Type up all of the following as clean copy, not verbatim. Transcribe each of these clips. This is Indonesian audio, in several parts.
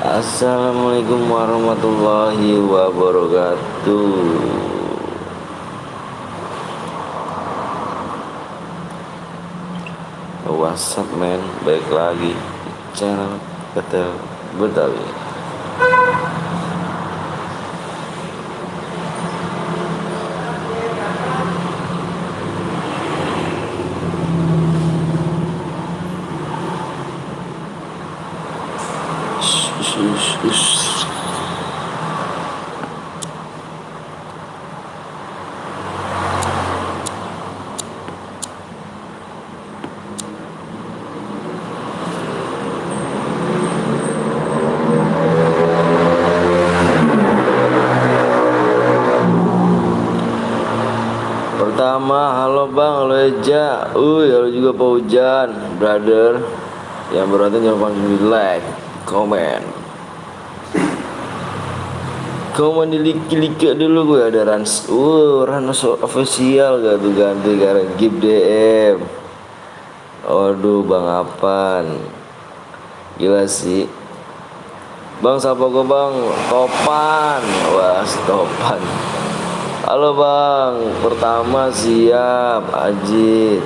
Assalamualaikum warahmatullahi wabarakatuh. What's up man, balik lagi channel Ketel Betawi. Pertama, halo Bang, halo Eja, halo juga Pak Hujan, brother. Yang berarti jangan lupa di like, komen di like dulu. Gue ada Rans official gak tuh, ganti karena gift DM. Aduh Bang Apan, gila sih Bang, sapa gue Bang Topan. Wah, Topan. Halo Bang, pertama siap. Adit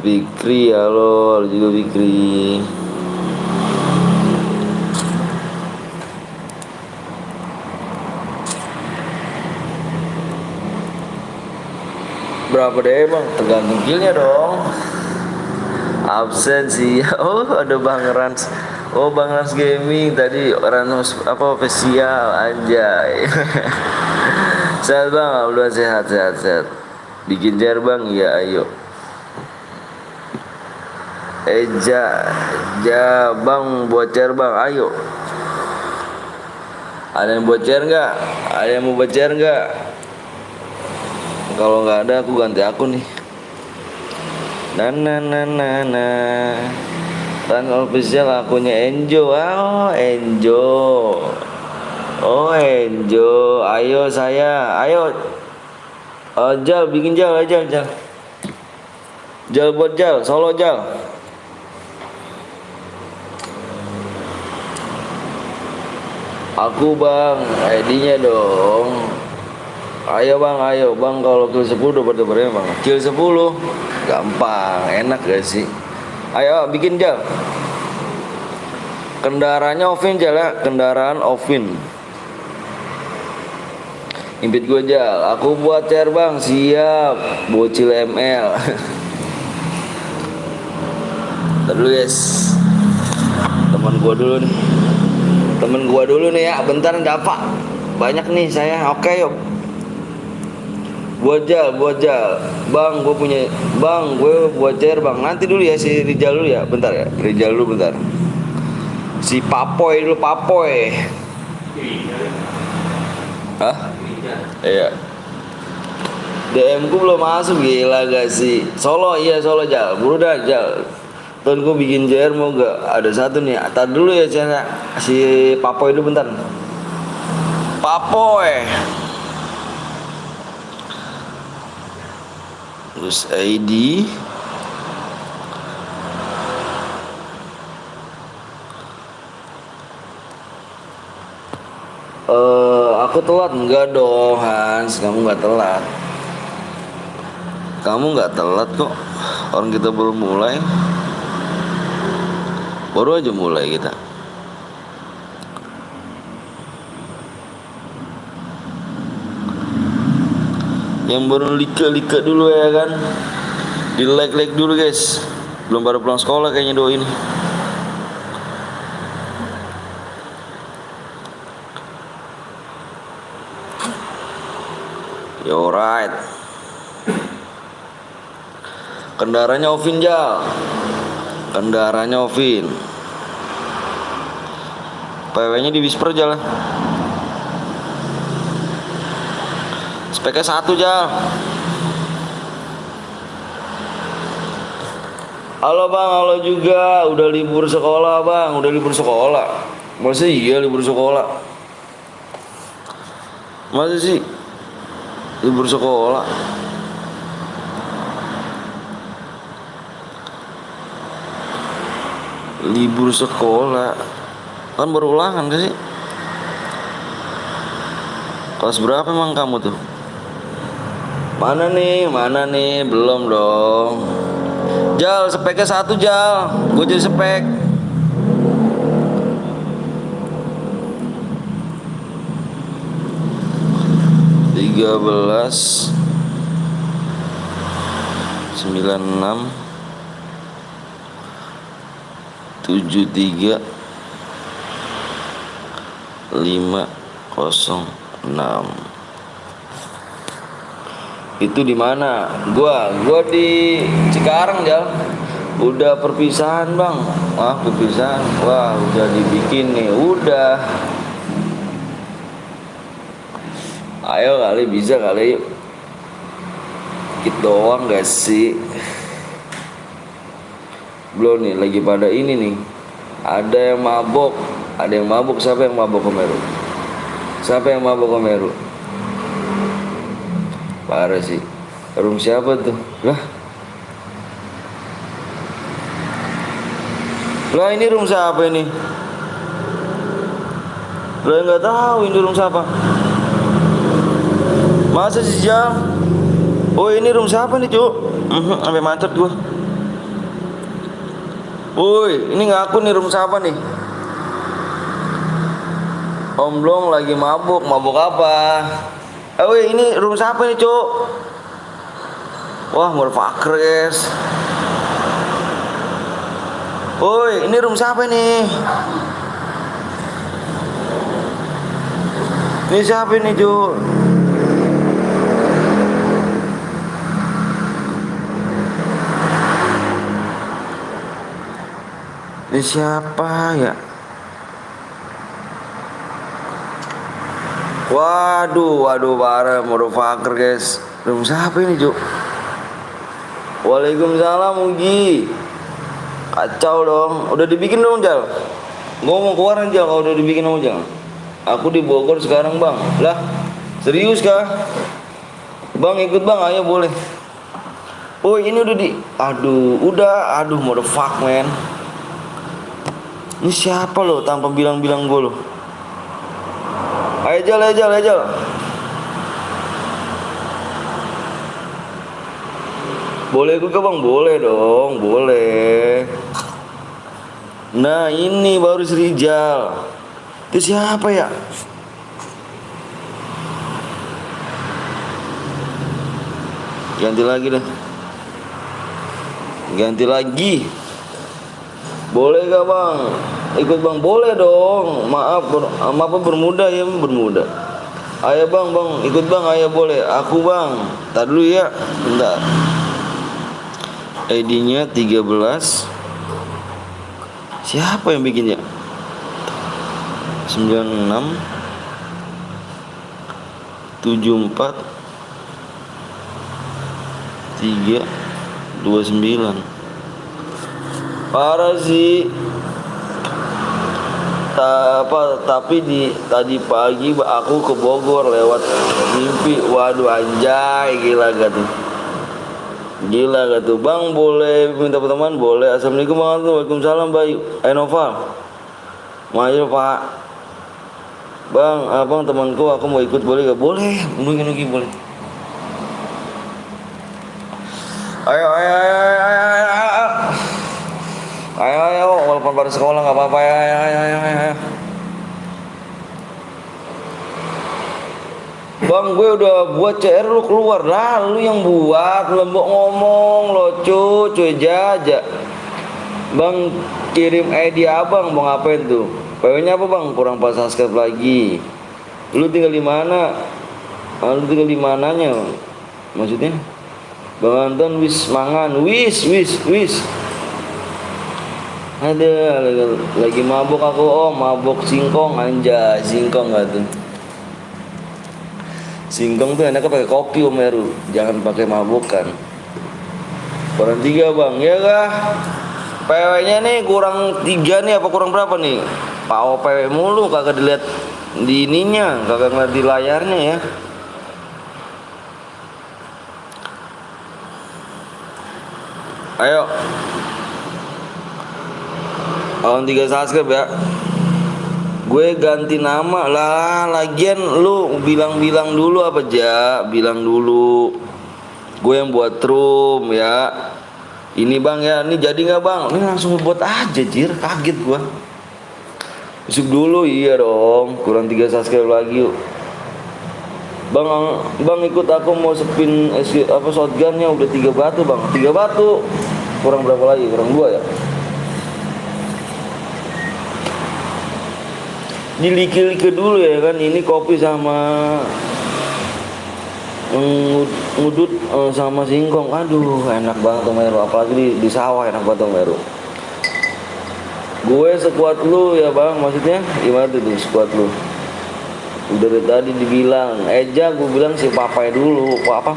Fikri, halo juga Fikri. Berapa deh Bang? Tergantung killnya dong. Absen sih. Oh, ada Bang Rans. Oh, Bang Rans Gaming tadi Rans apa official anjay. Sehat Bang, udah sehat. Bikin jar Bang, ya ayo. Ja Bang, buat jar Bang, ayo. Ada yang buat jar nggak? Ada yang mau buat jar nggak? Kalau nggak ada, aku ganti akun nih. Kan official akunnya Enjo. Enjo. Ayo saya. Ayo. Jal, bikin Jal aja, Jal. Jal buat Jal, solo Jal. Aku Bang, ID-nya dong. Ayo Bang, kalau kill 10 dapat berapa Bang? Kill 10 gampang, enak gak sih? Ayo bikin Jal. Kendaraannya offin Jal ya, kendaraan offin. Impit gue Jal, aku buat cer Bang, siap. Bocil ML. Ntar dulu guys, temen gue dulu nih ya, bentar apa? Banyak nih saya, oke yuk. Buat Jal, Bang, gue buat cer Bang. Nanti dulu ya si Rijal dulu ya, bentar ya. Rijal dulu bentar. Si Papoy dulu, Papoy. Hah? Iya. DM ku belum masuk, gila gak sih? Solo Jal, buru dah Jal. Tuan gue bikin JR mau gak? Ada satu nih, tar dulu ya cara. Si Papoy dulu bentar. Papoy. Terus ID. Aku telat enggak dong Hans, kamu nggak telat. Kamu nggak telat kok. Orang kita baru mulai. Baru aja mulai kita. Yang baru lika dulu ya kan. Di like dulu guys. Belum pada pulang sekolah kayaknya doain. Ya alright. Kendaranya Ovin Jal. PW-nya di whisper Jal. Speknya 1 Jal. Halo Bang, halo juga. Udah libur sekolah Bang, Masa iya libur sekolah? Masa sih libur sekolah? Libur sekolah. Kan baru ulangan gak sih? Kelas berapa emang kamu tuh? Mana nih? Belum dong. Jal, speknya 1 Jal. Gue jadi spek. Tiga belas 96 73 506. Itu di mana? Gua di Cikarang, Jal. Udah perpisahan, Bang. Wah, perpisahan. Wah, udah dibikin nih. Udah. Ayo kali, bisa kali. Dikit doang gak sih? Belum nih, lagi pada ini nih. Ada yang mabok. Siapa yang mabok Komeru? Parah sih. Room siapa tuh? Lah ini room siapa ini? Lah nggak tahu ini room siapa. Masa sih Jal? Oh ini room siapa nih Cuk? Sampai macet gua. Woi, ini ngaku nih room siapa nih? Om Blong lagi mabuk apa? Woi, ini room siapa nih Cuk? Wah, motherfucker guys. Woi, ini room siapa nih? Ini siapa nih Cuk? Ini siapa ya? Waduh parah motherfucker guys. Room siapa ini Cuk? Waalaikumsalam Ugi. Kacau dong. Udah dibikin dong Jal. Ngomong keluar aja kalau udah dibikin dong Jal. Aku di Bogor sekarang Bang. Lah serius kah? Bang ikut Bang, ayo boleh. Oh ini udah di. Aduh motherfuck man. Ini siapa lo tanpa bilang-bilang gue lo? Ayo Jal. Boleh ikut ke Bang? Boleh dong, boleh. Nah ini baru Srijal. Itu siapa ya? Ganti lagi. Boleh gak Bang? Ikut Bang? Boleh dong. Maaf bermuda ya, bermuda. Ayo Bang, ikut Bang, ayo boleh. Aku Bang. Tar dulu ya. Bentar. ID-nya 13. Siapa yang bikinnya? 96 74 329. Parah sih. Tapi tadi pagi aku ke Bogor lewat mimpi. Waduh anjay, gila gak tuh Bang, boleh minta pertemuan? Boleh. Assalamualaikum warahmatullahi wabarakatuh. Waalaikumsalam Bayu Nova. Maju Pak Bang, abang temanku, aku mau ikut boleh gak? Boleh, nugi boleh. Ayo, walaupun baru sekolah gak apa-apa. Ayo. Bang, gue udah buat CR, lu keluar lah. Lu yang buat, lembok ngomong lo cuy jaja. Bang, kirim ID abang, mau ngapain tuh? PW-nya apa Bang? Kurang pas subscribe lagi. Lu tinggal di mana? Lu tinggal di mananya? Maksudnya? Bang Anton wis mangan, wis. Ada lagi mabuk aku, mabuk singkong anjay, singkong gak tuh? Singkong tuh enaknya pakai kopi Meru, jangan pakai mabukan. Kurang 3 Bang, ya kah? PW-nya nih kurang 3 nih, apa kurang berapa nih? Pau PW mulu, kagak dilihat di ininya, kagak ngeliat di layarnya ya. Ayo. Lawan 3 subscribe ya. Gue ganti nama lah. Lagian lu bilang-bilang dulu apa aja. Bilang dulu. Gue yang buat room ya. Ini bang ya. Ini jadi gak bang? Ini langsung buat aja jir. Kaget gue. Masuk dulu. Iya dong. Kurang 3 subscribe lagi yuk. Bang ikut aku mau spin shotgunnya. Udah 3 batu bang. 3 batu. Kurang berapa lagi? Kurang 2 ya. Diliki-liki dulu ya kan. Ini kopi sama ngudut sama singkong. Aduh enak banget tuh Meru. Apalagi di sawah enak banget tuh Meru. Gue sekuat lu ya bang. Maksudnya gimana tuh sekuat lu? Udah dari tadi dibilang Eja, gue bilang si Papai dulu. Apa?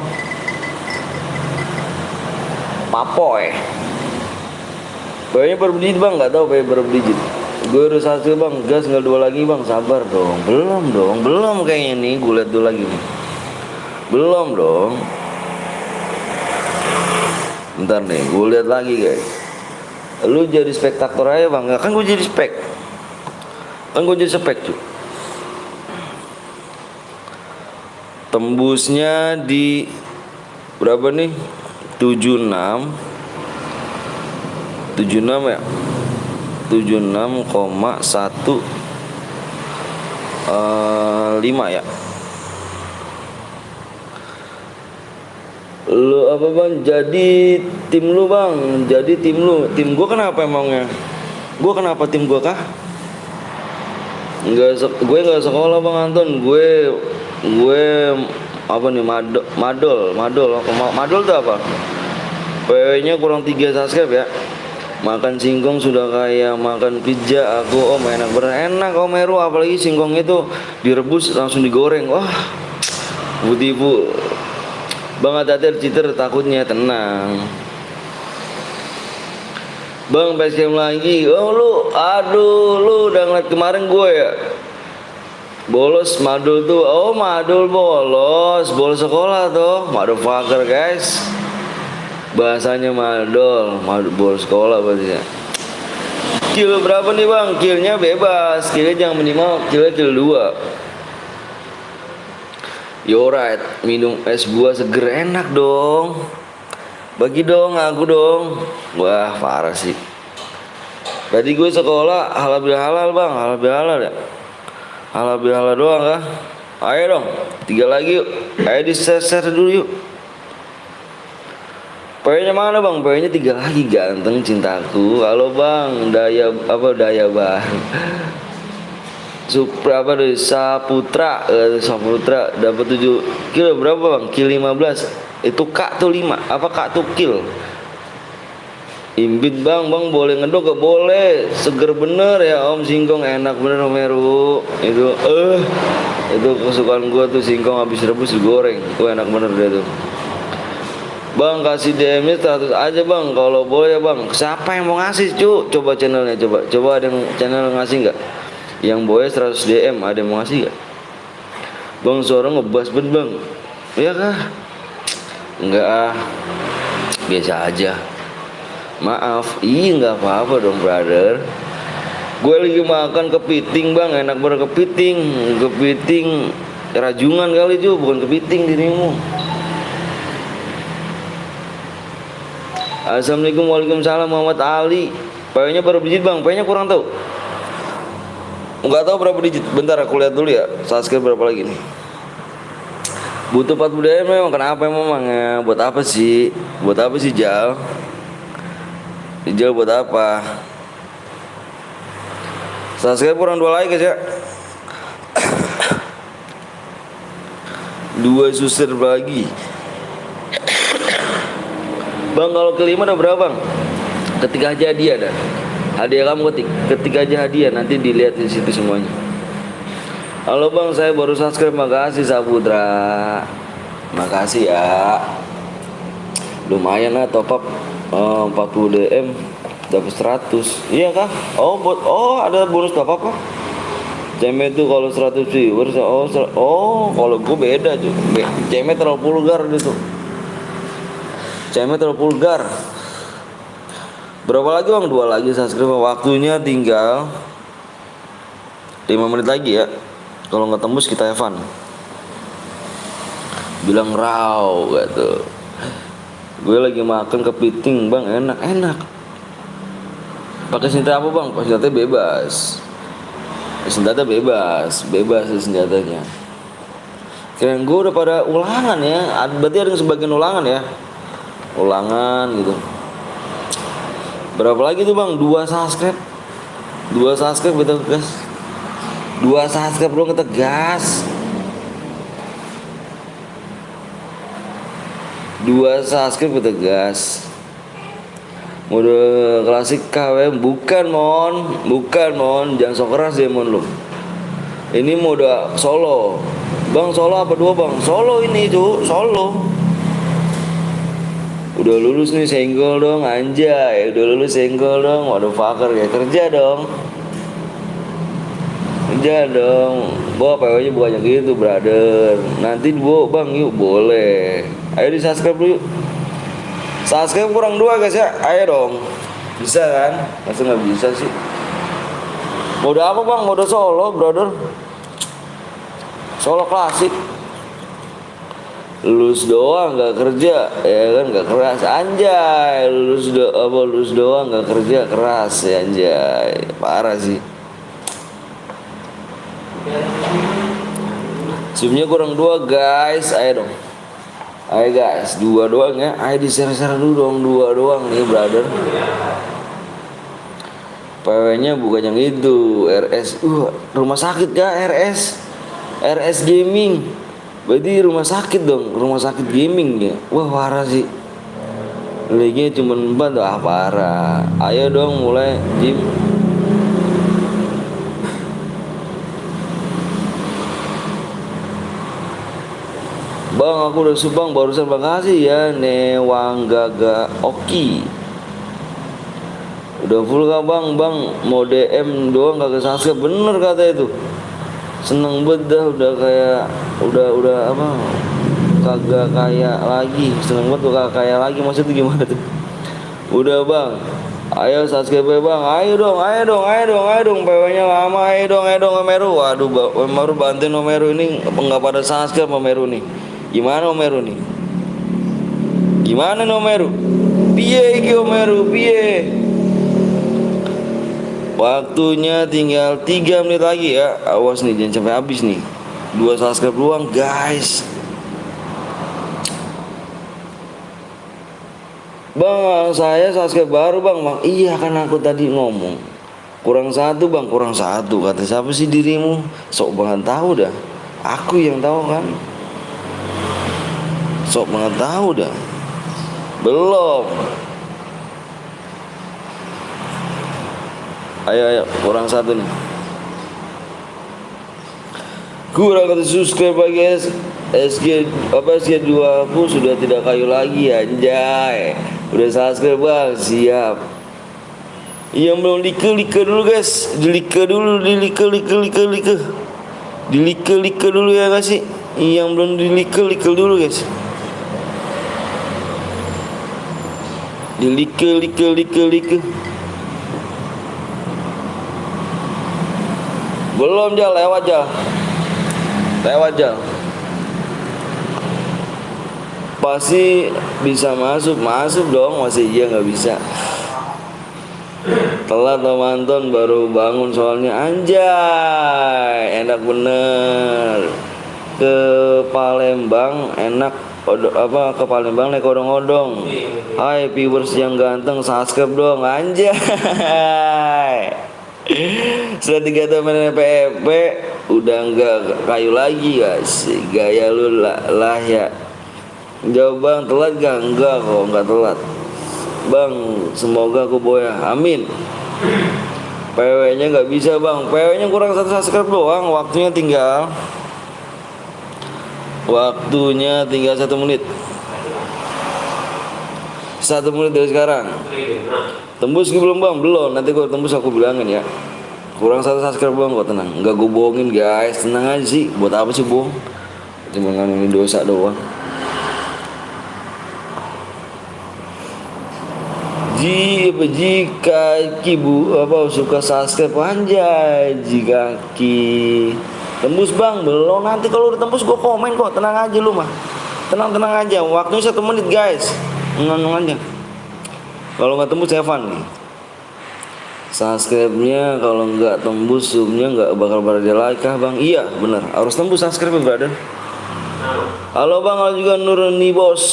Papoy. Kayaknya berapa digit bang? Gak tau kayak berapa digit. Gue udah 1 bang, gas nggak 2 lagi bang, sabar dong. Belum kayaknya nih, gue liat dulu lagi nih. Belum dong. Bentar nih, gue liat lagi guys. Lu jadi spektator aja bang, kan gue jadi spek. Kan gue jadi spek cuy. Tembusnya di berapa nih? 76 ya. 76,15 ya. Lu apa bang? Jadi tim lu bang. Jadi tim lu. Tim gua kenapa emangnya? Gua kenapa tim gua kah? Gue nggak sekolah bang Anton. Gue apa nih madol tuh apa? PW-nya kurang 3 subscribe ya. Makan singkong sudah kayak makan pizza. Aku om enak berenak om Meru. Apalagi singkong itu direbus langsung digoreng. Wah bu bang, hati-hati cheater takutnya. Tenang bang, basecamp lagi. Oh lu udah ngeliat kemarin gue ya bolos madul tuh. Oh madul bolos sekolah tuh. Motherfucker guys, bahasanya madol bolos sekolah berarti ya. Kill berapa nih bang? Killnya bebas. Killnya jangan minimal. Kill 2. Alright, minum es buah seger enak dong. Bagi dong aku dong. Wah parah sih. Tadi gue sekolah halal bihalal bang. Halal bihalal ya. Halal bihalal doang kah? Ayo dong 3 lagi yuk. Ayo di share dulu yuk. PW-nya mana bang? PW-nya 3 lagi ganteng cintaku. Halo bang, daya baru. Supra apa deh? Saputra dapat 7 kill berapa bang? Kill 15. Itu kak tuh 5. Apa kak tuh kill? Imbit bang boleh ngedok gak boleh. Seger bener ya om singkong, enak bener om Meru. Itu kesukaan gua tuh singkong habis rebus digoreng. Tuh enak bener dia tuh. Bang kasih DM-nya 100 aja bang kalau boleh ya bang. Siapa yang mau ngasih cu? Coba channelnya coba ada yang channel ngasih nggak? Yang boleh 100 DM ada yang mau ngasih nggak? Bang suara ngebas banget bang. Iya kah? Enggak ah. Biasa aja. Maaf. Nggak apa-apa dong brother. Gue lagi makan kepiting bang, enak banget kepiting. Kepiting rajungan kali cu, bukan kepiting dirimu. Assalamualaikum. Waalaikumsalam Muhammad Ali. PW-nya berapa digit bang? PW-nya kurang tahu. Enggak tahu berapa digit. Bentar aku lihat dulu ya. Subscribe berapa lagi nih? Butuh 40 DM memang. Kenapa emang ya? Buat apa sih? Jal? Jal buat apa? Subscribe kurang 2 lagi guys ya. 2 suster lagi. Bang kalau kelima udah berapa bang? Ketik aja hadiah dah. Hadiah kamu ketik aja hadiah, nanti dilihat di situ semuanya. Halo bang, saya baru subscribe. Makasih Saputra. Makasih ya. Lumayan lah top up 40 DM dapat 100. Iya kah? Oh ada bonus top up kah? Cemet tuh kalau 100 viewers. Kalau gue beda tuh. Cemet terlalu vulgar gitu. Cemet terlalu vulgar. Berapa lagi bang? 2 lagi subscribe. Waktunya tinggal 5 menit lagi ya. Kalau nggak tembus kita Evan. Bilang raw gitu. Gue lagi makan kepiting bang, enak. Pakai senjata apa bang? Pakai senjata bebas. Senjata bebas senjatanya. Kirain gue udah pada ulangan ya. Berarti ada sebagian ulangan ya. Ulangan gitu. Berapa lagi tuh bang? 2 subscribe. 2 subscribe kita gas. 2 subscribe dong kita gas. 2 subscribe kita gas. Mode klasik KW bukan mon, jangan sok keras ya mon lo. Ini mode solo. Bang solo apa 2 bang? Solo ini tuh, solo. Udah lulus nih senggol dong anjay, udah lulus senggol dong. Waduh fucker ya, kerja dong. Bawa PW-nya bukannya gitu brother. Nanti bang yuk boleh. Ayo di subscribe dulu yuk. Subscribe kurang 2 guys ya. Ayo dong. Bisa kan? Masa gak bisa sih? Mode apa bang? Mode solo brother. Solo klasik. Lulus doang gak kerja. Ya kan gak keras. Anjay. Lulus doang gak kerja. Keras ya anjay. Parah sih. Zoomnya kurang 2 guys. Ayo dong. Ayo guys, 2 doang ya. Ayo di-share dulu dong, 2 doang nih brother. PW-nya bukan yang itu, RS. Rumah sakit ya RS. RS Gaming. Berarti rumah sakit dong, rumah sakit gaming ya. Wah parah sih. Linknya cuma 4, wah parah. Ayo dong mulai Jim. Bang aku udah subang barusan, makasih ya Newanggaga Oki. Udah full kah bang? Mau DM doang kagak subscribe. Bener kata itu. Seneng banget dah udah kayak udah apa? Kagak kayak lagi. Seneng banget tuh kagak kayak lagi, maksudnya gimana tuh? Udah bang. Ayo subscribe bang. Ayo dong. PW-nya lama. Ayo dong Omeru. Waduh, Omeru bantuin Omeru ini enggak pada subscribe Omeru nih. Gimana Omeru nih? Piye iki Omeru, piye? Waktunya tinggal 3 menit lagi ya. Awas nih jangan sampai habis nih. 2 subscribe doang guys. Bang, saya subscribe baru bang. Iya kan aku tadi ngomong. Kurang 1 bang, kurang 1. Kata siapa sih dirimu? Sok banget tahu dah. Aku yang tahu kan. Sok banget tahu dah. Belum. Ayo kurang 1 nih. Kurang 1 subscribe guys. SG2 aku sudah tidak kayu lagi anjay. Udah subscribe bang, siap. Yang belum like dulu guys. Dilike dulu. Dilike dulu ya guys sih. Yang belum dilike dulu guys. Dilike. Belum Jal, lewat Jal. Pasti bisa masuk dong. Masih iya nggak bisa. Telat nonton baru bangun soalnya anjay. Enak bener. Ke Palembang enak. Ke Palembang naik odong-odong. Hai viewers yang ganteng, subscribe dong anjay. Setelah 3 tahun PFP udah enggak kayu lagi guys. Gaya lu lah ya. Jawab bang, telat gak? Enggak kok, enggak telat bang, semoga aku boya, amin. PW-nya gak bisa bang, PW-nya kurang 1 subscribe doang. Waktunya tinggal 1 menit. 1 menit dari sekarang. Tembus belum bang? Belum, nanti kalau tembus aku bilangin ya. Kurang 1 subscribe bang, kok tenang. Enggak gue bohongin guys, tenang aja sih. Buat apa sih bohong? Cuma ngandungin dosa doang. Jika kibu apa suka subscribe anjay jika ki tembus bang belum, nanti kalau udah tembus gue komen kok, tenang aja lu mah, tenang aja, waktunya 1 menit guys, ngomong aja. Kalau nggak tembus Evan nih subscribe-nya, kalau nggak tembus subnya nggak bakal berada like kah bang? Iya bener, harus tembus subscribe brother. Halo bang, halo juga Nurni bos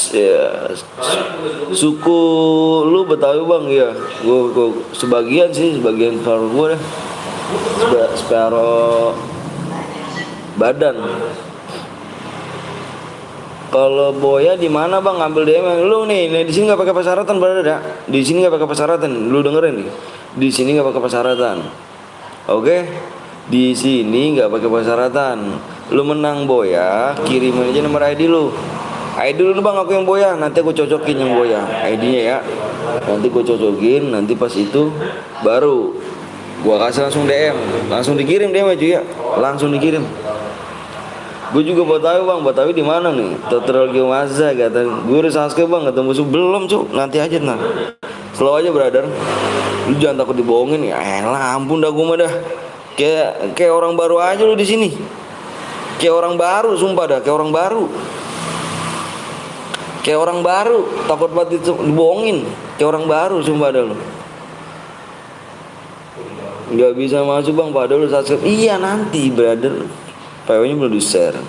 ya. Suku lu Betawi bang ya? Gue sebagian sih, sebagian separuh gue deh, separuh badan. Kalau Boya di mana bang ngambil DM yang lu nih di sini nggak pakai persyaratan brother ya? Di sini nggak pakai persyaratan, lu dengerin nih. Di sini nggak pakai persyaratan, oke? Di sini nggak pakai persyaratan. Lu menang Boya, kirimin aja nomor ID lu. ID dulu bang, aku yang Boya, nanti aku cocokin yang Boya ID-nya ya. Nanti gue cocokin, nanti pas itu baru gua kasih langsung DM, langsung dikirim DM aja ya, langsung dikirim. Gue juga Betawi bang, Betawi di mana nih? Tutorial Geomaza kata. Gue udah subscribe bang, ketemu belum cu? Nanti aja nah. Slow aja brother. Lu jangan takut dibohongin ya. Elah ampun dah gue mah dah. Kayak orang baru aja lu di sini. Kayak orang baru, sumpah dah, kayak orang baru. Kayak orang baru, takut banget dibohongin. Kayak orang baru, sumpah dah lu. Gak bisa masuk bang, padahal lu subscribe. Iya nanti brother. PW-nya belum di-share.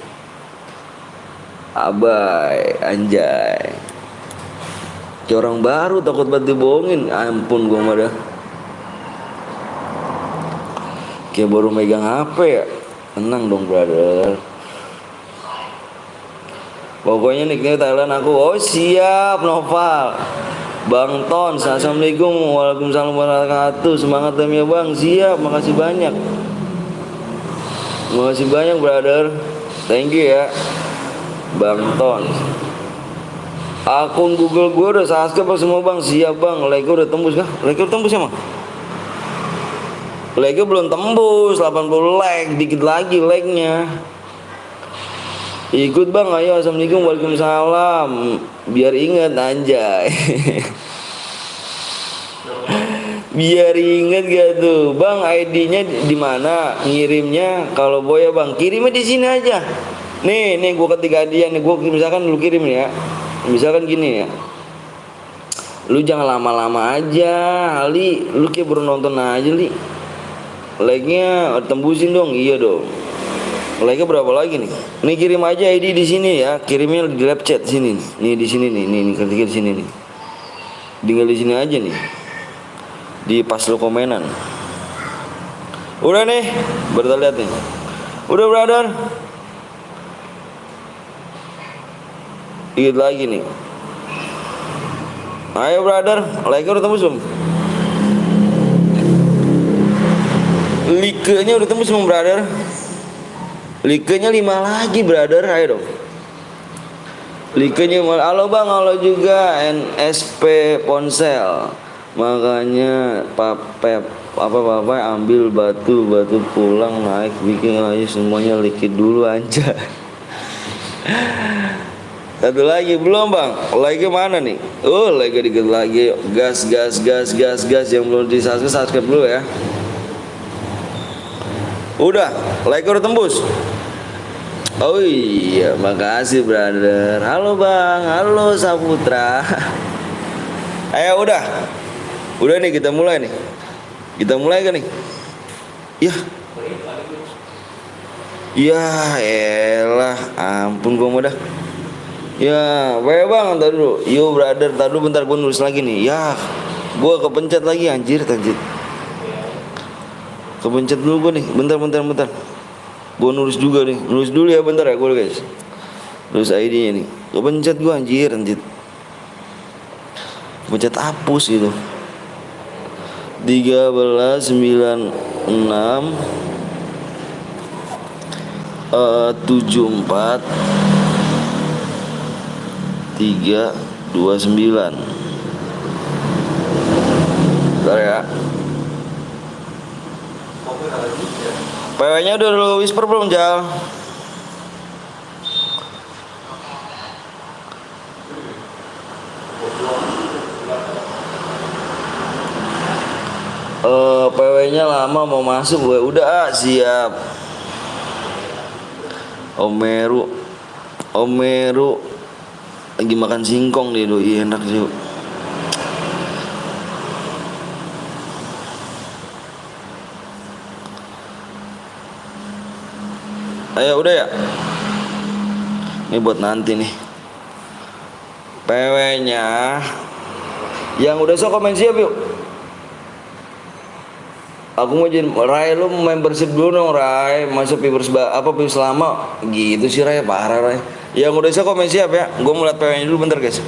Abai, anjay. Kayak orang baru, takut banget dibohongin. Ampun gua mah dah. Kayak baru megang HP ya. Tenang dong brother. Pokoknya nicknya Thailand aku. Oh siap Noval. Bang Ton, assalamualaikum. Waalaikumsalam warahmatullahi wabarakatuh. Semangat ya bang. Siap, makasih banyak. Makasih banyak brother. Thank you ya Bang Ton. Akun Google gue udah subscribe semua bang. Siap bang. Like udah tembus kah? Like udah tembus emang? Like belum tembus 80 like. Dikit lagi like-nya. Ikut bang, ayo. Assalamualaikum, waalaikumsalam. Biar inget anjay. Biar inget gak tuh bang, ID-nya di mana? Ngirimnya kalau Boya bang, kirimnya di sini aja. Nih gue ketik hadiah nih, gue misalkan lu kirim ya. Misalkan gini ya. Lu jangan lama-lama aja, Ali. Lu kayak baru nonton aja, Li. Like-nya tembusin dong, iya dong. Like-nya berapa lagi nih? Nih kirim aja ID di sini ya, kirimnya di live chat sini. Nih di sini nih ketiknya di sini nih. Tinggal di sini aja nih. Di pas lu komenan. Udah nih, baru lihat nih. Udah brother. Dikit lagi nih. Ayo brother, like udah tembus belum? Like-nya udah tembus belum brother? Like-nya 5 lagi brother, ayo dong. Like-nya halo bang, halo juga NSP Ponsel. Makanya Papa ambil batu pulang naik bikin aja semuanya likit dulu aja. Satu lagi belum bang, like mana nih? Like dikit lagi, gas yang belum subscribe dulu ya. Udah, like udah tembus. Oh iya, makasih brother. Halo bang, halo Saputra. Ayo udah nih kita mulai nih. Kita mulai kan nih? Ya elah, ampun gua mau dah. Ya, bang, ntar dulu. Yo brother, ntar dulu bentar gua nulis lagi nih. Ya, gua kepencet lagi anjir. Kepencet dulu gua nih. Bentar. Gua nulis juga nih. Nulis dulu ya bentar ya gua guys. Nulis ID-nya nih. Kepencet gua anjir. Pencet hapus gitu. 1396 74 329. Bentar ya. PW-nya udah lu whisper belum, Jal? PW-nya lama mau masuk gue. Udah siap. Om Meru lagi makan singkong deh doi, enak sih. Ayo udah ya. Ini buat nanti nih. PW-nya yang udah sok komen siap yuk. Aku mau jadi Rai, lu membership dulu dong Rai. Masuk viewers viewers lama gitu sih Rai, parah Rai. Yang udah sok komen siap ya. Gue mau liat PW-nya dulu bentar guys.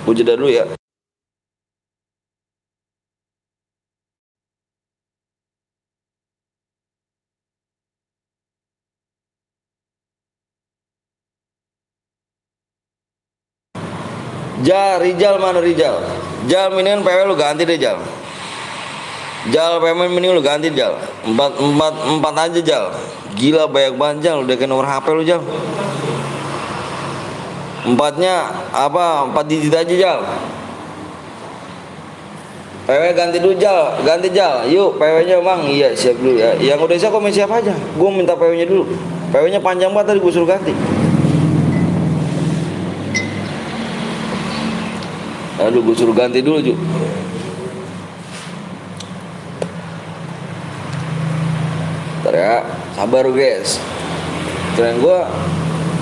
Gue jeda dulu ya. Rijal mana Rijal? Jal mendingan PW lu ganti deh Jal. Jal PW mending lu ganti Jal. Empat aja Jal. Gila banyak banget Jal, udah kayak nomor HP lu Jal. Empatnya apa? 4 digit aja Jal. PW ganti dulu Jal, ganti Jal. Yuk PW-nya Bang. Iya siap dulu ya. Yang udah siap komen siap aja. Gue minta PW-nya dulu. PW-nya panjang banget tadi gue suruh ganti. Aduh gue suruh ganti dulu Ju. Bentar ya, sabar guys. Keren gue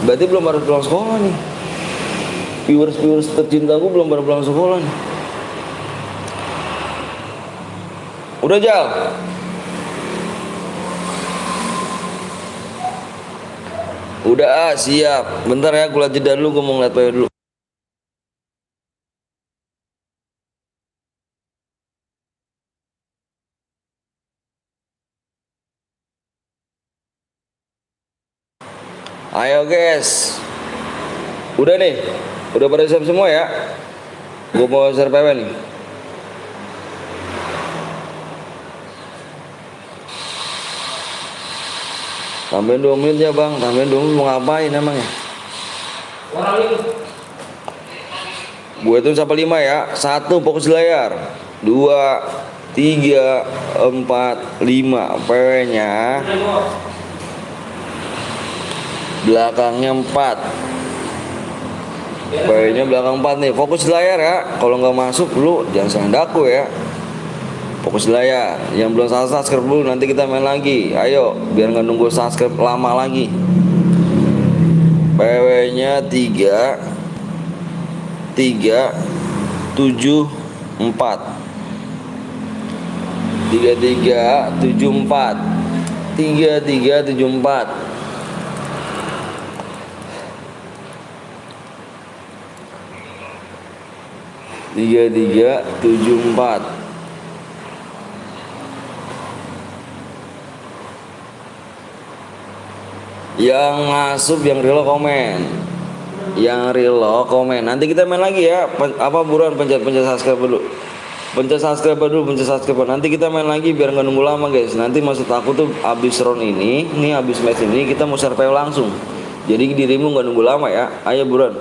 berarti belum harus pulang sekolah nih. Viewers tercinta gue belum baru pulang sekolah nih. Udah Jal. Udah siap. Bentar ya, gue liat jeda dulu, gue mau ngeliat PW dulu. Ayo guys. Udah nih. Udah pada siap semua ya. Gue mau share PW nih. Tambahin 2 menit ya Bang. Tambahin 2 menit mau ngapain emangnya? Gue itu sampai 5 ya. 1 fokus di layar. 2 3 4 5 PW-nya. Belakangnya 4. PW-nya belakang 4 nih. Fokus di layar ya. Kalau nggak masuk lu jangan salah daku ya. Fokus di layar. Yang belum subscribe dulu, nanti kita main lagi. Ayo biar nggak nunggu subscribe lama lagi. PW-nya 3 7 4 3 7 4 3 7 4 3 7 4. Yang ngasup yang real komen. Yang real komen. Nanti kita main lagi ya. Buruan pencet subscribe dulu. Pencet subscribe. Nanti kita main lagi biar nggak nunggu lama guys. Nanti maksud aku tuh abis round ini, nih abis match ini kita mau share PW langsung. Jadi dirimu nggak nunggu lama ya. Ayo buruan.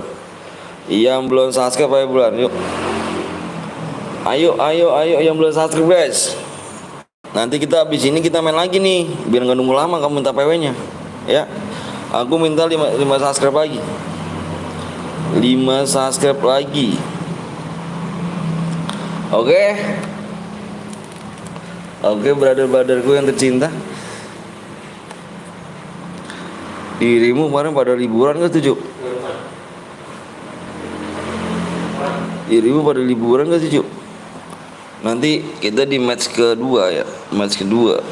Yang belum subscribe ayo buruan. Yuk. Ayo yang belum subscribe guys. Nanti kita abis ini kita main lagi nih. Biar nggak nunggu lama kamu minta PW-nya. Ya. Aku minta 5 subscribe lagi. 5 subscribe lagi. Oke, brother-brotherku yang tercinta. Dirimu kemarin pada liburan gak tuh, Dirimu pada liburan gak sih, Nanti kita di match kedua ya. Match kedua.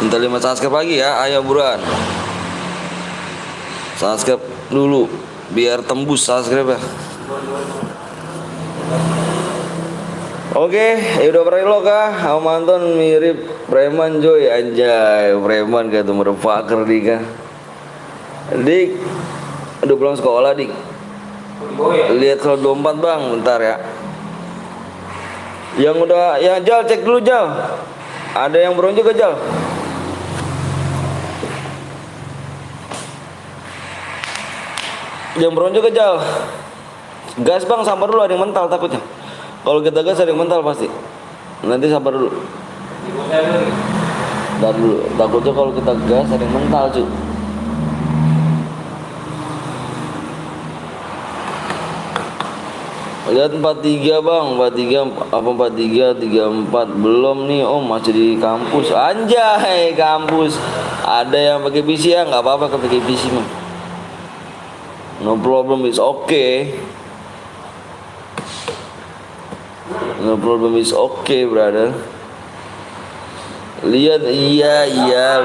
Minta 5 subscribe lagi ya. Ayo buruan. Subscribe dulu biar tembus subscribe ya. Oke, ya udah pernah lo kah? Aku mantan mirip preman Joy, anjay, preman kayak tuh motherfucker dik kah. Dik, udah pulang sekolah dik. Lihat kalau 24 bang, bentar ya. Yang udah, ya Jal cek dulu Jal. Ada yang bronze juga Jal. Jangan beronjok aja. Gas bang, sabar dulu, ada yang mental takutnya. Kalau kita gas ada yang mental pasti. Nanti sabar dulu. Ntar dulu, takutnya kalau kita gas ada yang mental cuy. Lihat 43 bang, 43 apa 43, 34 belum nih om, masih di kampus. Anjay, kampus. Ada yang pakai PC ya, nggak apa-apa pakai PC mah. No problem, is okay. No problem, is okay brother. Lihat, iya,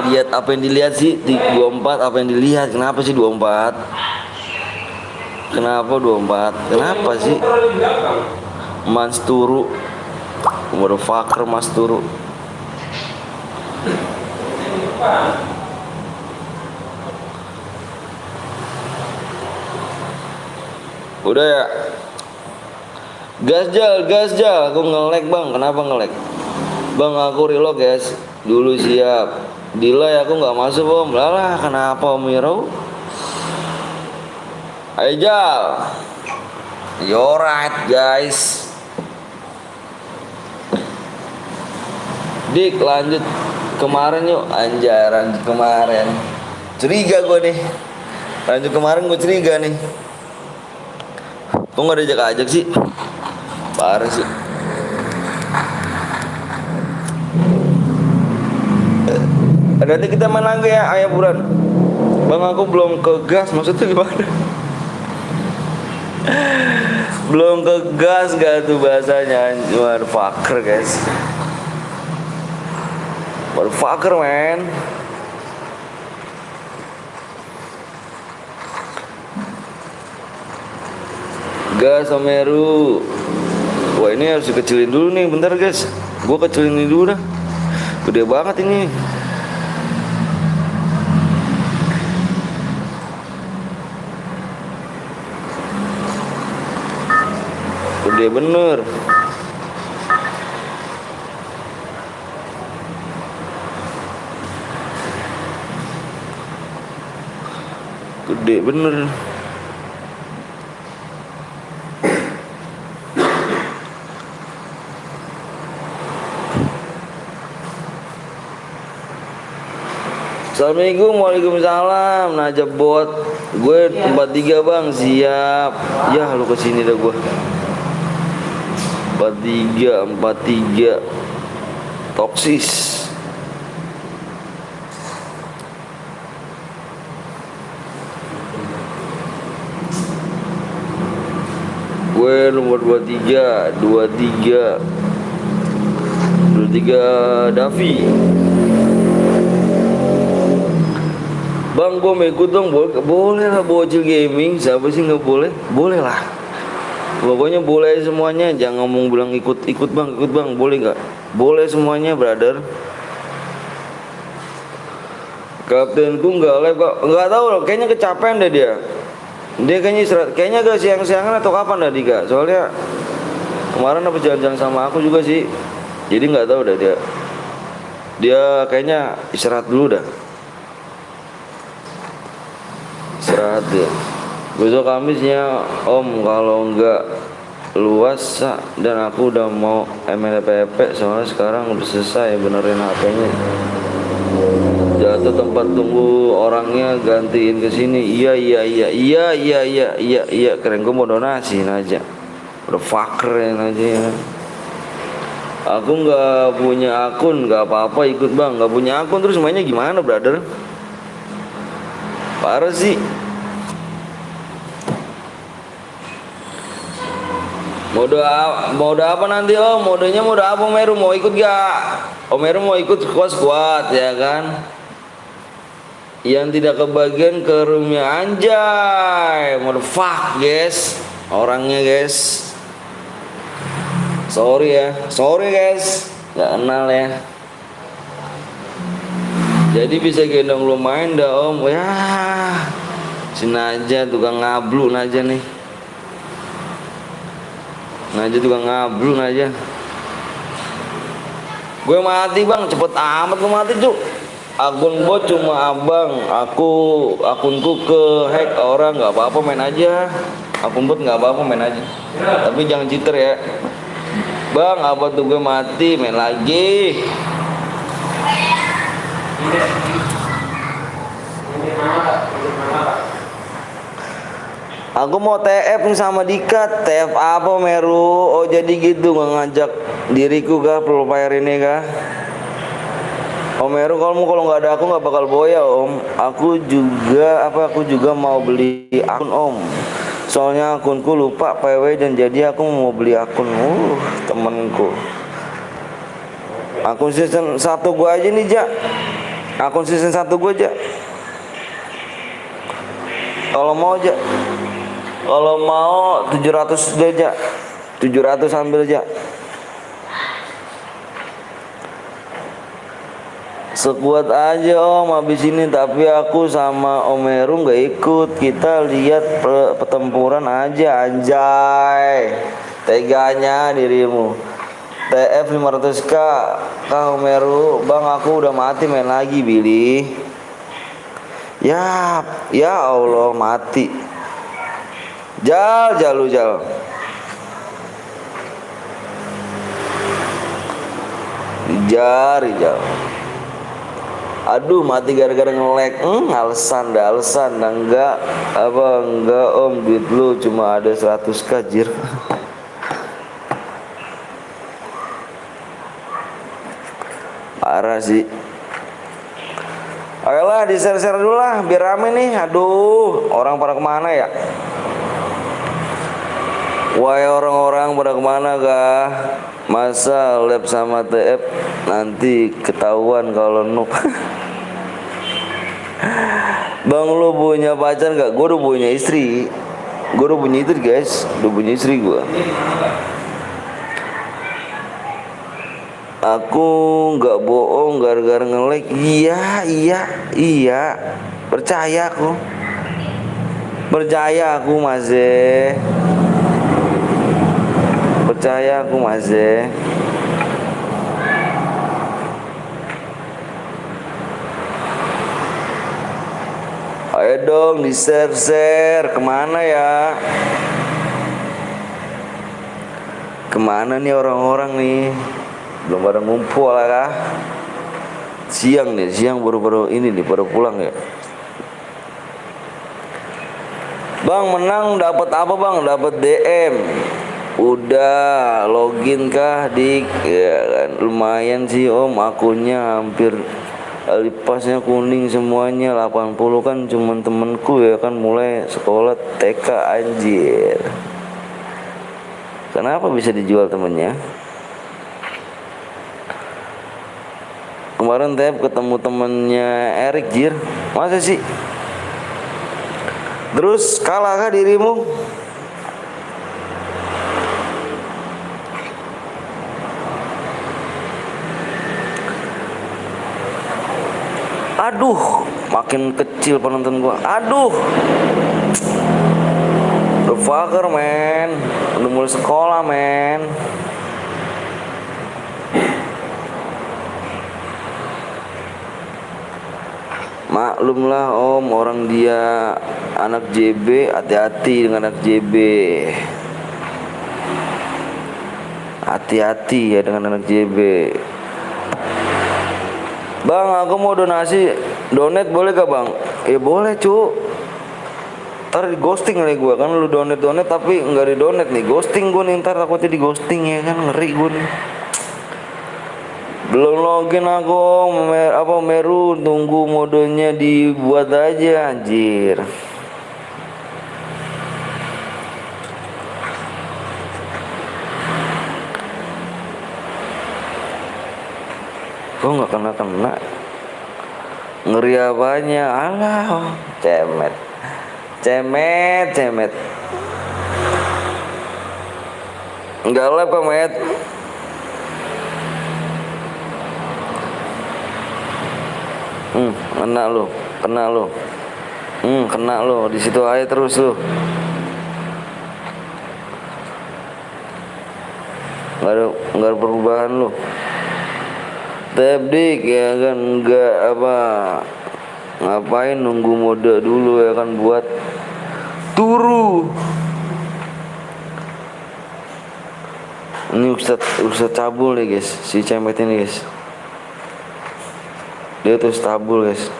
lihat apa yang dilihat sih di 24, apa yang dilihat? Kenapa sih 24? Kenapa 24? Kenapa sih? Mas Turu, motherfucker Mas Turu. Udah ya. Gas jal, aku nge-lag bang. Kenapa nge-lag? Bang aku reload guys. Dulu siap. Delay aku nggak masuk om. Lah kenapa om Hero? Ayo Jal. You're right guys. Dik lanjut kemarin yuk. Anjay, lanjut kemarin. Curiga gue nih. Lanjut kemarin gue curiga nih. Kok gak diajak-ajak sih? Parah sih. Nanti kita main lagi ya, ayo buruan. Bang aku belum ke gas, maksudnya gimana? Belum ke gas gak tuh bahasanya? Motherfucker guys. Motherfucker man. Gas Omeru. Wah ini harus dikecilin dulu nih, bentar guys. Gue kecilin ini dulu dah. Gede banget ini. Gede bener. Gede bener. Assalamualaikum, waalaikumsalam. Najab bot, gue 43 bang, siap. Ya lu kesini dah gue. 43 toksis. Gue nomor 23 Davi. Bang, gue mau ikut dong, boleh lah bocil gaming, siapa sih nggak boleh? Boleh lah, pokoknya boleh semuanya, jangan ngomong bilang ikut bang, boleh nggak? Boleh semuanya, brother. Kaptenku nggak live kok, nggak tahu loh, kayaknya kecapean deh dia kayaknya istirahat, kayaknya ke siang-siangan atau kapan dah Dika, soalnya kemarin apa jalan-jalan sama aku juga sih, jadi nggak tahu dah dia kayaknya istirahat dulu dah. Istirahat ya. Besok Kamisnya om, kalau enggak luas dan aku udah mau MLPP soalnya sekarang udah selesai benerin HP-nya. Jatuh tempat tunggu orangnya gantiin ke sini. Iya. Keren, gue mau donasi aja. Udah fuckerin aja ya. Aku nggak punya akun, nggak apa-apa ikut bang. Nggak punya akun terus mainnya gimana brother? Parah sih. Mode apa nanti om? Modenya mode apa Omeru? Mau ikut gak? Omeru mau ikut squad ya kan? Yang tidak kebagian ke roomnya anjay. Mode fuck guys. Orangnya guys. Sorry guys. Gak kenal ya. Jadi bisa gendong lu main dah om. Ya sini aja tukang ngablu aja nih. Tukang ngablu aja. Gue mati bang, cepet amat gue mati cuk. Akun bot cuma abang, akunku ke hack orang, nggak apa-apa main aja. Akun bot nggak apa-apa main aja. Tapi jangan cheater ya. Bang, apa tuh gue mati main lagi. Aku mau TF nih sama Dika. TF apa Meru? Oh jadi gitu ngajak diriku kah Pro Player ini kah? Om Meru kalau nggak ada aku nggak bakal boya Om. Aku juga mau beli akun Om. Soalnya akunku lupa PW dan jadi aku mau beli akun. Temenku. Akun season 1 gua aja nih Jak. Akun season 1 gua aja. Kalau mau aja. Kalau mau 700 aja. 700 ambil aja. Sekuat aja Om habis ini, tapi aku sama Om Meru nggak ikut. Kita lihat pertempuran aja anjay. Teganya dirimu. TF 500k Kang Om Meru. Bang aku udah mati main lagi Billy. Ya Allah mati. Jal. Jal. Aduh mati gara-gara nge-lag. Alasan enggak Om, duit lu cuma ada 100k jir. Parah sih. Ayolah di share-share dulu lah biar rame nih. Aduh, orang pada kemana ya? Wahai orang-orang pada kemana kah? Masa lab sama TF nanti ketahuan kalau noob. Bang lu punya pacar gak? Gue udah punya istri. Guys. Udah punya istri gue. Aku gak bohong gara-gara nge-like. Iya. Percaya aku Mas. Ayo dong di share. Kemana ya? Kemana nih orang-orang nih? Belum pada ngumpul lah kah? Siang baru ini nih baru pulang ya. Bang menang dapat apa Bang? Dapat DM. Udah login kah Dik? Ya kan lumayan sih Om, akunnya hampir pasnya kuning semuanya. 80 kan cuman temenku ya kan, mulai sekolah TK anjir. Kenapa bisa dijual temennya? Kemarin Tep ketemu temennya Erik jir. Masa sih? Terus kalah kah dirimu? Aduh, makin kecil penonton gua. Aduh. The fucker man. Udah mulai sekolah man. Maklum lah Om, orang dia anak JB, hati-hati dengan anak JB. Hati-hati ya dengan anak JB. Bang, aku mau donate boleh gak Bang? Ya boleh cu. Ntar di ghosting nih gue kan, lu donate tapi nggak di donate nih, ghosting gue nih, ntar takutnya di ghosting ya kan, ngeri gue nih. Belum login aku Meru, tunggu modenya dibuat aja anjir. Kok nggak kena? Ngeri apanya? Alah, cemet. Enggak lah pemet. Kena lu. Di situ aja terus lu. Enggak ada perubahan lu. Tebdik ya kan, enggak apa, ngapain nunggu mode dulu ya kan buat turu. Ini Ustadz cabul nih guys, si Cemet ini guys. Dia tuh cabul guys,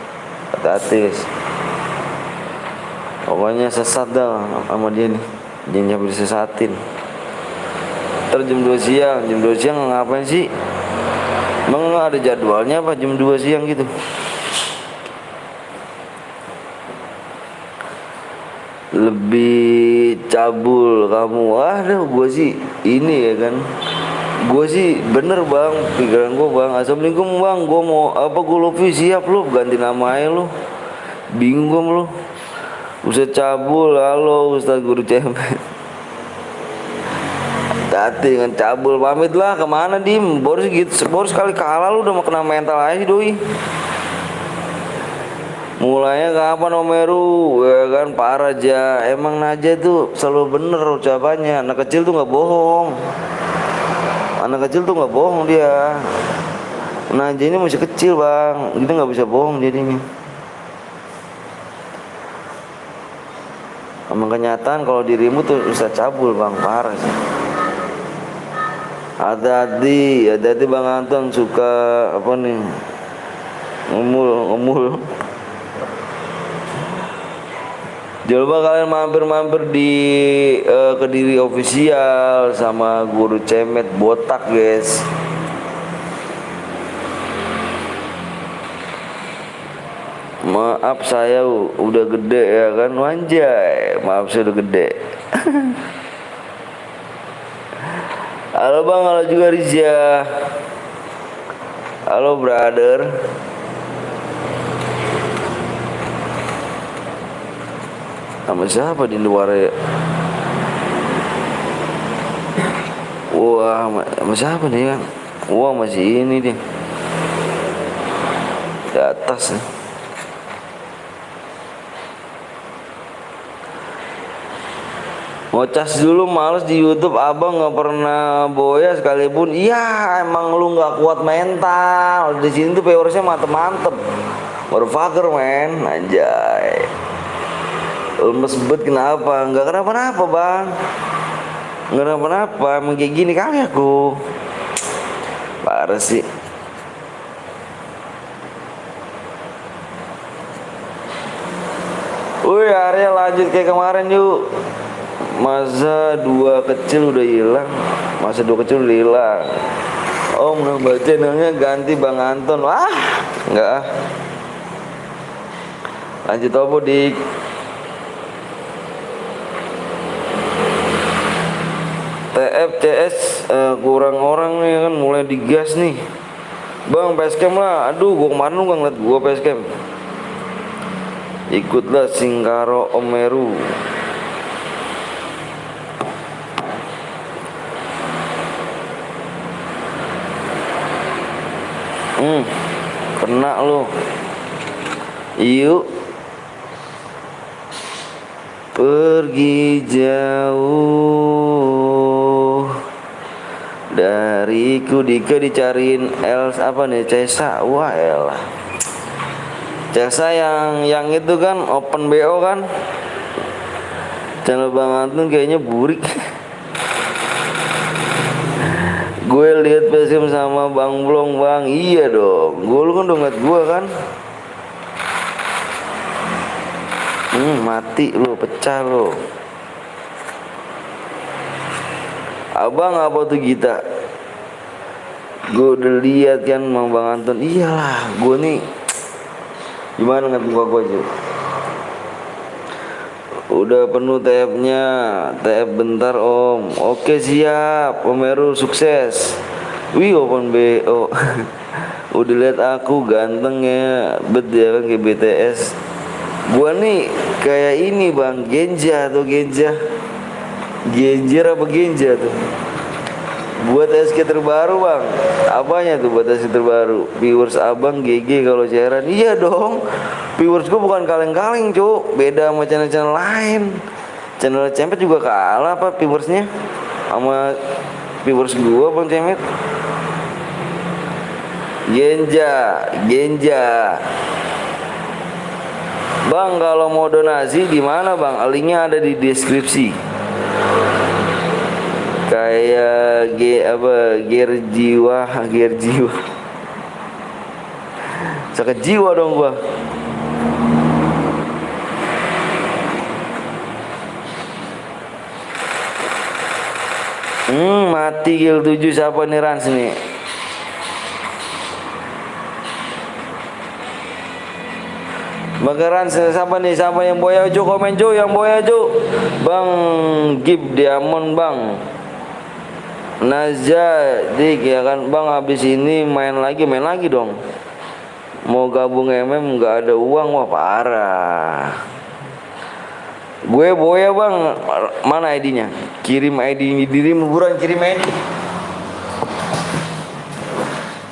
hati-hati guys. Pokoknya sesat dah sama dia nih, jangan sampai disesatin. Ntar jam 2 siang ngapain sih? Emang ada jadwalnya apa jam 2 siang gitu? Lebih cabul kamu. Waduh, gue sih ini ya kan, gue sih bener bang, pikiran gue bang. Assalamualaikum bang, gue mau apa, gue Lutfi, siap lu ganti namanya lu. Bingung gue lu. Ustadz cabul, halo Ustadz Guru Cemet. Hati dengan cabul, pamit lah, kemana Dim? Baru sekali kalah lu udah mau kena mental aja doi. Mulainya kapan Omeru? Ya kan parah aja. Emang Najah tuh selalu bener ucapannya. Anak kecil tuh nggak bohong. Dia. Najah ini masih kecil bang, kita nggak bisa bohong jadinya. Emang kenyataan kalau dirimu tuh bisa cabul bang, parah sih. Hati-hati Bang Anton, suka apa nih, ngemul. Coba kalian mampir di Kediri official sama Guru Cemet botak guys. Maaf saya udah gede ya kan, wanjay. Maaf saya udah gede. Halo bang, halo juga Rizya. Halo brother. Sama siapa di luar ya? Wah, sama siapa nih kan? Wah, masih ini dia di atas nih. Ngocas dulu males di YouTube, abang nggak pernah boya sekalipun. Iya, emang lu nggak kuat mental. Di sini tuh viewersnya mantep, motherfucker men, anjay. Lemes bet kenapa? Nggak kenapa-napa bang, nggak kenapa-napa. Emang kayak gini kali aku, parah sih. Wih, Arya lanjut kayak kemarin yuk. Masa dua kecil udah hilang. Om nambah channelnya ganti Bang Anton. Wah, enggak ah. Lanjut apa dik? TFCS kurang orang nih kan, mulai digas nih. Bang Basecamp lah. Aduh, gua kemarin lu gak ngeliat gua Basecamp. Ikutlah Singkaro Omeru. Kena lo. Yuk pergi jauh dariku. Dika dicariin apa nih, Cesa. Wah elah, Cesa yang itu kan open BO kan. Channel Bang Anton kayaknya burik. Gue lihat Basecamp sama Bang Blong bang. Iya dong, gue lu kan udah ngeliat gue kan. Mati lu, pecah lu. Abang apa tuh Gita? Gue udah lihat kan sama Bang Anton. Iyalah, gue nih gimana ngeliat muka gue aja. Udah penuh TF-nya. TF bentar om. Oke siap. Omeru sukses. Wih open BO. Udah lihat aku ganteng ya, bet ya kan kayak BTS. Gua nih kayak ini bang, Genja atau Genja. Genjer apa Genja tuh? Buat SK terbaru bang. Apanya tuh buat SK terbaru? Viewers abang GG kalau cairan. Iya dong. Viewers gua bukan kaleng-kaleng cuk. Beda sama channel-channel lain. Channel Cemet juga kalah apa viewersnya sama viewers gua bang Cemet. Genja. Bang, kalau mau donasi di mana bang? Linknya ada di deskripsi. Kayak Gerjiwa. Sakit jiwa dong gua. Mati Gil 7 siapa nih Rans nih? Bakaran siapa nih? Siapa yang boya Jo? Komen Jo, yang boya Jo. Bang Gib Diamond bang. Nazja Dik ya kan bang, habis ini main lagi dong. Mau gabung MM nggak ada uang, wah parah. Gue boya bang, mana ID-nya? Kirim ID dirimu buruan, kirim ID.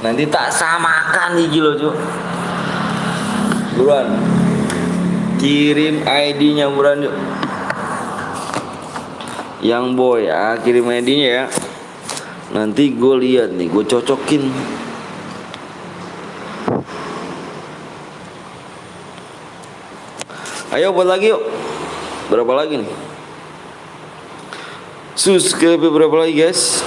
Nanti tak samakan nih lo Jo. Buruan, kirim ID-nya buruan yuk. Yang boya kirim ID-nya ya. Nanti gue lihat nih, gue cocokin. Ayo buat lagi yuk. Berapa lagi nih? Subscribe berapa lagi guys?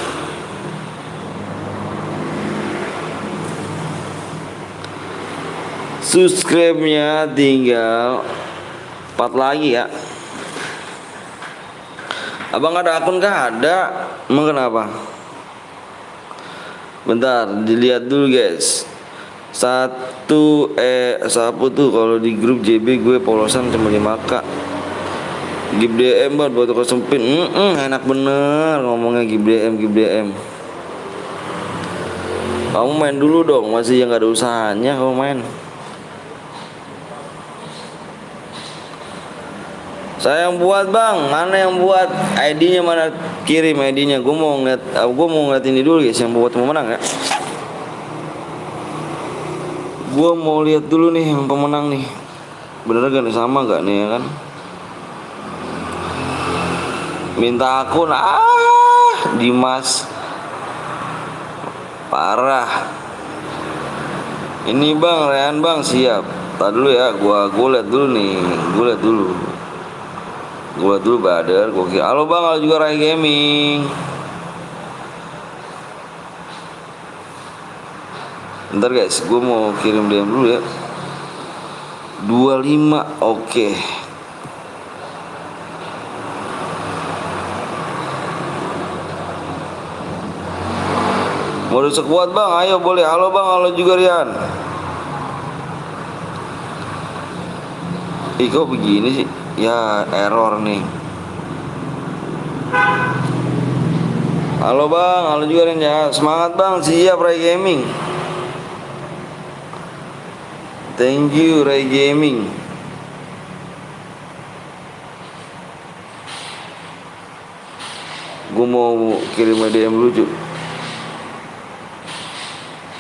Subscribe-nya tinggal 4 lagi ya. Abang ada akun kah? Ada. Emang kenapa? Bentar, dilihat dulu guys. Sapu tuh kalau di grup JB gue polosan cuma 5k. Gib DM buat toko sempit. Enak bener ngomongnya Gib DM. Kamu main dulu dong, masih yang gak ada usahanya kamu main. Saya yang buat bang, mana yang buat? ID-nya mana? Kirim ID-nya. Gue mau ngeliat ini dulu guys, yang buat pemenang ya. Gue mau lihat dulu nih yang pemenang nih. Bener gak nih, sama gak nih ya kan? Minta akun, Dimas, parah. Ini bang, Rehan bang, siap. Tadi dulu ya, gue lihat dulu nih, gue lihat dulu Bader, gue kira. Halo bang, halo juga Rai Gaming. Bentar guys, gue mau kirim DM dulu ya. 25, oke. Mau sekuat bang, ayo boleh. Halo bang, halo juga Rian. Kok begini sih? Ya error nih. Halo bang, halo juga Rian ya. Semangat bang, siap Rai Gaming. Thank you Rai Gaming. Gue mau kirim DM lucu.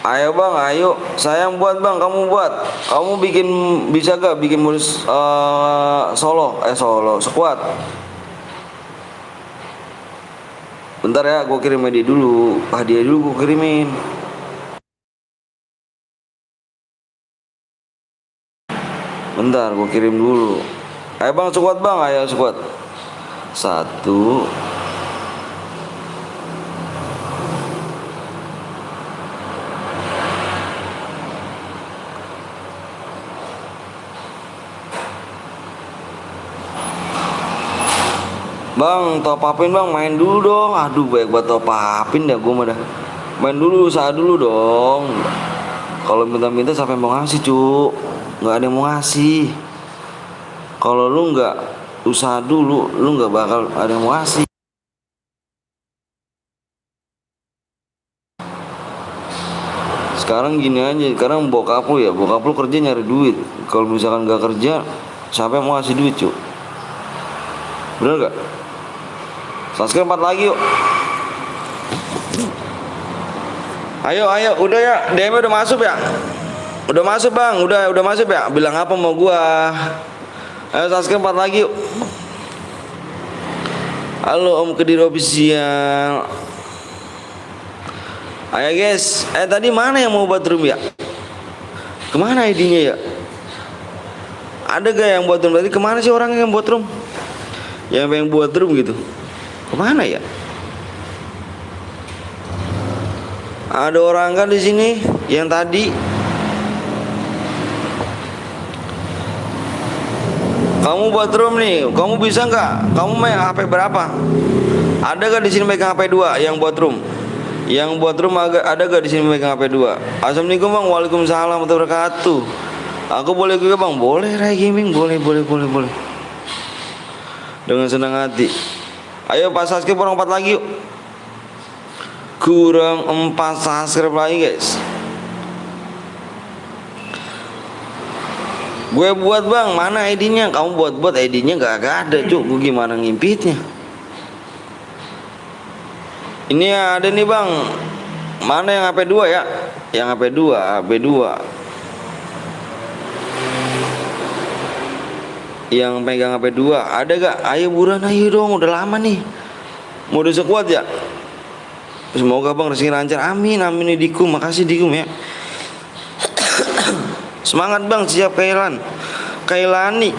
Ayo bang, ayo. Sayang buat bang, kamu buat. Kamu bisa gak bikin modus solo squad. Bentar ya, gue kirim hadiah dulu. Hadiah dulu gue kirimin. Bentar, gue kirim dulu. Ayo bang, squad bang, ayo squad. 1. Bang, top upin bang, main dulu dong. Aduh, baik buat top upin dah gue mah dah. Main dulu, usaha dulu dong. Kalau minta-minta siapa yang mau ngasih, Cuk? Nggak ada yang mau ngasih. Kalau lu nggak usaha dulu, lu nggak bakal ada yang mau ngasih. Sekarang gini aja, sekarang bokap lu kerja nyari duit. Kalau misalkan nggak kerja, siapa yang mau ngasih duit, Cuk? Bener gak? Subscribe 4 lagi yuk. Ayo, udah ya, DM udah masuk ya. Udah masuk bang, udah masuk ya. Bilang apa mau gua? Ayo subscribe 4 lagi yuk. Halo Om Kediri Official. Ayo guys, tadi mana yang mau buat room ya? Kemana ID-nya ya? Ada gak yang buat room? Tadi kemana sih orang yang buat room? Yang pengen buat room gitu. Kemana ya? Ada orang kan di sini yang tadi. Kamu buat room nih, kamu bisa nggak? Kamu main HP berapa? Ada gak di sini megang HP 2 yang buat room? Yang buat room ada gak di sini megang HP 2? Assalamualaikum bang, waalaikumsalam warahmatullahi wabarakatuh. Aku boleh juga bang? Boleh Ray Gaming, boleh. Dengan senang hati. Ayo Pak subscribe kurang 4 lagi yuk. Kurang 4 subscribe lagi guys. Gue buat bang, mana ID-nya? Kamu buat ID-nya gak ada cuk. Gue gimana ngimpitnya? Ini ada nih bang. Mana yang HP 2 ya? Yang HP 2 yang pegang HP 2 ada gak? Ayo buruan, ayo dong, udah lama nih. Mode sekuat ya. Semoga bang rezeki lancar, amin dikum. Makasih dikum ya. Semangat bang, siap Kailani.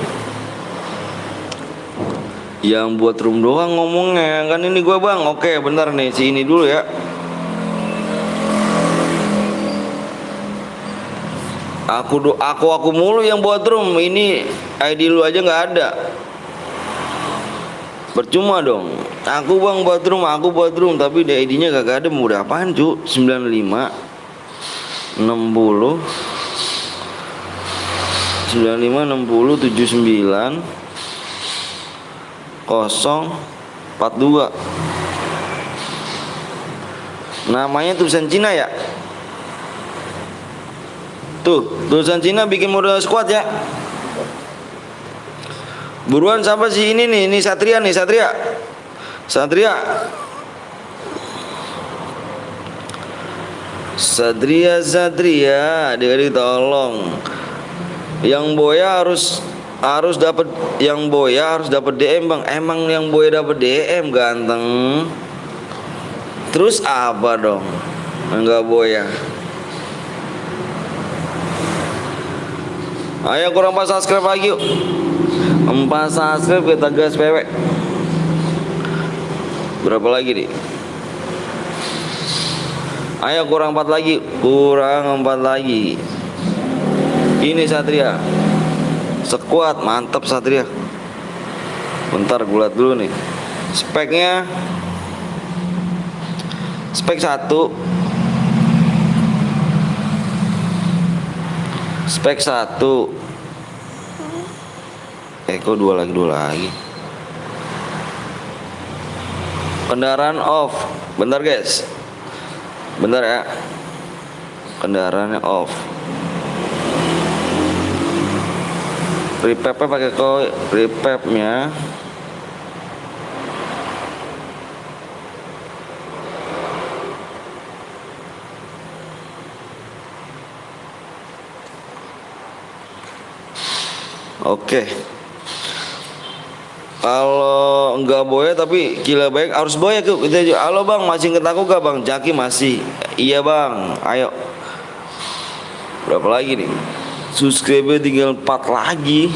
Yang buat room doang ngomongnya kan ini gue bang. Oke bentar nih, si ini dulu ya. Aku mulu yang buat room. Ini ID lu aja nggak ada. Percuma dong. Aku bang buat room, tapi di ID-nya gak ada. Mau udah apaan cu? 95 60 79 042. Namanya tulisan Cina ya. Tuh, tulisan Cina bikin modal squad ya. Buruan siapa sih ini nih? Ini Satria nih, Satria. Adik-adik tolong. Yang Boya harus dapat DM bang. Emang yang Boya dapat DM ganteng. Terus apa dong? Enggak Boya. Ayo kurang 4 subscribe lagi yuk. 4 subscribe kita gas PW. Berapa lagi nih? Ayo kurang 4 lagi. Ini Satria. Sekuat, mantap Satria. Bentar gue liat dulu nih. Speknya spek 1. Kok dua lagi. Kendaraan off. Bentar guys. Bentar ya. Kendaraannya off. Repap pakai repapnya. Oke. Kalau enggak Boya tapi gila baik harus Boya tuh. Halo bang, masih inget aku gak bang? Jaki masih. Iya bang, ayo. Berapa lagi nih? Subscribe tinggal 4 lagi.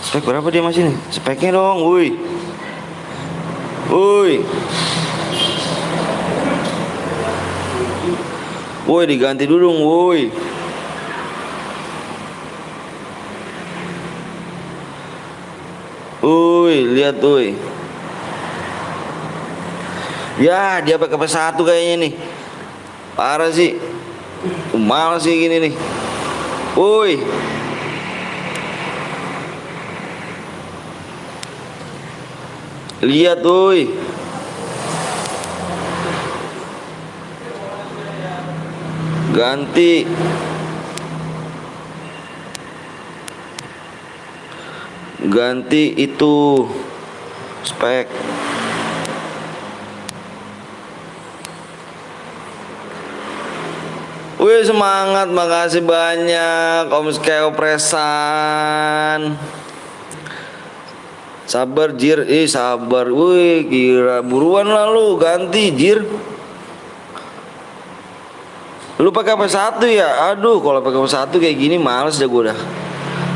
Spek berapa dia masih nih? Speknya dong, woi. Woi diganti dulu dong, woi. Lihat tuh. Ya, dia pakai PS1 kayaknya nih. Parah sih. Malas sih gini nih. Lihat tuh. Ganti itu spek. Wih semangat, makasih banyak Om Skeo Presan. Sabar Jir, sabar. Wih, kira buruan lah lu ganti Jir. Lu pakai HP 1 ya? Aduh, kalau pakai HP 1 kayak gini males dah gue dah.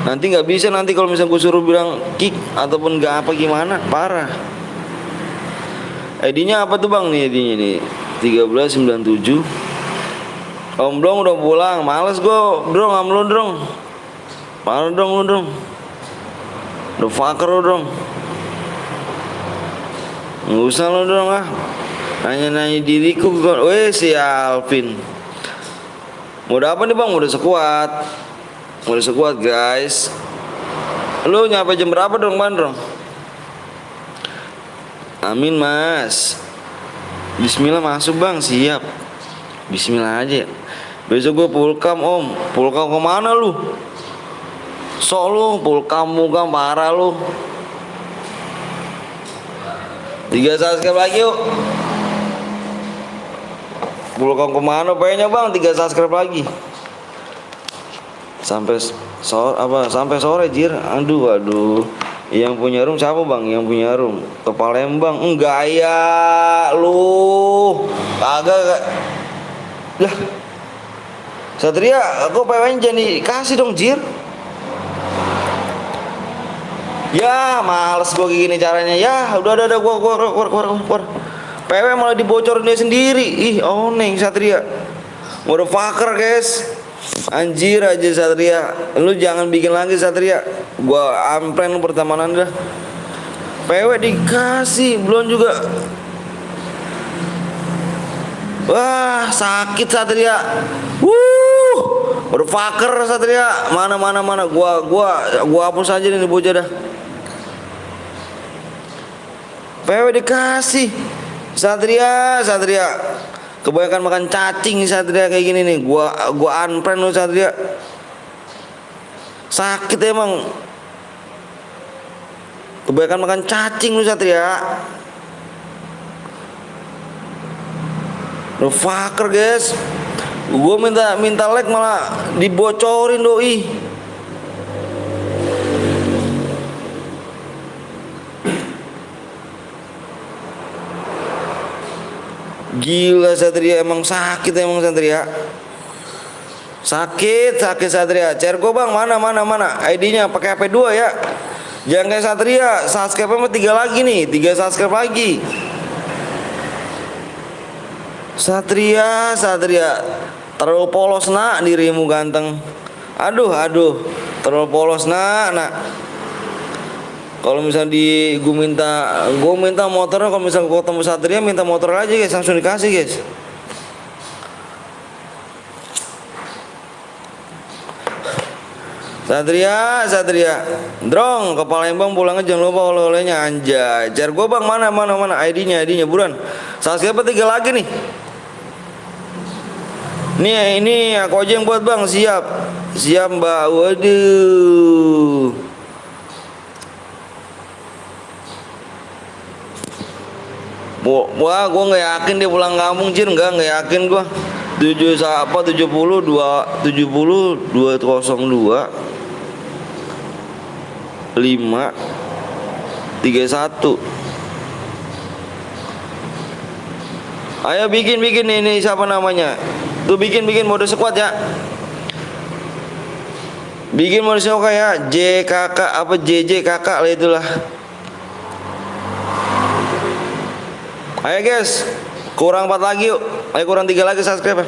Nanti nggak bisa nanti kalau misalnya gue suruh bilang kick ataupun nggak apa gimana, parah. ID-nya apa tuh bang nih? ID-nya nih 1397. Om Blong udah pulang, males gue Drong, am lu Drong. Parah dong lu Drong. Udah fucker lu Drong. Nggak usah lu Drong ah. Nanya-nanya diriku. Weh si Alvin. Udah apa nih bang? Udah sekuat. Udah sekuat guys. Lu nyampe jam berapa dong bang Drong? Amin mas. Bismillah masuk bang, siap. Bismillah aja. Besok gue pulkam om. Pulkam kemana lu? Sok lu pulkam muka parah lu. 3 subscribe lagi yuk. Pulkam kemana pengennya bang? 3 subscribe lagi. Sampai sore Jir. Aduh. Yang punya room siapa bang? Yang punya room ke Palembang. Enggak ya lu. Kagak. Lah Satria, aku pengen jadi kasih dong Jir. Ya males gue gini caranya. Ya udah gua keluar. PW malah dibocorin dia sendiri. Ih oneng Satria. Motherfucker guys. Anjir aja Satria. Lu jangan bikin lagi Satria. Gua unfriend lu pertemanan dah. PW dikasih belum juga. Wah sakit Satria. Motherfucker Satria. Mana. Gua hapus aja nih bocah dah. PW dikasih. Satria. Kebanyakan makan cacing Satria kayak gini nih. Gua unfriend lu Satria. Sakit emang. Kebanyakan makan cacing lu Satria. Lu fucker guys. Gua minta like malah dibocorin doi. Gila Satria emang sakit emang Satria. Sakit Satria. Share gua bang mana ID-nya pakai HP 2 ya. Jangan kayak Satria, subscribe-nya 3 lagi nih, 3 subscribe lagi. Satria terlalu polos nak dirimu ganteng. Aduh terlalu polos nak. Kalau misalnya gue minta motornya, kalau misalnya gue ketemu Satria minta motor aja guys, langsung dikasih guys. Satria Drong ke Palembang pulangnya jangan lupa oleh-olehnya anjay. Share gue bang mana ID-nya buruan. Subscribe 3 lagi nih. Ini aku aja yang buat bang. Siap mbak. Waduh. Wah gue gak yakin dia pulang kampung Jir. Gak yakin gue. 70 202 531. Ayo bikin ini siapa namanya? Tuh bikin mode squad ya. Bikin mode squad ya. JKK apa JJKK lah itulah. Ayo guys, kurang 4 lagi yuk. Ayo kurang 3 lagi subscribe.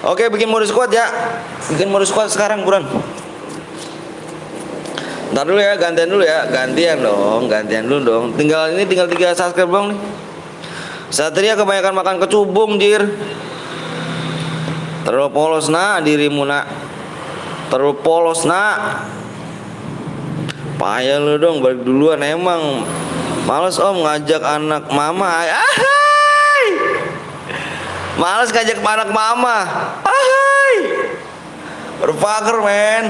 Oke, bikin mode squad ya. Bikin mode squad sekarang buruan. Ntar dulu ya, gantian dulu dong. Tinggal 3 subscribe bang nih. Satria kebanyakan makan kecubung Jir. Terlalu polos nak dirimu nak. Terlalu polos nak. Payah lu dong balik duluan emang. Males om ngajak anak mama. Males ngajak anak mama. Berfaker men.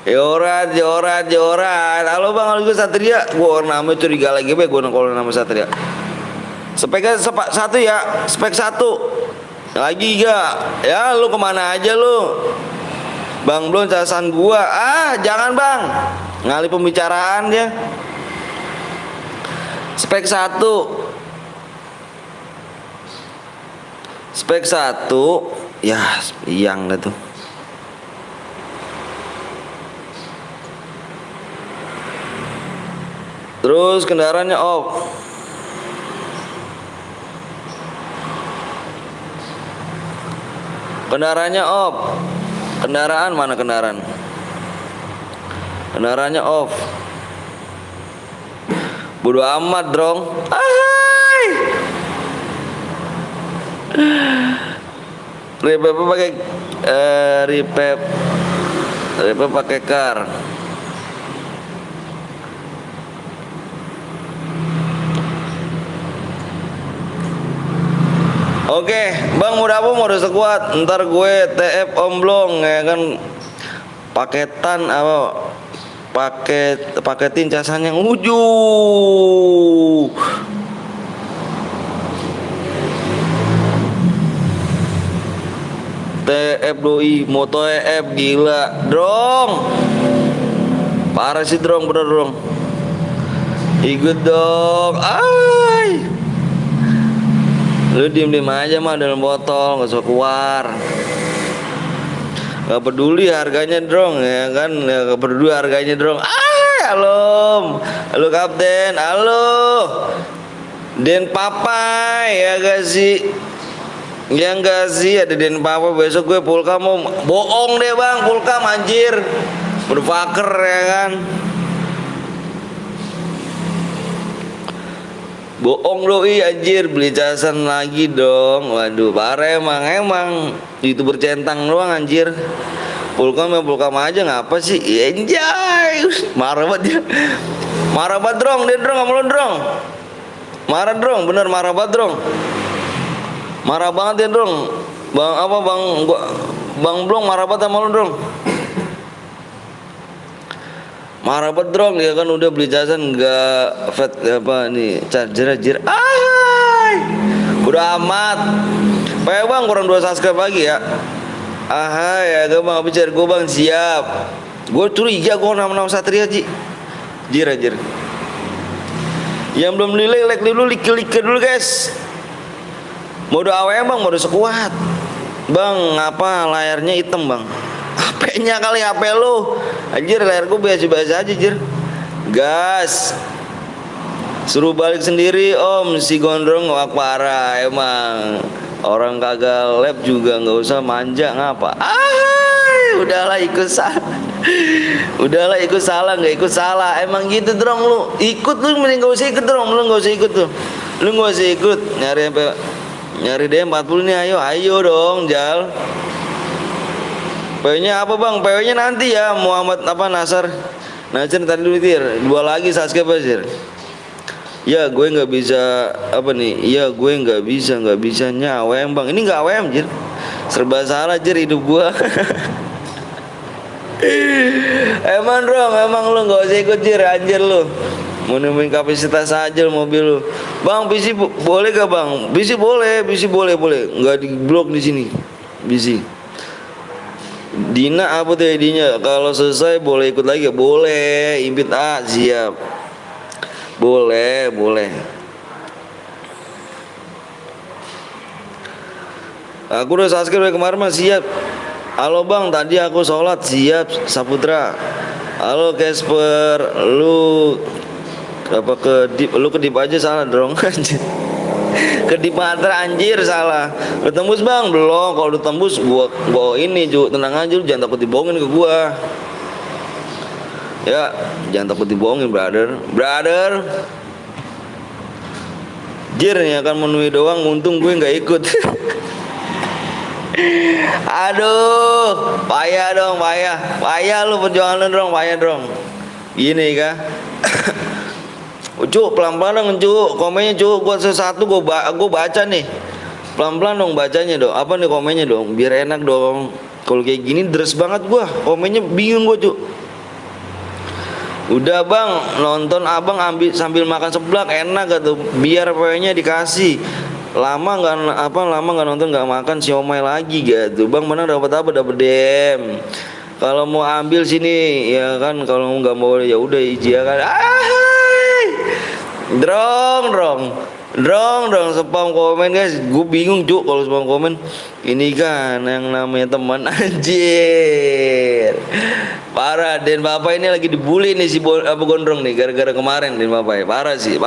Jorat. Halo bang, halo gue Satria. Gue orang namanya curiga lagi be. Gue kalau nama Satria. Speknya 1 ya. Spek 1. Lagi gak? Ya lu kemana aja lu? Bang belum casan gua. Jangan bang. ngalih pembicaraan dia. Spek 1 ya yang dah tuh. Terus kendaraannya off. Kendaraannya off. Kendaraan mana kendaraan? Kendaraannya off. Bodo amat dong. Hai. Repep pakai repep pakai car. Oke, Bang udah apa mode sekuat. Ntar gue TF omblong ya kan. Paketan apa? Paketin casan yang ujung. TF doi, moto EF gila, Drong. Parah sih Drong, bener Drong. Ikut dong. Ay. Lu diem aja mah dalam botol, gak usah keluar. Gak peduli harganya Drong ya kan, gak peduli harganya Drong. Halo kapten, halo Den Papa ya gak sih? Ya enggak sih, ada Den Papa. Besok gue pulka mau bohong deh bang, pulka anjir berfaker ya kan. Bohong doi anjir, beli casan lagi dong. Waduh parah emang YouTuber centang doang anjir. Pulka aja ngapa sih? Anjay, marah banget dia. Marah banget Drong, dia Drong sama lu Drong. Marah Drong, bener marah banget Drong. Marah banget ya Drong. Bang Blong marah banget sama lu Drong. Marah banget Drong, dia kan udah beli casan enggak fat apa nih charger. Udah amat. Pak bang kurang 2 subscribe lagi ya. Ya gue bang bicara gue bang siap. Gue curiga gue nama Satria Ji. Jir. Yang belum beli like dulu, like dulu guys. Mode AWM bang, mode sekuat. Bang apa layarnya hitam bang? HP-nya kali HP lu. Anjir layar gue biasa aja jir. Gas. Suruh balik sendiri om, si gondrong wak parah emang. Orang kagak lab juga nggak usah manja ngapa. Udahlah ikut salah nggak ikut salah. Emang gitu Drong lu. Ikut lu mending nggak usah ikut Drong. Lu nggak usah ikut tuh. Lu nggak usah ikut nyari deh 40 nih, ayo dong Jal. PW-nya apa bang? PW-nya nanti ya Muhammad apa Nasar tadi dulu tir. 2 lagi subscribe sir. Ya gue nggak bisa apa nih? Ya gue nggak bisa AWM bang. Ini nggak AWM jir. Serba salah jir hidup gua. Emang lu nggak usah ikut jir anjir lu. Mau nemuin kapasitas aja mobil lu. Bang PC boleh gak bang? PC boleh. Nggak di blok di sini. PC. Dina apa tuh ID-nya? Kalau selesai boleh ikut lagi? Boleh. Impit siap. Boleh. Aku udah subscribe kemarin mah siap. Halo bang, tadi aku sholat siap. Saputra. Halo Casper, lu apa kedip aja salah dong anjir. Kedip matra anjir salah. Udah tembus bang? Belum. Kalau udah tembus gua ini Ju, tenang aja lu jangan takut dibohongin ke gua. Ya, jangan takut dibohongin brother. Jir nih akan menuhi doang, untung gue nggak ikut. Aduh, payah lu perjuangan lu payah dong. Gini kah? Cuk, pelan-pelan dong Cuk, komennya Cuk, gua satu gua baca nih. Pelan-pelan dong bacanya dong. Apa nih komennya dong? Biar enak dong. Kalau kayak gini deres banget gua. Komennya bingung gua Cuk. Udah bang, nonton abang sambil makan seblak enak gak tuh? Biar PW-nya dikasih. Lama nggak nonton nggak makan siomay lagi gitu. Bang menang dapat apa? Dapat DM. Kalau mau ambil sini ya kan, kalau nggak mau ya udah izin kan. Drong spam komen guys. Gue bingung cuk kalau spam komen. Ini kan yang namanya teman anjir. Parah, Den Bapak ini lagi dibully nih si Gondrong nih gara-gara kemarin Den Bapak. Parah sih.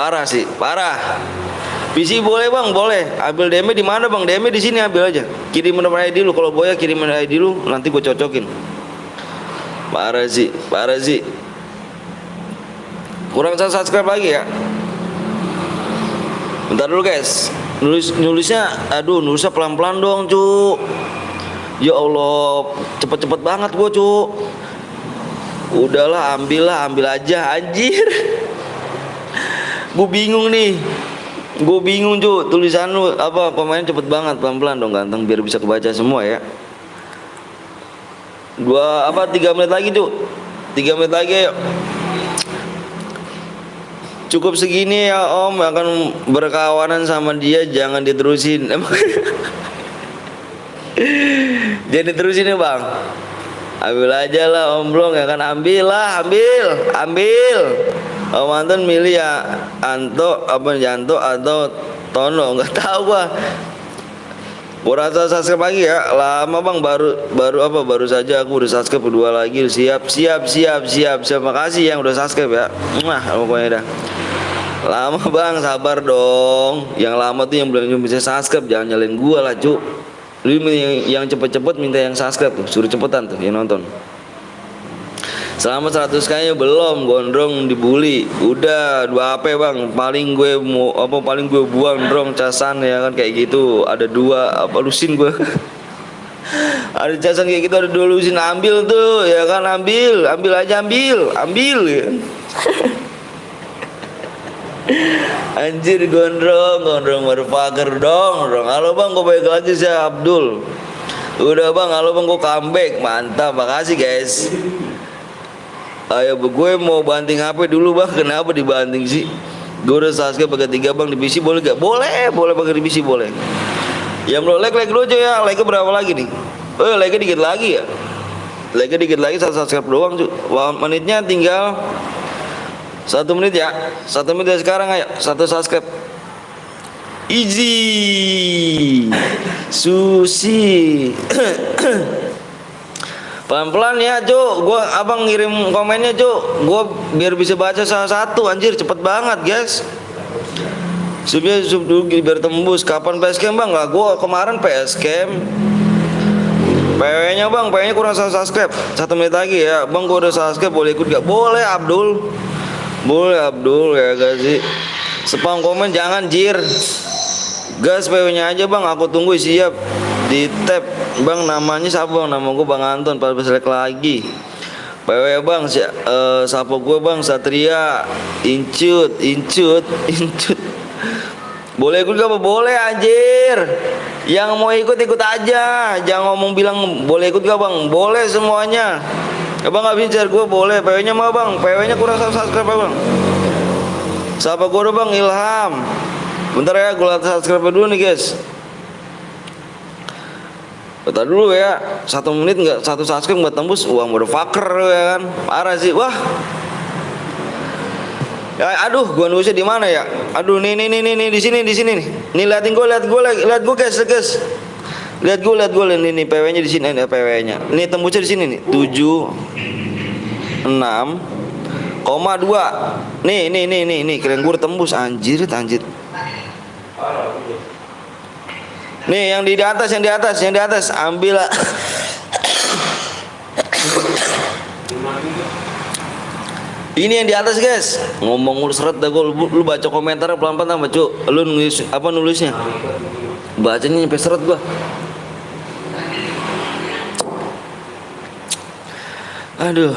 PC boleh bang, boleh. Ambil DM di mana bang? DM di sini ambil aja. Kirim nomor ID lu, kalau Boya kirim nomor ID lu, nanti gue cocokin. Parah sih. Kurang subscribe lagi ya. Bentar dulu guys. Nulisnya pelan-pelan dong, Cuk. Ya Allah, cepet-cepet banget gua, Cuk. Udahlah, ambil aja anjir. Gue bingung nih. Cuk. Tulisan lu apa komennya cepet banget, pelan-pelan dong ganteng biar bisa kebaca semua ya. 3 menit lagi, Cuk. 3 menit lagi ayo. Cukup segini ya Om, akan berkawanan sama dia, jangan diterusin. Jangan diterusin ya bang. Ambil aja lah Om Blong ya kan, ambil. Om Anton milih ya Janto atau Tono, nggak tahu gua. Gua rasa subscribe lagi ya, lama bang, baru saja aku udah subscribe kedua lagi. Siap. Makasih yang udah subscribe ya. Pokoknya dah. Lama bang, sabar dong. Yang lama tuh yang belum bisa subscribe, jangan nyalain gua lah cuk. Lu yang cepet-cepet minta yang subscribe tuh, suruh cepetan tuh yang nonton. Selama 100 kayaknya belum, Gondrong dibully. Udah 2 HP bang, paling gue buang drong casan ya kan kayak gitu. Ada 2 lusin gue. Ada casan kayak gitu, ada 2 lusin, ambil tuh ya kan, ambil aja ya. Anjir Gondrong motherfucker dong. Halo bang, gue balik lagi sih Abdul. Udah bang, halo bang, gue comeback. Mantap, makasih guys. Ayo gue mau banting HP dulu bang. Kenapa dibanting sih? Gue udah subscribe pakai 3 bang di PC, boleh gak? Boleh pakai di PC boleh. Yang belum like dulu aja ya. Like berapa lagi nih? Like dikit lagi ya. Like dikit lagi, 1 subscribe doang cuy. Menitnya tinggal 1 menit ya. 1 menit dari sekarang ayo. 1 subscribe. Easy. Susi. Pelan-pelan ya Cuk. Abang ngirim komennya Cuk. Gua biar bisa baca salah satu. Anjir cepet banget guys. Sub dulu biar tembus. Kapan PSCam bang? Lah gua kemarin PSCam. PW-nya bang, PW-nya kurang subscribe. 1 menit lagi ya. Bang gua udah subscribe, boleh ikut gak? Boleh Abdul ya guys sih. Spam komen jangan jir. Gas PW-nya aja bang, aku tunggu siap. Di tab bang, namanya siapa bang? Nama gue Bang Anton, pas selek lagi. PW bang, siapa gue bang? Satria. Incut. Boleh ikut gak? Boleh anjir. Yang mau ikut aja. Jangan ngomong bilang boleh ikut gak bang? Boleh semuanya. Abang gak bicara gue boleh. PW-nya mah bang, PW-nya kurang subscribe bang. Siapa gue bang? Ilham. Bentar ya, gue liat subscribe dulu nih guys. Bentar dulu ya. 1 menit nggak 1 subscribe nggak tembus, uang motherfucker ya kan. Parah sih, wah. Ya, aduh, gua nulisnya di mana ya? Aduh, nih di sini nih. Nih lihat gue guys. Lihat gue nih PW-nya di sini, ada PW-nya. Nih tembusnya di sini nih. 76,2. Nih, keren gue tembus anjir. Nih yang di atas, ambil lah. Ini yang di atas guys. Ngomong seret dah gue. Lu baca komentar pelan-pelan sama Cuk. Lu nulisnya? Bacanya nyampe seret gua. Aduh.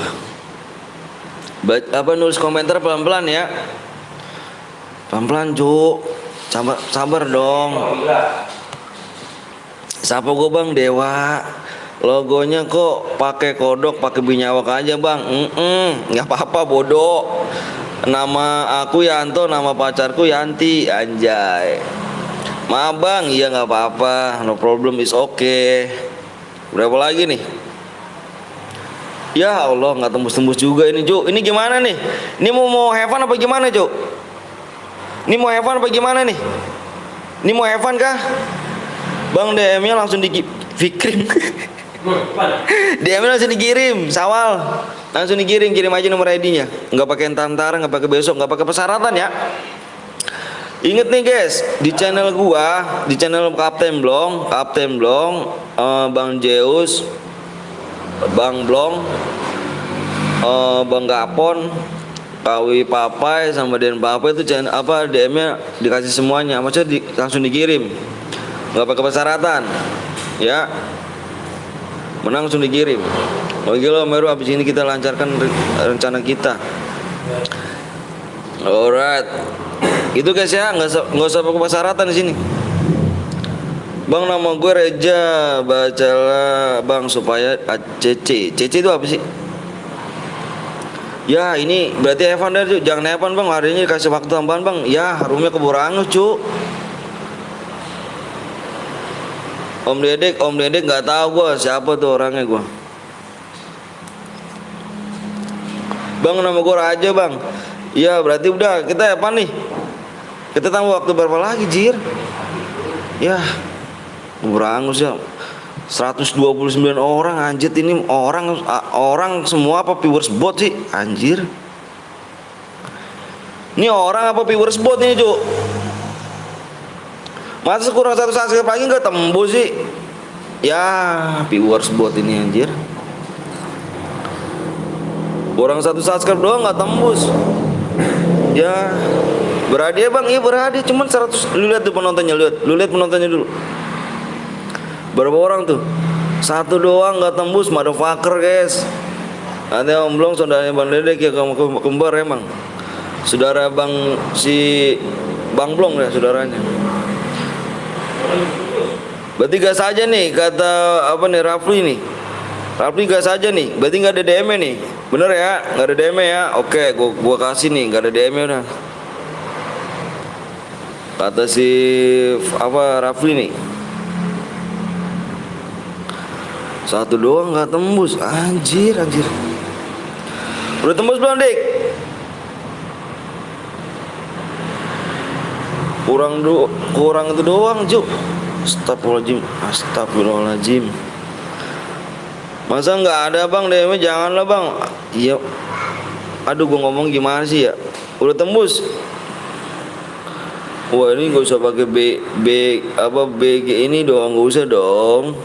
Nulis komentar pelan-pelan ya. Pelan-pelan Cuk. Sabar dong. Siapa gue bang? Dewa. Logonya kok pakai kodok, pakai binyawak aja bang. Nggak apa-apa bodoh. Nama aku Yanto, nama pacarku Yanti. Anjay. Maaf bang, iya nggak apa-apa. No problem, is okay. Berapa lagi nih? Ya Allah, nggak tembus-tembus juga ini, Cuk. Ini gimana nih? Ini mau have fun apa gimana, Cuk? Ini mau have fun apa gimana nih? Ini mau have fun kah? Bang, DM-nya langsung dikirim. DM-nya langsung dikirim, Sawal. Langsung dikirim, kirim aja nomor ID-nya. Nggak pakai entar-entar, nggak pakai besok, nggak pakai persyaratan ya. Ingat nih guys, di channel gua, di channel Kapten Blong, Bang Zeus, Bang Blong, Bang Gapon, Kawi Papai sama Den Papai itu channel apa DM-nya dikasih semuanya, maksudnya langsung dikirim, nggak pakai persyaratan, ya, menang langsung dikirim. Oke lo Meru, abis ini kita lancarkan rencana kita. Alright, itu guys ya, nggak usah pakai persyaratan di sini. Bang, nama gue Reja, bacalah bang supaya CC itu apa sih? Ya ini berarti Evan dari jangan Evan bang, hari ini kasih waktu tambahan bang. Ya rumahnya keburu angus cu. Om Dedek nggak tahu gue siapa tuh orangnya gue. Bang, nama gue Raja bang. Ya berarti udah kita Evan nih. Kita tambah waktu berapa lagi Jir? Ya keburu angus ya. 129 orang anjir, ini orang semua apa viewers bot sih anjir. Ini orang apa viewers bot ini Cuk? Masa kurang satu subscribe lagi nggak tembus sih? Ya viewers bot ini anjir. Kurang satu subscribe doang nggak tembus. Ya berhadiah bang, iya berhadiah cuman 100. Lu lihat tuh penontonnya, lu lihat penontonnya dulu. Berapa orang tuh? Satu doang nggak tembus, motherfucker guys. Nanti Om Blong saudaranya Bang Dedek ya, kamu kembar emang. Saudara Bang si Bang Blong ya saudaranya. Berarti gas aja nih kata apa nih Rafli nih. Rafli gas aja nih. Berarti nggak ada DM nih. Bener ya? Nggak ada DM ya? Oke, gua kasih nih, nggak ada DM udah. Kata si apa Rafli nih. Satu doang nggak tembus, anjir. Udah tembus belum dik? Kurang itu doang Cuk. Astagfirullahaladzim. Masa nggak ada bang DM-nya? Janganlah bang. Iya. Aduh gua ngomong gimana sih ya? Udah tembus. Wah ini gak usah pakai BG ini doang, gak usah dong.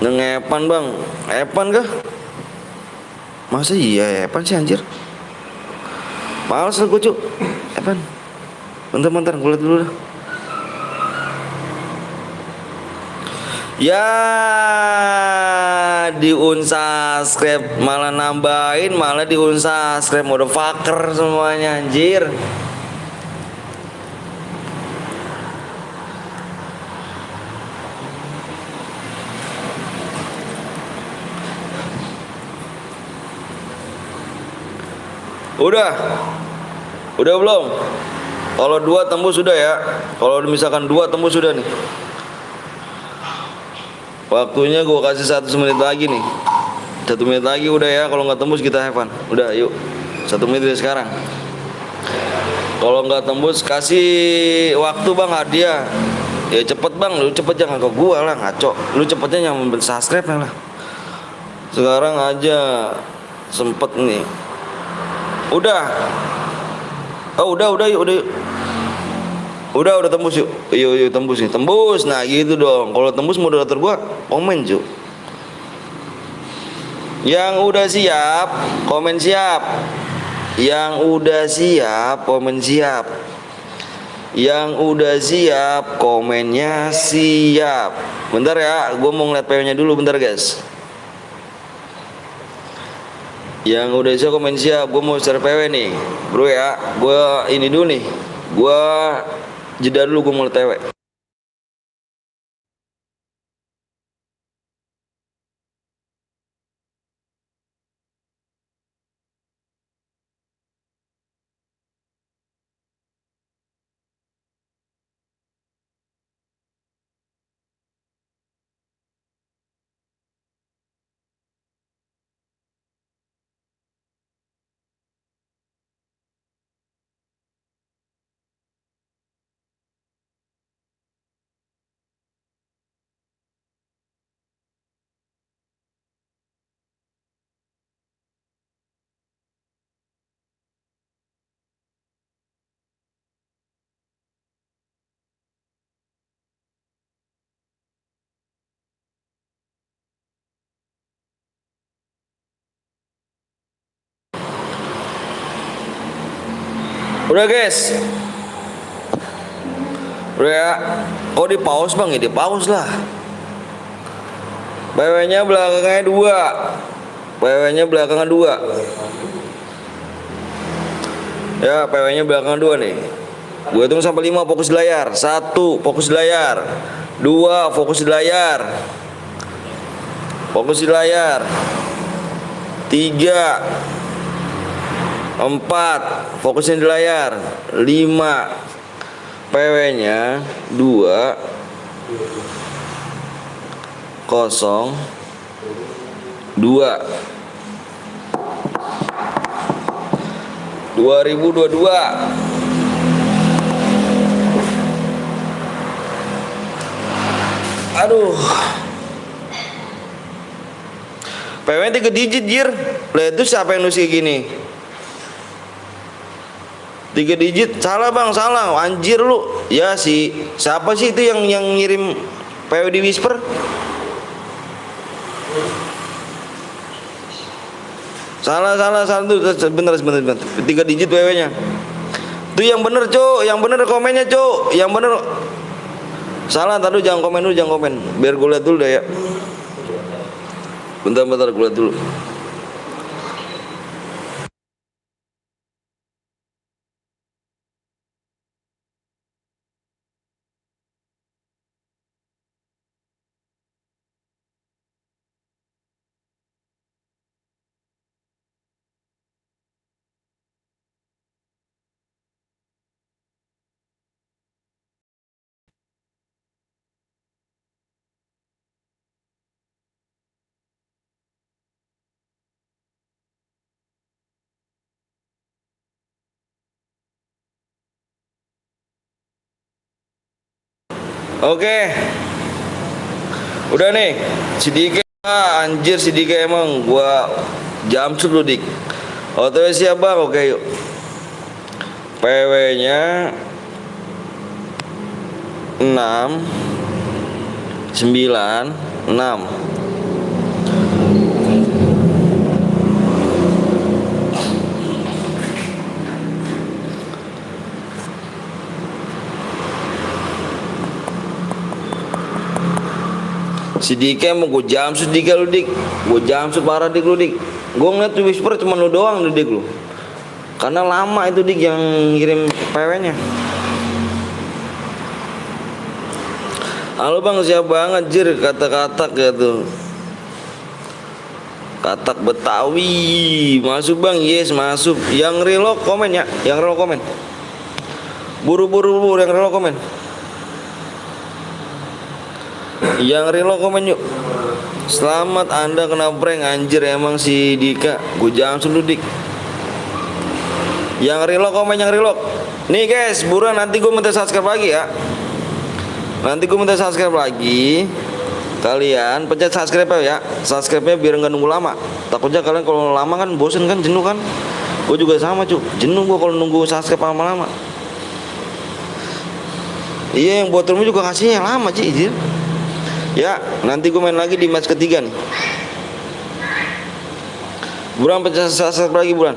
Ngepan bang, Epan kah? Masa iya Epan sih anjir. Males lah gue Cuk. Epan. Bentar gue liat dulu dah. Ya di unsubscribe malah nambahin, malah di unsubscribe, motherfucker semuanya anjir. Udah belum? Kalau 2 tembus sudah ya. Kalau misalkan 2 tembus sudah nih. Waktunya gue kasih 1 menit lagi nih. 1 menit lagi udah ya. Kalau nggak tembus kita have fun. Udah yuk. 1 menit dari sekarang. Kalau nggak tembus kasih waktu bang hadiah. Ya cepet bang, lu cepet jangan ke gua lah ngaco. Lu cepetnya yang subscribe lah. Sekarang aja sempet nih. Udah. Oh udah yuk. Udah tembus yuk. Yuk tembus nih. Tembus. Nah gitu dong. Kalau tembus moderator gua komen Cuk. Yang udah siap komen siap. Yang udah siap komen siap. Yang udah siap komennya siap. Bentar ya, gua mau ngeliat PW nya dulu bentar guys. Yang udah siap komen siap. Gue mau share PW nih bro ya. Gue ini dulu nih. Gue jeda dulu, gue mau TW. Udah guys. Udah ya. Kok di pause bang? Ya di pause lah. PW-nya belakangnya 2. PW-nya belakangnya 2. Ya, PW-nya belakang 2 nih. Gue hitung sampai 5, fokus di layar. 1, fokus di layar. 2, fokus di layar. Fokus di layar. 3, 4, fokusnya di layar. 5, PW-nya 2, 0, 2. 2022. Aduh. PW 3 digit jir. Lah itu siapa yang nulis kayak gini? 3 digit. Salah bang, salah. Anjir lu. Ya si siapa sih itu yang ngirim PW di Whisper? Salah tuh. Bener. 3 digit PW-nya. Tuh yang bener, Cuk. Yang bener komennya, Cuk. Yang bener. Salah, tadi jangan komen dulu, jangan komen. Biar gue lihat dulu deh ya. Bentar gue lihat dulu. Oke. Udah nih. Si Dika, anjir si Dika emang gua jamsut lu dik. OTW siap bang, oke yuk. PW-nya 6, 9, 6. Si Dika mau gue jamsut Dika lu dik. Gue jamsut parah dik lu dik. Gue ngeliat tuh Whisper cuma lu doang lu dik lu. Karena lama itu dik yang ngirim PW-nya. Halo bang, siap banget jir kata-kata gitu. Katak Betawi. Masuk bang, yes masuk. Yang reload komen ya, yang reload komen. Buru-buru yang reload komen. Yang reload komen yuk. Selamat Anda kena prank anjir emang si Dika. Gue jangan dulu dik. Yang reload komen, yang reload. Nih guys, buruan nanti gue minta subscribe lagi ya. Nanti gue minta subscribe lagi. Kalian pencet subscribe ya. Subscribe-nya biar nggak nunggu lama. Takutnya kalian kalau lama kan bosen kan, jenuh kan. Gue juga sama cuy, jenuh gue kalau nunggu subscribe lama-lama. Iya yang buat rumah juga kasihnya lama cuy. Ya nanti gue main lagi di match ketiga nih. Buruan pencet subscribe lagi buruan.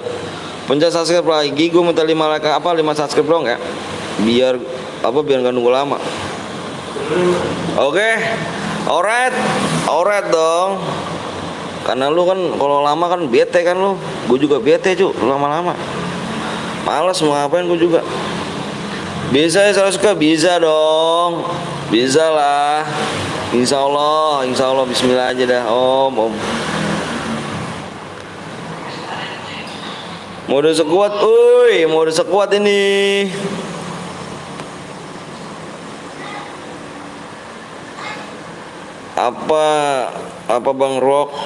Pencet subscribe lagi. Gue minta 5 like 5 subscribe dong ya. Biar nggak nunggu lama. Oke. Alright dong. Karena lu kan kalau lama kan bete kan lu. Gue juga bete cu, lama-lama. Males mau ngapain gue juga. Bisa ya kalau suka, bisa dong. Bisa lah. Insya Allah bismillah aja dah om. Mode sekuat ini. Apa Bang Rock?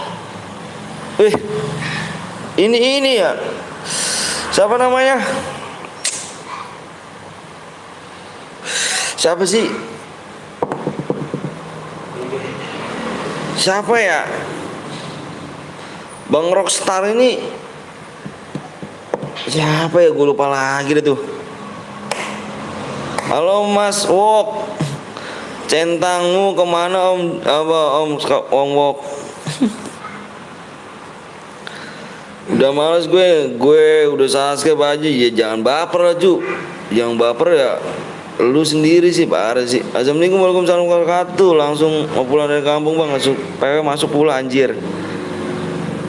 Ini ya. Siapa namanya? Siapa sih? Siapa ya? Bang Rockstar ini siapa ya? Gue lupa lagi deh tuh. Halo Mas Wok. Centangmu kemana om? Om Wok. Udah males gue udah subscribe aja. Ya jangan baper lah cu. Yang baper ya lu sendiri sih, parah sih. Assalamualaikum warahmatullahi wabarakatuh. Langsung mau pulang dari kampung bang, masuk pula anjir.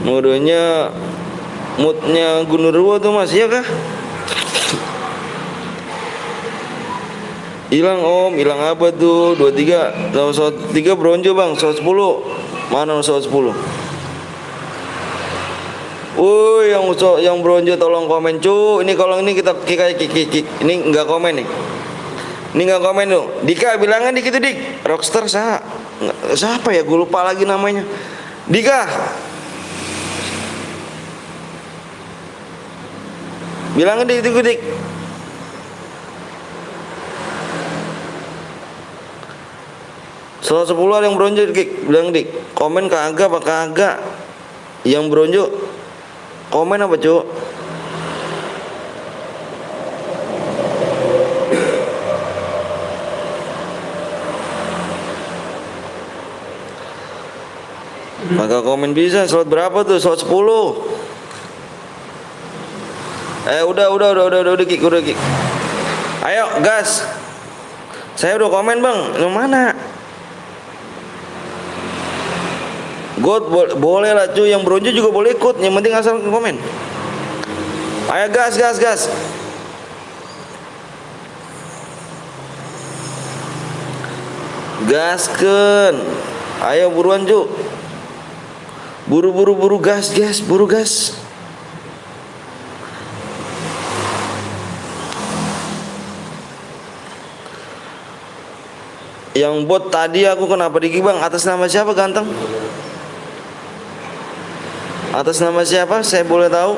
Modenya moodnya Gundurwo tuh mas, iya kah? Hilang om, hilang apa tuh? 23, 3 bronjo bang, 110. Mana 110? Woi, yang bronjo tolong komen cu. Ini kalau ini kita kik. Ini enggak komen nih. Ini enggak komen tuh. Dika bilangnya dikit tuh dik. Rockstar siapa ya? Gue lupa lagi namanya. Dika. Bilangnya dikit dik. Soal 10 ada yang bronjo dik. Bilang dik. Komen kagak apa kagak? Yang bronjo komen apa cu? Maka komen bisa. Slot berapa tuh? Slot 10. Udah Kik. Ayo gas. Saya udah komen bang. Yang mana? God boleh lah cuy, yang bronjo juga boleh ikut, yang penting asal komen. Ayo gas. Gasken. Ayo buruan cu. Buru gas, buru gas. Yang bot tadi aku kenapa dikik bang? Atas nama siapa ganteng? Atas nama siapa? Saya boleh tahu?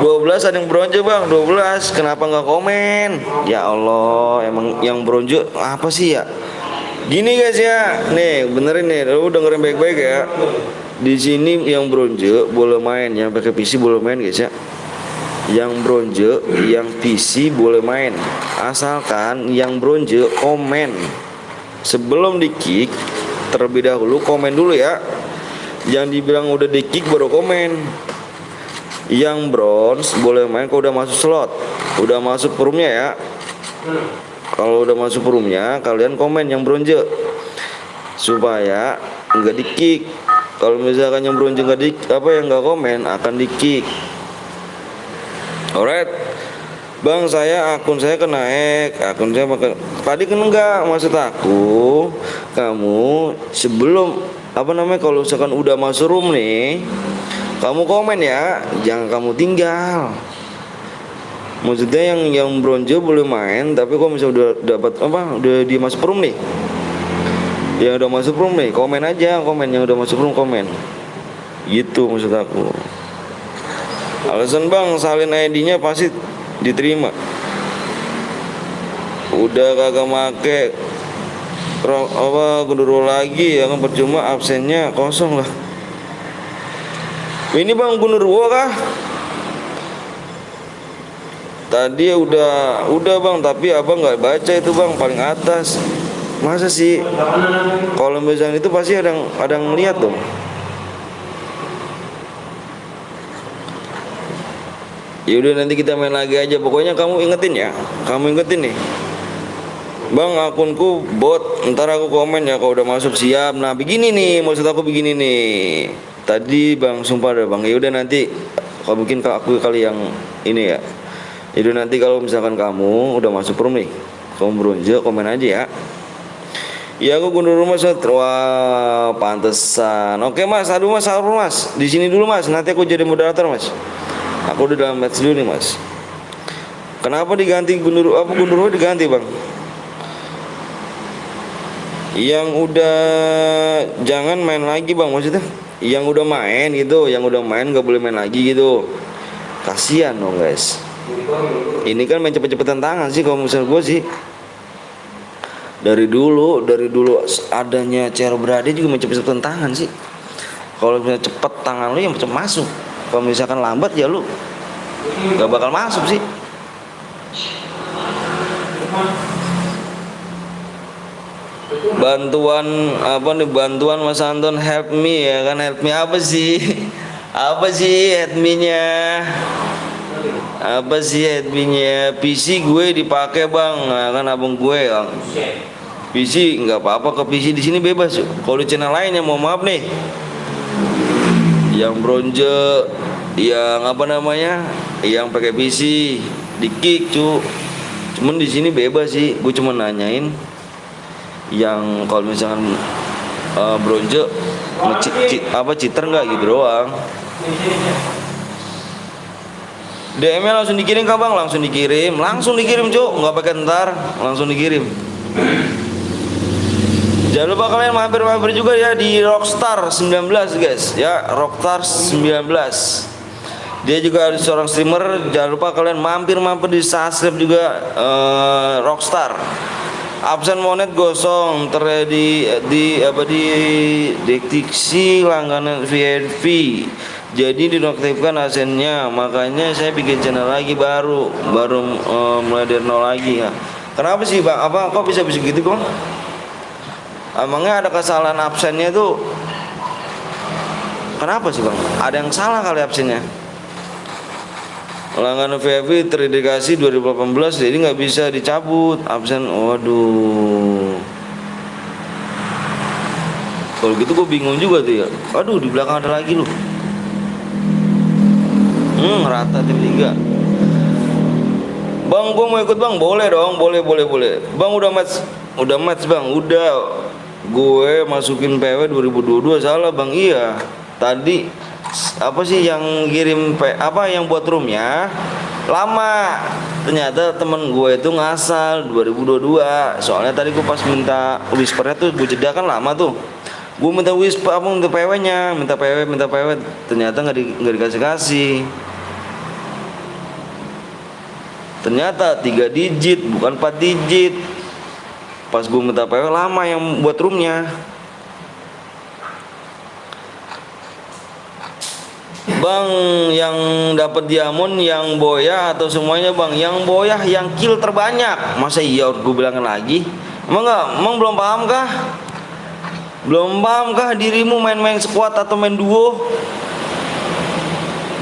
12 ada yang bronjo bang, 12. Kenapa nggak komen? Ya Allah, emang yang bronjo apa sih ya? Gini guys ya, nih benerin nih, lu dengerin baik-baik ya. Di sini yang bronjo boleh main, yang pakai PC boleh main guys ya. Yang bronjo, yang PC boleh main, asalkan yang bronjo komen sebelum di kick terlebih dahulu, komen dulu ya. Jangan dibilang udah di kick baru komen. Yang bronze boleh main kalau udah masuk slot, udah masuk roomnya ya. Kalau udah masuk roomnya kalian komen yang bronze supaya nggak di kick. Kalau misalkan yang bronze nggak komen akan di kick. Alright bang, akun saya kena hack. Akun saya tadi kan enggak, maksud aku kamu sebelum kalau misalkan udah masuk room nih, kamu komen ya, jangan kamu tinggal. Maksudnya yang bronze boleh main, tapi kalau misalnya udah dapat udah di masuk room nih, yang udah masuk room nih, komen aja, yang udah masuk room komen. Gitu maksud aku. Alasan bang, salin ID-nya pasti diterima. Udah kagak make Gundurwo lagi ya kan, percuma absennya kosong lah. Ini bang Gundurwo kah? Tadi udah bang, tapi abang nggak baca itu bang, paling atas. Masa sih? Kalau misalnya itu pasti ada yang lihat dong. Yaudah nanti kita main lagi aja. Pokoknya kamu ingetin ya. Kamu ingetin nih, bang akunku bot, ntar aku komen ya kalau udah masuk siap. Nah begini nih, maksud aku begini nih. Tadi bang sumpah deh bang. Yaudah nanti kalau mungkin aku kali yang ini ya. Yaudah nanti kalau misalkan kamu udah masuk room nih, kamu bronze komen aja ya. Iya aku Gundurwo mas. Wah pantesan. Oke mas, aduh mas, di sini dulu mas. Nanti aku jadi moderator mas. Aku udah dalam match dulu nih mas. Kenapa diganti Gundurwo diganti bang? Yang udah jangan main lagi bang, maksudnya yang udah main gitu, yang udah main gak boleh main lagi gitu. Kasian dong guys. Ini kan main cepet-cepetan tangan sih kalau misalnya gue sih. Dari dulu adanya Cero Brade juga main cepet-cepetan tangan sih. Kalau misalnya cepet tangan lu yang cepet masuk. Kalau misalkan lambat ya lu gak bakal masuk sih. Bantuan Bantuan Mas Anton help me ya kan. Help me apa sih? Apa sih adminnya? Apa sih adminnya? PC gue dipakai bang, nah, kan abang gue bang. PC nggak apa-apa, ke PC di sini bebas. Kalau di channel lain yang mau maaf nih, yang bronze, yang apa namanya, yang pakai PC di kick cu. Cuman di sini bebas sih. Gue cuma nanyain yang kalau misalkan bronze cheater nggak gitu doang. DM-nya langsung dikirim ke bang, langsung dikirim cuk, nggak pakai ntar, langsung dikirim. Jangan lupa kalian mampir juga ya di Rockstar 19 guys ya, Rockstar 19. Dia juga ada seorang streamer, jangan lupa kalian mampir di subscribe juga Rockstar. Absen monet gosong terjadi deteksi langganan VIP. Jadi dinonaktifkan asennya, makanya saya bikin channel lagi baru mulai dari nol lagi ya. Kenapa sih bang? Apa kok bisa gitu bang? Emangnya ada kesalahan absennya tuh? Kenapa sih bang? Ada yang salah kali absennya? Langganan VIP terindikasi 2018, jadi nggak bisa dicabut absen. Waduh. Kalau gitu gue bingung juga tuh ya. Aduh, di belakang ada lagi loh. Rata tim 3. Bang, gue mau ikut bang. Boleh dong, boleh. Bang udah match bang, udah. Gue masukin PW 2022 salah bang. Iya. Tadi apa sih yang kirim yang buat roomnya lama. Ternyata temen gue itu ngasal 2022. Soalnya tadi gue pas minta whispernya tuh gue jeda kan lama tuh. Gue minta whisper minta PW-nya, minta PW. Ternyata nggak dikasih. Ternyata 3 digit bukan 4 digit. Pas gue minta PW lama yang buat roomnya. Bang, yang dapat diamond yang boyah atau semuanya bang? Yang boyah yang kill terbanyak. Masa iya gue bilangin lagi? Emang belum paham kah? Belum paham kah dirimu main squad atau main duo?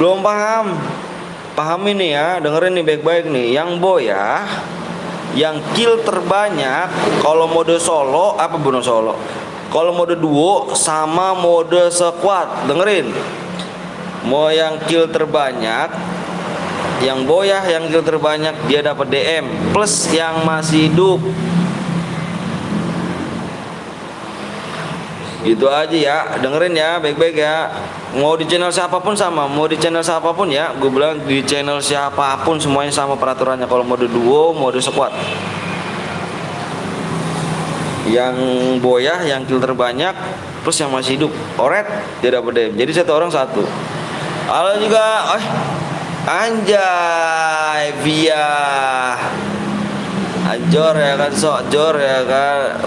Belum paham? Paham ini ya, dengerin nih baik-baik nih. Yang boyah yang kill terbanyak kalau mode solo solo. Kalau mode duo sama mode squad, dengerin. Mau yang kill terbanyak, yang boyah yang kill terbanyak dia dapat DM plus yang masih hidup. Gitu aja ya, dengerin ya baik-baik ya. Mau di channel siapapun sama, mau di channel siapapun ya. Gue bilang di channel siapapun semuanya sama peraturannya. Kalau mode duo, mode squad. Yang boyah, yang kill terbanyak plus yang masih hidup, oret dia dapat DM. Jadi satu orang satu. Halo juga, anjay via Jor ya kan, Jor ya kan,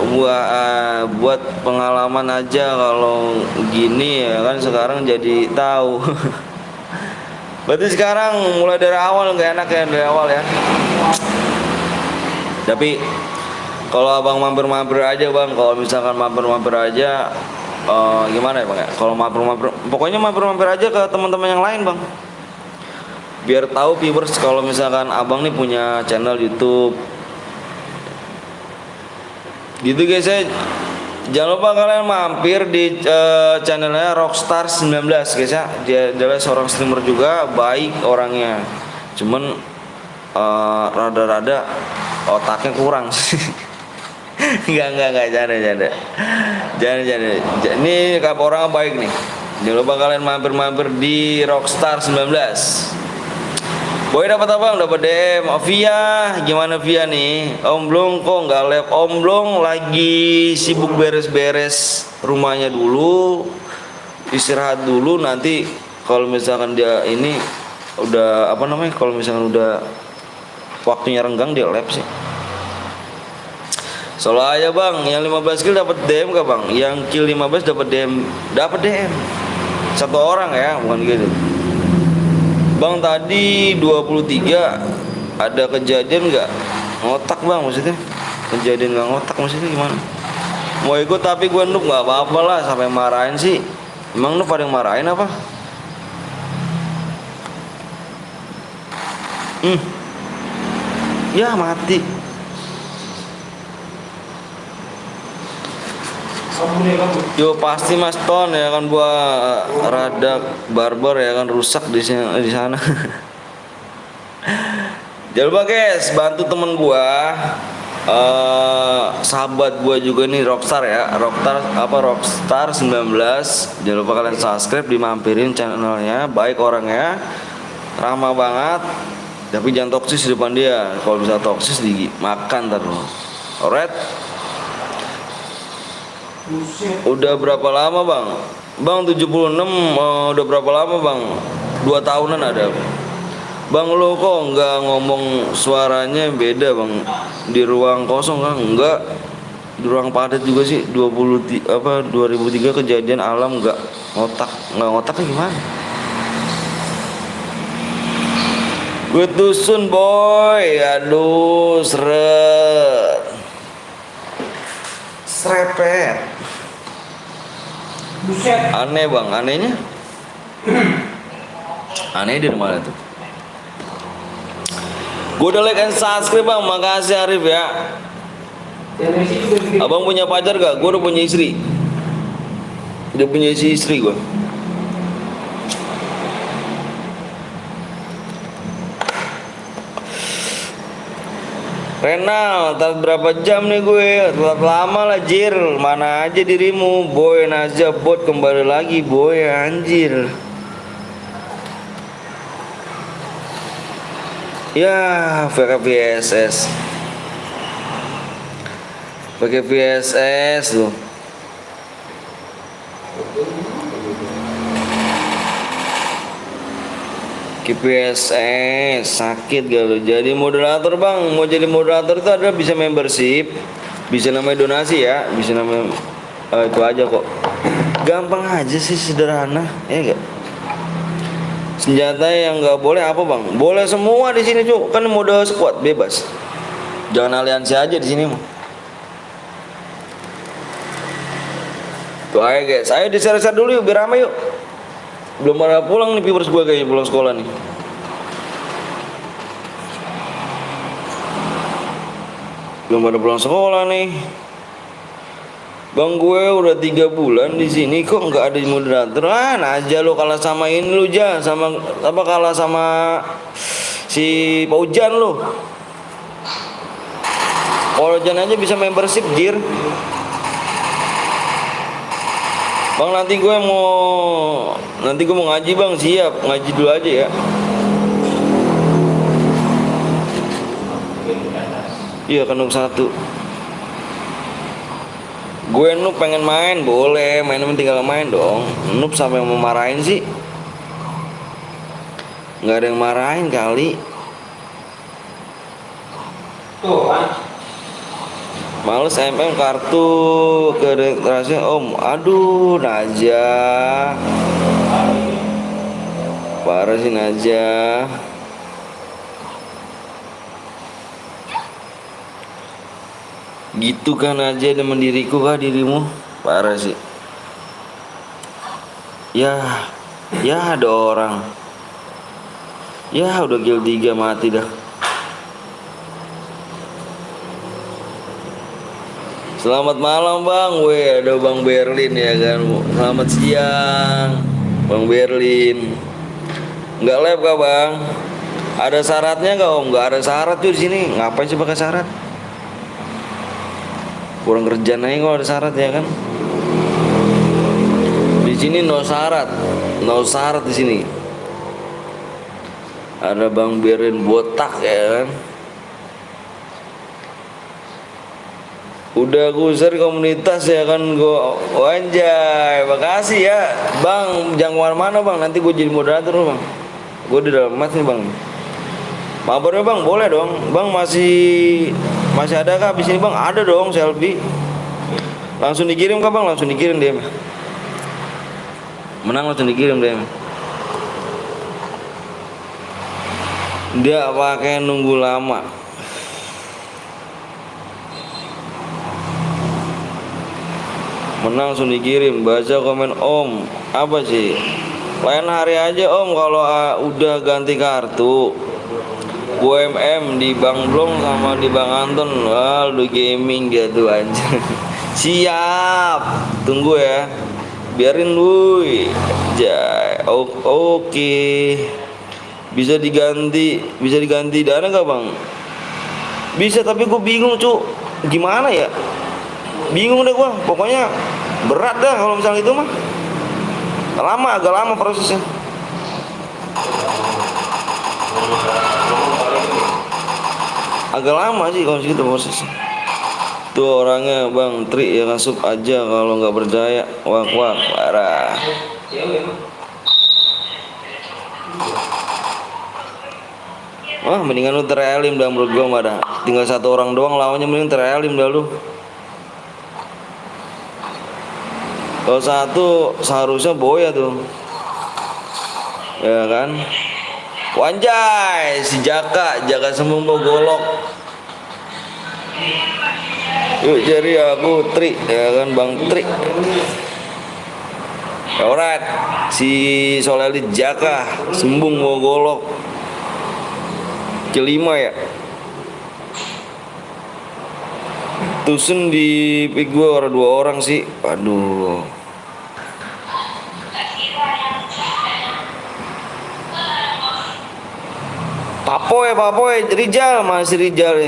buat pengalaman aja kalau gini ya kan, sekarang jadi tahu. Berarti sekarang mulai dari awal nggak enak ya, dari awal ya. Tapi kalau abang mampir aja bang, kalau misalkan mampir aja, gimana ya bang ya? Kalau mampir, pokoknya mampir aja ke teman-teman yang lain bang. Biar tahu viewers kalau misalkan abang nih punya channel YouTube. Gitu guys ya. Jangan lupa kalian mampir di channelnya Rockstar 19 guys ya. Dia adalah seorang streamer juga, baik orangnya. Cuman rada-rada otaknya kurang. Enggak janda. Ini orang baik nih. Jangan lupa kalian mampir di Rockstar 19. Boy dapat apa? Dapat DM. Via, gimana Via nih? Om Blong kok nggak live? Om Blong lagi sibuk beres-beres rumahnya dulu, istirahat dulu. Nanti kalau misalkan dia ini udah kalau misalkan udah waktunya renggang dia live sih. Solo aja bang. Yang 15 kill dapat DM kah bang? Yang kill 15 dapat DM. Satu orang ya, bukan gitu. Bang tadi 23 ada kejadian nggak ngotak bang, maksudnya kejadian nggak ngotak maksudnya gimana? Mau ikut tapi gue noob, nggak apa-apa lah, sampai marahin sih. Emang noob pada yang marahin apa? Ya mati. Yo pasti Mas Ton ya kan, buat radak barbar ya kan, rusak di sana. Jangan lupa guys, bantu temen gua, sahabat gua juga nih, Rockstar ya, Rockstar 19. Jangan lupa kalian subscribe, dimampirin channelnya, baik orangnya, ramah banget, tapi jangan toksis di depan dia. Kalau bisa toksis dimakan terus. Alright. Udah berapa lama bang? Bang 76, udah berapa lama bang? 2 tahunan ada. Bang lo kok nggak ngomong, suaranya beda bang. Di ruang kosong kan? Enggak. Di ruang padat juga sih. 2003 kejadian alam nggak ngotaknya gimana? Gue dusun boy, aduh serepet. Aneh bang, anehnya aneh di mana tuh? Gue udah like and subscribe bang, makasih Arif ya. Abang punya pacar gak? Gue udah punya istri. Udah punya istri gue. Renal, tar berapa jam nih gue? Telat lama lah jir. Mana aja dirimu? Boy aja bot kembali lagi boy anjir. Ya, pakai VSS loh. KPSS sakit gak lo? Jadi moderator bang, mau jadi moderator itu ada bisa membership, bisa namanya donasi ya, bisa namanya itu aja kok. Gampang aja sih, sederhana, ya gak? Senjata yang nggak boleh apa bang? Boleh semua di sini cuy, kan mode squad bebas. Jangan aliansi aja di sini mah. Tuh ayo guys, ayo di-share dulu yuk biar ramai yuk. Belum pada pulang nih viewers gue kayaknya, pulang sekolah nih. Belum pada pulang sekolah nih. Bang gue udah 3 bulan di sini kok nggak ada moderator. Aja lo kalah sama ini lo ja, sama apa, kalah sama si Pak Ujan lo. Kalau Ujan aja bisa membership jir. Bang nanti gue mau ngaji bang, siap ngaji dulu aja ya. Iya kan 1. Gue noob pengen main, boleh main, tinggal main dong. Noob sampai mau marahin sih? Nggak ada yang marahin kali. Tuh kan. Males MM kartu ke registrasi om. Aduh Najah, parah sih Najah. Gitu kan aja dengan diriku kah dirimu? Parah sih. Ya ada orang. Ya udah kill 3 mati dah. Selamat malam bang, ada Bang Berlin ya kan. Selamat siang Bang Berlin. Nggak live kah bang? Ada syaratnya nggak om? Nggak ada syarat tuh di sini. Ngapain sih pakai syarat? Kurang kerjaan aja kalau ada syarat ya kan. Di sini no syarat di sini. Ada Bang Berlin botak ya kan. Udah gue share komunitas ya kan, gue anjay, makasih ya bang, jangan kemana-mana bang, nanti gue jadi moderator bang, gue di dalam mat nih bang. Mabarnya bang, boleh dong bang, masih ada kah abis ini bang? Ada dong selfie, langsung dikirim kah bang? Langsung dikirim DM, menang langsung dikirim DM. Dia pakai nunggu lama. Menang langsung dikirim. Baca komen om. Apa sih? Lain hari aja om, kalau udah ganti kartu. Gua MM di Bang Blong sama di Bang Anton. Wah, lu gaming dia tuh anjir. Siap. Tunggu ya. Biarin lu. Oke. Bisa diganti dana gak bang? Bisa, tapi gue bingung cu. Gimana ya? Bingung deh gue. Pokoknya berat dah kalau misalnya itu mah. Agak lama prosesnya. Agak lama sih kalau segitu prosesnya. Tuh orangnya Bang Tri ya, ngasup aja kalau nggak percaya. Wah parah. Wah mendingan lu terelim dah menurut gua mah dah. Tinggal satu orang doang lawannya, mending terelim dah lu. Kalau satu seharusnya Boya tuh. Ya kan? Wanjay, si Jaka sembung mau golok. Yuk jadi aku Tri, ya kan Bang Tri. Alright, si Solelit Jaka sembung mau golok. Kelima ya. Tusen di pick gue orang 2 orang sih. Aduh. Papoy, Rijal, masih Rijal.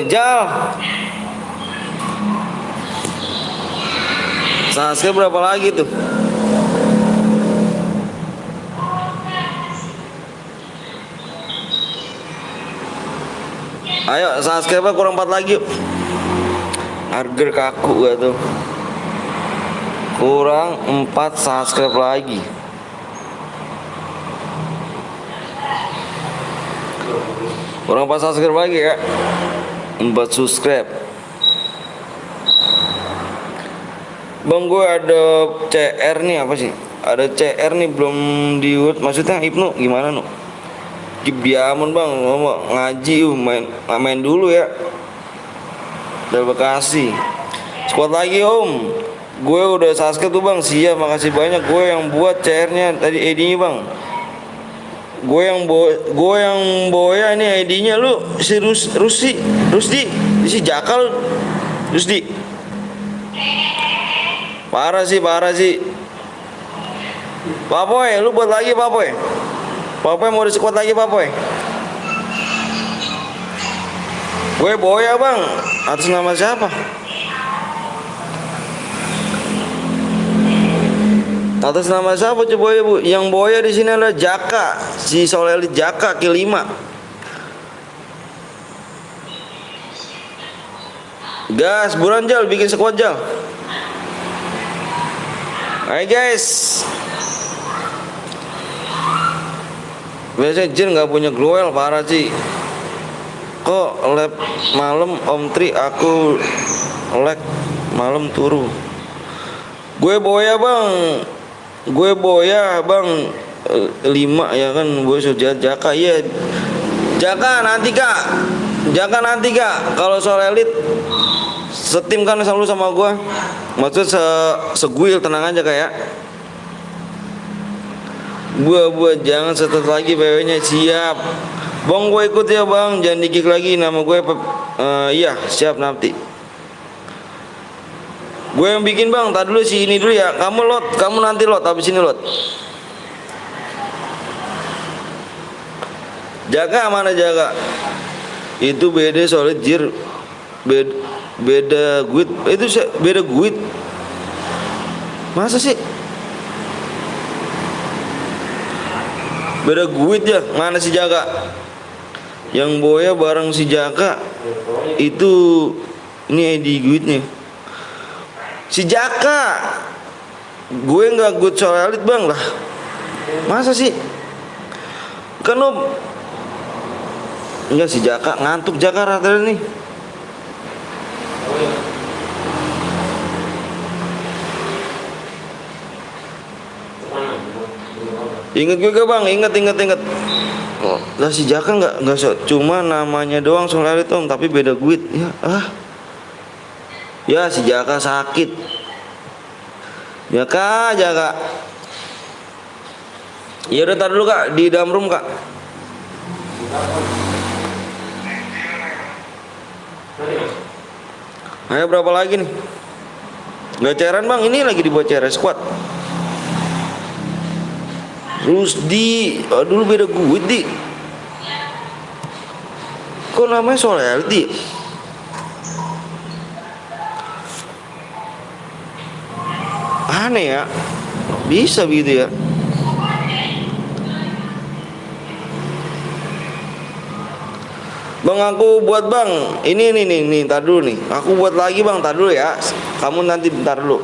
Sasuke berapa lagi tuh? Ayo subscribe kurang 4 lagi yuk. Harga kaku gak tuh. Kurang 4 subscribe lagi. Kurang 4 subscribe lagi ya. 4 subscribe. Bang gue ada CR nih, apa sih? Ada CR nih belum maksudnya Ibnu gimana nu? Biamun bang, ngomong ngaji main dulu ya. Dari Bekasi. Squad lagi om. Gue udah subscribe tuh bang, siap, makasih banyak. Gue yang buat CR-nya tadi ID-nya bang. Gue yang boya ini ID-nya, lu si Rusdi, si Jakal, Rusdi. Parah sih. Papoy, lu buat lagi Papoy. Papoy mau di squad lagi Papoy. Gue boya bang, atas nama siapa? Atas nama siapa coba ya bu? Yang boya di sini adalah Jaka, si Solelit Jaka kelima. Gas, buruan Jal, bikin squad Jal. Hai guys. Biasanya Jin nggak punya glowel, parah sih. Kok lab malam Om Tri, aku lag malam turu. Gue boya bang 5 ya kan. Gue sudah Jaka, iya Jaka nanti kak kalau soal elit setim kan selalu sama gue, maksud seguil, tenang aja kayak buat jangan setet lagi PW-nya. Siap bang, gue ikut ya bang, jangan di-kick lagi nama gue. Iya siap nanti gue yang bikin bang. Tadi dulu si ini dulu ya, kamu nanti lot habis ini lot. Jaga mana Jaga itu beda solid jir, beda guit itu beda guit, masa sih beda guit ya? Mana si Jaga yang boya bareng si Jaka itu, ini ID guitnya si Jaka. Gue nggak good solid bang lah, masa sih kan lo enggak. Si Jaka ngantuk, Jaka rata nih. Ingat juga bang, ingat. Oh, lah si Jaka nggak cuma namanya doang soal itu om, tapi beda guit ya. Ya si Jaka sakit. Jaka. Ya udah tar dulu kak di dalam room kak. Ayo berapa lagi nih? Gak cairan bang, ini lagi dibuat cairan squad. Rusdi, dulu beda gue di. Kok namanya Solaldi? Aneh ya, bisa begitu ya. Bang aku buat bang, ini nih, ntar dulu nih. Aku buat lagi bang, ntar dulu ya. Kamu nanti bentar dulu.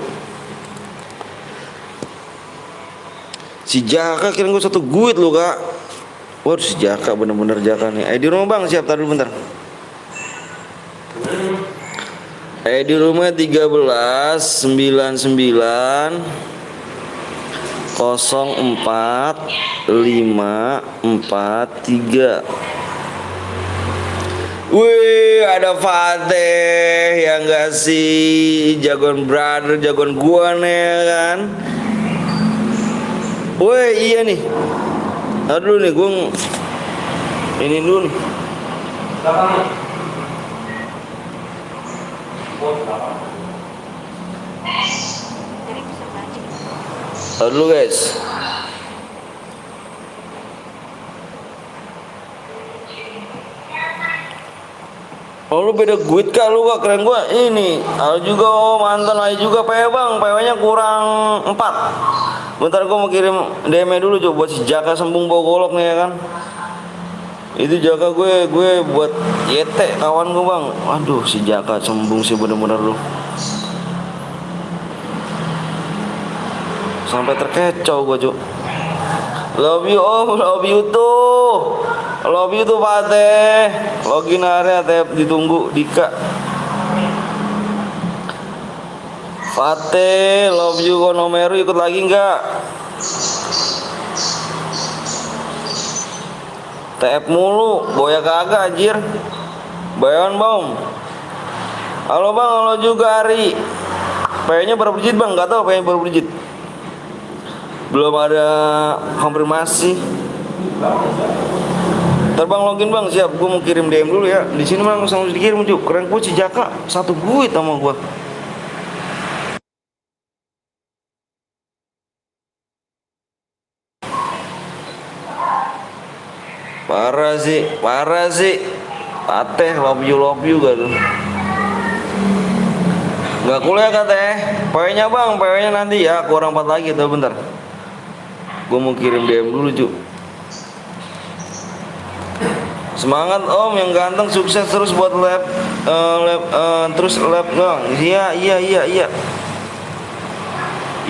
Si Jaka kira gue satu guit lu kak. Wah si Jaka bener-bener Jaka nih. Di rumah bang siap, ntar dulu bentar. Di rumah 13 99 04 543. Wih, ada Fateh yang gak sih, jagoan brother, jagoan gua nih ya kan. Wih, iya nih. Aduh nih, gua ini dulu nih. Aduh guys. Oh lu beda guit kak, lu kak keren gua ini. Juga mantan aja juga PW bang, PW-nya kurang 4. Bentar gua mau kirim DM dulu coba buat si Jaka sembung bau golok nih ya kan. Itu Jaka gue buat YT kawan gua bang. Aduh si Jaka sembung sih bener-bener lu. Sampai terkecoh gua cuk. Love you om, love you tuh. Love you tuh Fateh. Login area teh ditunggu Dika. Fateh, love you Konomeru ikut lagi enggak? TF mulu, boya kagak anjir. Bayan bang. Halo bang, halo juga Ari. PW-nya berapa digit bang? Gak tau PW-nya berapa digit. Belum ada konfirmasi. Terbang login bang, siap. Gue mau kirim DM dulu ya. Di sini bang langsung dikirim cuy. Keren gue si Jaka satu guit sama gue. Parah sih. Ateh love you gak tuh. Gak kuliah katanya. PW-nya bang, PW-nya nanti ya. Kurang 4 lagi tuh bentar. Gue mau kirim DM dulu cuy. Semangat om yang ganteng, sukses terus buat lab bang.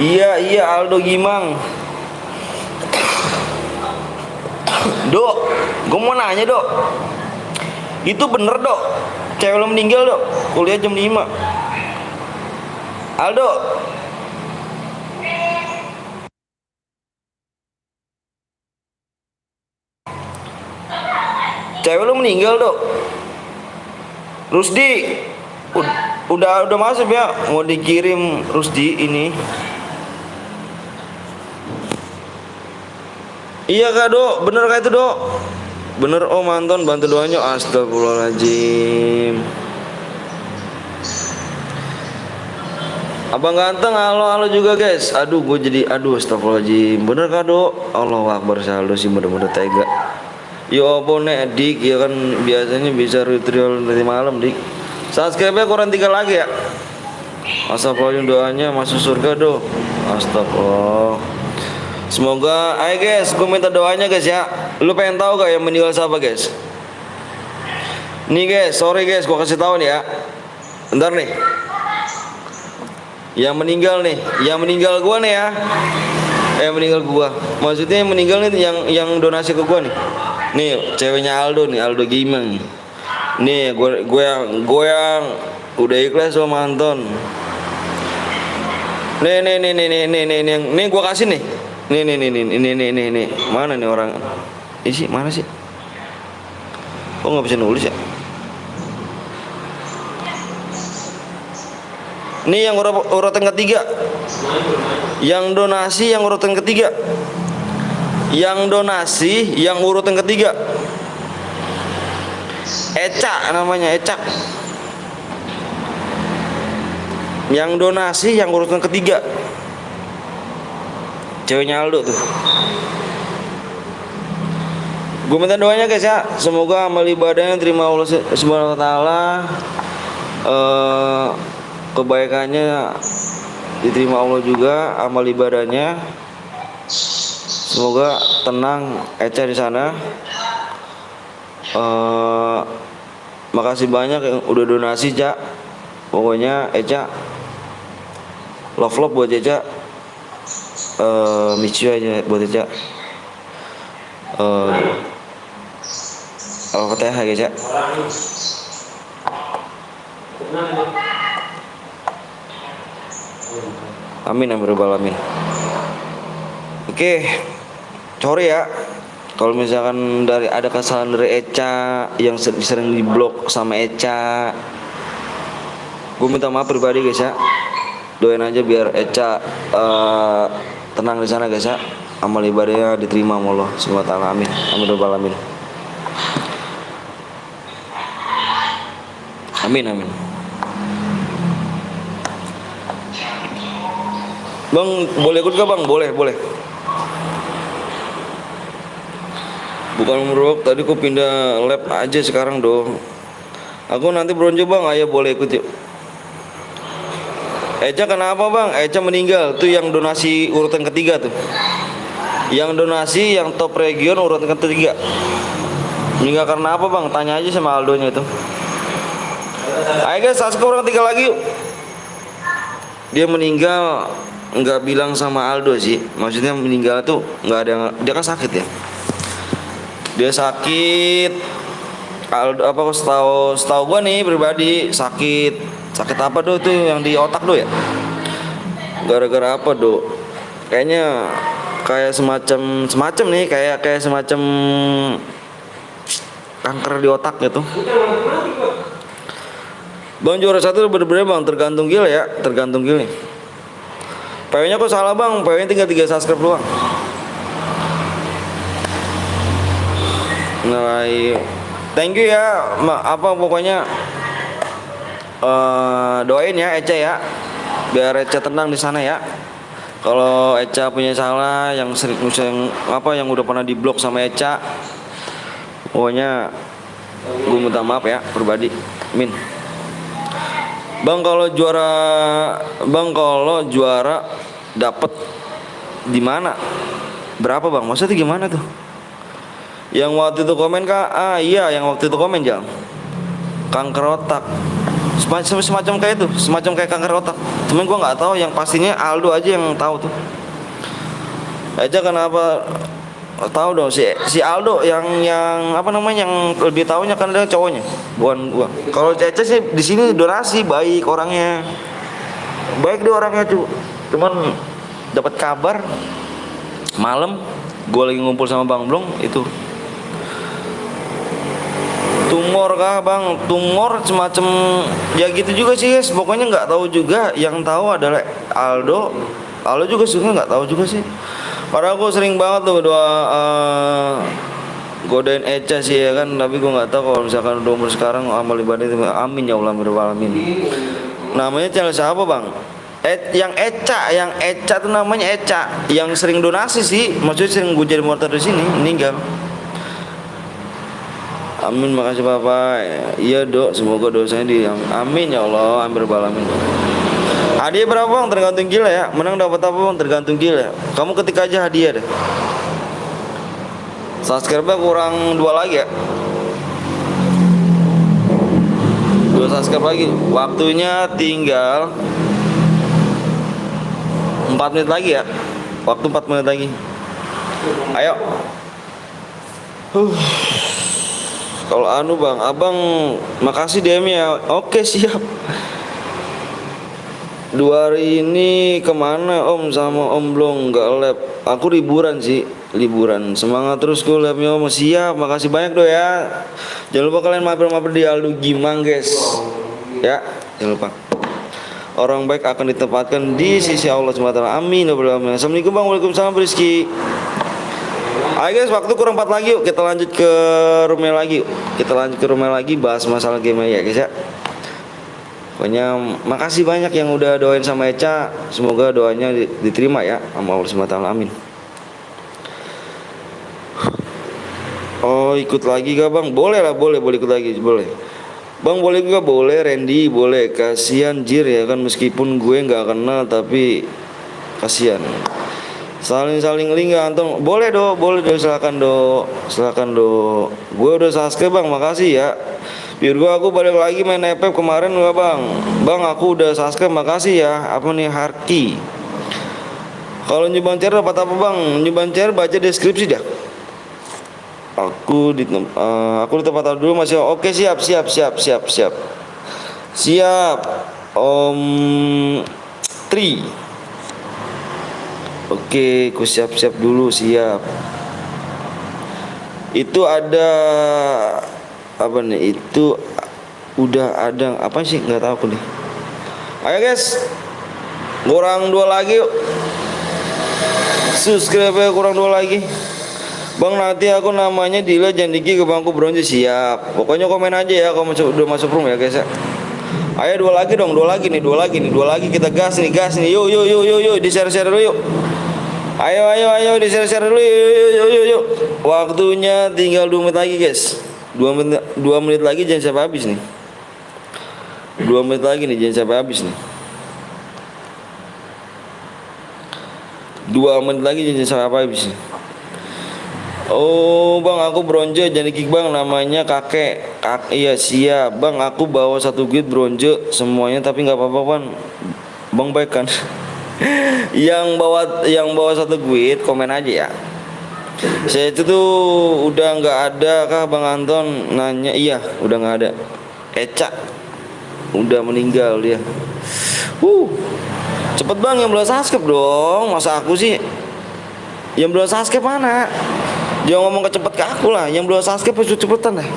Iya Aldo Gimang. Dok, gue mau nanya dok, itu bener dok cewek lo meninggal dok, kuliah jam 5. Aldo, cewek lu meninggal dok. Rusdi udah masuk ya, mau dikirim Rusdi ini. Iya kak dok, bener kak itu dok. Bener om Anton, bantu doanya. Astagfirullahaladzim. Abang ganteng, halo juga guys. Aduh gue jadi astagfirullahaladzim. Bener kak dok. Allahu Akbar, saldo sih bener-bener tega. Yo apa nek dik, ya kan biasanya bisa ritual nanti malam dik. Subscribe-nya kurang 3 lagi ya. Astagfirullahaladzim, doanya masuk surga do. Astagfirullah. Semoga, ayo guys, gue minta doanya guys ya. Lu pengen tahu gak yang meninggal siapa guys? Nih guys, sorry guys, gue kasih tahu nih ya. Bentar nih. Yang meninggal gue nih ya. Meninggal gue. Maksudnya yang meninggal nih yang donasi ke gue nih. Nih ceweknya Aldo nih, Aldo Gimang. Nih gue yang udah ikhlas sama Anton. Nih gue kasih nih. Nih. Mana nih orang? Isi mana sih? Kok nggak bisa nulis ya? Nih yang urutan ketiga. Yang donasi yang urutan ketiga. Eca namanya, Ecak. Yang donasi yang urutan ketiga, ceweknya Aldo tuh. Gue minta doanya guys ya, semoga amal ibadahnya terima Allah Subhanahu wa taala, kebaikannya diterima Allah juga, amal ibadahnya. Semoga tenang Eca di sana. Makasih banyak yang udah donasi, Cak. Pokoknya Eca love buat Eca. Miss you aja buat Eca. Al-Fatihah guys ya. Amin ya rabbal alamin. Oke, sorry ya kalau misalkan ada kesalahan dari Eca yang sering diblok sama Eca. Gue minta maaf pribadi guys ya. Doain aja biar Eca tenang di sana guys ya. Amal ibadahnya diterima sama Allah Subhanahu wa taala. Amin. Amin rabbal alamin. Amin amin. Bang, boleh ikut gak bang? Boleh. Bukan merok, tadi ku pindah lab aja sekarang dong. Aku nanti bronjo bang, ayo boleh ikut yuk. Eca kenapa bang? Eca meninggal, tuh yang donasi urutan ketiga tuh. Yang donasi yang top region urutan ketiga. Meninggal karena apa bang? Tanya aja sama Aldonya itu. Ayo guys, Sasko orang 3 lagi yuk. Dia meninggal nggak bilang sama Aldo sih, maksudnya meninggal tuh nggak ada, dia kan sakit ya, dia sakit. Aldo apa, setahu gua nih pribadi sakit apa do tuh yang di otak do ya, gara-gara apa do, kayaknya kayak semacam nih kayak semacam kanker di otak gitu. Bang juara 1 bener-bener bang, tergantung gil ya, tergantung gil nih. PW-nya kok salah bang, PW-nya tinggal 3 subscribe doang. Nilai thank you ya, apa pokoknya doain ya Eca ya, biar Eca tenang di sana ya. Kalau Eca punya salah yang sering yang udah pernah diblok sama Eca, pokoknya gue minta maaf ya pribadi. Min. Bang kalau juara dapat di mana? Berapa bang? Maksudnya gimana tuh? Yang waktu itu komen kak? Iya, yang waktu itu komen jangan. Kanker otak. Semacam kayak itu, semacam kayak kanker otak. Cuman gua nggak tahu, yang pastinya Aldo aja yang tahu tuh. Aja kenapa? Tahu dong si Aldo yang apa namanya, yang lebih tahunya kan dia cowoknya, bukan gua. Kalau Cece sih di sini donasi, baik orangnya, baik dia orangnya cuman dapat kabar malam gua lagi ngumpul sama Bang Blong itu tumor kah bang, tumor semacam ya gitu juga sih guys, pokoknya nggak tahu juga, yang tahu adalah Aldo juga sebenarnya nggak tahu juga sih. Padahal aku sering banget tuh godain Eca sih ya kan, tapi gue nggak tahu kalau misalkan udah umur sekarang amal ibadah itu, amin ya Allah alamin. Namanya channel siapa bang? Yang Eca tuh namanya Eca, yang sering donasi sih, maksudnya sering gue jadi motor di sini, meninggal. Amin, makasih bapak. Iya dok, semoga dosanya amin ya Allah, amin alamin. Hadiah berapa bang? Tergantung gila ya. Menang dapat apa bang? Tergantung gila. Kamu ketik aja hadiah deh. Subscribe-nya kurang 2 lagi ya. 2 subscribe lagi. Waktunya tinggal 4 menit lagi ya. Waktu 4 menit lagi. Ayo. Kalau anu bang, abang makasih DM ya. Oke siap. 2 hari ini kemana om sama om Blong? Nggak lab. Aku liburan sih, liburan. Semangat terus ku labnya om. Siap, makasih banyak do ya. Jangan lupa kalian mampir di Aldo Gimang guys. Ya, jangan lupa. Orang baik akan ditempatkan di sisi Allah SWT. Amin. Assalamualaikum bang. Waalaikumsalam Rizky. Ayo guys, waktu kurang 4 lagi yuk. Kita lanjut ke rumah lagi yuk. Bahas masalah game ya guys ya. Pokoknya makasih banyak yang udah doain sama Eca. Semoga doanya diterima ya sama Allah SWT. Amin. Oh, ikut lagi gak bang? Boleh lah, boleh ikut lagi, boleh. Bang boleh juga, boleh. Randy boleh. Kasihan Jir ya kan, meskipun gue nggak kenal tapi kasihan. Saling link gak Anton? Boleh boleh silakan do. Gue udah subscribe bang, makasih ya. Virgo aku balik lagi main FF kemarin gak bang? Bang aku udah subscribe, makasih ya. Apa nih Harki? Kalau nyumbang cair dapat apa bang? Nyumbang cair baca deskripsi dah. Aku di tempat dulu masih oke. Siap Om Tri. Oke, ku siap dulu, siap. Itu ada apa nih? Itu udah ada apa sih? Nggak tahu aku nih. Ayo guys, kurang 2 lagi yuk. Subscribe kurang 2 lagi. Bang nanti aku namanya Dila Jandiki ke bangku bronze. Siap. Pokoknya komen aja ya kalau udah masuk room ya guys ya. Ayo 2 lagi dong, 2 lagi nih kita gas nih. Yuk di share dulu yuk. Ayo di share dulu yuk. Waktunya tinggal 2 menit lagi guys. 2 menit lagi jangan sampai habis nih. 2 menit lagi nih jangan sampai habis nih. 2 menit lagi jangan sampai habis nih. Oh bang aku bronze jangan kick bang, namanya kakek. Iya siap bang, aku bawa 1 git bronze semuanya tapi nggak apa-apa bang baik kan. yang bawa 1 git komen aja ya. Saya itu tuh udah nggak ada kah bang Anton nanya. Iya udah nggak ada. Eca udah meninggal dia. Cepet bang yang belum subscribe dong. Masa aku sih yang belum subscribe mana? Jangan ngomong cepet ke aku lah. Yang belum subscribe harus cepetan deh.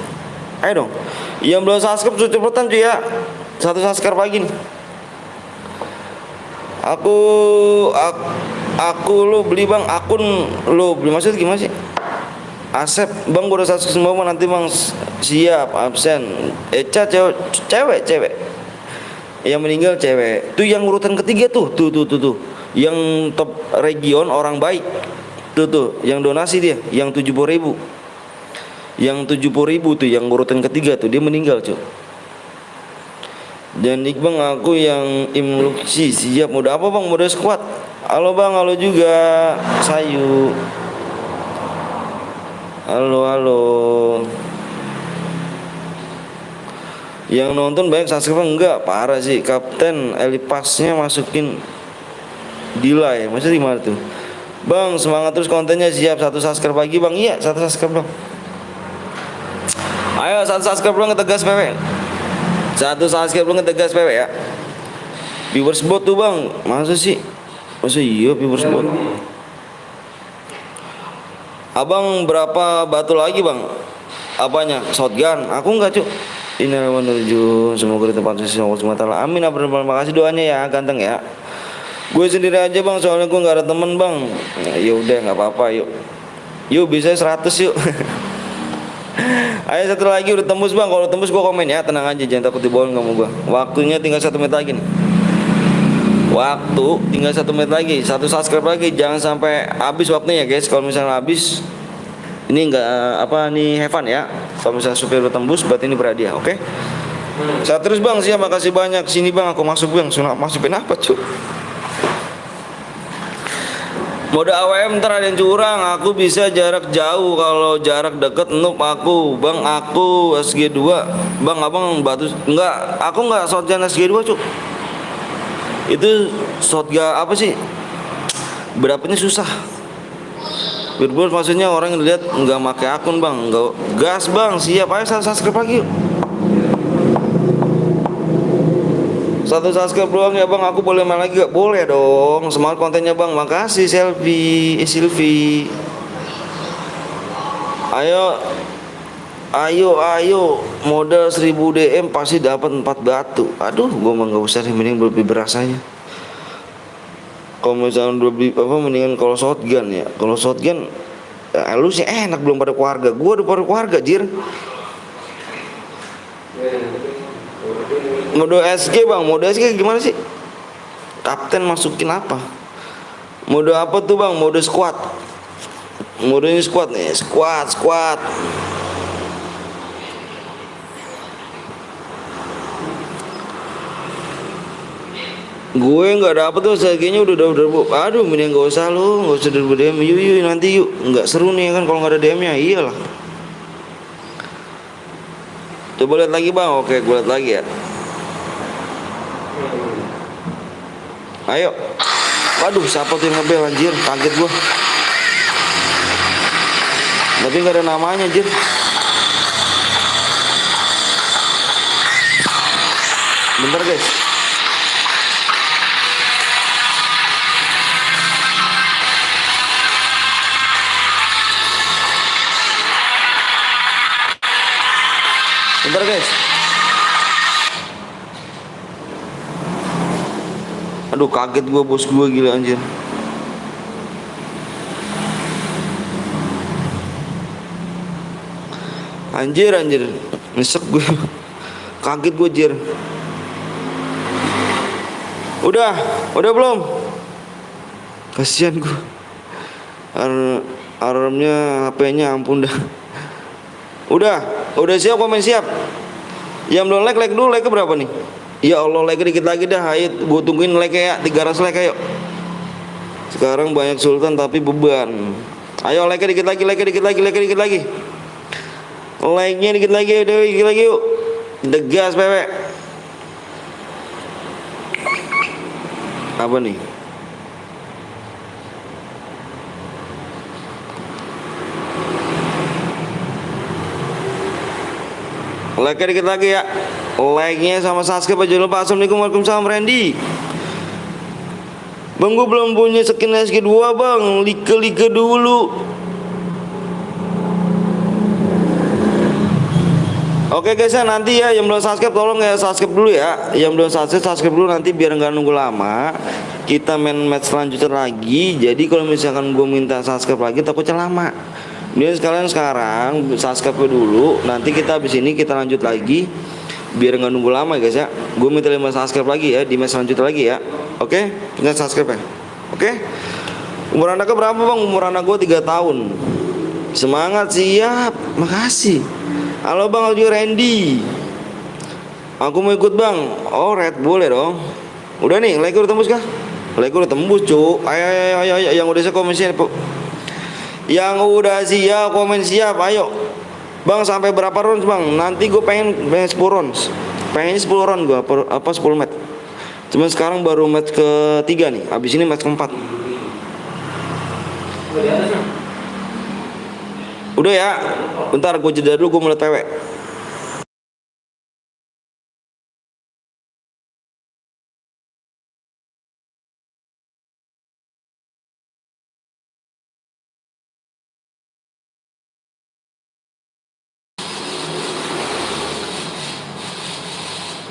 Ayo dong. Yang belum subscribe harus cepetan cuy ya. 1 subscribe lagi nih. Aku lo beli bang, akun lo beli maksud gimana sih? Asep bang gue udah subscribe semua nanti bang. Siap absen. Eca cewek yang meninggal cewek. Tuh yang urutan ketiga tuh. Yang top region orang baik. Tuh yang donasi dia, yang 70.000. Yang 70.000 tuh yang urutan ketiga tuh dia meninggal cuy. Dan bang aku yang imluksi. Siap mode apa bang? Mode squad. Halo bang, halo juga Sayu. Halo. Yang nonton banyak subscribe enggak? Parah sih. Kapten Elipasnya masukin Dila ya. Maksudnya gimana tuh? Bang semangat terus kontennya. Siap 1 subscribe lagi bang. Iya 1 subscribe bang. Ayo 1 subscribe bang ngetegas PW. 1 subscribe bang ngetegas PW ya. Viewers bot tuh bang. Masa iya viewers bot. Abang berapa batu lagi bang? Apanya? Shotgun? Aku enggak cuk. Ini menuju semoga di tempat sisi Allah SWT. Amin. Terima kasih doanya ya ganteng ya. Gue sendiri aja bang, soalnya gue nggak ada temen bang. Ya udah nggak apa-apa yuk bisa 100 yuk. Ayo 1 lagi udah tembus bang. Kalau tembus gue komen ya, tenang aja jangan takut dibohong kamu gue. Waktunya tinggal 1 menit lagi nih. Waktu tinggal 1 menit lagi. 1 subscribe lagi, jangan sampai habis waktunya ya guys. Kalau misalnya habis ini nggak have fun ya. Kalau misalnya supir udah tembus berarti ini berhadiah, oke? Saya terus bang, siap makasih banyak. Sini bang aku masuk bang. Masukin apa cuy? Mode AWM ntar ada yang curang. Aku bisa jarak jauh, kalau jarak deket noob aku. Bang aku SG2. Bang abang batu. Enggak, aku enggak shotgun SG2 cuk. Itu shotgun apa sih? Berapanya susah. Birbos maksudnya orang yang lihat enggak pakai akun bang. Enggak gas bang. Siap ayo subscribe lagi yuk. 1 subscribe doang ya bang, aku boleh main lagi gak? Boleh dong, semangat kontennya bang. Makasih Silvi. Ayo modal 1000 DM pasti dapat 4 batu. Aduh gua mah gak usah, mending lebih berasanya. Kalau misalnya mendingan kalau shotgun ya. Kalau shotgun lu sih enak belum pada keluarga. Gua udah pada keluarga jir. Mode SG bang, mode SG gimana sih? Kapten masukin apa? Mode apa tuh bang? Mode squad. Mode ini squad nih, squad. Gue nggak dapet tuh SG-nya udah aduh mending nggak usah lu, nggak usah DM yuk nanti yuk, nggak seru nih kan kalau nggak ada DM-nya. Iyalah. Coba lihat lagi bang, oke gue lihat lagi ya. Ayo. Waduh, siapa tuh yang ngebel anjir, kaget gua. Tapi nggak ada namanya anjir. Bentar guys. Bentar guys. Aduh kaget gua, bos gua gila anjir. Anjir nyesek gue. Kaget gue jir. Udah belum? Kasihan gue. Alarmnya HP-nya ampun dah. Udah siap, komen siap. Yang belum like dulu, like berapa nih? Ya Allah, like dikit lagi dah. Ayo gue tungguin like ya, 300 like ayo. Sekarang banyak sultan tapi beban. Ayo like dikit lagi. Like-nya dikit lagi, udah dikit lagi yuk. Degas pepe. Apa nih? Like-nya dikit lagi ya. Like-nya sama subscribe aja lupa. Assalamualaikum warahmatullahi wabarakatuh. Randy. Bang, gue belum punya skin SG2 bang. Like dulu. Oke guys ya, nanti ya yang belum subscribe tolong ya subscribe dulu ya. Yang belum subscribe dulu nanti biar nggak nunggu lama. Kita main match selanjutnya lagi. Jadi kalau misalkan gue minta subscribe lagi takutnya lama. Jadi sekalian sekarang subscribe dulu. Nanti kita habis ini kita lanjut lagi. Biar nggak nunggu lama guys ya. Gue minta 5 subscribe lagi ya di match selanjutnya lagi ya. Oke, kita subscribe ya. Oke. Umur anaknya berapa bang? Umur anak gue 3 tahun. Semangat, siap. Makasih. Halo bang, Aljo Randy. Aku mau ikut bang. Oh red boleh dong. Udah nih, like udah tembus kah? Like udah tembus cu. Ayo. Yang udah siap komen siap. Yang udah siap komen siap. Ayo bang, sampai berapa rounds bang? Nanti gue pengen 10 rounds. Pengen 10 round gue, 10 match. Cuman sekarang baru match ke-3 nih. Abis ini match ke-4. Udah ya. Bentar gue jeda dulu, gue mulai PW.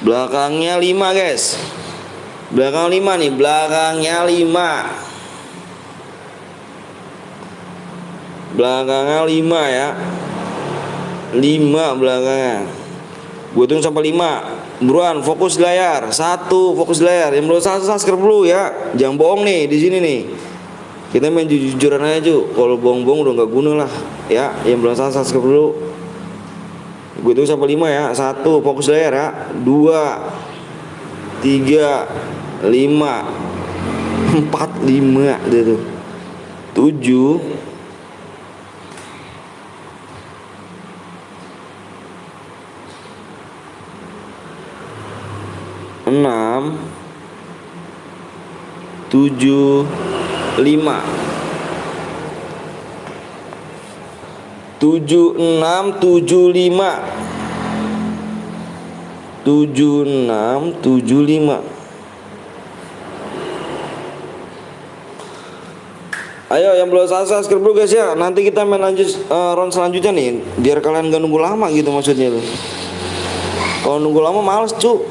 Belakangnya 5 guys. Belakang 5 nih, belakangnya 5. Belakangnya 5 ya. 5 belakangnya. Gue tunggu sampai 5. Buruan fokus layar. 1 fokus layar. Yang belum subscribe dulu ya. Jangan bohong nih di sini nih. Kita main jujur-jujuran aja cu. Kalau bohong-bohong udah nggak guna lah. Ya, yang belum subscribe dulu. Gue tunggu sampai 5 ya. 1 fokus layar ya. 2 3 5 4 5 gitu. 7 6 7 5 7 6 7 5 7 6 7 5. Ayo yang belum subscribe dulu guys ya. Nanti kita main lanjut round selanjutnya nih. Biar kalian gak nunggu lama gitu maksudnya tuh. Kalau nunggu lama males cu.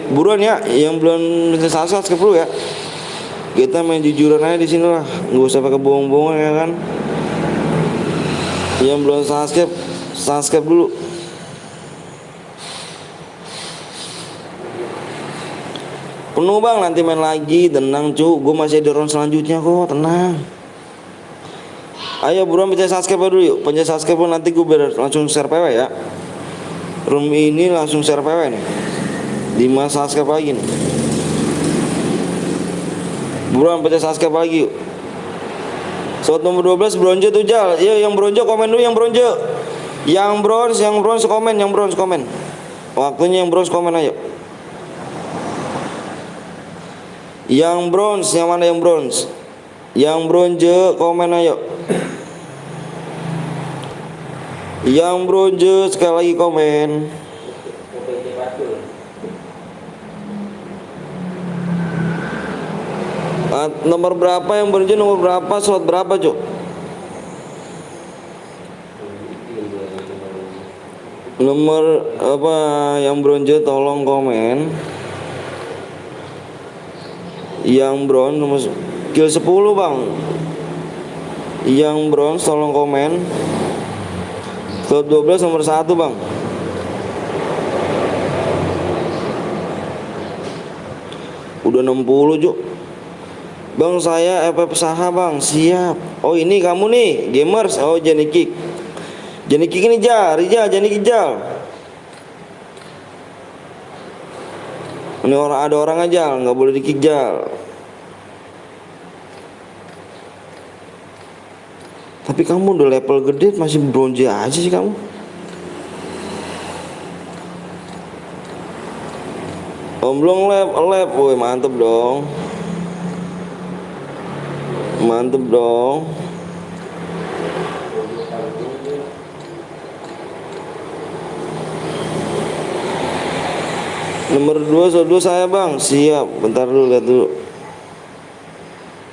Buruan ya, yang belum subscribe dulu ya. Kita main jujuran aja di sini lah, nggak usah pakai bohong-bohong ya kan. Yang belum subscribe dulu. Penuh bang, nanti main lagi. Tenang cu, gue masih ada round selanjutnya kok, tenang. Ayo buruan pencet subscribe dulu yuk. Pencet subscribe nanti gue biar langsung share PW ya. Room ini langsung share PW nih. 5 subscribe lagi nih. Buruan pencet subscribe lagi yuk. Slot nomor 12 bronze tuh Jal. Iya yang bronze komen dulu yang bronze. Yang bronze komen. Waktunya yang bronze komen ayo. Yang bronze, yang mana yang bronze? Yang bronze komen ayo. Yang bronze sekali lagi komen. Nomor berapa yang bronze, nomor berapa, slot berapa cuk? Nomor apa yang bronze tolong komen. Yang bronze nomor kill 10 bang. Yang bronze tolong komen. Slot 12 nomor 1 bang. Udah 60 cuk. Bang saya FF Saha bang. Siap. Oh ini kamu nih gamers. Oh Jenny Kick ini Rijal Jenny Kijal. Ini ada orang aja nggak boleh di-kick Jal. Tapi kamu udah level gede masih bronze aja sih kamu. Om belum lap, woi mantep dong. Nomor 2 saya bang. Siap. Bentar dulu lihat dulu.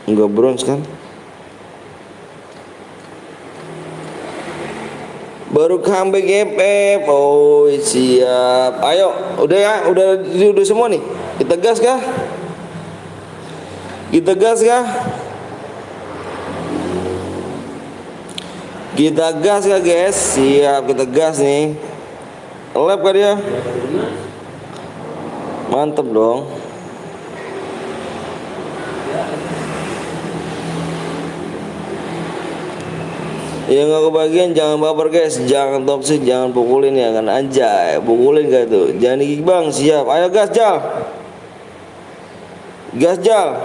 Enggak bronze kan? Baru comeback FF. Oh siap. Ayo udah ya. Udah semua nih. Kita gas kah? Kita gas guys. Siap kita gas nih. Lap kah dia? Mantep dong. Ya nggak kebagian jangan baper guys, jangan toksik, jangan pukulin ya kan aja, pukulin gak tuh, jangan gigit bang. Siap, ayo gas Jal.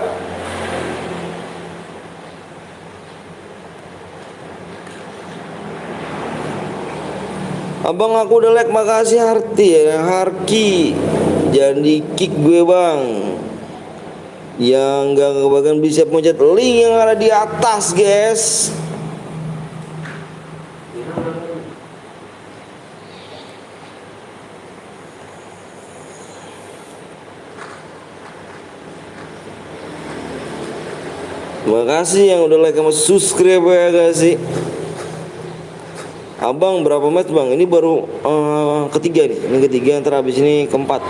Abang aku udah like, makasih Harki. Jangan di-kick gue bang. Yang gak kebagian bisa pencet link yang ada di atas guys. Terima kasih yang udah like sama subscribe ya guys sih. Abang berapa match bang? Ini baru ketiga nih. Ini ketiga, ntar habis ini keempat.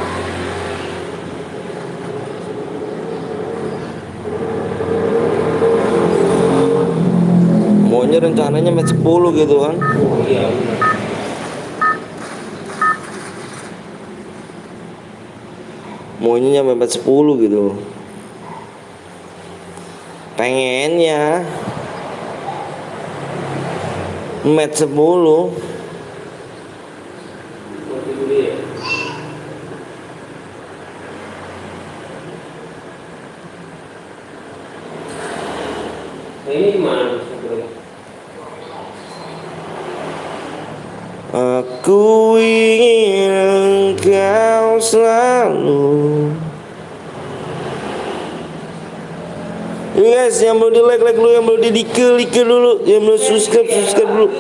Maunya rencananya match 10 gitu kan. Maunya nyampe match 10 gitu. Pengennya match 10. Ini gimana? Aku ingin engkau selalu. Guys, yang belum di like dulu, yang belum di like dulu, yang belum subscribe dulu.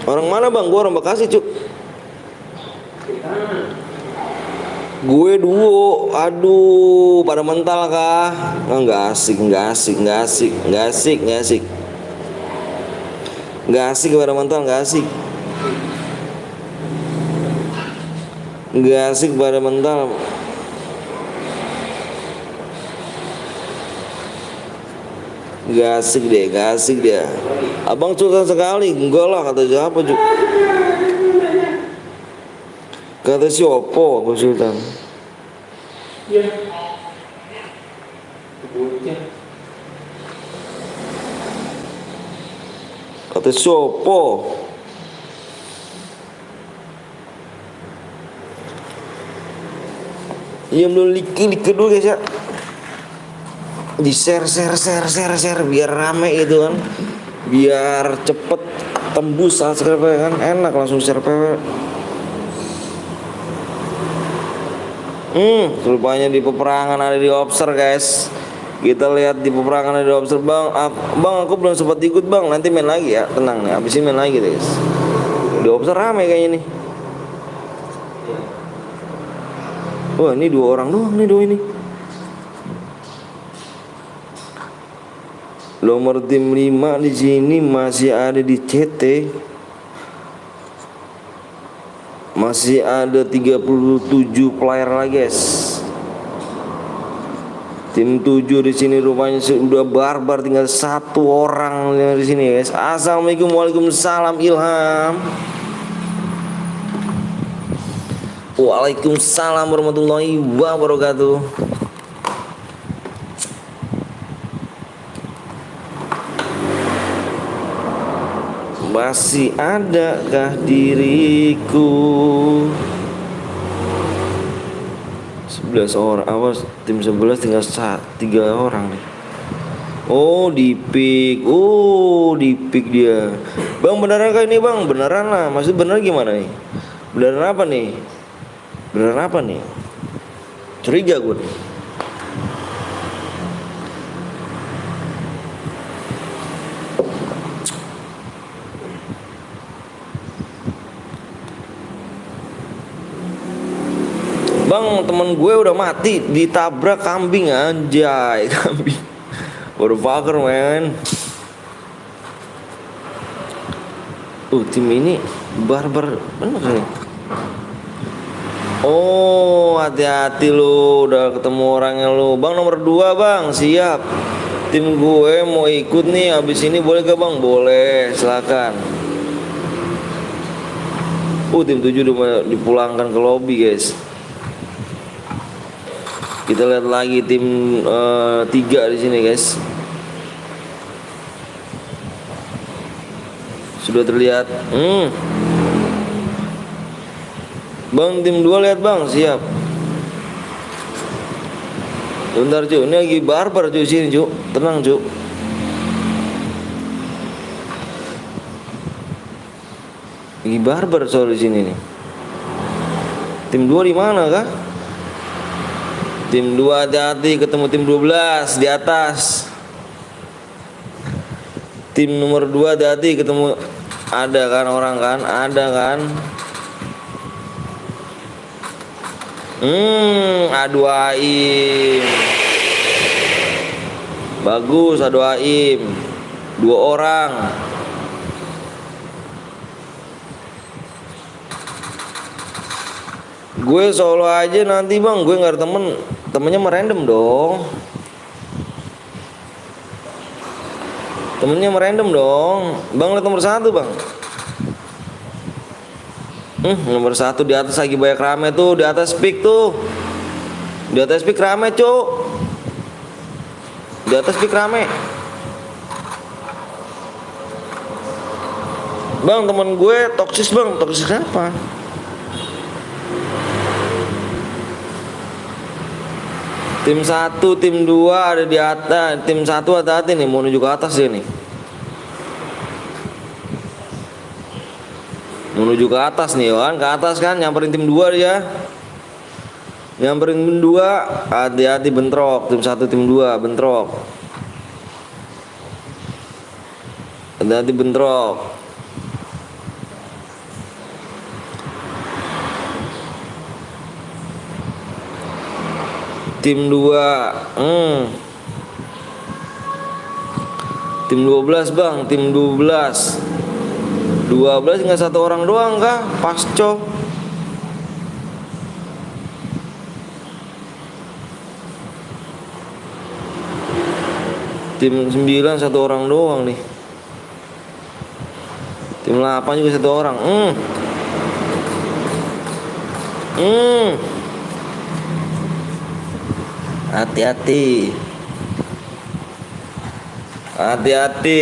Orang mana bang? Gue orang Bekasi cuk. Gue duo. Aduh, pada mental kah? Nggak asik pada mental, nggak asik. Nggak asik pada mental. Nggak asik dia. Abang sultan sekali. Enggak lah kata siapa juga. Kata si Oppo Bos Sultan. Iya. Bocah. Kata si Oppo. Iya belum like dulu guys ya. Di share biar rame gitu kan. Biar cepet tembus subscribe kan, enak langsung share PW. Rupanya di peperangan ada di Obser guys. Kita lihat di peperangan ada di Obser. Bang aku belum sempat ikut bang, nanti main lagi ya, tenang nih, abis ini main lagi guys. Di Obser rame kayaknya nih. Wah ini 2 orang doang nih, 2 ini. Nomor tim 5 di sini masih ada di CT. Masih ada 37 player lagi guys. Tim 7 di sini rupanya sudah barbar, tinggal 1 orang yang di sini guys. Assalamualaikum, waalaikumsalam Ilham. Waalaikumsalam warahmatullahi wabarakatuh. Masih adakah diriku? 11 orang. Awas, tim 11 tinggal 3 orang nih. Oh di pick dia. Bang beneran kah ini bang? Beneran lah. Maksud beneran gimana nih? Beneran apa nih? Beneran apa nih? Curiga gue nih. Bang, temen gue udah mati ditabrak kambing, anjay. Kambing baru fucker man. Tim ini barbar bener nih. Oh hati-hati lu, udah ketemu orangnya lu. Bang nomor 2 bang, siap. Tim gue mau ikut nih, abis ini boleh gak bang? Boleh, silakan. Tim 7 udah dipulangkan ke lobby guys. Kita lihat lagi tim 3 di sini guys. Sudah terlihat. Bang tim 2 lihat bang, siap. Bentar cu, ini lagi barbar cu sini cu, tenang cu. Lagi barbar soal di sini nih. Tim 2 di mana kah? Tim 2 hati-hati, ketemu tim 12 di atas. Tim nomor 2 hati-hati, ketemu. Ada kan orang kan? Ada kan? Adu Aim. Bagus Adu Aim. 2 orang. Gue solo aja nanti bang, gue gak ada temennya merandom dong. Temennya merandom dong. Bang lihat nomor 1 bang. Nomor 1 di atas lagi banyak rame tuh, di atas pick tuh. Di atas pick rame cuk. Di atas pick rame. Bang temen gue toksis bang, toksis apa? Tim 1, tim 2 ada di atas. Tim 1 hati-hati nih, mau menuju ke atas dia nih. Menuju ke atas nih kan, ke atas kan, nyamperin tim 2 dia. Nyamperin tim 2, hati-hati bentrok. Tim 1, tim 2 bentrok. Hati-hati bentrok. Tim 2 Tim 12 bang, tim 12 tinggal 1 orang doang kah? Pasco. Tim 9 1 orang doang nih. Tim 8 juga 1 orang. Hati-hati. Hati-hati.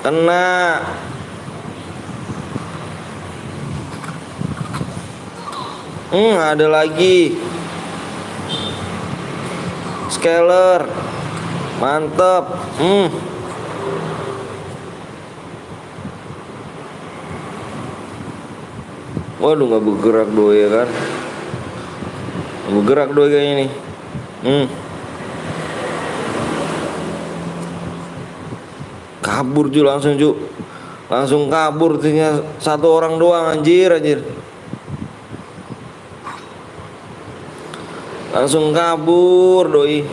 Kena. Ada lagi. Scaler. Mantep. Waduh, nggak bergerak doi ya kan? Nggak bergerak doi kayaknya nih. Kabur Ju, langsung kabur, tinggal satu orang doang, anjir. Langsung kabur doi.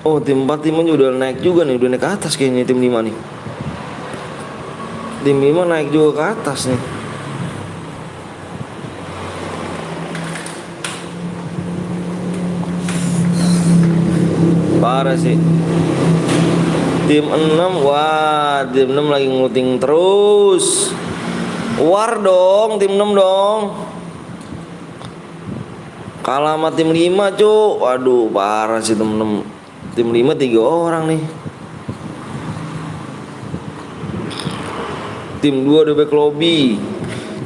Oh, tim 4 tim udah naik juga nih, udah naik ke atas kayaknya tim 5 nih. Tim 5 naik juga ke atas nih. Parah sih. Tim 6, wah, tim 6 lagi nguting terus. War dong, tim 6 dong. Kalah sama tim 5, Cuk. Waduh, parah sih tim 6. Tim 5 3 orang nih. Tim 2 udah back lobby.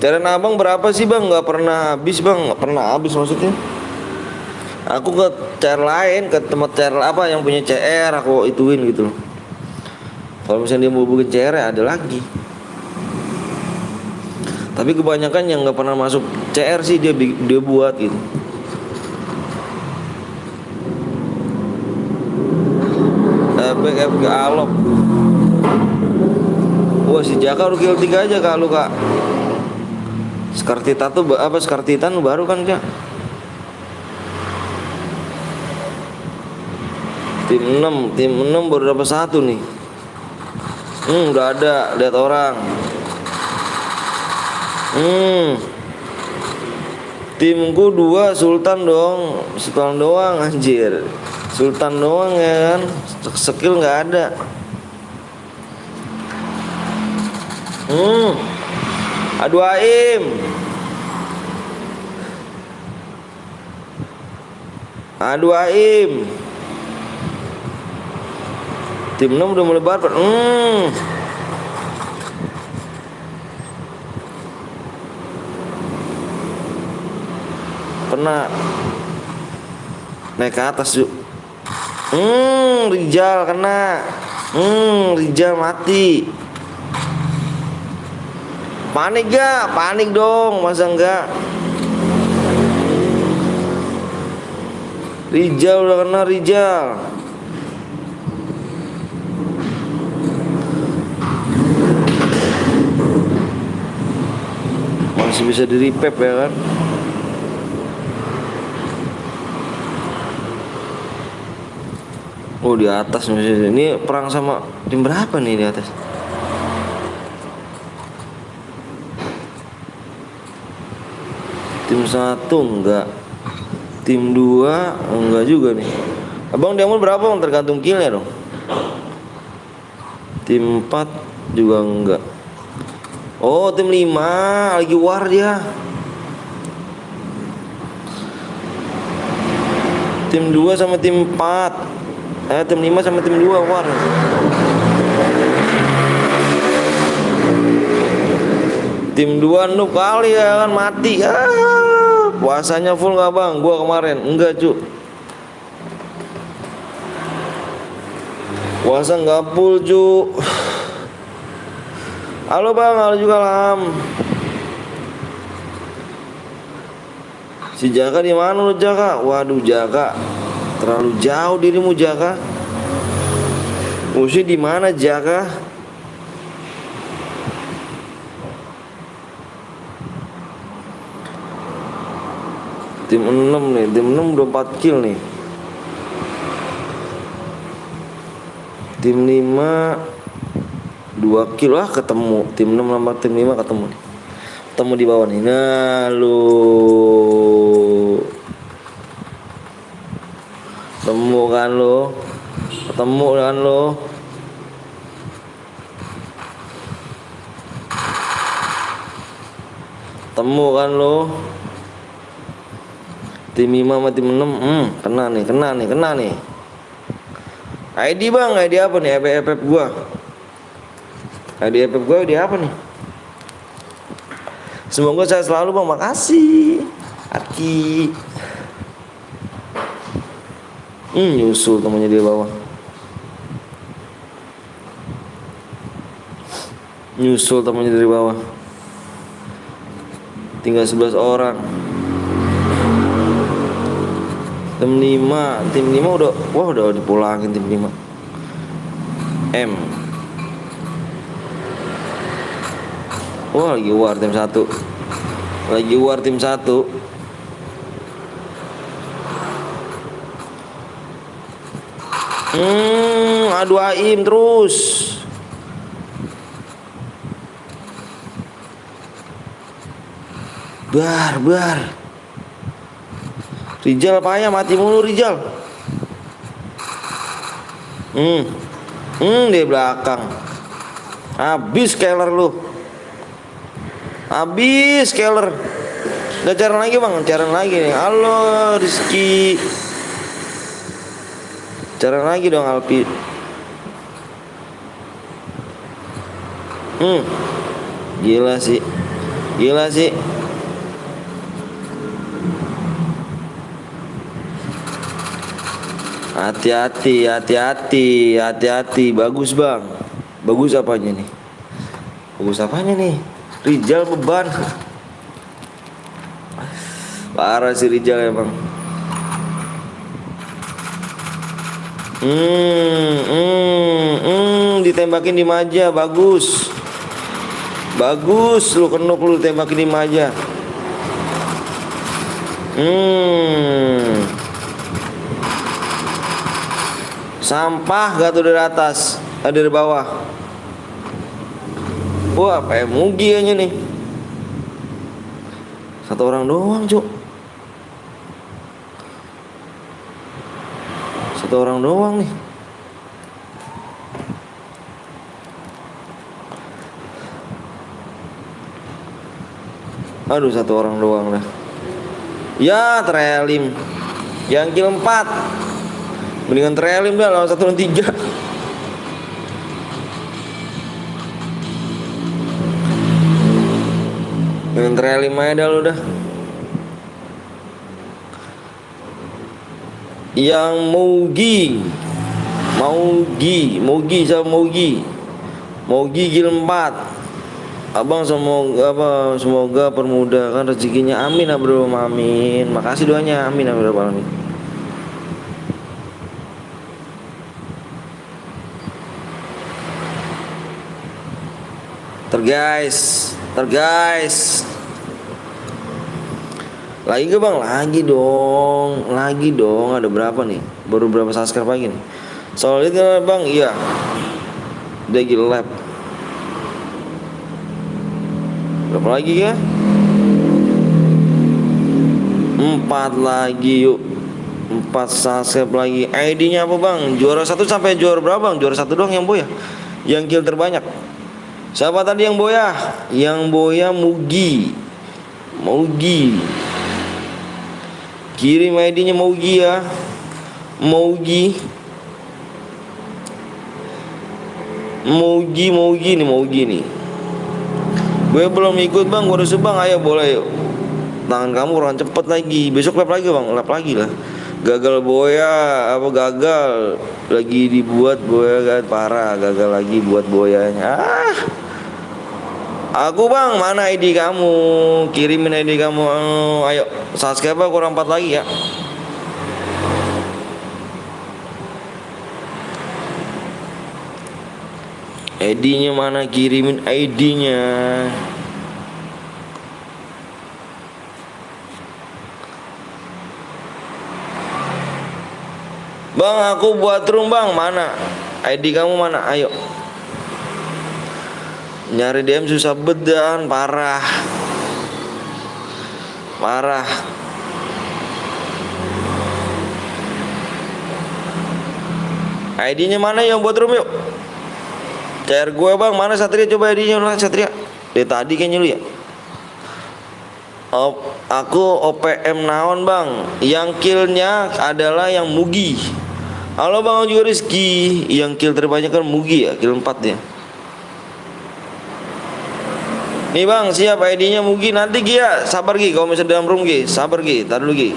Cairan abang berapa sih bang? Gak pernah habis bang. Gak pernah habis maksudnya. Aku ke CR lain, ke tempat CR apa yang punya CR aku ituin gitu. Kalau misalnya dia mau bikin CR ya ada lagi. Tapi kebanyakan yang gak pernah masuk CR sih dia buat gitu. Back FK Alok. Wah, si Jaka udah kill 3 aja kalau kak. Skartita tuh apa, Skartitan baru kan kak. Tim 6 baru dapat 1 nih. Udah ada, lihat orang. Timku 2 Sultan doang anjir. Sultan doang ya kan. Skill nggak ada. Aduh Aim. Tim 6 udah mulai barbar. Pernah naik ke atas yuk. Rijal kena. Rijal mati. Panik gak? Panik dong, masa enggak? Rijal udah kena, Rijal. Masih bisa di repep ya kan? Oh, di atas masih. Ini perang sama tim berapa nih di atas? Tim 1 enggak. Tim 2 enggak juga nih. Abang diamond berapa bang? Tergantung killnya dong. Tim 4 juga enggak. Oh, tim 5 lagi war dia. Tim 2 sama tim 4. Tim 5 sama tim 2 war. Tim 2 noob kali ya kan, mati. Puasanya full gak bang? Gua kemarin enggak cu. Puasa gak full cu. Halo bang, halo juga Lam. Si Jaka di mana lu Jaka? Waduh Jaka, terlalu jauh dirimu Jaka. Musuh di mana Jaka? Tim 6 nih, tim 6 udah 4 kill nih. Tim 5 2 kill lah ketemu. Tim 6 sama tim 5 ketemu nih. Ketemu di bawah nih. Nah lu ketemu kan lo. Ketemu kan lo. Ketemu kan lo. Tim 5 sama tim 6. Kena nih. ID bang, ID apa nih? FF gua. ID FF gua ID apa nih? Semoga saya selalu bang, makasih. Aki. Nyusul temannya di bawah. Nyusul temannya dari bawah. Tinggal 11 orang. Tim 5 udah dipulangin tim 5. M. Wah, lagi war tim 1. Adu aim terus. Bar. Rijal payah mati mulu Rijal. Di belakang. Habis Keller lu. Udah carian lagi bang, nih. Halo Rizky. Carian lagi dong Alpi. Gila sih. Hati-hati. Bagus bang. Bagus apanya nih? Rijal beban. Parah si Rijal emang. Ditembakin di Maja. Bagus lu kenok lu tembakin di Maja. Sampah gak tuh dari atas, dari bawah. Wah, PMUG aja nih. Satu orang doang, Cuk. Nih. Aduh, satu orang doang dah. Ya, Trelim. Yang kill 4. Mendingan Trelim dah lawan 1 dan 3. Mendingan Trelim aja dah lu dah. Yang Mogi kill 4. Abang semoga permudahkan rezekinya. Amin ya bro, amin. Makasih doanya, amin ya bro, amin. Terguys. Lagi ke bang? Lagi dong. Ada berapa nih? Baru berapa subscribe lagi nih? Solid kan bang? Iya. Dia gila lab. Berapa lagi ya? 4 lagi yuk. 4 subscribe lagi. ID-nya apa bang? Juara 1 sampai juara berapa bang? Juara 1 doang yang boya. Yang kill terbanyak. Siapa tadi yang boya? Yang boya Mugi. Kirim ID-nya Mogi ya. Mogi nih. Gue belum ikut bang, gue udah bang, ayo boleh yuk. Tangan kamu kurang cepet lagi. Besok lap lagi bang, lap lagi lah. Gagal boya, lagi dibuat boya kan, parah. Gagal lagi buat boyanya. Aku bang, mana ID kamu? Kirimin ID kamu. Ayo, subscribe kurang 4 lagi ya. ID-nya mana? Kirimin ID-nya. Bang, aku buat room bang, mana? ID kamu mana? Ayo. Nyari DM susah bedan, parah. ID-nya mana yang buat room yuk? CR gue bang, mana Satria, coba ID-nya lah Satria. Dari tadi kayaknya lu ya. Aku OPM naon bang. Yang killnya adalah yang Mugi. Halo bang juga Rizky. Yang kill terbanyak kan Mugi ya, kill 4 dia. Nih bang, siap ID-nya Mugi. Nanti Gi ya, sabar Gi. Kalau misalnya dalam room Gi, sabar Gi. Tar dulu Gi.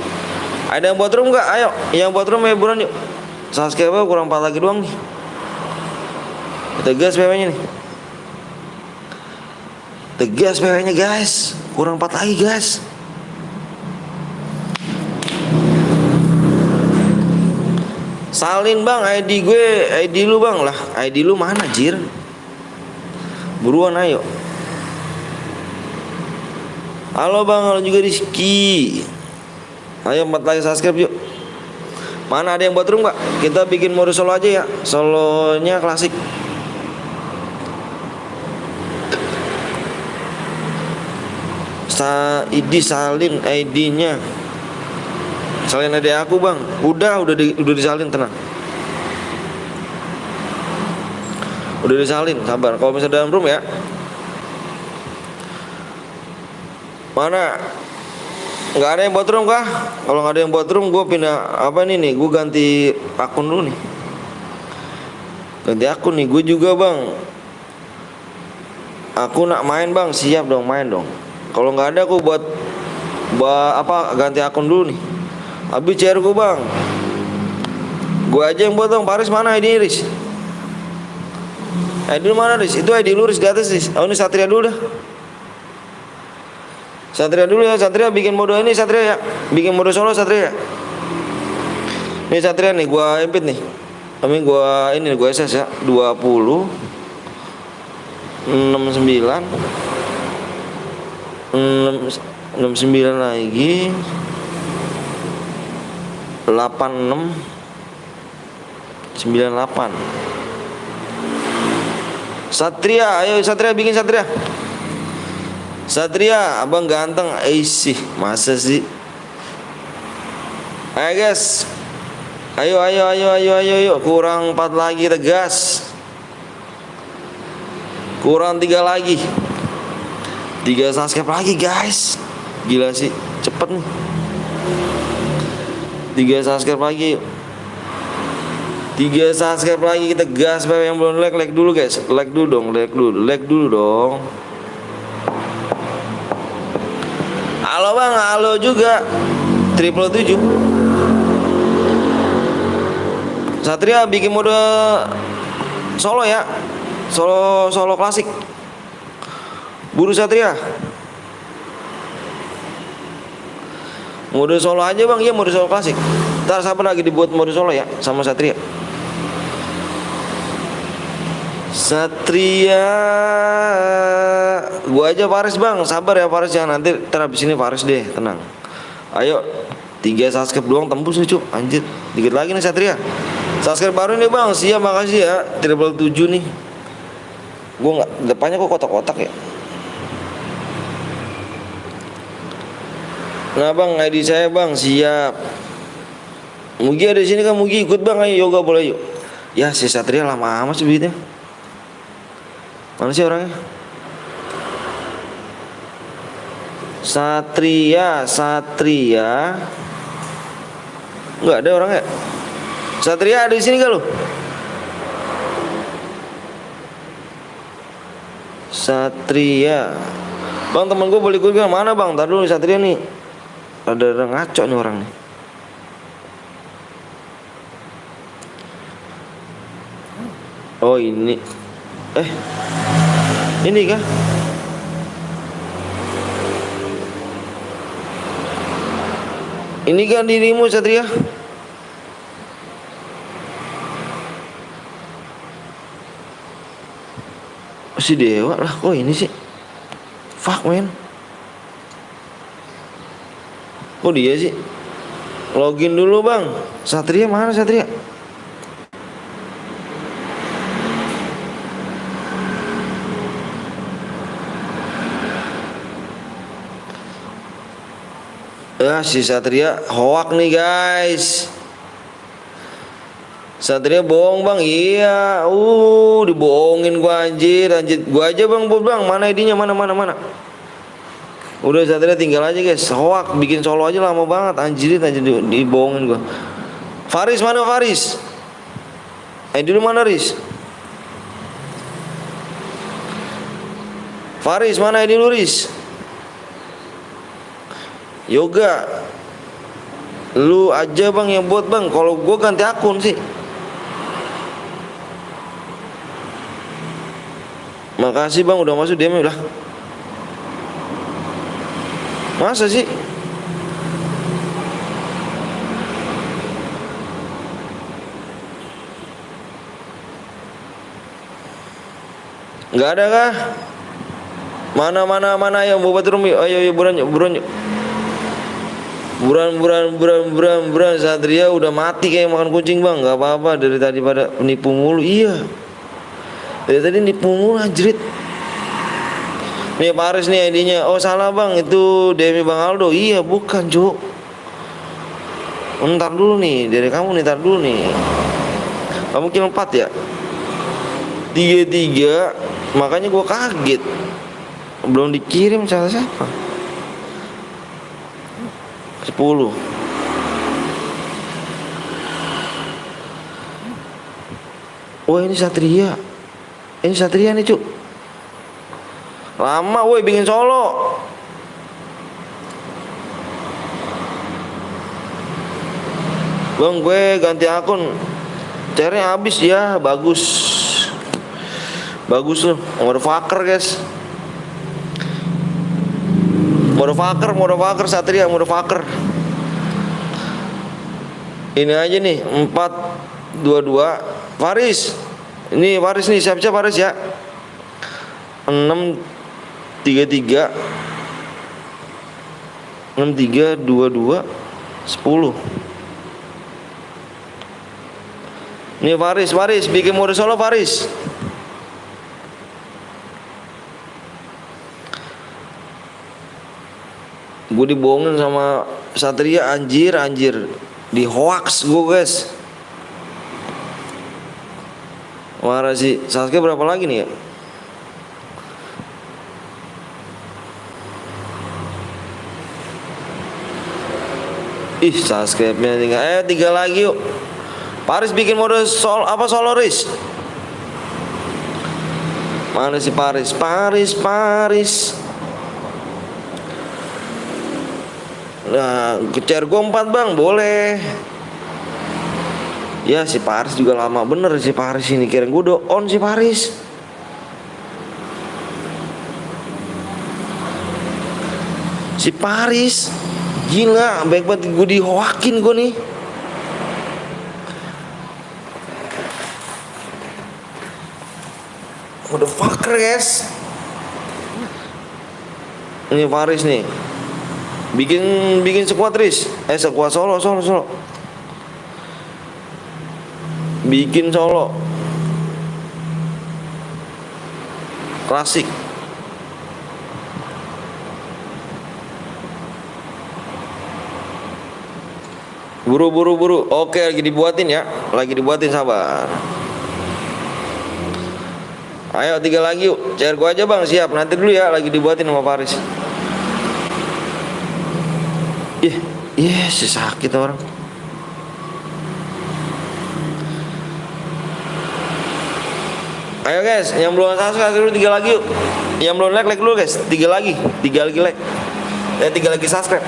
Ada yang buat room nggak? Ayo, yang buat room ya buruan yuk. Subscriber kurang 4 lagi doang nih. Kita gas PW-nya nih. Tegas PW-nya guys. Kurang 4 lagi guys. Salin bang ID gue, ID lu bang lah. ID lu mana jir? Buruan ayo. Halo bang, halo juga Rizky. Ayo 4 lagi subscribe yuk. Mana ada yang buat room gak? Kita bikin mode solo aja ya. Solonya klasik. ID salin ID-nya. Salin ID aku bang. Udah disalin, tenang. Udah disalin, sabar. Kalau misalnya dalam room ya. Mana? Nggak ada yang buat room kah? Kalau nggak ada yang buat room, gue pindah apa nih? Gue ganti akun dulu nih. Ganti akun nih, gue juga bang. Aku nak main bang, siap dong main dong. Kalau nggak ada aku buat apa ganti akun dulu nih. Habis share gue bang. Gue aja yang buat dong. Paris mana ID Riz? ID lu mana Riz? Itu ID lu Riz di atas Riz. Oh ini Satria dulu dah. Satria dulu ya, Satria bikin mode ini Satria ya. Bikin mode solo Satria ya. Ini Satria nih, gua impit nih. Kami gua SS ya. 20 69 69 lagi 86 98. Satria, ayo Satria bikin Satria. Satria, abang ganteng. Sih, masa sih? Ayo guys. Ayo. Kurang 4 lagi, tegas. Kurang 3 lagi. 3 subscribe lagi guys. Gila sih, cepet nih. 3 subscribe lagi. 3 subscribe lagi, kita gas. Yang belum like dulu guys. Like dulu dong. Halo bang, halo juga. 777. Satria bikin mode solo ya. Solo klasik. Buru Satria. Mode solo aja bang, iya mode solo klasik. Ntar sabar lagi dibuat mode solo ya sama Satria. Satria, gua aja Faris bang, sabar ya Faris ya, nanti habis ini Faris deh, tenang. Ayo, 3 subscribe doang tembus lucu, anjir. Dikit lagi nih Satria. Subscribe baru nih bang, siap makasih ya. 777 nih. Gua nggak, depannya kok kotak-kotak ya. Nah bang, ID saya bang, siap. Mugi ada di sini kan, Mugi ikut bang, ayo yoga boleh yuk. Ya si Satria lama amat sih begitu. Mana sih orangnya? Satria. Enggak ada orangnya. Satria ada di sini gak lu? Satria. Bang teman gue boleh ikut gak? Mana bang? Ntar dulu Satria nih. Ada ngaco nih orang nih. Oh ini. Ini kah? Ini kan dirimu Satria? Si Dewa lah, kok ini sih? Fuck man. Kok dia sih? Login dulu bang. Satria mana Satria? Si Satria hoak nih guys. Satria bohong bang, iya. Dibohongin gua anjir. Gua aja bang, mana ID-nya, mana. Udah Satria tinggal aja guys. Hoak bikin solo aja lama banget. Anjirit aja dibohongin gua. Faris mana Faris? Dulu mana Riz? Faris mana dulu Riz? Yoga. Lu aja bang yang buat bang. Kalau gua ganti akun sih. Makasih bang udah masuk DM lah. Masa sih? Nggak ada kah? Mana yang buat room yuk. Ayo buruan yuk. Buruan Satria udah mati kayak makan kucing bang. Nggak apa-apa dari tadi pada nipu mulu. Iya. Dari tadi nipu mulu anjrit. Nih Paris nih ID-nya. Oh salah bang, itu DM Bang Aldo. Iya bukan Cuk. Ntar dulu nih, dari kamu nih, ntar dulu nih. Kamu kill 4 ya? 33. Makanya gua kaget. Belum dikirim salah siapa? 10. Wah ini Satria. Ini Satria nih Cuk. Lama woi bikin solo. Bang gue ganti akun. Cairnya habis ya. Bagus loh. Motherfucker guys. Motherfucker Satria motherfucker. Ini aja nih 422 Faris. Ini Faris nih siap-siap Faris ya. 633 6322 10. Nih Faris bikin mode solo Faris. Gue dibohongin sama Satria anjir. Di hoax gue guys. Marah sih. Sasuke berapa lagi nih ya? Ih, subscribe-nya tinggal. 3 lagi yuk. Paris bikin mode solo Riz. Mana si Paris? Nah, kecer gue 4 bang, boleh. Ya si Paris juga lama bener si Paris ini. Kira gue udah on si Paris. Si Paris gila, baik banget gue dihoakin gue nih. Motherfucker guys. Ini Faris nih. Bikin squad Riz. Squad solo. Bikin solo. Klasik. Buru. Oke, lagi dibuatin ya. Sabar. Ayo 3 lagi yuk. Share gua aja bang, siap. Nanti dulu ya, lagi dibuatin sama Paris. Si sakit orang. Ayo guys, yang belum subscribe dulu 3 lagi yuk. Yang belum like dulu guys. 3 lagi like. 3 lagi subscribe.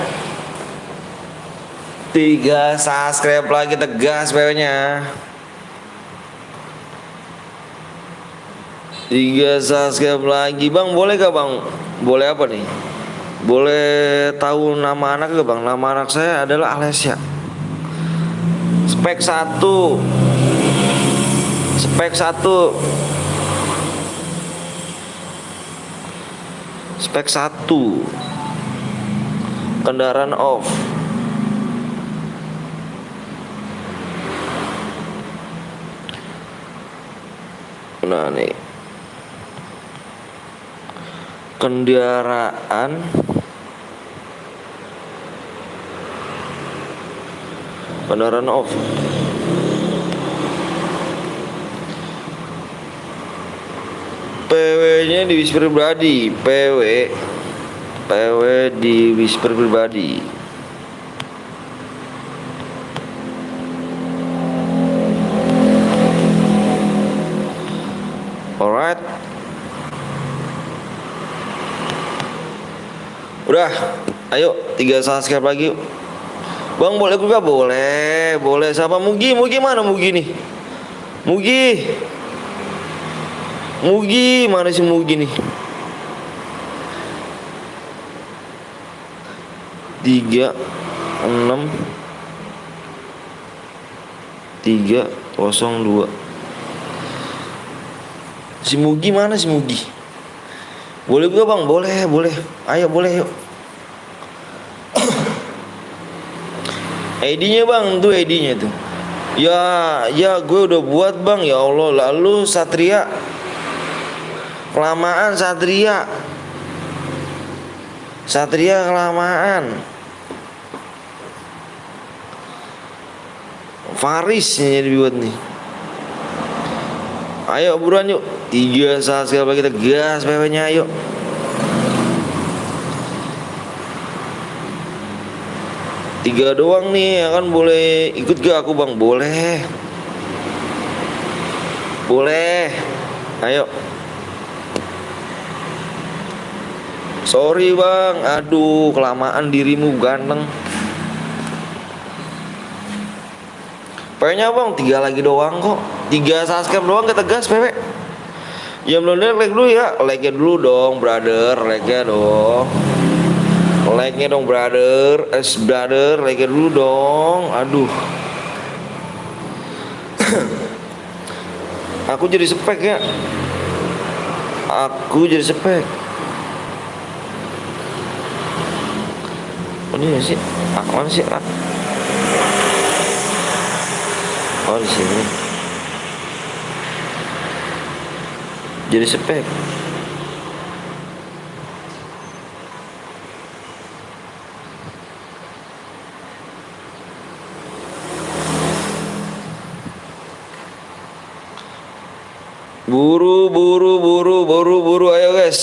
3 subscribe lagi tegas PW-nya. 3 subscribe lagi bang, boleh gak bang? Boleh apa nih? Boleh tahu nama anak gak bang? Nama anak saya adalah Alessia. Spek 1. Kendaraan off. Nah nih, kendaraan off. PW-nya di pribadi, PW PW di whisper pribadi. Alright. Udah, ayo 3 subscribe lagi yuk. Bang boleh juga? Boleh, boleh. Siapa? Mugi, Mugi mana Mugi nih? Mugi, Mugi mana sih Mugi nih? 36 302. Si Mugi mana si Mugi? Boleh juga bang? Boleh, boleh. Ayo boleh yuk. ID-nya bang, tuh ID-nya tuh. Ya gue udah buat bang. Ya Allah, lalu Satria. Kelamaan Satria. Satria kelamaan. Faris yang jadi buat nih. Ayo buruan yuk. 3 saat sekali kita gas PW-nya ayo. Tiga doang nih ya kan, boleh ikut gak aku bang? Boleh. Boleh. Ayo. Sorry bang, aduh kelamaan dirimu ganteng. PW-nya bang 3 lagi doang kok. 3 subscribe doang kita gas PW. Yang belum like dulu ya, like-nya dulu dong brother, like-nya dong. Like-nya dong brother, brother, like-nya dulu dong. Aduh. Aku jadi spek ya. Aku jadi spek. Oh ini sih, mana sih? Oh di sini. Jadi spek. Buru, ayo guys.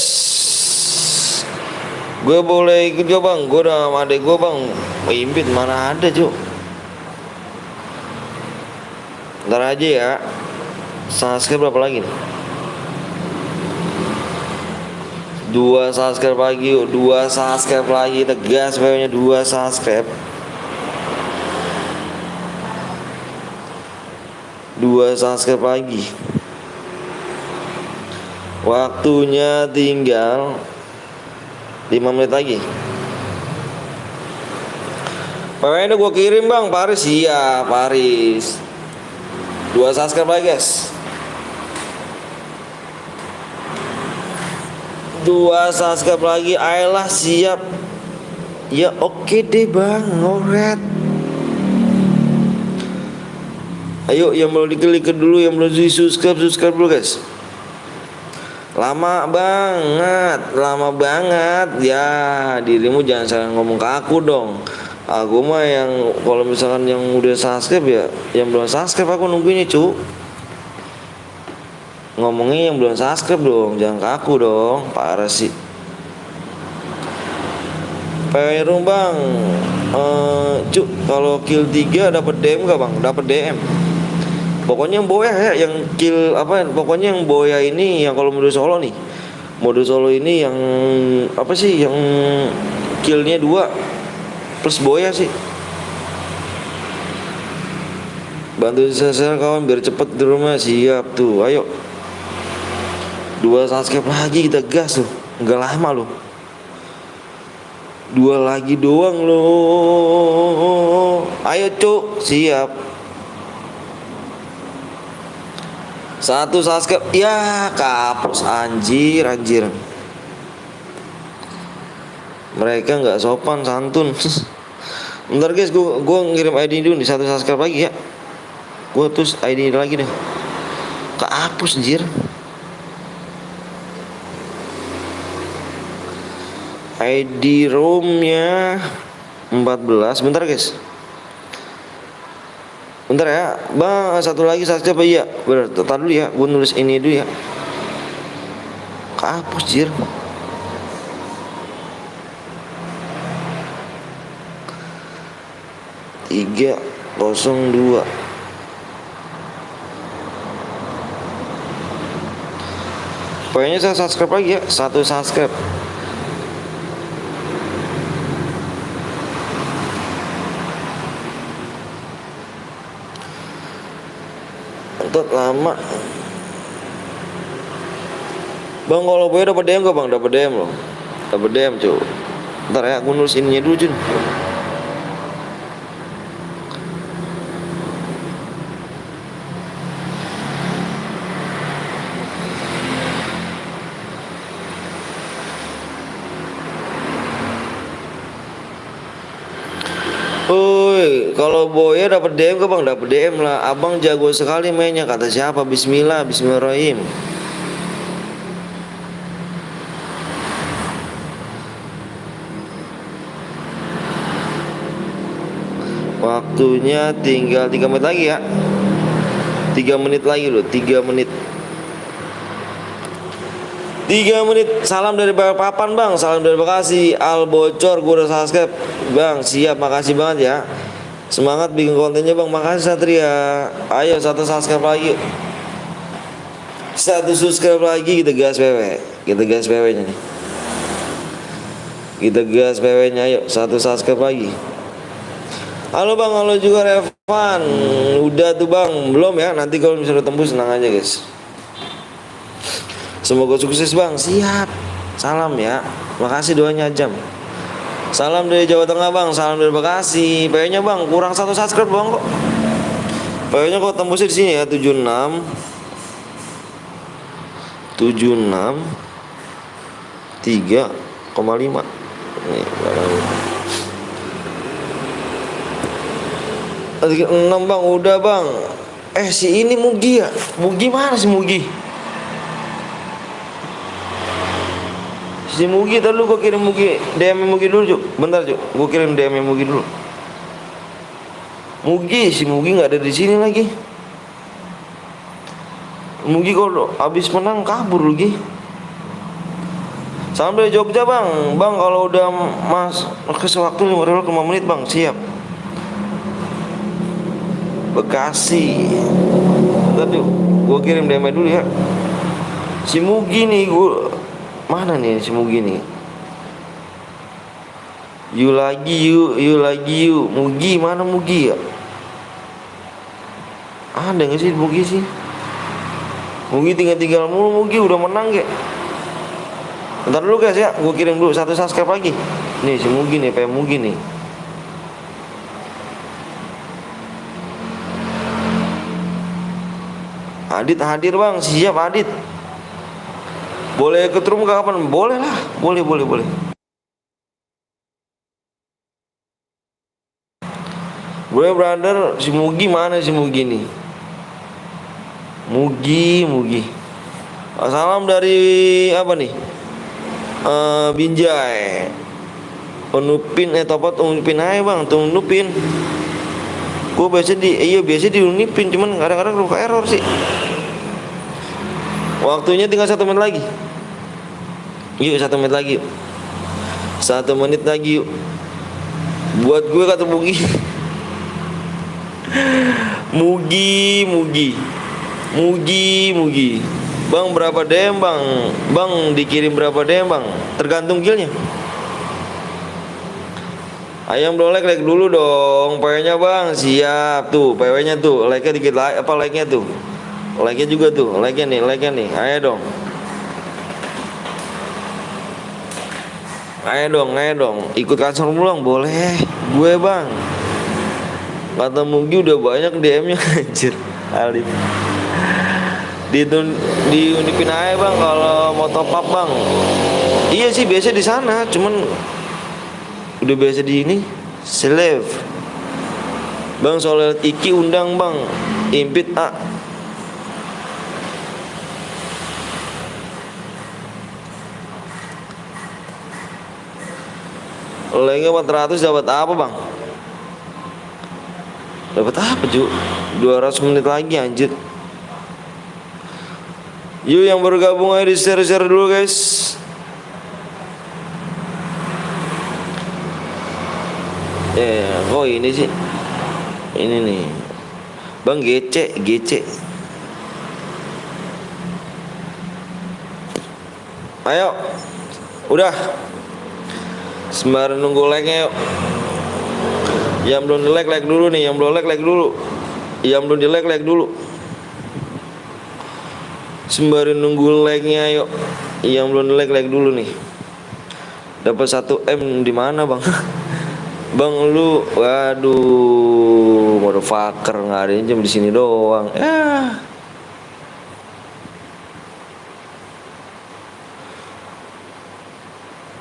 Gue boleh ikut gak bang? Gue udah sama adek gue bang. Impit mana ada cuk. Ntar aja ya. Subscribe berapa lagi nih? 2 subscribe lagi yuk. 2 subscribe lagi. Tegas pokoknya 2 subscribe. 2 subscribe lagi. Waktunya tinggal 5 menit lagi. PW-nya gue kirim bang, Paris. Iya Paris. 2 subscribe lagi guys. 2 subscribe lagi. Ayolah siap. Ya oke deh bang. Alright. Ayo yang belum diklik dulu, yang belum di subscribe dulu guys. Lama banget ya. Dirimu jangan salah ngomong ke aku dong. Aku mah yang kalau misalkan yang udah subscribe ya, yang belum subscribe aku nungguinnya cu. Ngomongnya yang belum subscribe dong, jangan ke aku dong. Parah sih. Perum bang, cu kalau kill 3 dapat DM gak bang? Dapat DM. Pokoknya yang boya ya, yang kill apa? Pokoknya yang boya ini, yang kalau mode solo nih, mode solo ini yang apa sih? Yang killnya 2 plus boya sih. Bantu saya kawan biar cepet di rumah. Siap tuh, ayo. 2 subscribe lagi kita gas tuh, nggak lama loh. 2 lagi doang loh. Ayo cuk, siap. 1 subscribe. Ya kapus anjir. Mereka nggak sopan santun. Bentar guys, gue ngirim ID dulu nih. 1 subscribe lagi ya. Gue terus ID lagi deh. Kehapus anjir. ID roomnya 14. Bentar guys. Bentar ya bang, 1 lagi subscribe. Iya bener, tar dulu ya. Gue nulis ini dulu ya. Kehapus anjir. 302. Pokoknya saya subscribe lagi ya, 1 subscribe. Entot lama. Bang, kalau boleh dapat DM gak bang? Dapat DM loh. Dapat DM cuy. Ntar ya aku nulis ininya dulu Jun. Woi, kalau Boya dapat DM ke bang? Dapat DM lah. Abang jago sekali mainnya. Kata siapa? Bismillah, Bismillahirrahmanirrahim. Waktunya tinggal 3 menit lagi ya. 3 menit lagi loh, 3 menit. 3 menit. Salam dari Balikpapan bang. Salam dari Bekasi. Al Bocor, gue udah subscribe bang. Siap, makasih banget ya. Semangat bikin kontennya bang. Makasih Satria. Ayo 1 subscribe lagi. 1 subscribe lagi. Kita gas PW. Kita gas PW nya nih. Kita gas PW nya. Ayo 1 subscribe lagi. Halo bang, halo juga Revan. Udah tuh bang. Belum ya. Nanti kalau misalnya tembus tenang aja guys. Semoga sukses bang. Siap. Salam ya. Makasih doanya jam. Salam dari Jawa Tengah bang. Salam dari Bekasi. PW nya bang kurang 1 subscribe bang kok. PW nya kok tembusnya di sini ya 76 3,5. Nih barang 6 bang. Udah bang. Si ini Mugi ya. Mugi mana sih Mugi? Si Mugi, ntar lu gue kirim Mugi, DM Mugi dulu Cuk. Bentar Cuk, gue kirim DM Mugi dulu. Mugi, si Mugi nggak ada di sini lagi. Mugi kalau abis menang kabur lagi. Salam dari Jogja bang. Bang kalau udah mas ke waktu 5 menit bang, siap. Bekasi. Bentar Cuk, gue kirim DM dulu ya. Si Mugi nih gue. Mana nih si Mugi nih? You lagi. Mugi mana Mugi ya? Ada nggak sih Mugi sih? Mugi tinggal mulu. Mugi udah menang ya? Bentar dulu guys ya, gue kirim dulu 1 subscribe lagi. Nih si Mugi nih, PM Mugi nih. Adit hadir bang, siap Adit. Boleh ikut room kapan? Boleh lah, boleh. Gue brother, si Mugi mana si Mugi nih? Mugi. Salam dari apa nih? Binjai. Unupin topat Unupin aja bang, tuh Unupin. Gue biasa di Unupin, cuman kadang-kadang lupa error sih. Waktunya tinggal 1 menit lagi. Yuk 1 menit lagi. 1 menit lagi yuk. Buat gue kata Mugi. Mugi. Bang berapa DM bang? Bang dikirim berapa DM bang? Tergantung killnya. Ayam belum like dulu dong. PW-nya bang, siap tuh. PW-nya tuh, like-nya dikit like-nya tuh. Like-nya juga tuh, like-nya nih. Ayo dong. Ikut kantor pulang boleh. Gue bang. Kata Mugi udah banyak DM-nya anjir. Alif. Diunipin aja bang kalau mau top up bang. Iya sih biasa di sana, cuman udah biasa di ini slave. Bang soal Iki undang bang. Impit Lengnya 400 dapat apa bang? Dapat apa Ju? 200 menit lagi anjir. Yuk yang baru gabung aja di share dulu guys. Kok ini sih ini nih. Bang GC. Ayo. Udah. Sembari nunggu like-nya yuk. Yang belum di-like dulu nih, yang belum like dulu. Yang belum di-like dulu. Sembari nunggu like-nya yuk. Yang belum di-like dulu nih. Dapat 1 M di mana, Bang? Bang lu, waduh, motherfucker, nggak ada jam di sini doang. Ya.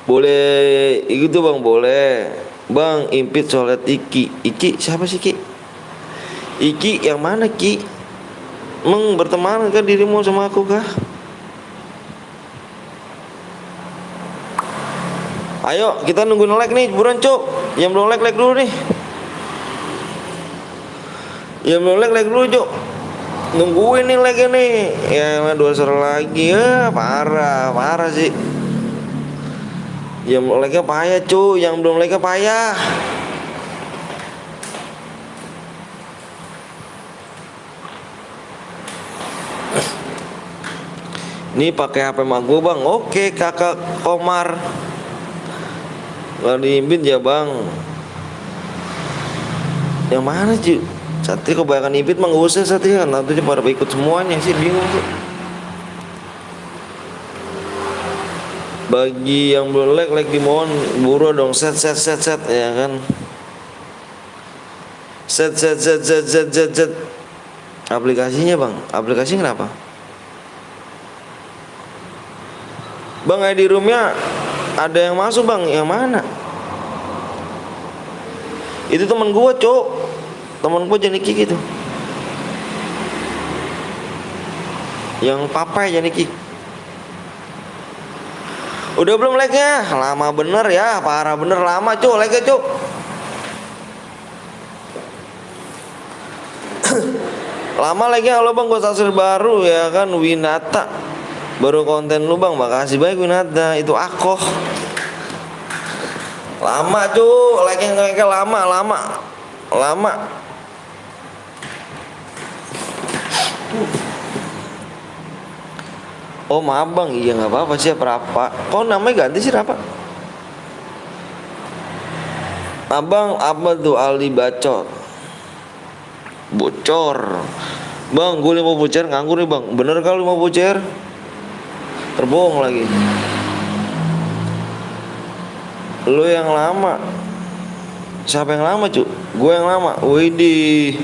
Boleh, itu Bang, boleh. Bang, impit sholat Iki siapa sih Ki? Iki yang mana Ki? Emang berteman kan dirimu sama aku kah? Ayo kita nungguin like nih, buruan cuk. Yang belum like dulu nih. Yang belum like dulu cuk. Nungguin nih like nih. Ya 2 sore lagi ya, parah sih. Yang like-nya payah cuy, yang belum like-nya payah. Ini pakai HP mak gue Bang. Oke kakak Komar. Kalau diimpit ya Bang. Yang mana cuy? Satria kebanyakan impit mah gak usah Satria. Nanti pada ikut semuanya sih, bingung sih. Bagi yang belum like dimohon buru dong, set ya kan. Set. Aplikasinya Bang, aplikasi kenapa? Bang, ID roomnya ada yang masuk Bang, yang mana? Itu teman gua cok, teman gua Janiki gitu. Yang papai Janiki. Udah belum like-nya? Lama bener ya, parah bener lama cok like-nya cok. Lama like-nya. Halo Bang, gua saksir baru ya kan, Winata. Baru konten lu Bang, makasih banyak Winata. Itu Akoh. Lama cok, like-nya lama. Oh maaf Bang, iya nggak apa-apa sih, apa? Kok namanya ganti sih apa? Abang apa tuh Ali Bacot? Bocor. Bang, gue 5 voucher nganggur nih Bang. Bener kali 5 voucher? Terbohong lagi. Lu yang lama. Siapa yang lama cu? Gue yang lama. Widih.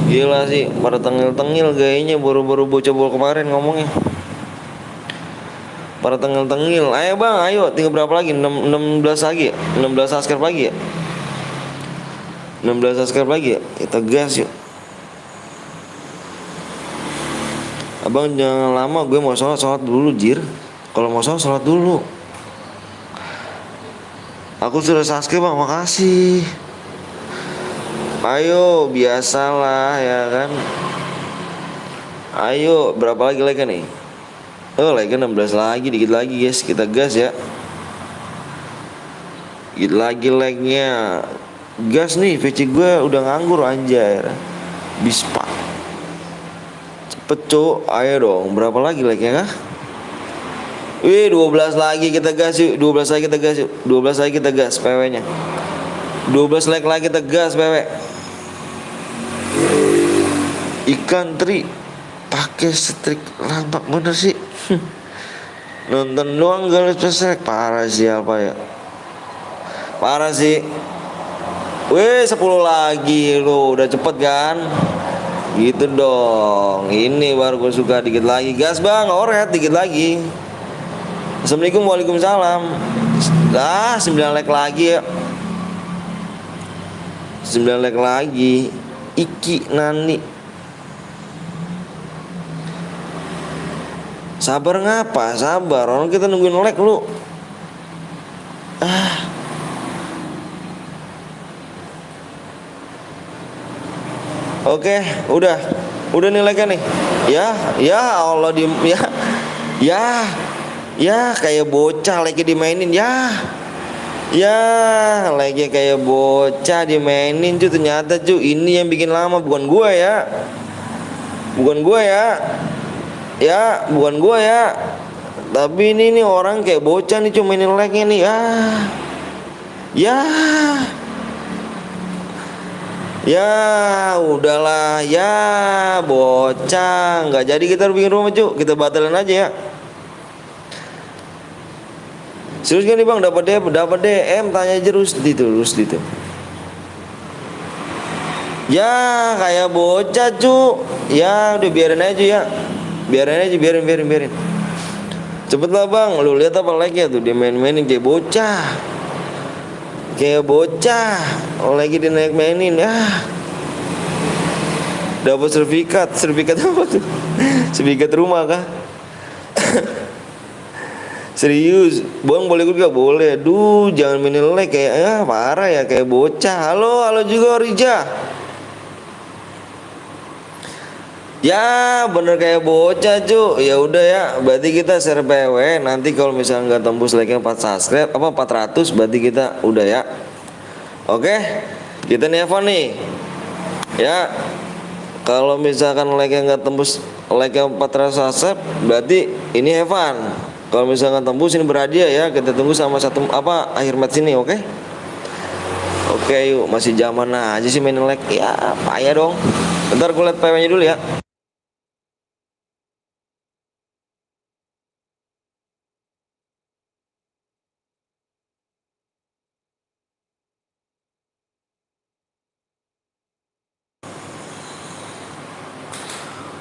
Gila sih, pada tengil-tengil gayanya, baru-baru bocah bol kemarin ngomongnya. Pada tengil-tengil. Ayo Bang, ayo, tinggal berapa lagi? 16 lagi ya? 16 subscribe lagi ya? 16 subscribe lagi ya? Kita gas yuk. Abang jangan lama, gue mau sholat dulu Jir. Kalau mau sholat dulu. Aku sudah subscribe Bang, makasih. Ayo, biasalah ya kan. Ayo, berapa lagi like nih? Oh, like 16 lagi, dikit lagi guys, kita gas ya. Dikit lagi like-nya. Gas nih, VC gue udah nganggur anjir. Bispa. Cepet cuk, ayo dong, berapa lagi like-nya kah? Wih, 12 lagi kita gas yuk, 12 lagi kita gas yuk. 12 lagi kita gas PW-nya. 12 like lagi kita gas PW. Ikan teri pakai strik lampak bener sih. Nonton doang gak strike, parah siapa ya? Parah sih. Wih, 10 lagi lo, udah cepet kan? Gitu dong. Ini baru gue suka, dikit lagi. Gas Bang, oret dikit lagi. Assalamualaikum, waalaikumsalam. 9 like lagi ya. 9 like lagi. Iki Nani. Sabar ngapa? Sabar, orang kita nungguin like lu. Oke, udah nih like-nya nih. Ya Allah ya kayak bocah like dimainin ya. Ya, lagi kayak bocah dimainin cu, ternyata cu ini yang bikin lama, bukan gua ya. Bukan gua ya. Ya, bukan gua ya. Tapi ini nih orang kayak bocah nih cu mainin like-nya nih. Ah. Ya. Ya, udahlah ya, bocah. Nggak jadi kita bikin rumah cu, kita batalin aja ya. Serius gak nih bang, dapat DM, tanya aja terus gitu. Ya kayak bocah cu. Ya udah biarin aja ya. Biarin. Cepet lah bang, lu lihat apa like-nya tuh, dia main-mainin kayak bocah. Lagi dia naik mainin ya. Dapat sertifikat apa tuh? Sertifikat rumah kah? Serius, bang boleh juga boleh. Duh, jangan mainin like kayak ya parah ya kayak bocah. Halo juga Rija. Ya bener kayak bocah cu. Ya udah ya, berarti kita share PW. Nanti kalau misalnya nggak tembus like-nya 4 subscribe 400, berarti kita udah ya. Oke, kita nih Evan nih. Ya, kalau misalkan like-nya nggak tembus like-nya 400 subscribe, berarti ini Evan. Kalau misalkan tembus ini berhadiah ya. Kita tunggu sama satu akhir match ini, oke? Oke yuk, masih zaman aja sih main like. Ya payah dong. Bentar gue liat PW-nya dulu ya.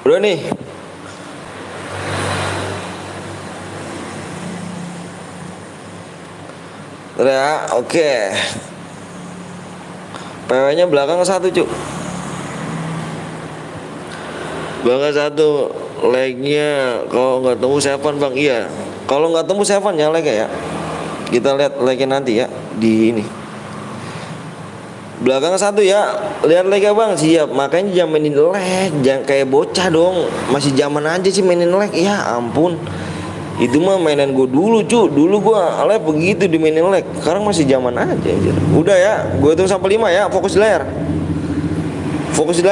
Udah nih. Udah ya, oke. PW-nya belakang 1 cu. Belakang 1. Like-nya kalau nggak tembus Evan bang, iya. Kalau nggak tembus Evan ya like-nya ya. Kita lihat like-nya nanti ya di ini. Belakang 1 ya. Lihat like-nya bang, siap. Makanya jangan mainin like, jangan kayak bocah dong. Masih zaman aja sih mainin like. Ya ampun. Itu mah mainan gue dulu cu. Dulu gue live begitu dimainin like. Sekarang masih zaman aja anjir. Udah ya, gue hitung sampai 5 ya. Fokus di layar. Fokus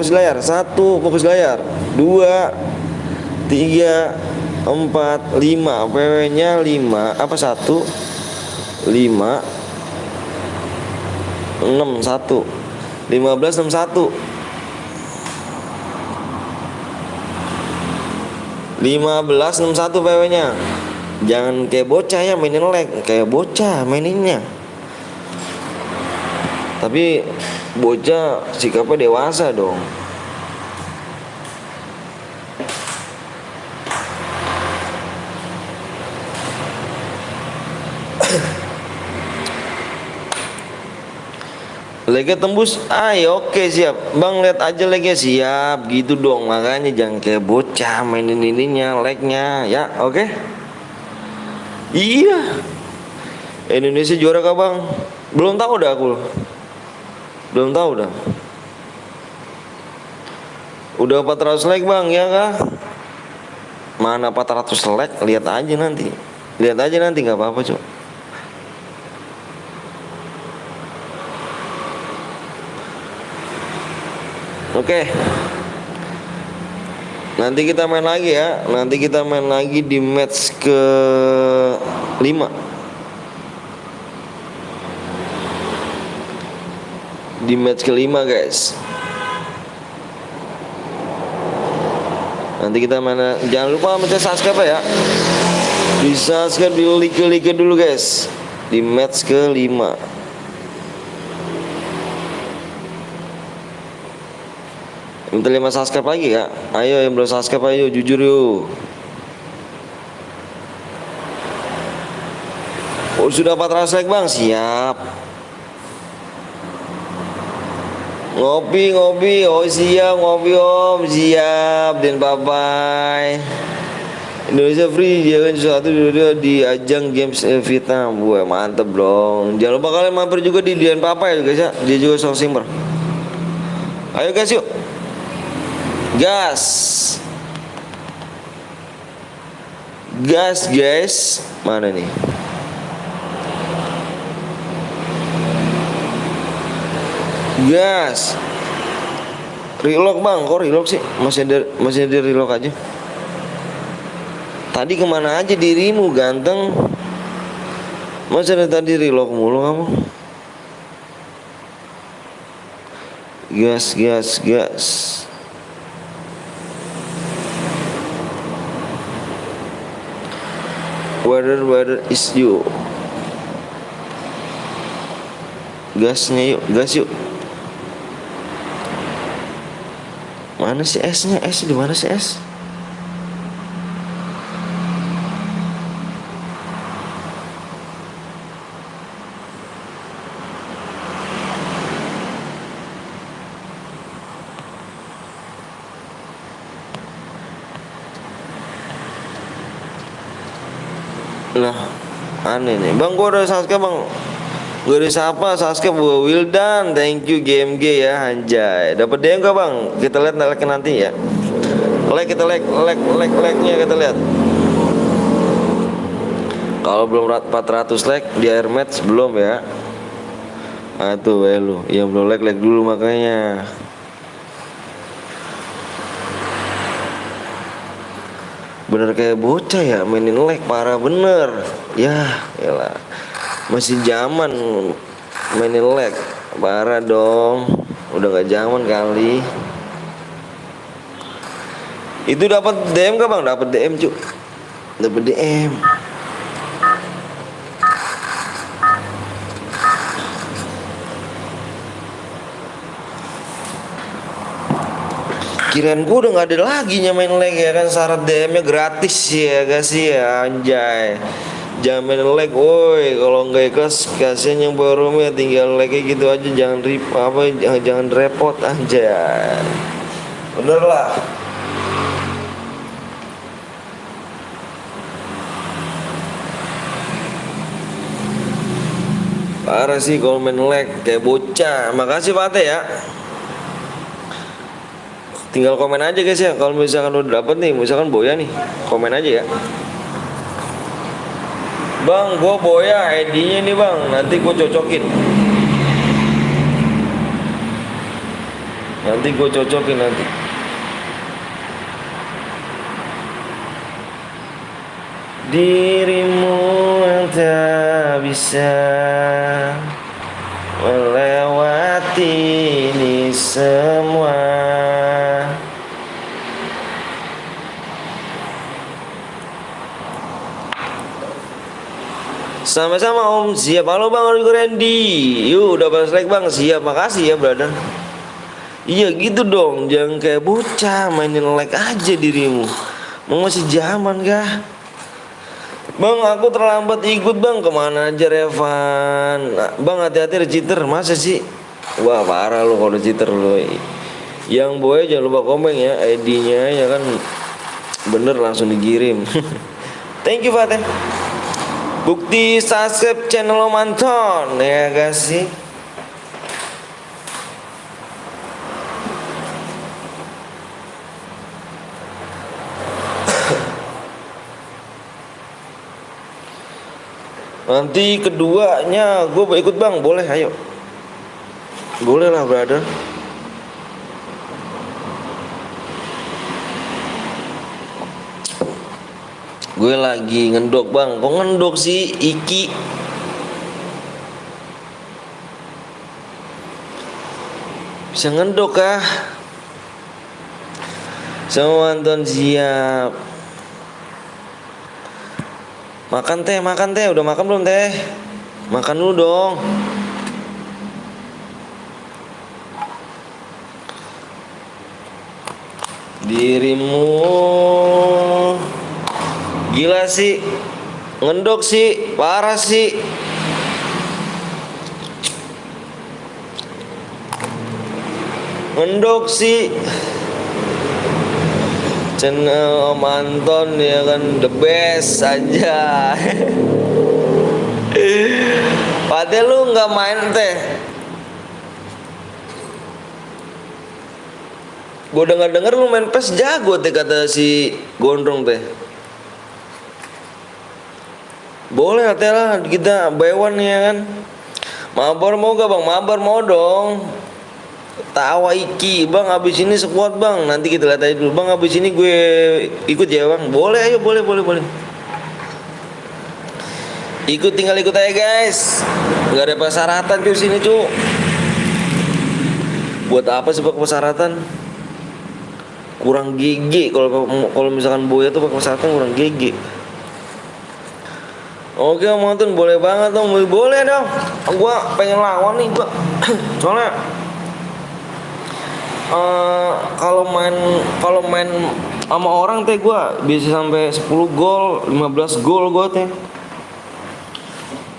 di layar. 1, fokus di layar. 2, 3, 4, 5. PW-nya 5. Apa 1, 5, 6, 1, 15, 61. 1561 PW-nya. Jangan kayak bocah ya mainin like, kayak bocah maininnya. Tapi bocah sikapnya dewasa dong. Like tembus, ya oke siap. Bang lihat aja like siap gitu dong. Makanya jangan kayak bocah mainin ininya, like-nya ya, oke? Iya. Indonesia juara kah bang? Belum tahu dah aku. Belum tahu dah. Udah 400 like bang ya kah? Mana 400 like? Lihat aja nanti nggak apa-apa cok. Oke. Nanti kita main lagi ya. Nanti kita main lagi di match ke 5. Di match ke-5 guys. Nanti kita mana, jangan lupa mencet subscribe ya. Di subscribe, di like dulu guys. Di match ke-5. Minta 5 subscribe lagi ya. Ayo yang belum subscribe ayo jujur yuk. Oh sudah 400 like bang, siap. Ngopi, oh siap ngopi om, siap. Dan bye bye. Indonesia free jangan sesuatu di ajang games Vietnam. Wah mantep dong. Jangan lupa kalian mampir juga di Dian Papa ya guys ya. Dia juga song simmer. Ayo guys yuk. Gas guys, mana nih? Gas. Relock bang, kok relock sih? Masih ada relock aja. Tadi kemana aja dirimu ganteng? Masa dari tadi relock mulu kamu? Gas, gas, gas. Whether is you. Gasnya yuk, gas yuk. Mana sih S-nya? S di mana sih S? Nah, aneh nih. Bang, gua udah Sasuke, Bang. Gue disapa Sasuke Bu Wildan. Thank you GMG ya, anjay. Dapat DM gak, Bang? Kita lihat nanti ya. Kita like-nya kita lihat. Kalau belum 400 like di Air Match belum ya. Ah tuh lu, yang belum like dulu makanya. Bener kayak bocah ya, mainin like parah bener. Ya, elah. Masih zaman mainin like parah dong. Udah gak zaman kali. Itu dapat DM gak, Bang? Dapat DM, Cuk. Dapat DM. Kirain gue udah gak ada lagi nyamain like ya kan. Syarat DM-nya gratis ya guys ya, anjay. Jangan main like, woi. Kalau nggak ikhlas kasihan yang baru ya, tinggal like gitu aja, jangan repot anjay. Bener lah. Parah sih kalau main like kayak bocah. Makasih Pak Ate ya. Tinggal komen aja guys ya. Kalau misalkan udah dapet nih, misalkan Boya nih, komen aja ya. Bang, gue Boya ID-nya nih bang. Nanti gue cocokin. Nanti. Dirimu yang tak bisa melewati ini semua. Sama-sama Om, siap. Halo Bang Randy. Yuk udah balas like Bang, siap. Makasih ya brother. Iya gitu dong, jangan kayak bocah mainin like aja dirimu. Mau masih zaman kah? Bang aku terlambat ikut bang. Kemana aja Revan? Nah, bang hati-hati ada cheater. Masa sih? Wah parah lu kalau cheater lu. Yang boy jangan lupa komen ya ID-nya ya kan. Bener langsung dikirim. Thank you Fateh. Bukti subscribe channel Om Anton ya guys sih. Nanti keduanya gue ikut bang, boleh ayo. Boleh lah brother. Gue lagi ngendok bang. Kok ngendok sih Iki? Bisa ngendok kah? Semua Anton siap. Makan teh. Udah makan belum teh? Makan dulu dong. Dirimu gila sih. Ngendok sih, parah sih. Ngendok sih. Channel Om Anton ya kan the best aja. Padahal lu nggak main teh. Gue denger lu main PES jago teh kata si Gondrong teh. Boleh teh lah kita buy one ya kan. Mabar mau gak bang? Mabar mau dong. Tawa Iki, bang abis ini squad bang, nanti kita lihat aja dulu bang, abis ini gue ikut ya bang, boleh ayo boleh. Tinggal ikut aja guys, nggak ada persyaratan cuy sini cuy. Buat apa sih pakai persyaratan? Kurang GG kalau misalkan Boya tuh pakai persyaratan kurang GG. Oke Om Antun, boleh banget dong, boleh dong. Gua pengen lawan nih gua. Soalnya kalau main sama orang teh gua bisa sampai 10 gol, 15 gol gua teh.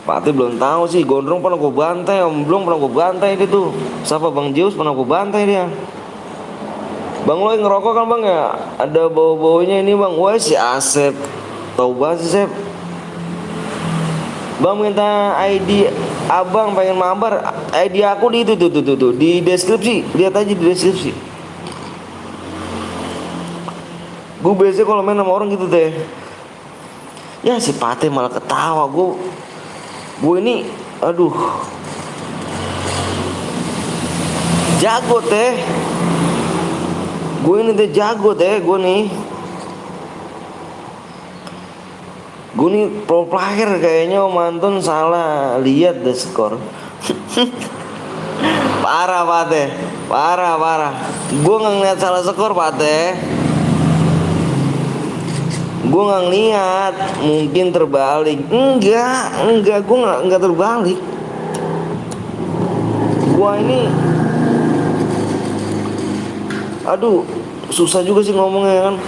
Pati belum tahu sih, Gondrong pernah gue bantai, Om Blong pernah gue bantai dia tuh. Siapa Bang Zeus pernah gue bantai dia. Bang lo yang ngerokok kan bang ya? Ada bau-baunya ini bang. Wah si Asep, tahu banget sih Sep. Bang minta ID abang pengen mabar. ID aku di itu tuh di deskripsi. Lihat aja di deskripsi. Gue biasanya kalau main sama orang gitu deh. Ya si Pate malah ketawa. Gue ini aduh jago teh. Gue ini teh jago teh. Gue nih pro player kayaknya. Om Anton salah lihat deh skor. Parah Pate, parah. Gue nggak ngeliat salah skor Pate. Gue nggak ngeliat, mungkin terbalik. Enggak, gue nggak terbalik. Gue ini, aduh, susah juga sih ngomongnya kan.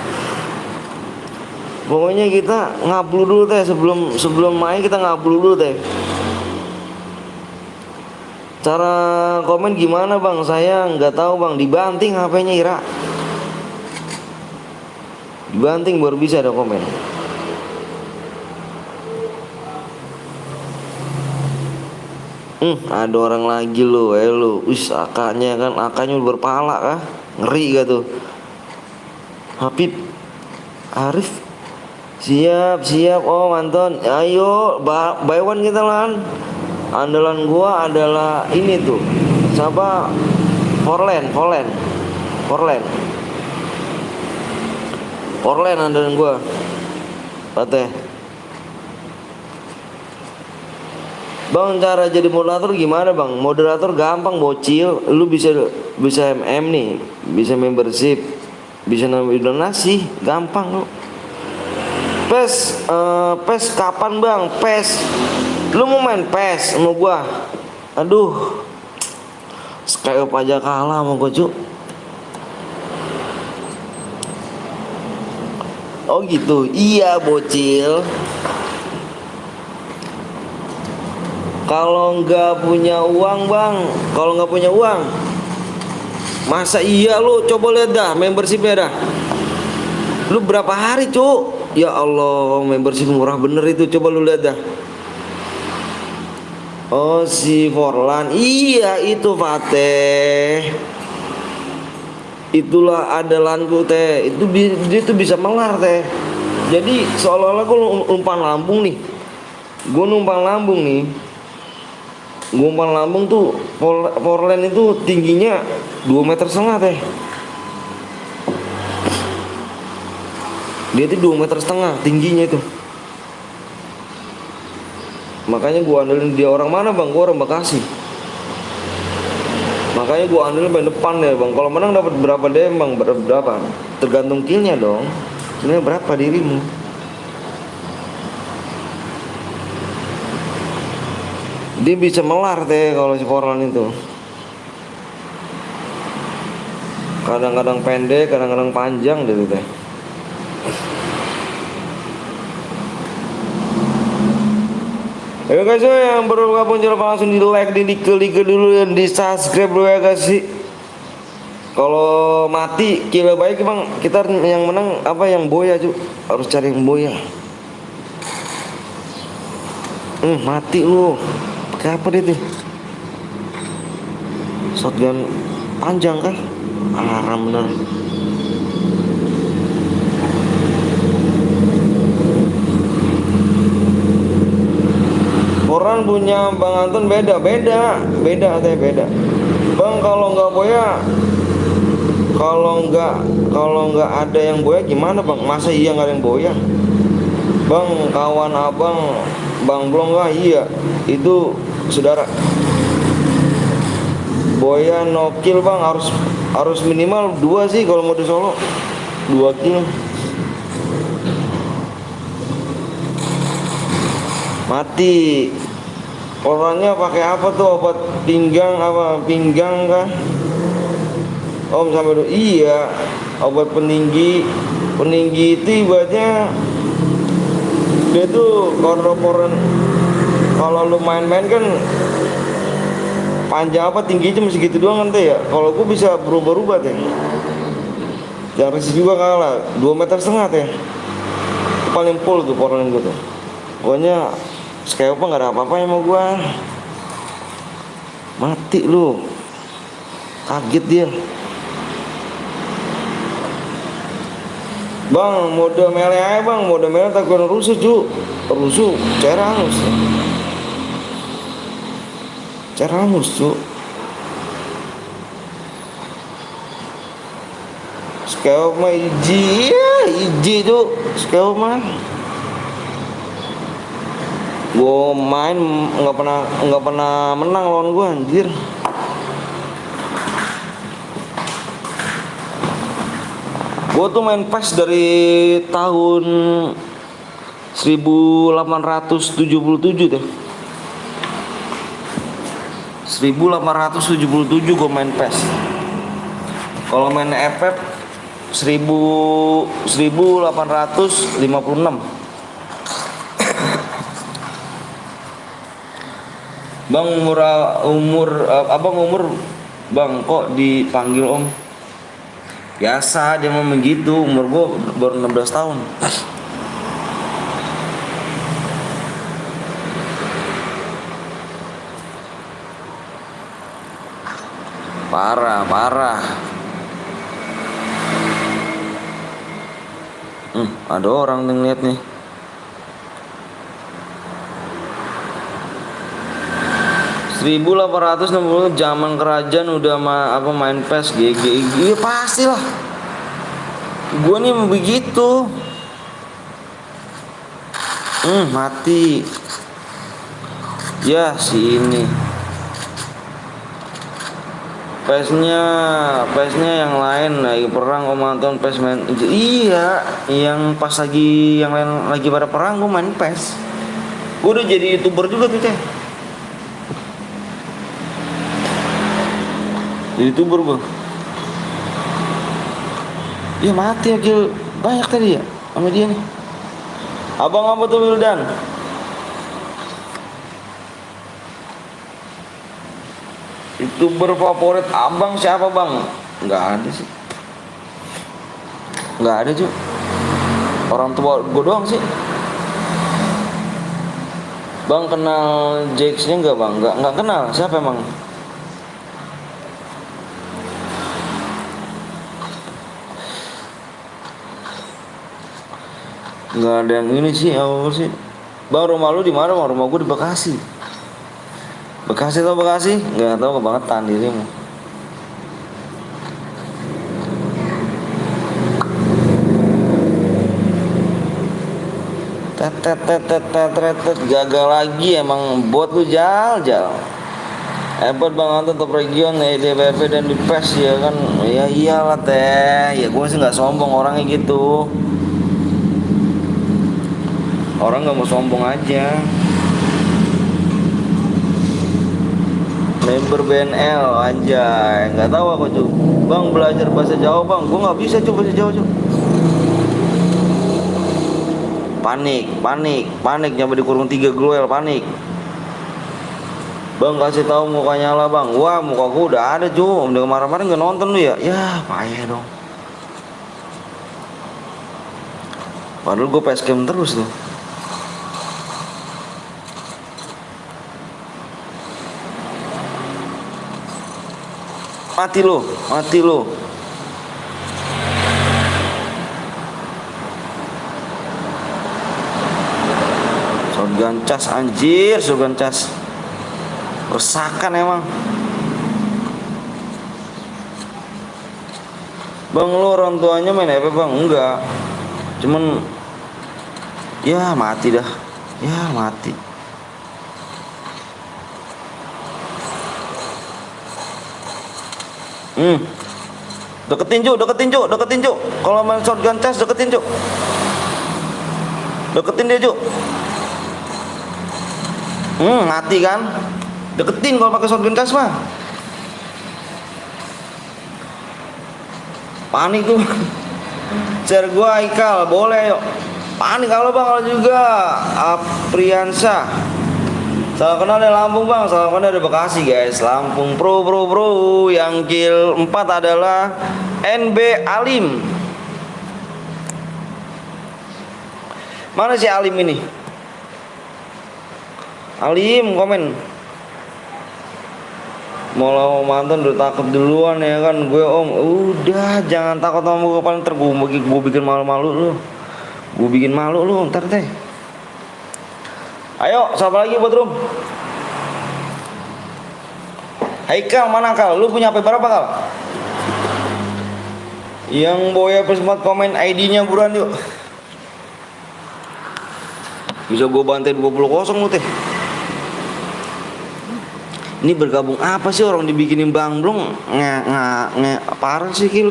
Pokoknya kita ngablu dulu teh sebelum main, kita ngablu dulu teh. Cara komen gimana bang? Saya nggak tahu bang. Dibanting HP-nya Ira. Dibanting baru bisa ada komen. Ada orang lagi lo, akaknya berpala kah? Ngeri gak tuh? Habib Arif, siap. Oh Anton, ayo by one kita lan. Andalan gua adalah ini tuh, siapa? Forlan andalan gua. Pateh. Bang, cara jadi moderator gimana bang? Moderator gampang bocil. Lu bisa MM nih, bisa membership, bisa nambah donasi, gampang lu. PES kapan bang? PES, lu mau main PES sama gua? Aduh, Skype aja kalah sama gua cu. Oh gitu, iya bocil. Kalau nggak punya uang bang, masa iya lu? Coba lihat dah membershipnya dah. Lu berapa hari cuk? Ya Allah, membership murah bener itu. Coba lu lihat dah. Oh si Forlan, iya itu Fateh. Itulah andalanku teh. Dia tuh bisa melar teh. Jadi seolah-olah gue numpang lambung nih. Gue numpang lambung tuh. Forlan itu tingginya 2,5 meter teh. Dia tuh 2,5 meter tingginya itu. Makanya gue andelin dia. Orang mana bang? Gue orang Bekasi. Makanya gue andelin paling depan ya bang. Kalau menang dapat berapa DM bang? Berapa? Tergantung killnya dong. Sebenarnya berapa dirimu? Dia bisa melar teh kalau si Forlan itu. Kadang-kadang pendek, kadang-kadang panjang gitu teh. Ayo guys, yang baru gabung jangan lupa langsung di like, di like dulu, dan di subscribe dulu ya guys sih. Kalau mati kira baik bang, kita yang menang apa yang Boya cu, harus cari yang Boya. Mati lu, pakai apa dia tuh? Shotgun panjang kah? Haram bener. Orang punya Bang Anton beda. Bang, kalau nggak ada yang boya gimana bang? Masa iya nggak ada yang boya? Bang, kawan abang, bang Blong nggak? Iya, itu saudara. Boya no kill bang, harus minimal 2 sih kalau mau di Solo, 2 kill. Mati. Orangnya pakai apa tuh? Obat pinggang apa? Pinggang kah? Om sampai dulu. Iya, obat peninggi. Peninggi itu ibaratnya dia tuh kalau lu main-main kan panjang apa tingginya cuma segitu doang kan teh ya. Kalau gua bisa berubah-ubah teh. Jangan risih juga kalah 2,5 meter teh. Paling full tuh porongan gua tuh. Pokoknya sekali apa nggak ada apa-apa sama gua. Mati lu. Kaget dia. Bang, mode mele aja bang, mode mele takut rusuh cu. Rusuh, cair halus. Cair halus cu. Sekali mah iji cu. Sekali mah gua main nggak pernah menang lawan gua anjir. Gua tuh main PES dari tahun 1877 deh. 1877 gua main PES. Kalau main FF 1856. Bang abang umur bang kok dipanggil om? Biasa dia mau begitu, umur gua baru 16 tahun. Parah. Ada orang yang lihat nih. Seribu 1860 zaman kerajaan udah main PES GG. Iya pastilah. Gua nih begitu. Mati. Ya si ini. PES-nya yang lain lagi perang gua nonton PES main. Iya, yang pas lagi yang lain lagi pada perang gua main PES. Gua udah jadi YouTuber juga tuh, Teh. YouTuber gua. Iya mati akil banyak tadi ya sama dia nih. Abang apa tuh Wildan? YouTuber favorit abang siapa bang? Nggak ada sih. Nggak ada cuy. Orang tua gua doang sih. Bang kenal Jax-nya nggak bang? Nggak kenal. Siapa emang? Nggak ada yang ini sih, apa sih? Bang rumah lu di mana bang? Rumah gua di Bekasi. Bekasi tau Bekasi? Nggak tahu kebangetan dirimu. Tet gagal lagi emang bot lu jal. Hebat bang nonton top region DPP dan di PES ya kan. Ya iyalah teh. Ya gua sih nggak sombong orangnya gitu. Orang nggak mau sombong aja. Member BNL anjay, nggak tahu aku tuh. Bang belajar bahasa Jawa bang, gua nggak bisa coba bahasa Jawa cuy. Panik nyampe dikurung 3 gloel panik. Bang kasih tahu mukanya lah bang. Wah muka gua udah ada cuy. Udah kemarin-kemarin nggak nonton lu ya? Ya payah dong. Padahal gua facecam terus tuh. Mati lo. Shotgun cas anjir, shotgun cas. Resakan emang. Bang, lu orang tuanya main apa bang? Enggak, cuman ya mati dah, ya mati. Deketin Cuk. Kalau main shotgun charge deketin Cuk. Deketin dia Cuk. Mati kan? Deketin kalau pakai shotgun charge mah. Panik tuh. Share gua Haikal, boleh yuk. Panik kalau bang, kalau juga Apriansa. Salah kenal dari Lampung bang, salah kenal dari Bekasi guys. Lampung pro. Yang kill 4 adalah NB Alim. Mana si Alim ini? Alim komen. Mau mantan udah takut duluan ya kan. Gue om, udah jangan takut sama gue, paling ntar gue bikin malu-malu lu. Gue bikin malu lu ntar teh. Ayo, siapa lagi buat room? Haikal mana Kal? Lu punya HP berapa Kal? Yang boya sempat komen ID-nya buruan yuk. Bisa gue bantai 20-0 lu teh. Ini bergabung apa sih orang dibikinin Bang Blong? Parah sih Ki.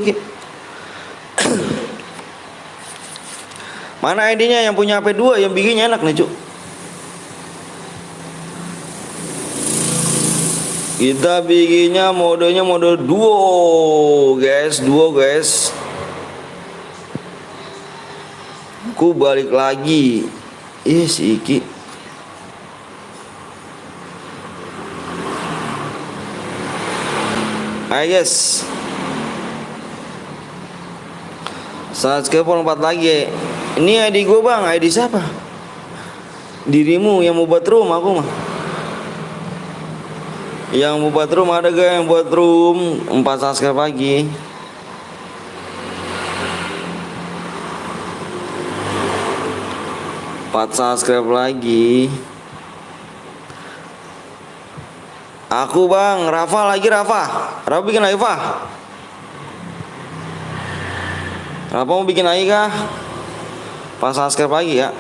Mana ID-nya yang punya HP 2 yang bikinnya enak nih Cuk. Kita bikinnya modenya mode duo guys. Ku balik lagi. Si Iki. Ayo guys. Subscribe 4 lagi. Ini ID gue bang. ID siapa? Dirimu yang mau buat room, aku mah. Yang mau buat room ada gak yang buat room? 4 subscribe lagi. Subscribe lagi. Aku bang, Rafa bikin lagi Rafa mau bikin lagi kah? 4 subscribe lagi ya.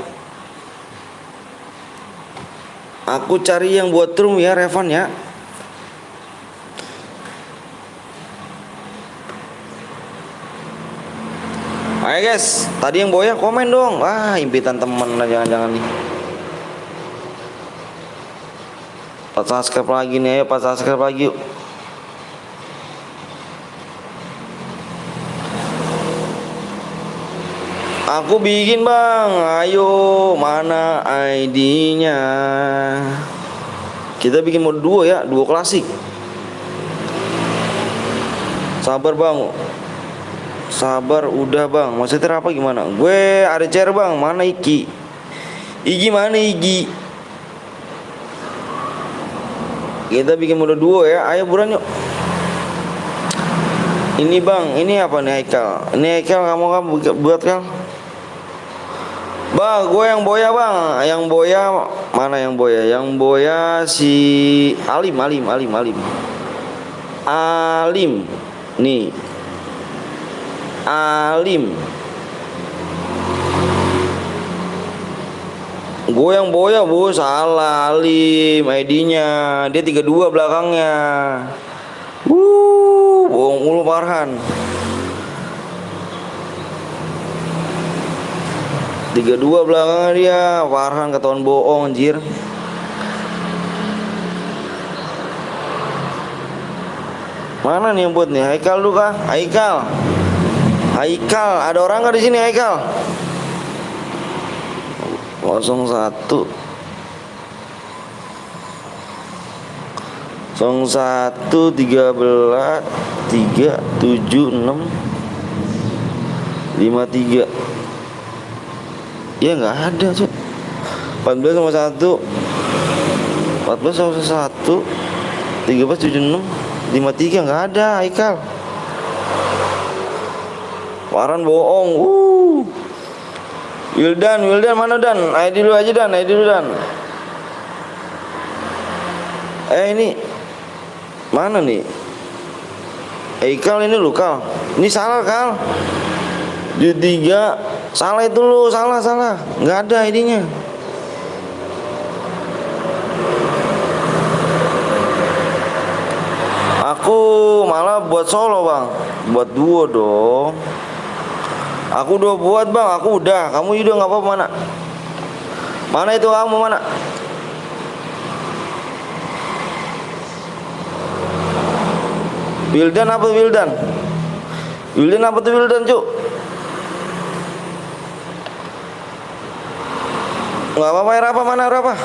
Aku cari yang buat room ya Revan ya. Ayo guys, tadi yang boya komen dong. Wah, impitan temen lah, jangan-jangan nih. 4 subscribe lagi nih, ayo 4 subscribe lagi yuk. Aku bikin bang, ayo mana ID-nya? Kita bikin mode duo ya, duo klasik. Sabar bang. Sabar udah bang, maksudnya apa gimana? Gue ada chair bang, mana Iki? Mana Iki? Kita bikin mode duo ya, ayo buruan yuk. Ini bang, ini apa nih Haikal? Ini Haikal kamu buat Kal? Bang, gue yang boya bang. Yang boya mana yang boya? Yang boya si Alim. Nih Alim. Gue yang boya bu, salah Alim ID-nya. Dia 32 belakangnya. Bohong mulu Farhan. 32 belakangnya dia. Farhan ketahuan bohong anjir. Mana nih yang buat nih? Haikal lu kah? Haikal, ada orang nggak di sini Haikal? 01 13 376 53. Ya nggak ada Cuk. 14 sama 1 14 sama 1 13 76 53 nggak ada Haikal. Waran bohong. Wildan mana Dan? ID lu aja Dan, ini mana nih? Kal ini lu Kal. Ini salah Kal. Di 3 salah itu lu, salah. Nggak ada ID-nya. Aku malah buat solo bang, buat duo dong. Aku udah buat bang, aku udah. Kamu udah nggak apa-apa mana? Mana itu kamu mana? Wildan apa Wildan? Wildan apa tuh Wildan cuk? Nggak apa-apa ya Rafa, mana Rafa?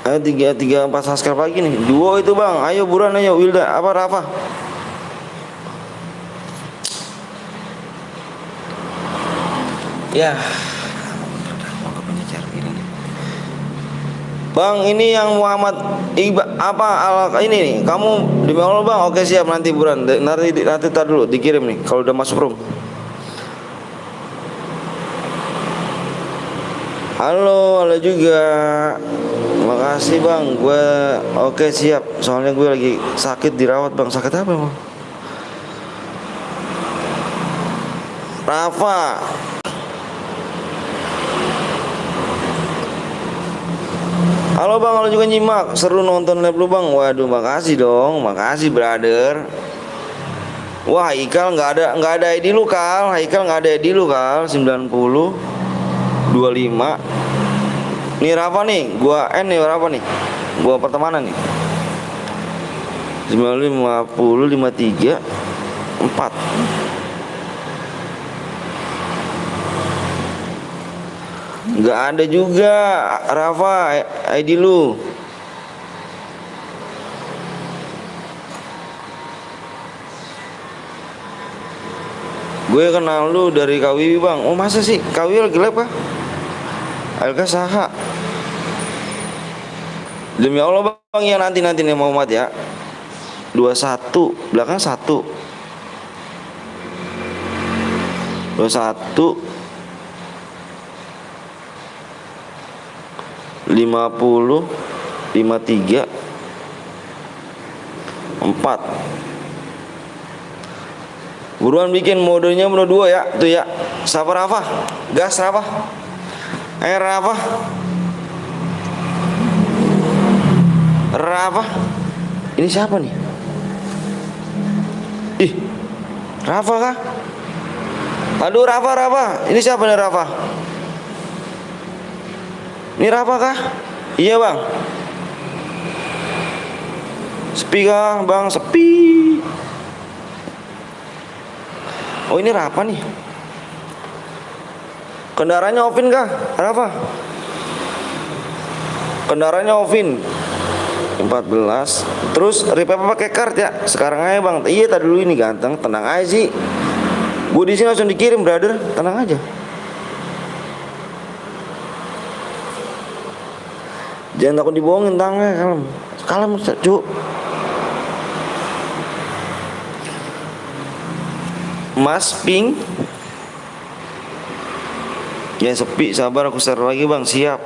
Ayo 3 4 subscribe lagi nih. Duo itu bang, ayo buruan ayo Wildan apa Rafa? Ya. Bang, ini yang Muhammad apa ini nih? Kamu demi Allah bang, oke siap nanti buruan. Nanti tar dulu dikirim nih kalau udah masuk room. Halo juga. Makasih bang, gue oke siap. Soalnya gue lagi sakit dirawat bang. Sakit apa bang? Rafa. Halo bang, halo juga nyimak. Seru nonton live lu bang. Waduh, makasih dong, makasih brother. Wah, Haikal nggak ada ID lu Kal. Haikal nggak ada ID lu Kal. 90 25. Nih Rafa nih, gua nih Rafa nih. Gua pertemanan nih. 50 53 4. Nggak ada juga Rafa ID lu. Gue kenal lu dari Kawiwi bang. Oh masa sih? Kawiwi lagi live kah? Alka saha. Demi Allah bang ya nanti nih Muhammad ya. 21 belakang 1 21 50 53 4. Buruan bikin modenya mode 2 ya. Tuh ya. Sabar Rafa. Gas Rafa. Rafa. Rafa. Ini siapa nih? Ih. Rafa kah? Aduh Rafa. Ini siapa nih Rafa? Ini Rafa kah? Iya bang. Sepi kah bang? Sepi. Oh ini Rafa nih. Kendaraannya Ovin kah? Rafa. Kendaraannya Ovin 14. Terus repair pakai card ya. Sekarang aja bang. Iya tadi dulu ini ganteng. Tenang aja sih. Gue di sini langsung dikirim brother. Tenang aja. Jangan takut dibohongin tangannya. Kalem cuk. Mas Pink. Ya sepi, sabar aku share lagi bang, siap.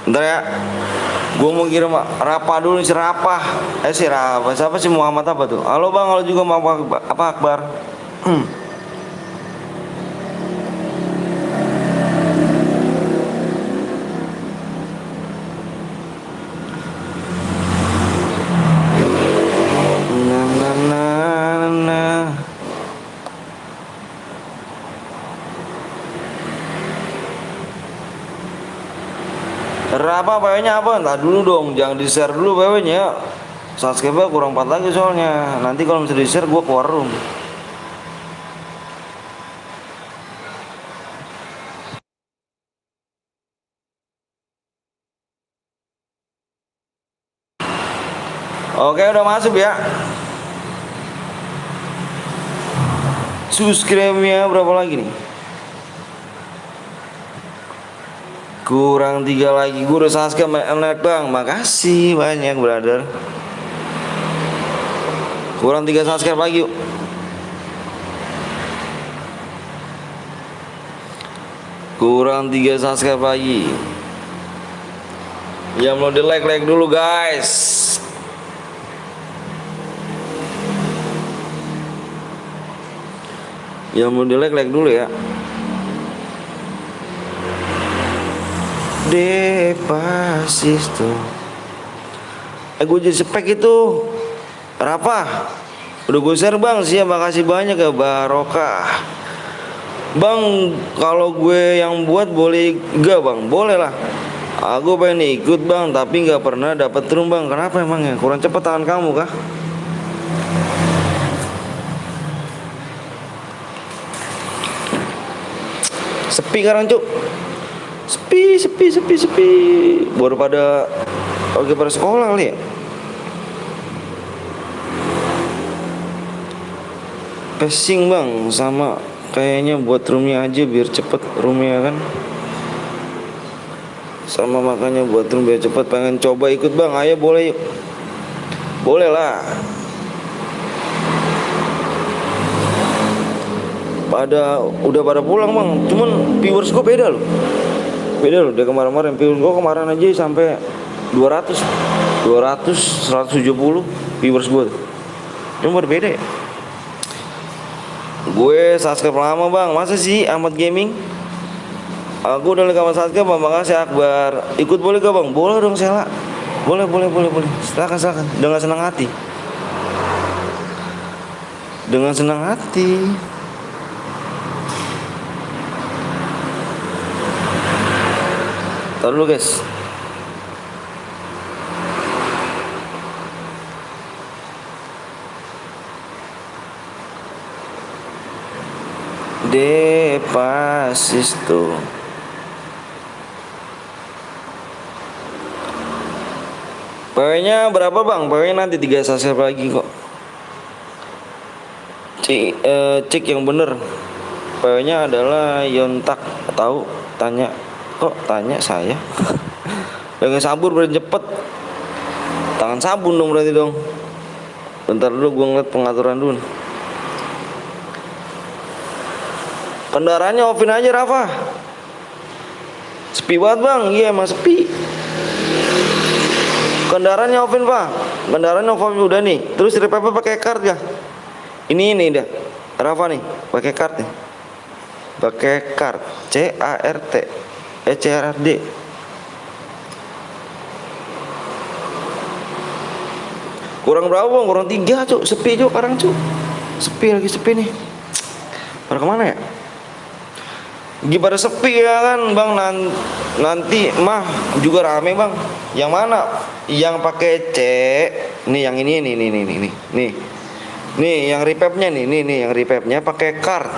Bentar ya. Gue mau kirim Rafa dulu si Rafa. Si Rafa, siapa sih Muhammad apa tuh? Halo bang, halo juga apa Akbar? Apa PW-nya apa? Entar dulu dong, jangan di-share dulu PW-nya. Subscribe kurang 4 lagi soalnya. Nanti kalau misalnya di-share gua keluar room. Oke, udah masuk ya. Subscribe-nya berapa lagi nih? Kurang 3 lagi. Gue udah subscribe bang. Makasih banyak brother. Kurang 3 subscribe lagi yuk. Kurang 3 subscribe lagi. Yang belum di like dulu guys. Yang mau like dulu ya. Despacito. Gue jadi spek itu. Rafa. Udah gue share bang, siap, makasih banyak ya Barokah. Bang, kalau gue yang buat boleh gak bang? Boleh lah. Aku pengen ikut bang, tapi nggak pernah dapat room bang. Kenapa emangnya? Kurang cepat tangan kamu kah? Sepi sekarang cuk. Sepi. Baru pada lagi pada sekolah kali ya. Pesing bang, sama kayaknya buat roomnya aja biar cepet roomnya kan. Sama makanya buat room biar cepet, pengen coba ikut bang. Ayo boleh yuk. Boleh lah. Udah pada pulang bang. Cuman viewers gue beda loh. Dari kemarin viewers gue kemarin aja sampai 200 170 viewers gue. Cuma berbeda ya. Gue subscribe lama bang. Masa sih Ahmad Gaming? Aku udah lama subscribe bang. Makasih Akbar. Ikut boleh gak bang? Boleh dong Sela. Boleh. Silakan. Dengan senang hati. Taruh dulu guys. Despacito. PW-nya berapa bang? PW nanti 3 subscribe lagi kok. Cek yang bener. PW-nya adalah Yontak. Tahu? Tanya. Kok tanya saya? Pengen sabur berarti cepet. Tangan sabun dong berarti dong. Bentar dulu gue ngeliat pengaturan dulu. Kendaraannya offin aja Rafa. Sepi banget bang. Iya emang sepi. Kendaraannya offin pak. Kendaraannya offin udah nih. Terus repair pakai card ya. Ini dah. Rafa nih pakai card nih. Pakai card. CART CRD. Kurang berapa bang? Kurang 3 cuk. Sepi cuk sekarang cuk. Sepi nih. Pada kemana ya? Gimana sepi ya kan bang. Nanti mah juga rame bang. Yang mana? Yang pakai C. Nih yang ini nih. Nih yang repapnya nih yang repapnya pakai card.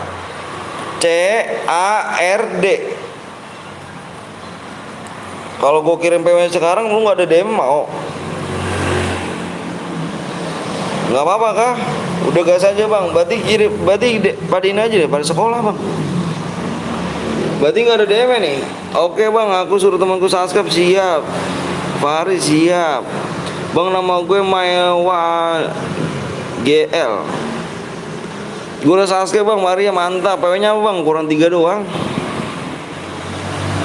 CARD. Kalau gue kirim PW sekarang lu nggak ada DM mau? Nggak apa-apa kah? Udah gas aja bang. Berarti padain aja deh pada sekolah bang. Berarti nggak ada DM nih. Oke bang, aku suruh temanku subscribe. Siap. Faris siap. Bang, nama gue Maiwa GL. Gue udah subscribe bang. Maria mantap. PW-nya apa bang? Kurang 3 doang.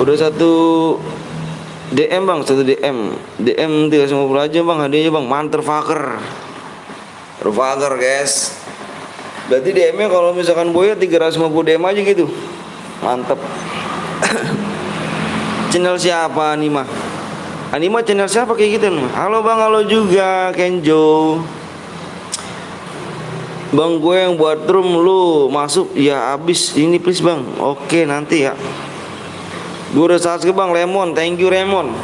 Udah 1 DM bang. 1 DM 350 aja bang. Hadiahnya bang. Motherfucker guys. Berarti DM-nya kalau misalkan Boya 350 DM aja gitu. Mantep. Channel siapa Anima? Anima channel siapa kayak gitu? Halo bang, halo juga Kenjo. Bang, gue yang buat room, lu masuk ya abis ini please bang. Oke nanti ya. Gue udah subscribe bang. Lemon, thank you Lemon.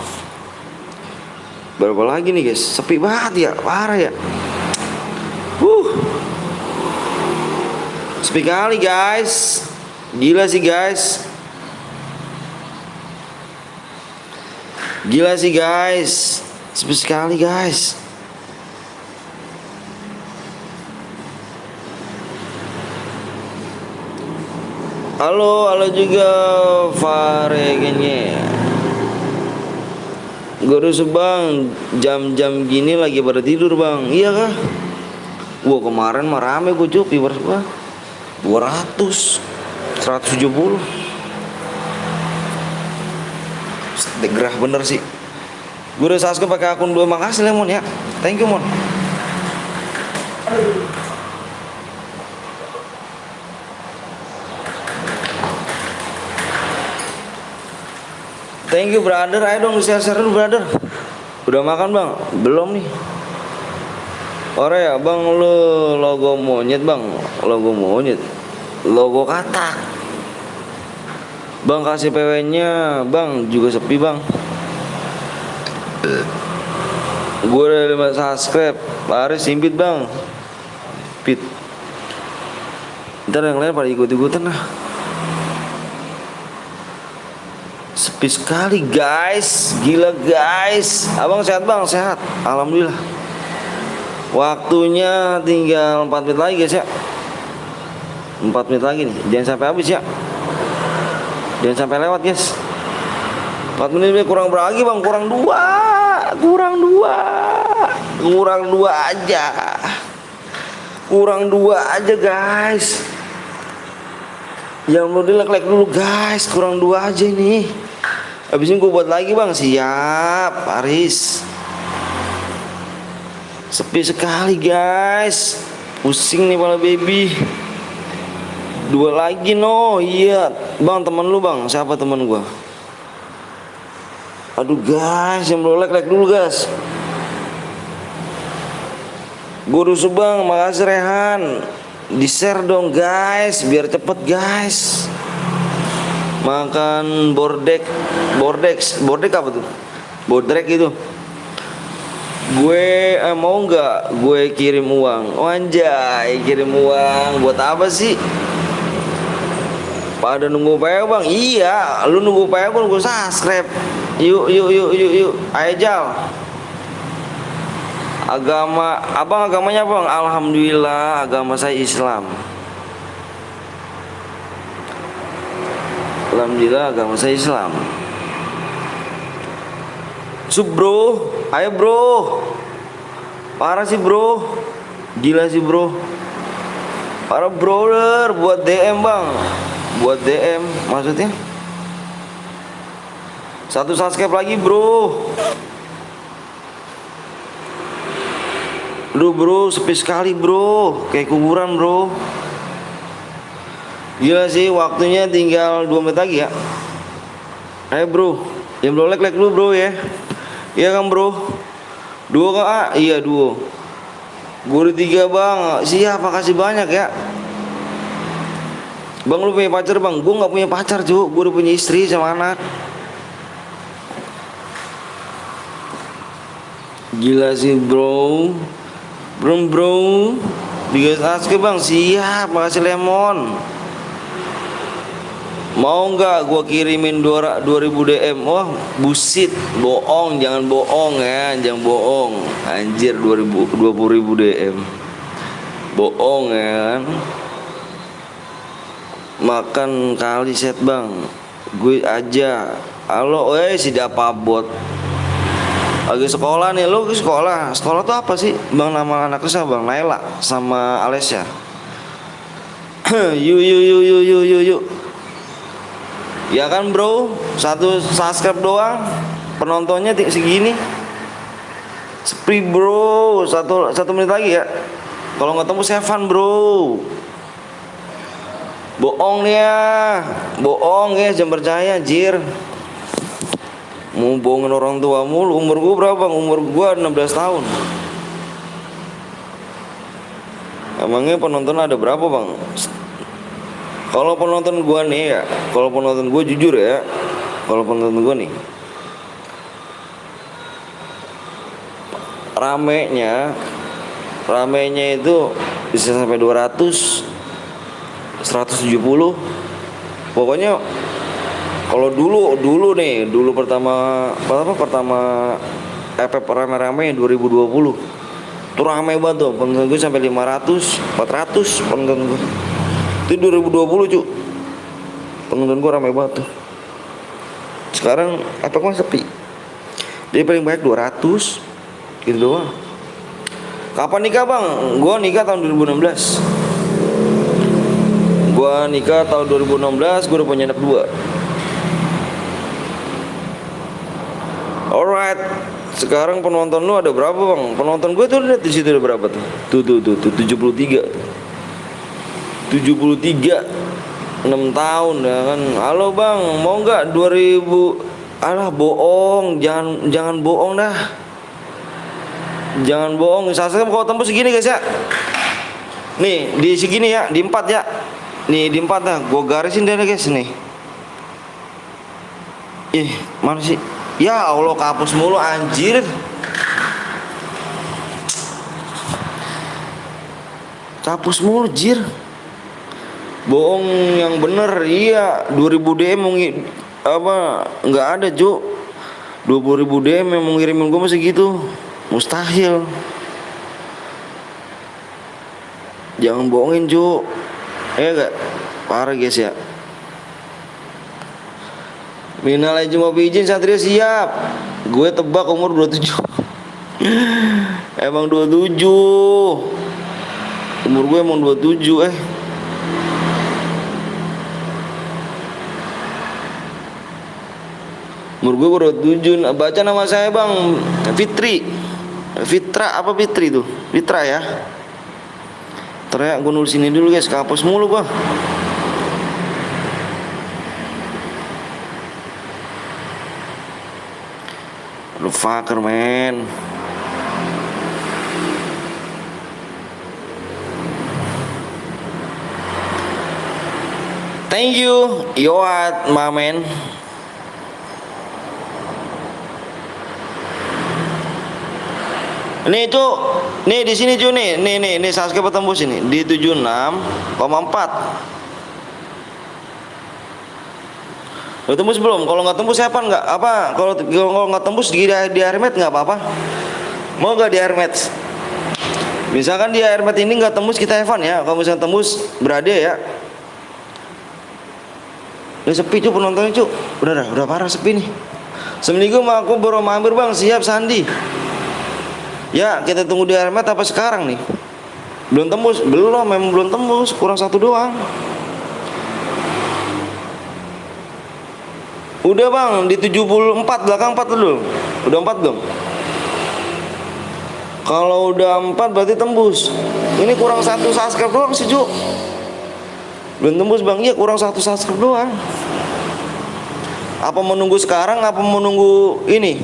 Berapa lagi nih guys? Sepi banget ya, parah ya. Sepi kali guys. Gila sih guys. Sepi sekali guys. Halo juga Faregennya. Guru bang, jam-jam gini lagi pada tidur bang. Iya kah? Wah kemarin mah rame gue cuy, viewers gua 200 170. Gerah bener sih. Gue udah subscribe pakai akun 2. Makasih Lemon ya. Thank you Mon. Thank you brother, ayo dong share-share dulu brother. Udah makan bang? Belum nih. Ore ya bang, lu logo monyet bang, logo monyet, logo katak. Bang kasih PW-nya bang, juga sepi bang. Gue udah 5 subscribe, Paris simpit bang. Pit. Ntar yang lain pada ikut-ikutan lah. Sepi sekali guys, gila guys. Abang sehat bang, sehat, alhamdulillah. Waktunya tinggal 4 menit lagi guys ya. 4 menit lagi nih, jangan sampai habis ya. Jangan sampai lewat guys. 4 menit kurang berapa lagi bang? Kurang 2. Kurang 2 aja. Kurang 2 aja guys. Yang mau like dulu guys. Kurang 2 aja nih. Habis ini gue buat lagi bang. Siap Paris. Sepi sekali guys. Pusing nih pala baby. 2 lagi no. Iya bang, teman lu bang. Siapa teman gua? Aduh guys, yang belum like dulu guys. Guru Subang, makasih Rehan. Di share dong guys, biar cepet guys. Makan bordek apa tuh? Bordek itu. Gue mau nggak? Gue kirim uang. Oh anjay, kirim uang buat apa sih? Pada nunggu PO bang? Iya, lu nunggu PO pun gue subscribe. Yuk. Ayo Jal. Agama, abang agamanya bang? Alhamdulillah, agama saya Islam. Alhamdulillah, agama saya Islam. Bro, ayo bro. Parah sih bro. Gila sih bro. Para brother, buat DM bang. Buat DM maksudnya. 1 subscribe lagi bro. Duh bro, sepi sekali bro. Kayak kuburan bro. Gila sih, waktunya tinggal 2 menit lagi ya. Ayo bro, yang belum like dulu bro ya. Iya kan bro. 2 kak? Ah, iya 2. Gue udah 3 bang. Siap, makasih banyak ya. Bang lu punya pacar bang? Gue gak punya pacar cuy. Gue udah punya istri sama anak. Gila sih bro. Bro 3 subscribe bang. Siap, makasih lemon. Mau nggak gua kirimin 2000 DM? Wah busit, bohong, jangan bohong ya, jangan bohong. Anjir 20.000 DM, bohong ya kan? Makan kali set bang, gue aja. Halo, si Dapabot. Lagi sekolah nih, lo ke sekolah. Sekolah tuh apa sih bang? Nama anaknya siapa bang? Naila sama Alesya. Yuk. Ya kan bro, 1 subscribe doang, penontonnya segini. Sepi bro, 1 menit lagi ya. Kalau nggak temu Sevan bro. Bohong ya, jangan percaya jir. Mau bohongin orang tua mulu. Umur gua berapa bang? Umur gua 16 tahun. Emangnya penonton ada berapa bang? Kalau penonton gua nih ya, kalau penonton gua jujur ya, kalau penonton gua nih ramenya itu bisa sampai 200, 170. Pokoknya kalau dulu pertama rame-rame 2020 tuh rame banget tuh, penonton gue sampai 500, 400 penonton gue. Itu 2020 cu. Penonton gue rame banget tuh. Sekarang efek mah sepi. Dia paling banyak 200 gitu doang. Kapan nikah bang? Gue nikah tahun 2016. Gue nikah tahun 2016. Gue udah punya anak 2. Alright. Sekarang penonton lu ada berapa bang? Penonton gue tuh lihat di situ ada berapa tuh? Tuh 73. 6 tahun ya kan. Halo bang, mau nggak 2000 Alah bohong, jangan bohong dah. Jangan bohong. Subscribe kalau tembus segini guys ya. Nih di segini ya, di 4 ya. Nih di 4 dah, gue garisin deh guys nih. Ih, mana sih? Ya Allah, kapus mulu anjir. Kapus mulu jir. Bohong yang bener, iya 2000 DM mau apa nggak ada Ju. 20.000 DM yang mau ngirimin gue masih gitu, mustahil. Jangan bohongin Ju, gak parah guys ya. Minal aidin wal faizin, Satria siap. Gue tebak umur 27. Emang 27. Umur gue emang 27 Umur gue baru 27. Baca nama saya Bang Fitri. Fitra apa Fitri tuh? Fitra ya. Teriak gue nulis ini dulu guys, kapus mulu gua. Lu fucker man. Thank you, Yoat, my man. Nih Cuk, nih di sini Cuk nih subscribe tembus ini di 76,4. Udah tembus belum? Kalau nggak tembus siapa nggak apa? Kalau nggak tembus di Airmet nggak apa-apa. Mau nggak di Airmet? Misalkan di Airmet ini nggak tembus kita Evan ya. Kalau misalkan tembus berada ya. Udah sepi Cuk penontonnya Cuk. Udah parah sepi nih. Seminggu mah aku baru mampir Bang, siap Sandi. Ya kita tunggu di Airmet apa sekarang nih? Belum tembus? Belum, memang belum tembus, kurang 1 doang. Udah Bang, di 74, belakang 4 dulu. Udah 4 belum? Kalau udah 4 berarti tembus. Ini kurang 1 subscribe doang sih Cuk. Belum tembus Bang, iya kurang 1 subscribe doang. Apa menunggu sekarang, apa menunggu ini?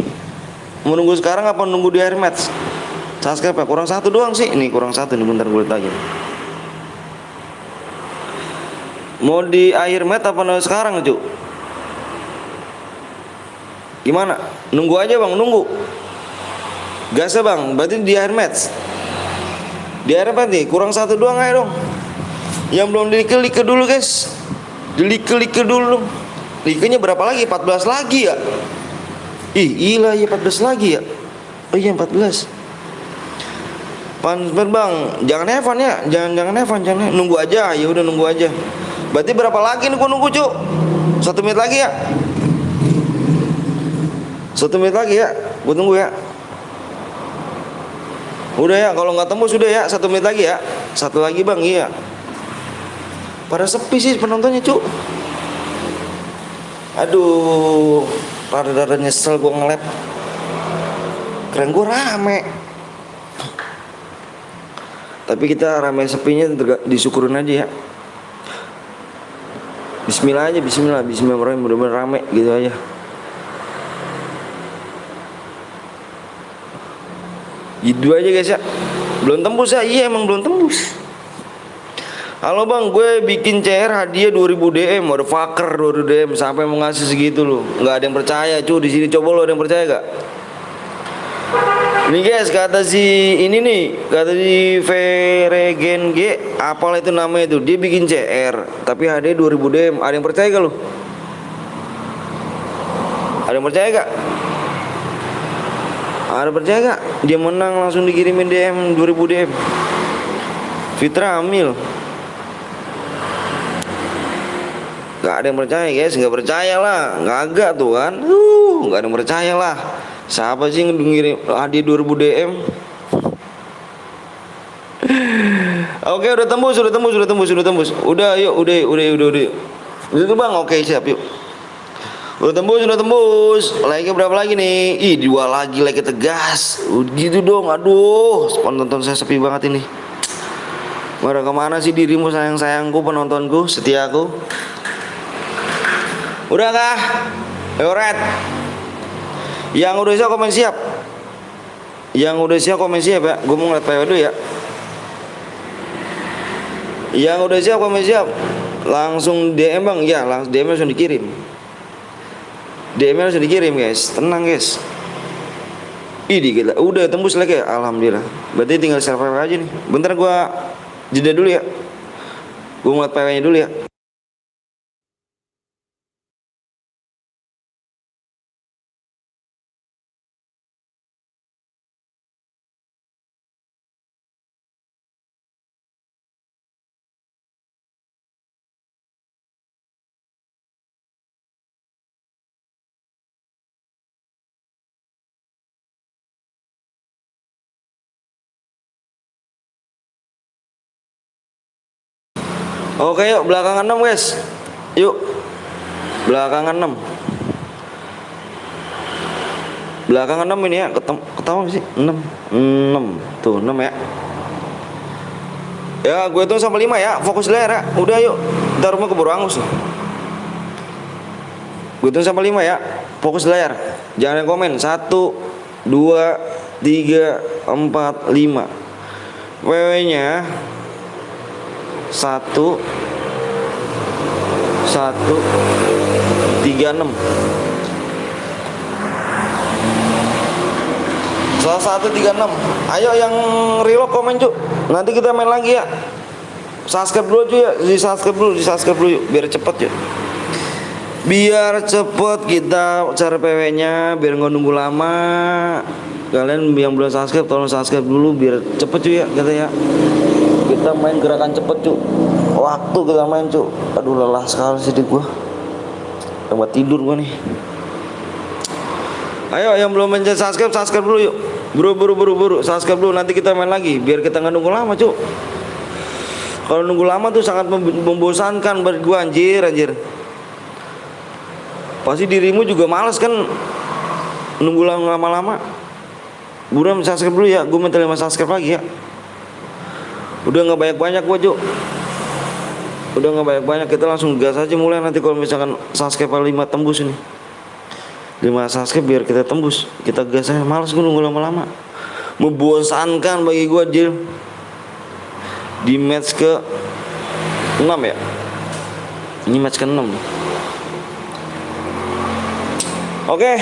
Menunggu sekarang apa menunggu di Airmet? Subscribe kurang 1 doang sih. Ini kurang 1 nih, bentar gue lihat lagi. Mau di Airmet apa sekarang Cuk? Gimana? Nunggu aja Bang, nunggu. Gas ya Bang, berarti di Airmet. Di Airmet nih, kurang 1 doang aja dong. Yang belum di-like dulu guys. Di-like dulu. Like-nya berapa lagi? 14 lagi ya? Ih, gila ya 14 lagi ya? Oh iya 14. Bang, jangan Evan ya, jangan Evan, jangan nunggu aja, ya udah nunggu aja. Berarti berapa lagi nih gua nunggu Cuk? 1 menit lagi ya? 1 menit lagi ya, gua tunggu ya. Udah ya, kalau nggak tembus sudah ya, 1 menit lagi ya. 1 lagi Bang, iya. Pada sepi sih penontonnya Cuk. Aduh, rada-rada nyesel gua nge-lab. Keren gua rame. Tapi kita rame sepinya disyukurin aja ya. Bismillah aja, bismillah mudah-mudahan rame gitu aja. Gitu aja guys ya. Belum tembus ya? Iya emang belum tembus. Halo Bang, gue bikin CR hadiah 2000 DM, motherfucker 2000 DM sampai mau ngasih segitu loh. Nggak ada yang percaya cuy di sini, coba lo ada yang percaya gak? Ini guys, kata si ini nih, kata si Veregen G, apalah itu namanya itu, dia bikin CR, tapi hadiah 2000 DM. Ada yang percaya gak lo? Ada yang percaya gak? Ada percaya gak? Dia menang langsung dikirimin DM 2000 DM. Fitra Amil. Gak ada yang percaya guys, gak percaya lah, gak agak tuh kan, gak ada yang percaya lah. Siapa sih ngirim hadiah 2000 DM? Oke, udah tembus. Udah, yuk, udah. Udah Bang, oke siap yuk. Udah tembus. Like-nya berapa lagi nih? Ih, 2 lagi like tegas. Gitu dong, aduh. Penonton saya sepi banget ini. Marah kemana sih dirimu sayang-sayangku, penontonku, setiaku? Udah kah? Alright. Yang udah siap komen siap. Yang udah siap komen siap ya. Gue mau ngeliat PW dulu ya. Yang udah siap komen siap. Langsung DM bang. Ya langsung DM langsung dikirim. DM langsung dikirim guys. Tenang guys. Ini gila. Udah tembus lagi ya. Alhamdulillah. Berarti tinggal share PW aja nih. Bentar gue jeda dulu ya. Gue ngeliat PW nya dulu ya. Oke yuk belakangan 6 guys. Yuk belakangan 6. Belakangan 6 ini ya. Ketawa sih 6. 6. Tuh 6 ya. Ya gue hitung sampai 5 ya. Fokus layar ya. Udah yuk. Ntar rumah keburu angus nih. Gue hitung sampai 5 ya. Fokus layar. Jangan yang komen. 1 2 3 4 5. WW nya 1 1 3 6. Salah 1 3 6. Ayo yang reload komen cuk. Nanti kita main lagi ya. Subscribe dulu cuy ya. Di subscribe dulu yuk. Biar cepet ya. Biar cepet kita cari PW nya. Biar nggak nunggu lama. Kalian yang belum subscribe tolong subscribe dulu biar cepet cuy ya kita ya. Kita main gerakan cepet cu. Waktu kita main cu. Aduh lelah sekali sih di gua. Tempat tidur gua nih. Ayo yang belum mencet subscribe dulu yuk. Buru subscribe dulu nanti kita main lagi biar kita nggak nunggu lama cu. Kalau nunggu lama tuh sangat membosankan buat gua anjir. Pasti dirimu juga males kan nunggu lama-lama. Buruan subscribe dulu ya. Gua minta 5 subscribe lagi ya. Udah nggak banyak gua Cuk. Udah nggak banyak kita langsung gas aja mulai nanti kalau misalkan subscribe 5 tembus ini. 5 subscribe biar kita tembus. Kita gas aja. Males gua nunggu lama-lama. Membosankan bagi gua Jil. Di match ke 6 ya. Ini match ke 6. Oke.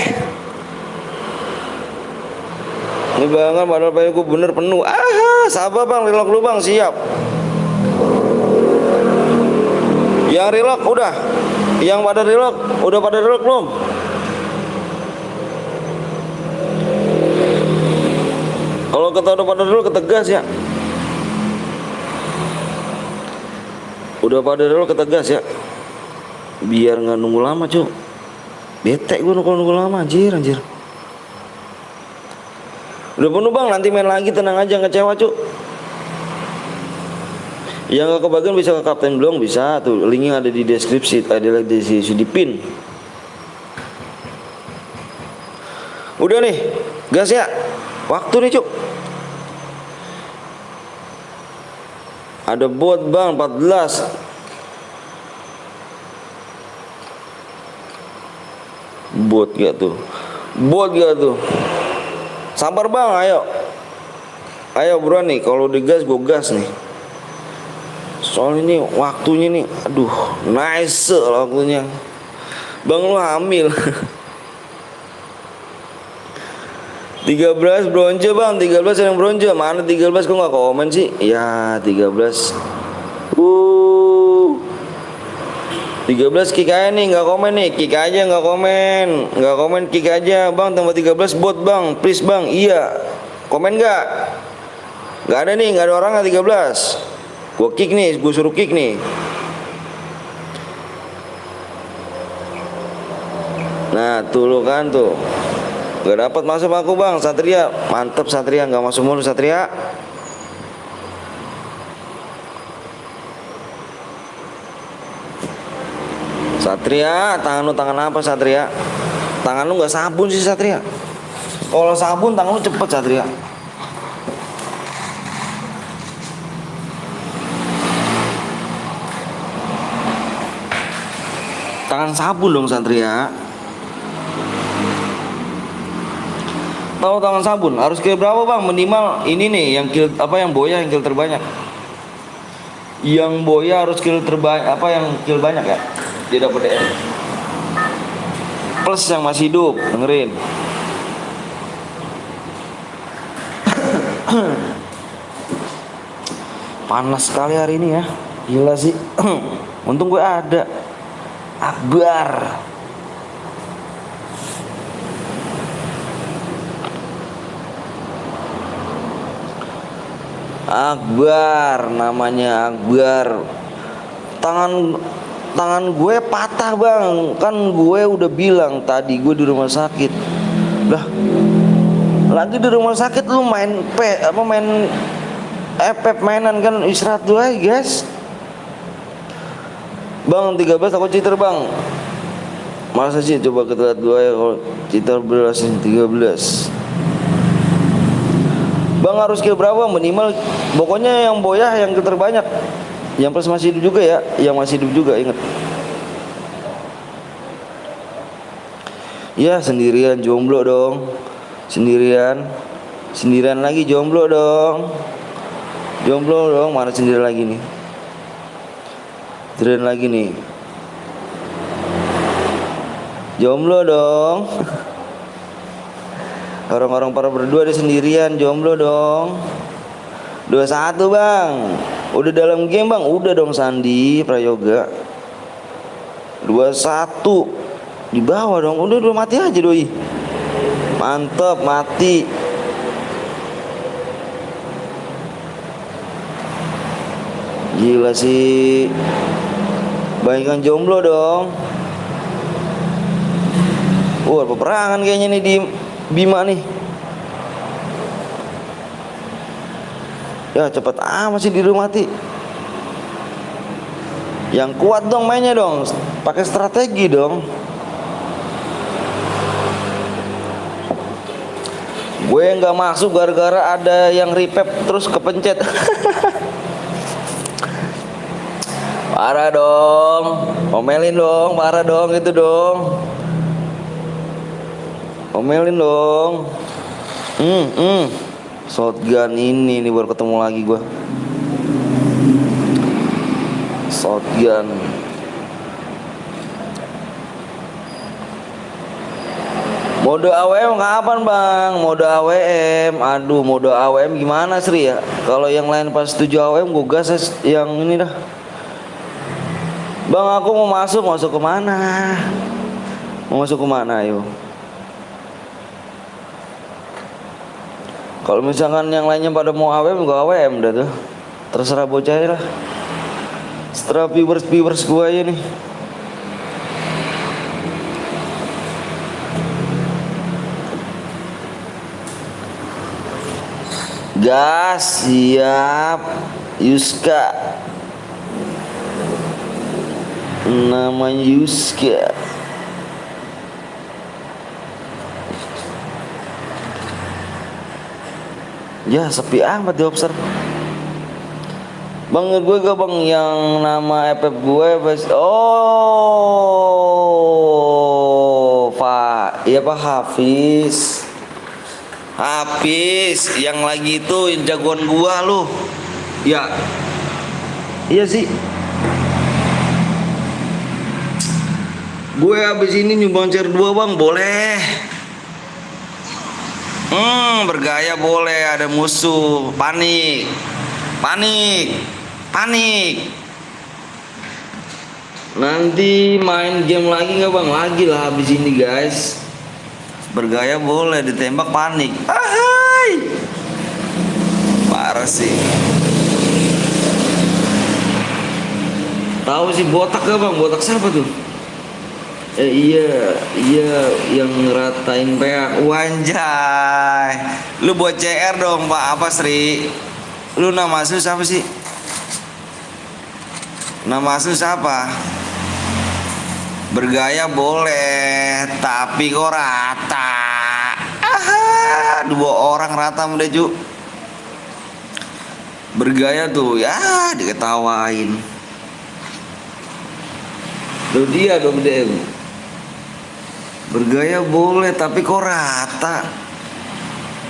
Ini banget padahal pengen gue bener penuh. Sabar bang, relock dulu bang, siap. Yang relock udah. Yang pada relock, udah pada relock belum? Kalau kita udah pada relock, ketegas ya. Udah pada relock, ketegas ya. Biar nggak nunggu lama cuy. Bete gue kalau nunggu lama anjir. Udah penuh bang, nanti main lagi tenang aja ngecewa cu. Yang gak kebagian bisa ke Kapten Blong bisa tuh, linknya ada di deskripsi, ada di pin. Udah nih, gas ya. Waktu nih cu. Ada bot bang 14. Bot gak tuh? Sabar bang, ayo buruan nih. Kalau digas gue gas nih. Soalnya ini waktunya nih, aduh, nice waktunya. Bang lu hamil. 13 bronze bang, 13 yang bronze. Mana 13 kok nggak komen sih? Ya 13. 13 kick aja nih, nggak komen nih, kick aja nggak komen, kick aja bang. Tambah 13 bot bang, please bang. Iya, komen nggak? Nggak ada nih, nggak ada orang nggak 13. Gua kick nih, gua suruh kick nih. Nah tuh lo kan tuh, nggak dapat masuk aku bang. Satria, mantep Satria, nggak masuk mulu Satria. Satria, tangan lu tangan apa Satria? Tangan lu nggak sabun sih Satria. Kalau sabun tangan lu cepet Satria. Tangan sabun dong Satria. tahu tangan sabun harus kill berapa bang? Minimal ini nih yang kill apa yang boya yang kill terbanyak. Yang boya harus kill terbanyak apa yang kill banyak ya? Dia dapat DM. Plus yang masih hidup, dengerin. Panas sekali hari ini ya. Gila sih. Untung gue ada. Akbar. Akbar namanya Akbar. Tangan gue patah bang. Kan gue udah bilang tadi gue di rumah sakit. Lah lagi di rumah sakit lu main mainan kan, istirahat dulu aja guys. Bang 13 aku cheater bang. Masa sih, coba kita lihat dulu ya kalau cheater berasin 13. Bang harus kill berapa minimal? Pokoknya yang boyah yang terbanyak. Yang plus masih hidup juga ya. Yang masih hidup juga ingat. Ya sendirian jomblo dong. Sendirian lagi jomblo dong. Jomblo dong, mana sendirian lagi nih. Sendirian lagi nih. Jomblo dong. Orang-orang para berdua ada sendirian, jomblo dong. 21 bang. Udah dalam game bang, udah dong Sandi Prayoga. 21 di bawah dong, udah mati aja doi. Mantep, mati. Gila sih. Baikkan jomblo dong. Peperangan kayaknya nih di Bima nih. Ya cepet amat sih di rumah mati. Yang kuat dong mainnya dong. Pakai strategi dong. Gue nggak masuk gara-gara ada yang repep terus kepencet. Parah dong. Omelin dong, parah dong itu dong. Omelin dong. Shotgun ini nih baru ketemu lagi gua. Shotgun. Mode AWM kapan bang? Mode AWM. Aduh mode AWM gimana Sri ya? Kalau yang lain pas 7 AWM gue gas yang ini dah. Bang aku mau masuk kemana? Mau masuk kemana ayo? Kalau misalkan yang lainnya pada mau AWM, gue AWM dah tuh. Terserah bocah lah. Setelah viewers gue aja nih. Gas, siap. Yuska. Namanya Yuska. Ya sepi amat di observe. Bang gue gak bang yang nama FF gue pas iya Pak Hafiz yang lagi itu jagoan gua lu. Ya. Iya sih. Gue abis ini nyumbang CR 2 bang, boleh. Bergaya boleh, ada musuh, panik. Nanti main game lagi nggak bang? Lagi lah habis ini guys. Bergaya boleh, ditembak panik. Ahai. Parah sih. Tahu sih botak gak bang? Botak siapa tuh? Iya yang ngeratain PA. Wanjay. Lu buat CR dong Pak, apa Sri? Lu nama asli siapa sih? Nama asli siapa? Bergaya boleh, tapi kok rata. Dua orang rata udah Ju. Bergaya tuh ya diketawain. Lu dia dong DM. Bergaya boleh tapi kok rata.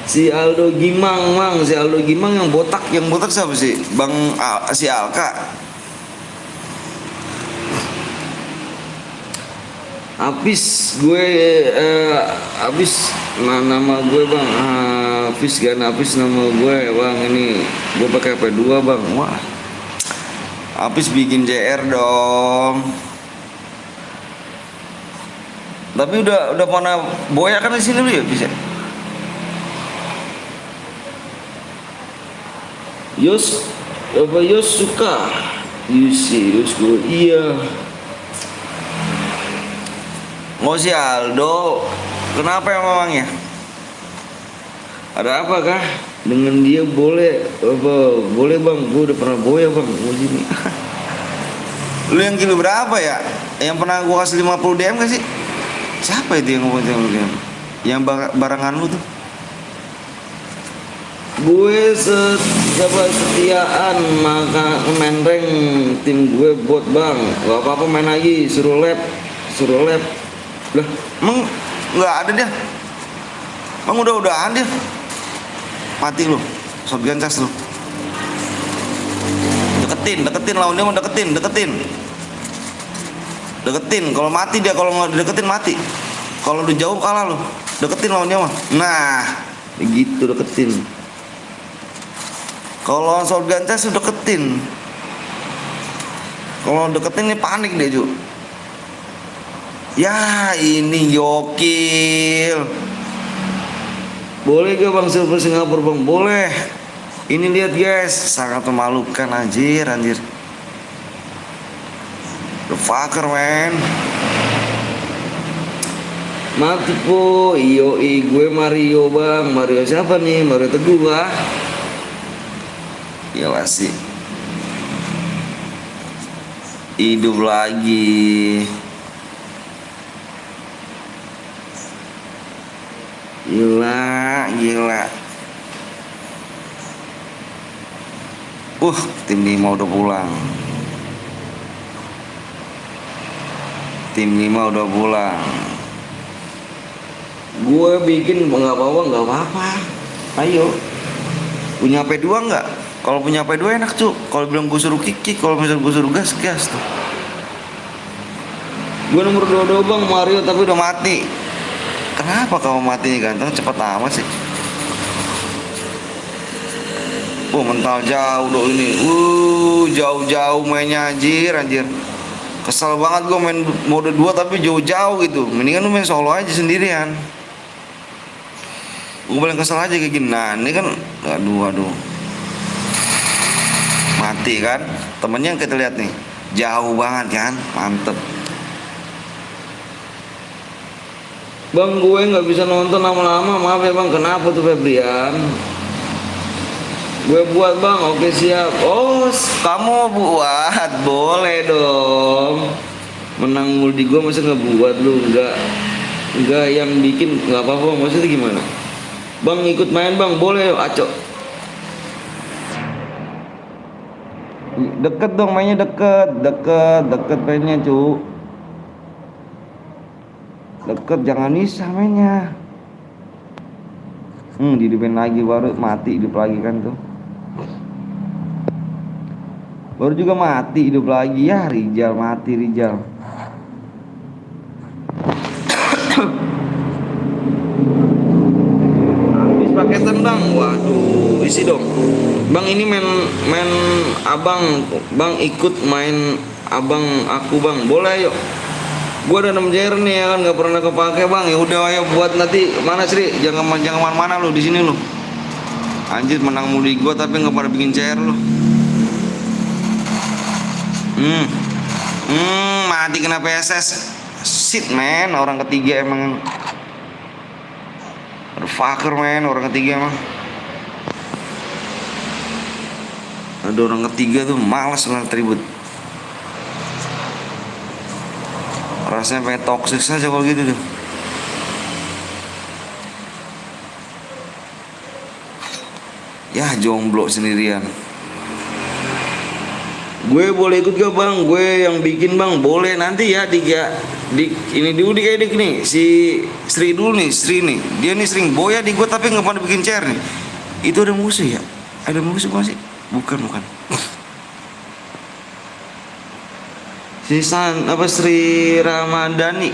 Si Aldo Gimang bang, si Aldo Gimang yang botak siapa sih? Si Alka. Apis gue Apis nama gue bang, Apis kan, Apis nama gue bang. Ini gue pakai HP2 bang. Wah, Apis bikin JR dong. Tapi udah pernah boya kan di sini lu ya bisa. Yos suka. Yus gue iya. Mau si Aldo, kenapa ya mamangnya? Ada apa kah? Dengan dia boleh apa? Boleh bang, gue udah pernah boya bang. Mau sini. Lu yang kilo berapa ya? Yang pernah gue kasih 50 DM gak sih? Siapa itu yang ngomong 50 DM? Yang barengan lu tuh? Gue setiaan maka main rank tim gue bot bang. Gak apa-apa main lagi, suruh lab. Lah, emang nggak ada dia? Emang udahan dia? Mati lu, shotgun cas lu. Deketin lawan dia mau deketin. Kalau mati dia, kalau nggak deketin mati. Kalau udah jauh kalah lu. Deketin lawan dia mah. Nah, begitu deketin. Kalau shotgun cas lu deketin. Kalau deketin ini panik dia juga. Ya ini gokil. Boleh gak bang silver Singapura bang? Boleh. Ini lihat guys, sangat memalukan anjir. The fucker man. Mati po. Gue Mario bang. Mario siapa nih? Mario Teguh lah. Ya sih. Hidup lagi. Gila. Tim 5 udah pulang. Gue bikin nggak apa-apa. Ayo. Punya P2 nggak? Kalau punya P2 enak cu. Kalau bilang gue suruh kick, kalau misalnya gue suruh gas tuh. Gue nomor 22 bang Mario tapi udah mati. Kenapa kamu mati ganteng cepat amat sih? Mental jauh dong ini. Jauh-jauh mainnya anjir. Kesel banget gue main mode 2 tapi jauh-jauh gitu. Mendingan lu main solo aja sendirian. Gue paling kesel aja kayak gini. Nah, ini kan aduh. Mati kan? Temennya yang kita lihat nih. Jauh banget kan? Mantep. Bang gue nggak bisa nonton lama-lama, maaf ya bang. Kenapa tuh Febrian? Gue buat bang, oke siap. Oh kamu buat, boleh dong. Menang multi gue masa nggak buat lu? Enggak yang bikin nggak apa-apa. Maksudnya gimana? Bang ikut main bang, boleh acok. Deket dong mainnya, deket mainnya cu. Deket jangan nisah mainnya. Dihidupin lagi baru mati, hidup lagi kan tuh. Baru juga mati, hidup lagi ya. Rijal mati. Habis paketan bang. Waduh, isi dong. Bang ini main abang. Bang ikut main abang aku bang. Boleh ayo. Gua ada 6 JR nih ya kan, nggak pernah kepake bang. Ya udah ayo buat nanti. Mana Sri? Jangan mana-mana lu di sini lu. Anjir menang mulu gua tapi nggak pada bikin JR lu. Mati kena PSS. Shit man, orang ketiga emang. Fucker man, orang ketiga emang. Ada orang ketiga tuh malas banget ribut. Rasanya pengen toxic aja kalau gitu tuh. Ya jomblo sendirian. Gue boleh ikut gak bang? Gue yang bikin bang. Boleh nanti ya 3 Ini dulu di kayak dik nih, si Sri dulu nih, Sri nih. Dia nih sering boya di gua tapi nggak pernah bikin chair nih. Itu ada musuh ya? Ada musuh bukan sih? Bukan. Si apa Sri Ramadhani.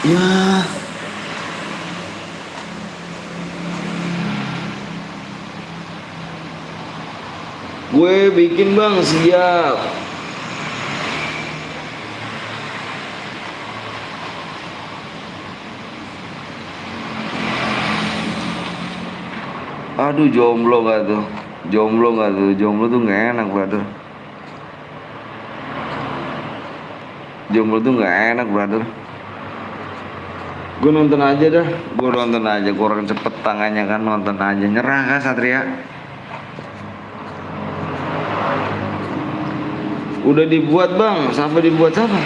Ya. Gue bikin bang, siap. Aduh jomblo gak tuh? Jomblo tuh nggak enak brother. Jomblo tuh nggak enak brother. Gue nonton aja dah. Kurang cepet tangannya kan, nonton aja. Nyerah kan Satria? Udah dibuat bang, sampai dibuat siapa?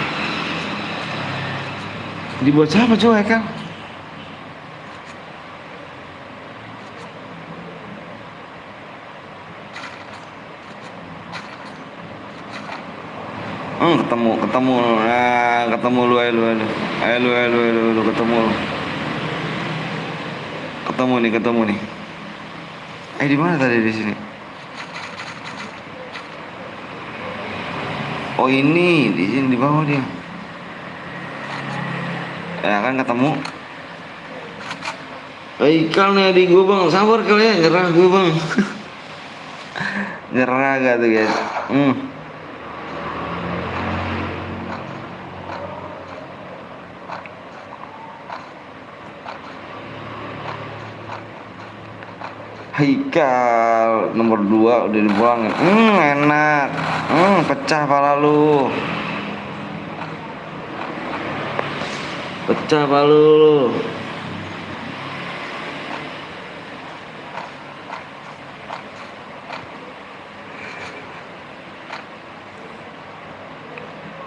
Dibuat siapa coy kan? Ketemu. Nah, ketemu lu, ketemu lu. Ketemu nih. Di mana tadi di sini? Oh ini, di sini di bawah dia. Ya kan ketemu. Ikal nih adik gue bang, sabar kali ya, nyerah gue bang. Nyerah gak tuh guys? Haikal nomor 2 udah dibuangin. Enak. Pecah pala lu.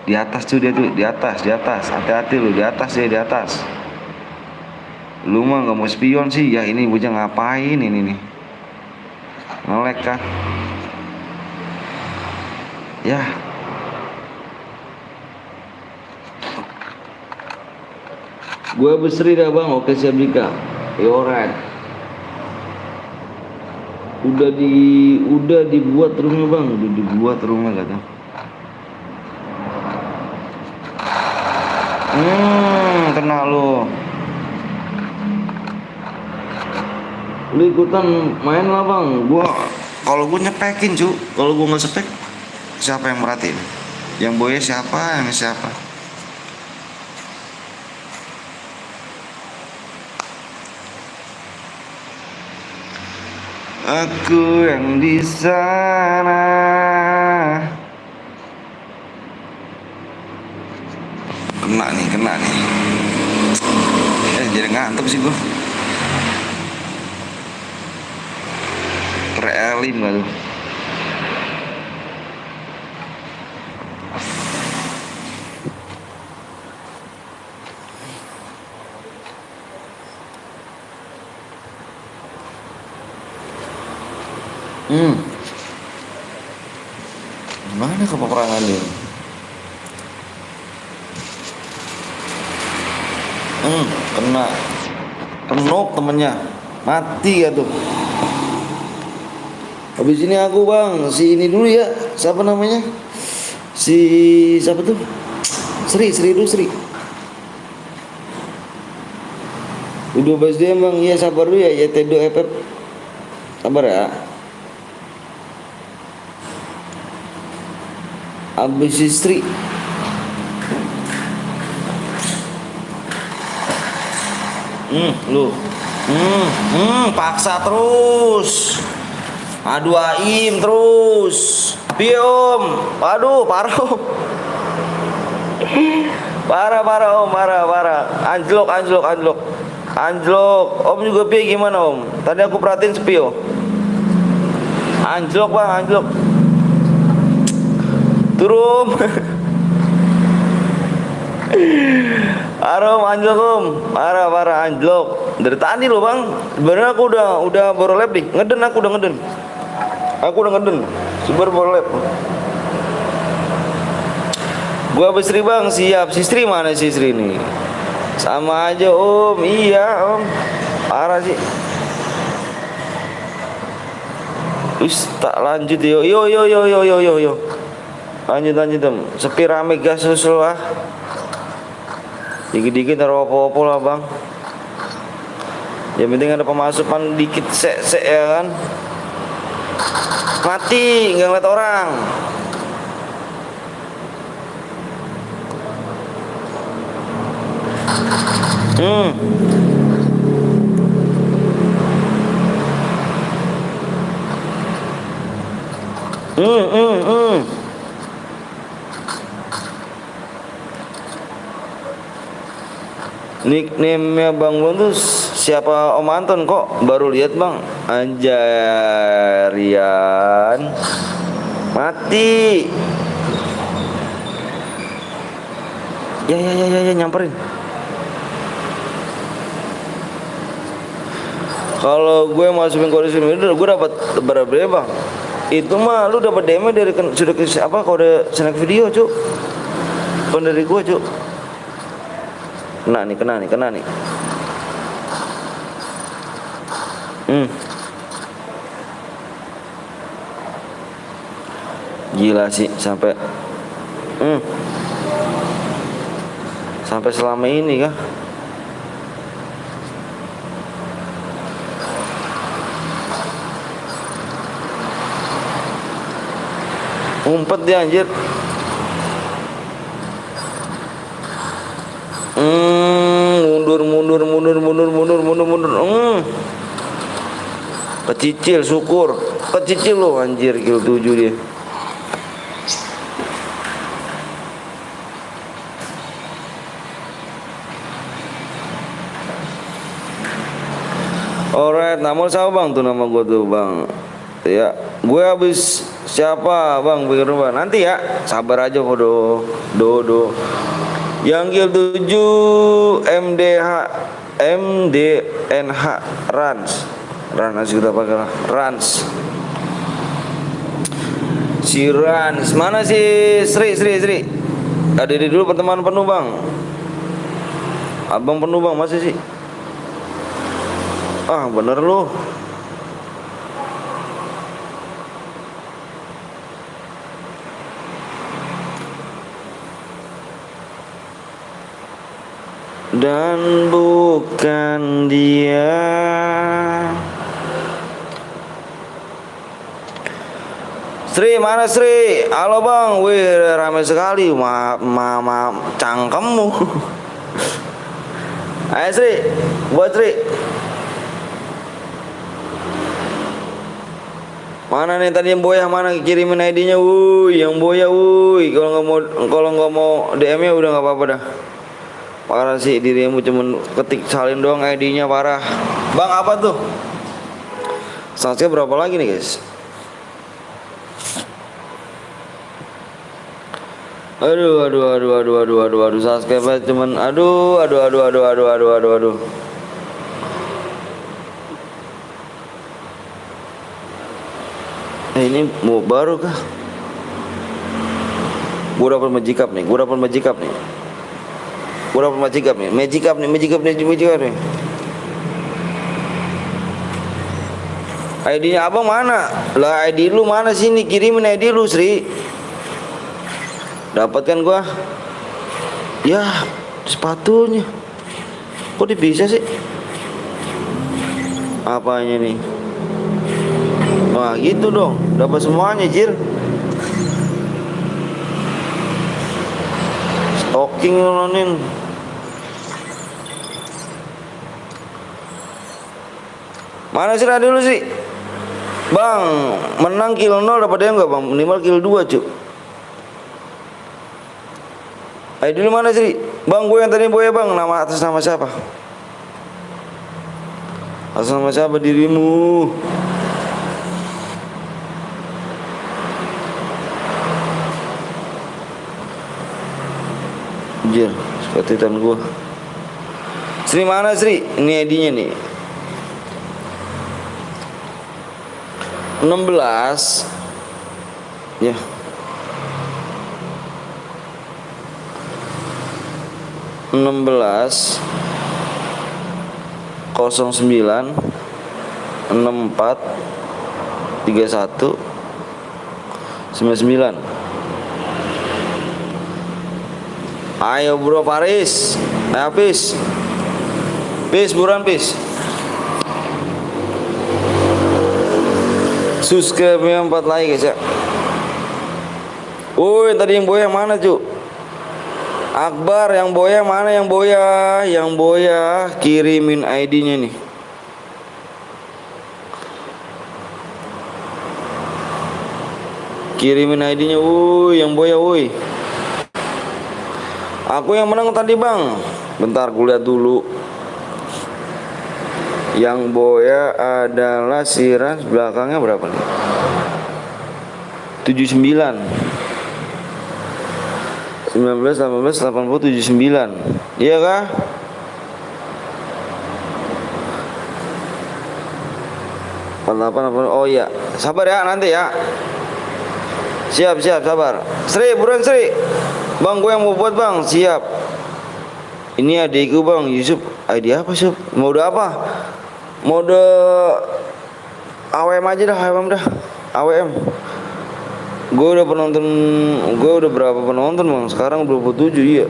Di atas tuh dia tuh, di atas. Hati-hati lu, di atas. Lu mah nggak mau spion sih ya, ini bocah ngapain ini nih? Ngelek kan? Ya. Gue berseri dah bang, oke siap Dika. Alright. Udah dibuat rumah bang, kata. Kena lu. Lu ikutan main lah bang. Kalau gue nyepekin cu. Kalau gue nggak spek, siapa yang merhatiin? Yang boya siapa? Aku yang di sana. Kena nih. Jadi ngantuk sih gue. Reelim gak tuh? Mana kepeperangan dia? Kena kenop temennya, mati ya tuh. Habis ini aku bang, si ini dulu ya, siapa namanya? Siapa tuh? Sri. Udah bahas dia bang, iya sabar dulu ya, YT2 FF. Sabar ya. Abis istri. Lu. Paksa terus. Adu aim terus. Piye om? Waduh, parah om. Parah om, parah. Anjlok. Om juga piye gimana om? Tadi aku perhatiin sepi om. Anjlok bang, anjlok. Turun. Arom anjlok om, parah anjlok. Dari tadi loh bang. Sebenarnya aku udah baru lab nih. Ngeden. Aku udah ngeden. Super lap. Gua habis Sri bang, siap. Si Sri mana si Sri nih? Sama aja om, iya om. Parah sih. Wis tak lanjut yo. Yo. Lanjut om. Sepi rame gas susul lah. Dikit-dikit taruh apa-apa lah bang. Yang penting ada pemasukan dikit sek ya kan. Mati nggak ngeliat orang. Nickname-nya Bang Bon tuh siapa Om Anton kok baru lihat Bang? Anjarian mati. Ya nyamperin. Kalau gue masukin kode streaming gue dapat berapa Bang? Itu mah lu dapat DM dari sudah apa kode snack video cuk. Bukan dari gue cuk. Kena nih. Gila sih sampai selama ini kah? Ngumpet dia anjir. Mundur. Kecicil syukur. Kecicil loh anjir kill 7 dia. Alright, nama siapa bang tuh nama gue tuh bang? Ya, gue habis siapa bang? Bang nanti ya, sabar aja kok do. Yang kill 7 MDNH Rans sudah pakai Rans. Si Rans mana sih Sri? Ada di dulu pertemanan penuh bang. Abang penuh bang masih sih. Ah bener lu. Dan bukan dia. Sri mana Sri? Halo bang, wih ramai sekali. Cangkemmu. Ayo Sri, buat Sri. Mana nih tadi yang boya mana kirimin ID-nya, wuih, yang boya, wuih. Kalau nggak mau DM-nya udah nggak apa-apa dah. Parah sih dirimu cuman ketik salin doang ID-nya parah. Bang apa tuh? Subscribe berapa lagi nih guys? Aduh subscribe cuman aduh. Ini mau baru kah? Gua dapat magic up nih. Magic up nih. ID-nya abang mana? Lah ID lu mana sini? Kirimin ID lu Sri. Dapatkan gua. Ya sepatunya. Kok bisa sih? Apanya nih? Wah gitu dong, dapat semuanya jir. Stalking nonin. Mana sih dulu sih? Bang, menang kill 0 dapat dia enggak bang? Minimal kill 2 cuk. Ayo dulu mana sih? Bang gue yang tadi boya bang, atas nama siapa? Atas nama siapa dirimu? Anjir, sepertian gua. Sri mana Sri? Ini ID-nya nih. 16 ya. 16 09 64 31 99. Ayo bro Paris, ayo Pis, buruan Pis. Subscribe-nya 4 like guys ya. Woi, tadi yang boya mana cu? Akbar, yang boya mana? Yang boya kirimin ID-nya nih. Kirimin ID-nya, woi, yang boya, woi. Aku yang menang tadi bang. Bentar, gue lihat dulu. Yang boya adalah Siran, belakangnya berapa nih? 79 19 18 80 79. Iya kah? Oh iya, sabar ya nanti ya. Siap sabar. Sri, buruan Sri. Bang, gue yang mau buat bang, siap. Ini adikku bang, Yusuf. ID apa sih? Mode apa? Mode AWM aja dah, AWM. Gue udah berapa penonton bang? Sekarang 27 iya.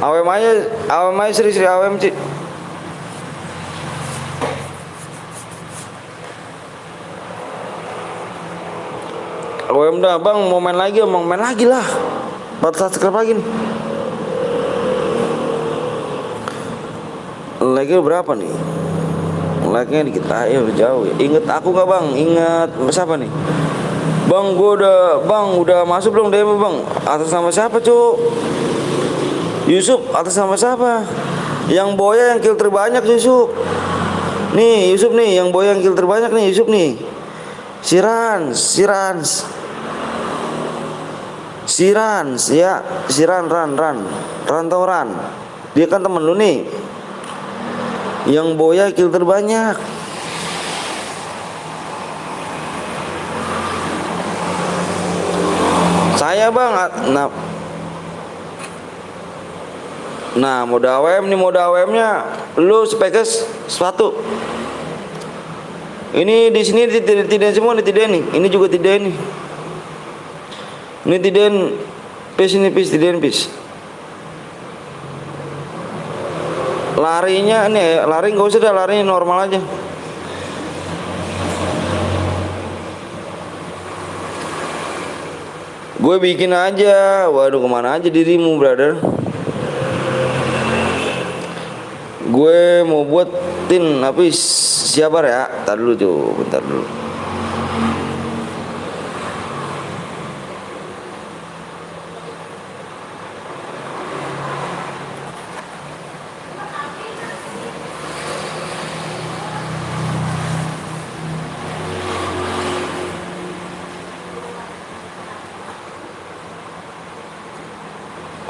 AWM aja Sri AWM Cik. AWM dah bang, mau main lagi lah. 4 subscribe lagi nih. Like-nya berapa nih? Like-nya dikit aja, udah jauh ya. Ingat aku gak bang? Ingat siapa nih? Bang, udah masuk belum DM bang? Atas nama siapa cu? Yusuf, atas nama siapa? Yang boya yang kill terbanyak Yusuf. Nih Yusuf nih, yang boya yang kill terbanyak nih Yusuf nih. Sirans ya, Ran. Dia kan temen lu nih. Yang boya kill terbanyak. Saya bang. Nah mode AWM-nya lu spekes sepatu. Ini di sini tidak semua tidak nih. Ini juga tidak nih. Ini tidak pis. Larinya nih, lari nggak usah dah, lari normal aja. Gue bikin aja. Waduh, kemana aja dirimu brother? Gue mau buat tin, tapi siapa ya? Bentar dulu.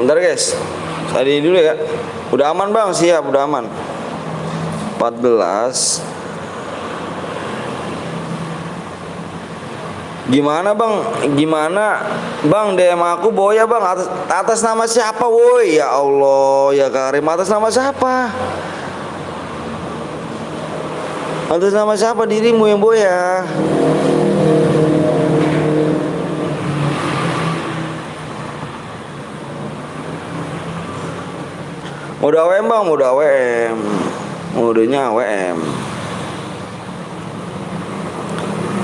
Bentar guys, tadi dulu ya. Udah aman bang, siap, udah aman. 14. Gimana bang DM aku boya bang, atas nama siapa woi? Ya Allah ya Karim, atas nama siapa? Atas nama siapa dirimu yang boya? Mode AWM bang, modenya AWM.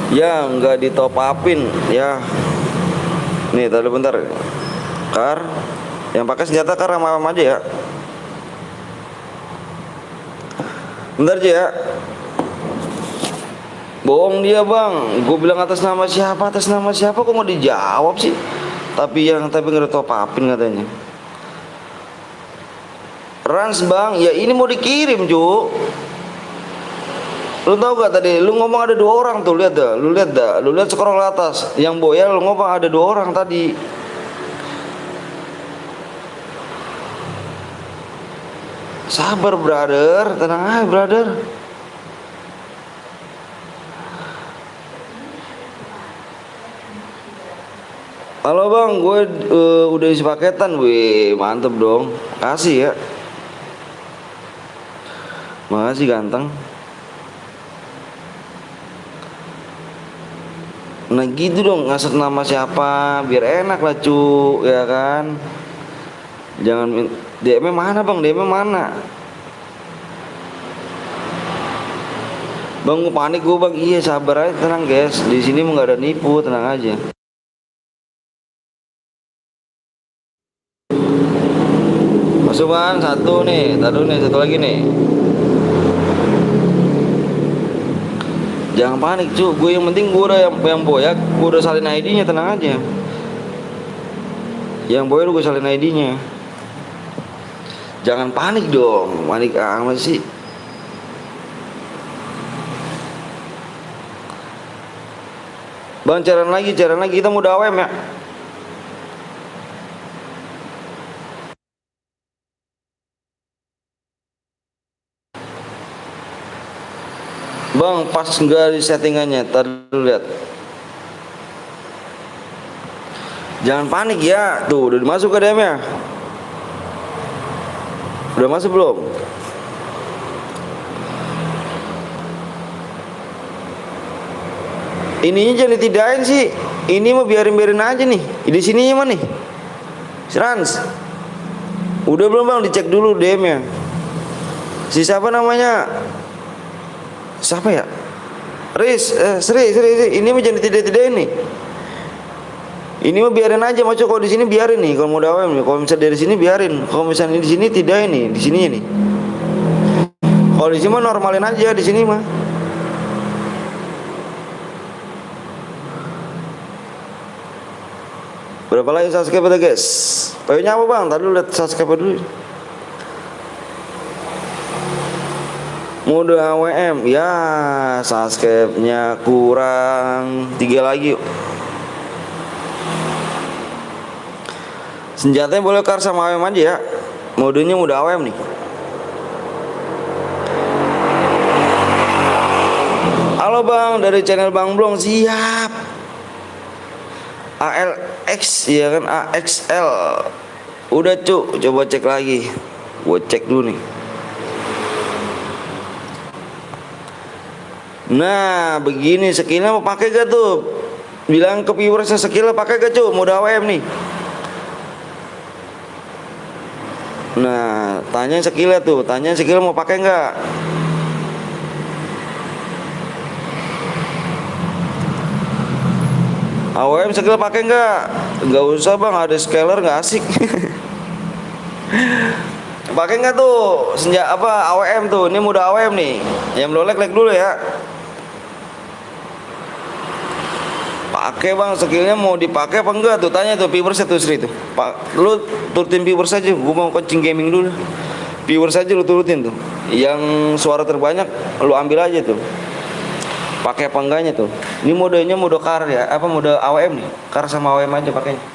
Ya nggak di top upin ya. Nih tadi bentar. Kar, yang pakai senjata kar sama aja ya. Bentar aja ya. Bohong dia bang. Gue bilang atas nama siapa kok nggak dijawab sih? Tapi nggak top upin katanya. Rans bang, ya ini mau dikirim cu. Lu tahu gak tadi? Lu ngomong ada 2 orang tuh, lihat dah. Lu lihat scroll ke atas. Yang boya lu ngomong ada 2 orang tadi. Sabar brother, tenang aja brother. Halo bang, gue udah isi paketan, wih mantep dong. Kasih ya. Makasih ganteng. Nah gitu dong, ngasih nama siapa biar enak lah cu, ya kan. Jangan DM-nya mana bang, DM-nya mana? Bang gue panik gue bang, iya sabar aja tenang guys. Di sini nggak ada nipu, tenang aja. Masuk bang, satu nih, taruh nih, satu lagi nih. Jangan panik cu, gue yang penting gue udah yang boyak, gue udah salin ID-nya, tenang aja. Yang boyak gue salin ID-nya. Jangan panik dong, panik amat sih. Bang cairan lagi, kita mau dawem ya. Bang pas enggak di settingannya, ntar dulu lihat. Jangan panik ya, tuh udah masuk ke DM ya. Udah masuk belum? Ininya jangan ditidain sih. Ini mau biarin aja nih. Di sini mana nih? Srans. Udah belum bang? Dicek dulu DM-nya. Si siapa namanya? Siapa ya? Sri. Ini mah jangan ditidain nih. Ini mah biarin aja, maco kalau di sini biarin nih. Kalau mau dawem nih, kalau misalnya dari sini biarin. Kalau misalnya di sini tidak nih, di sininya nih. Kalau di sini mah normalin aja di sini mah. Berapa lagi subscribe nya guys? Payungnya apa bang? Tadi lihat subscribe dulu. Mode AWM ya, subscribe-nya kurang 3 lagi yuk. Senjatanya boleh kar sama AWM aja ya. Modenya mode AWM nih. Halo bang, dari channel Bang Blong, siap. ALX ya kan, AXL. Udah cuk, coba cek lagi. Gue cek dulu nih. Nah begini, skillnya mau pakai gak tuh? Bilang ke viewers skillnya pakai gak cuk, mode AWM nih. Nah tanya skillnya tuh, tanya skill mau pakai nggak? AWM skill pakai nggak? Nggak usah bang, ada scaler nggak asik. Pakai nggak tuh senjata apa AWM tuh? Ini mode AWM nih. Yang belum like dulu ya. Pakai bang, skillnya mau dipakai apa enggak tuh? Tanya tuh viewers tuh Sri tuh. Pak, lu turutin viewers aja. Gua mau coaching gaming dulu. Viewers aja lu turutin tuh. Yang suara terbanyak lu ambil aja tuh. Pakai apa enggaknya tuh? Ini modenya mode car ya, apa mode AWM nih? Car sama AWM aja pakainya.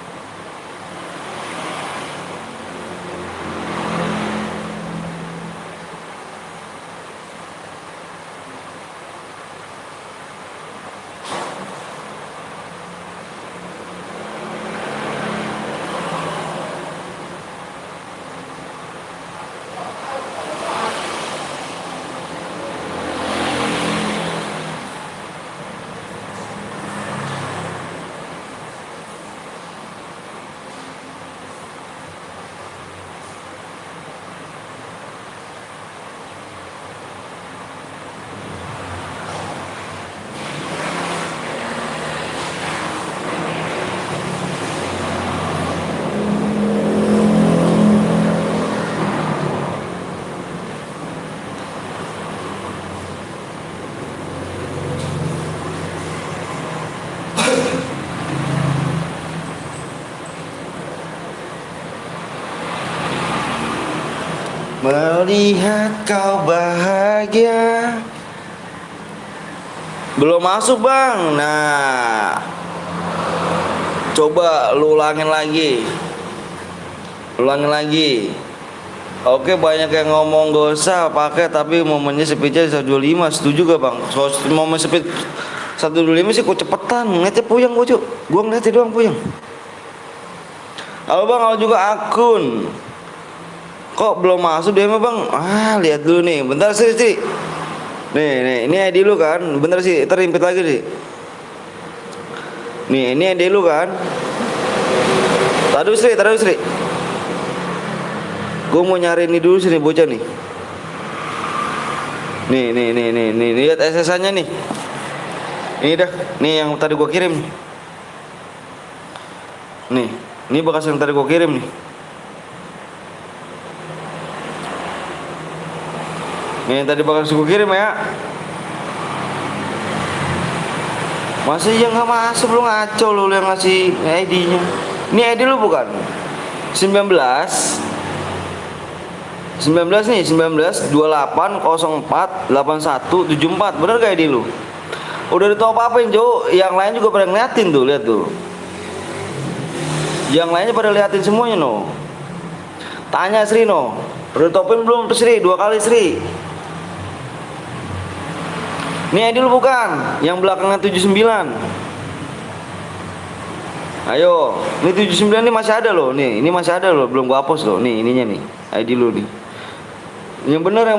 Melihat kau bahagia. Belum masuk bang. Nah, coba lu ulangin lagi. Oke, banyak yang ngomong gak usah pakai, tapi momennya speednya 125. Setuju gak bang? So, momen speed 125 sih kok cepetan. Ngeliatnya puyeng gua cuk. Gua ngeliatnya doang puyeng. Halo bang, halo juga akun. Kok belum masuk DM bang? Lihat dulu nih. Bentar sih. Nih, ini ID lu kan? Bentar sih, terimpit lagi sih. Nih, ini ID lu kan? Taruh Sri. Gue mau nyari ini dulu sini bocah nih. Nih, lihat SSN-nya nih. Ini dah, nih yang tadi gue kirim. Nih, ini bekas yang tadi gue kirim nih. Nih yang tadi bekas gue kirim ya. Masih yang nggak masuk, lu ngaco lu yang ngasih ID-nya. Ini ID lu bukan? 19 nih, 19 28 04 81 74. Bener gak ID lu? Udah di top apa-apain, Jo? Yang lain juga pada ngeliatin tuh, lihat tuh. Yang lainnya pada liatin semuanya, no. Tanya Sri, no. Udah topin belum tuh Sri? 2 kali Sri. Ini ID lu bukan? Yang belakangnya 79. Ayo, ini 79 nih masih ada loh. Nih, ini masih ada loh, belum gua hapus loh. Nih, ininya nih, ID lu nih. Yang bener.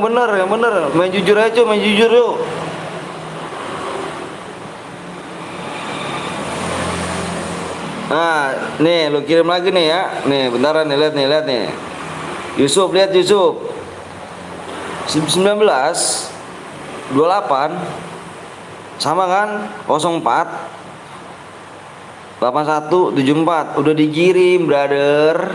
Main jujur aja, main jujur yuk. Nah, nih lu kirim lagi nih ya. Nih, bentaran nih, lihat nih. Yusuf, lihat Yusuf. 19 28 sama kan? 04 81 74 udah dikirim, brother.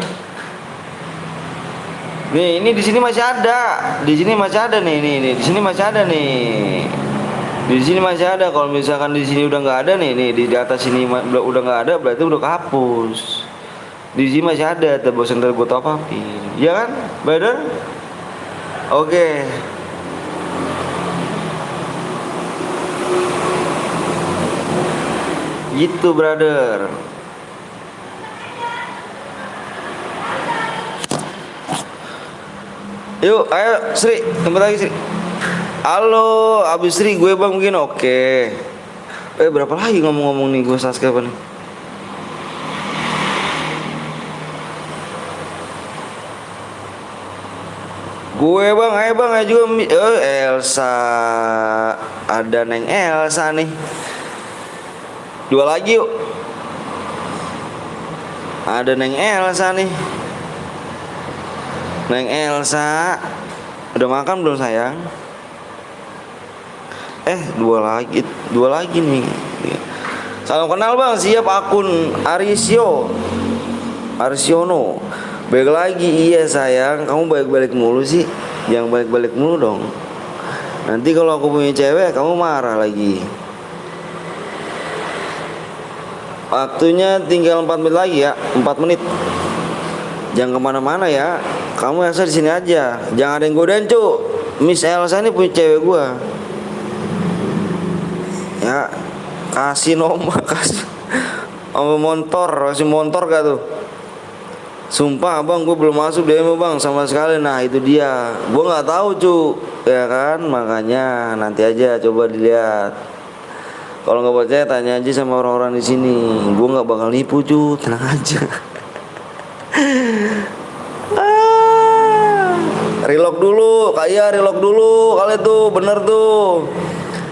Nih, ini di sini masih ada. Di sini masih ada nih, di sini masih ada nih. Di sini masih ada. Kalau misalkan di sini udah nggak ada nih, di atas sini udah nggak ada, berarti udah kehapus. Di sini masih ada, terbosan terbuat apa? Ya kan, brother? Oke. Gitu, brother. Yuk, ayo Sri, tempat lagi Sri. Halo, abis Sri, gue bang begini, oke. Berapa lagi ngomong-ngomong nih gue subscribe nih? Gue bang, ayo bang, ayo juga. Elsa, ada Neng Elsa nih. 2 lagi yuk. Ada Neng Elsa nih. Neng Elsa, udah makan belum sayang? 2 lagi nih. Salam kenal bang, siap akun Arisiono. Balik lagi, iya sayang. Kamu balik-balik mulu sih. Jangan balik-balik mulu dong. Nanti kalau aku punya cewek, kamu marah lagi. Waktunya tinggal 4 menit lagi ya, 4 menit. Jangan kemana-mana ya. Kamu Elsa di sini aja. Jangan ada yang godain cu. Miss Elsa ini punya cewek gua. Ya, kasih nomor, kasih motor gak tuh? Sumpah bang, gue belum masuk DM bang sama sekali. Nah itu dia, gue nggak tahu cu, ya kan, makanya nanti aja coba dilihat. Kalau nggak percaya tanya aja sama orang-orang di sini. Gue nggak bakal nipu cu, tenang aja. Relock dulu, relock dulu kali tuh, bener tuh.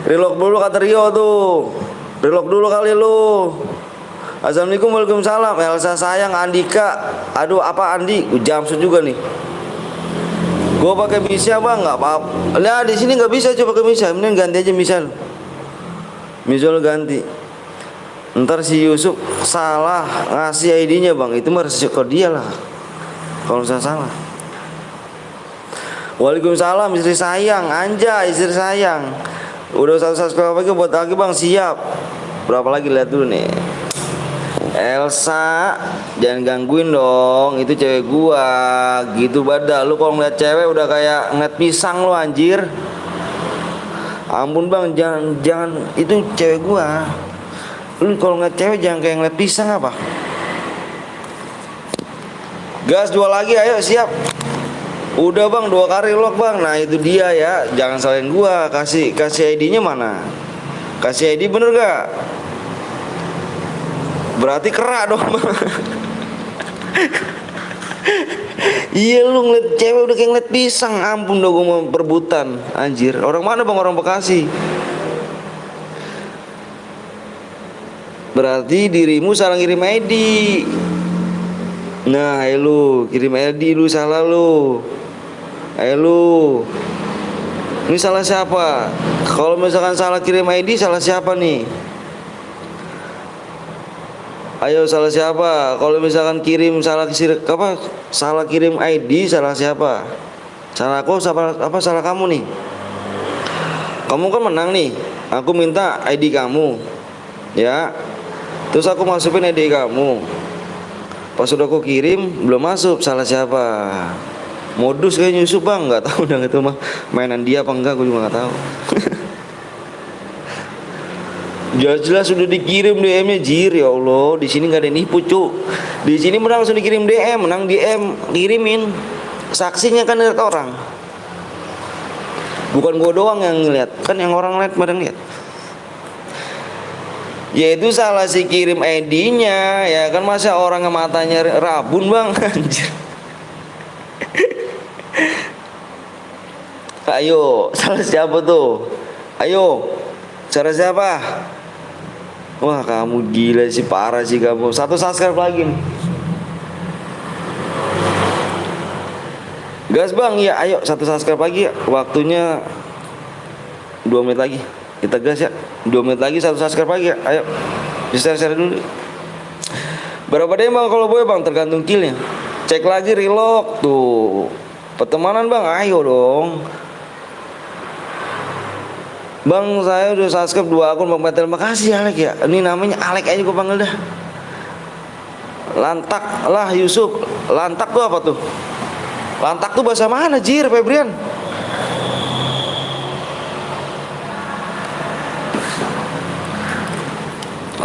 Relock dulu kata Rio tuh. Relock dulu kali lu. Assalamualaikum, waalaikumsalam. Elsa sayang, Andika. Aduh, apa Andi? Jamsud juga nih. Gue pakai Misha bang, nggak apa-apa. Nah di sini nggak bisa coba pakai Misha. Mending ganti aja Misha. Misha ganti. Ntar si Yusuf salah ngasih ID-nya bang. Itu mah resiko dia lah. Kalau saya salah. Waalaikumsalam, istri sayang. Anjay, istri sayang. Udah 1 subscribe lagi buat lagi bang, siap. Berapa lagi, lihat dulu nih. Elsa, jangan gangguin dong, itu cewek gua. Gitu badak lu kalau ngeliat cewek udah kayak ngeliat pisang lu anjir. Ampun bang, jangan itu cewek gua. Lu kalau ngeliat cewek jangan kayak ngeliat pisang apa. Gas 2 lagi, ayo siap. Udah bang, 2 kali lock bang. Nah itu dia ya, jangan salahin gua. Kasih ID-nya mana? Kasih ID bener gak? Berarti kerak dong bang. Iya lu ngeliat cewek udah kayak ngeliat pisang. Ampun dah gue mau perebutan. Anjir, orang mana bang? Orang Bekasi. Berarti dirimu salah ngirim ID. Nah ayo lu kirim ID, lu salah lu. Ayo lu, ini salah siapa? Kalau misalkan salah kirim ID, salah siapa nih? Ayo salah siapa? Kalau misalkan kirim salah salah kirim ID, salah siapa? Salah aku apa salah kamu nih? Kamu kan menang nih. Aku minta ID kamu. Ya. Terus aku masukin ID kamu. Pas udah aku kirim belum masuk, salah siapa? Modus kayak Yusuf bang, nggak tahu dah itu mah mainan dia apa enggak, gue juga nggak tahu. Jelas-jelas sudah dikirim DM-nya jir, ya Allah. Di sini nggak ada nipu cu. Di sini menang langsung dikirim DM, menang DM kirimin. Saksinya kan lihat orang. Bukan gue doang yang ngeliat, kan yang orang lihat pada ngeliat. Yaitu salah si kirim ID-nya, ya kan masa orang matanya rabun bang, anjir. Ayo, salah siapa tuh? Ayo, salah siapa? Wah kamu gila sih, parah sih kamu. Satu subscribe lagi nih. Gas bang, ya ayo satu subscribe lagi ya. Waktunya 2 menit lagi. Kita gas ya. 2 menit lagi satu subscribe lagi ya. Ayo, di-share dulu. Berapa deh bang kalau boleh bang, tergantung killnya. Cek lagi reload tuh. Pertemanan bang, ayo dong. Bang saya udah subscribe 2 akun bang Petel. Makasih Alek ya. Ini namanya Alek aja gue panggil dah. Lantak lah Yusuf. Lantak tuh apa tuh? Lantak tuh bahasa mana jir Febrian?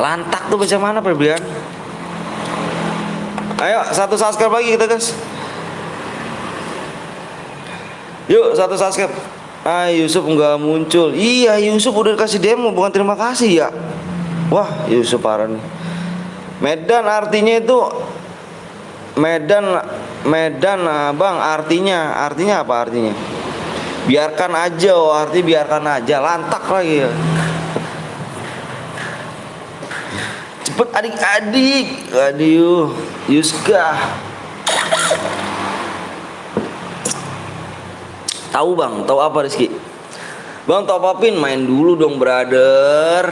Lantak tuh bahasa mana Febrian? Ayo satu subscribe lagi kita guys. Yuk satu subscribe. Ah Yusuf nggak muncul. Iya Yusuf udah kasih demo, bukan terima kasih ya. Wah Yusuf parah nih. Medan artinya itu Medan bang, artinya apa artinya? Biarkan aja, oh arti biarkan aja. Lantak lagi ya. Cepet adik-adik. Aduh Yuska. Tahu bang, tahu apa Rizky? Bang top upin, main dulu dong brother.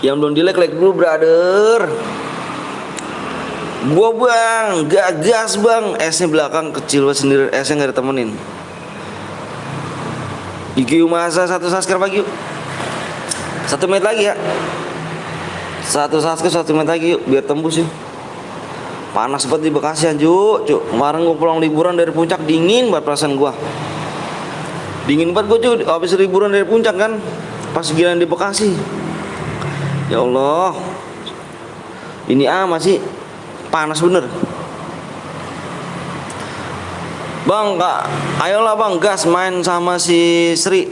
Yang belum di like dulu brother. Gua bang, gagas bang. S-nya belakang kecil banget sendiri, S-nya gak ditemenin. IQ masa satu subscribe lagi yuk. 1 menit lagi ya. Satu subscribe 1 menit lagi yuk, biar tembus yuk. Panas banget di Bekasi anjuk, cuk. Kemarin gue pulang liburan dari puncak, dingin banget perasaan gue. Dingin banget gue cuk, habis liburan dari puncak kan. Pas giliran di Bekasi. Ya Allah. Ini masih panas bener. Bang, Kak, ayolah bang, gas main sama si Sri.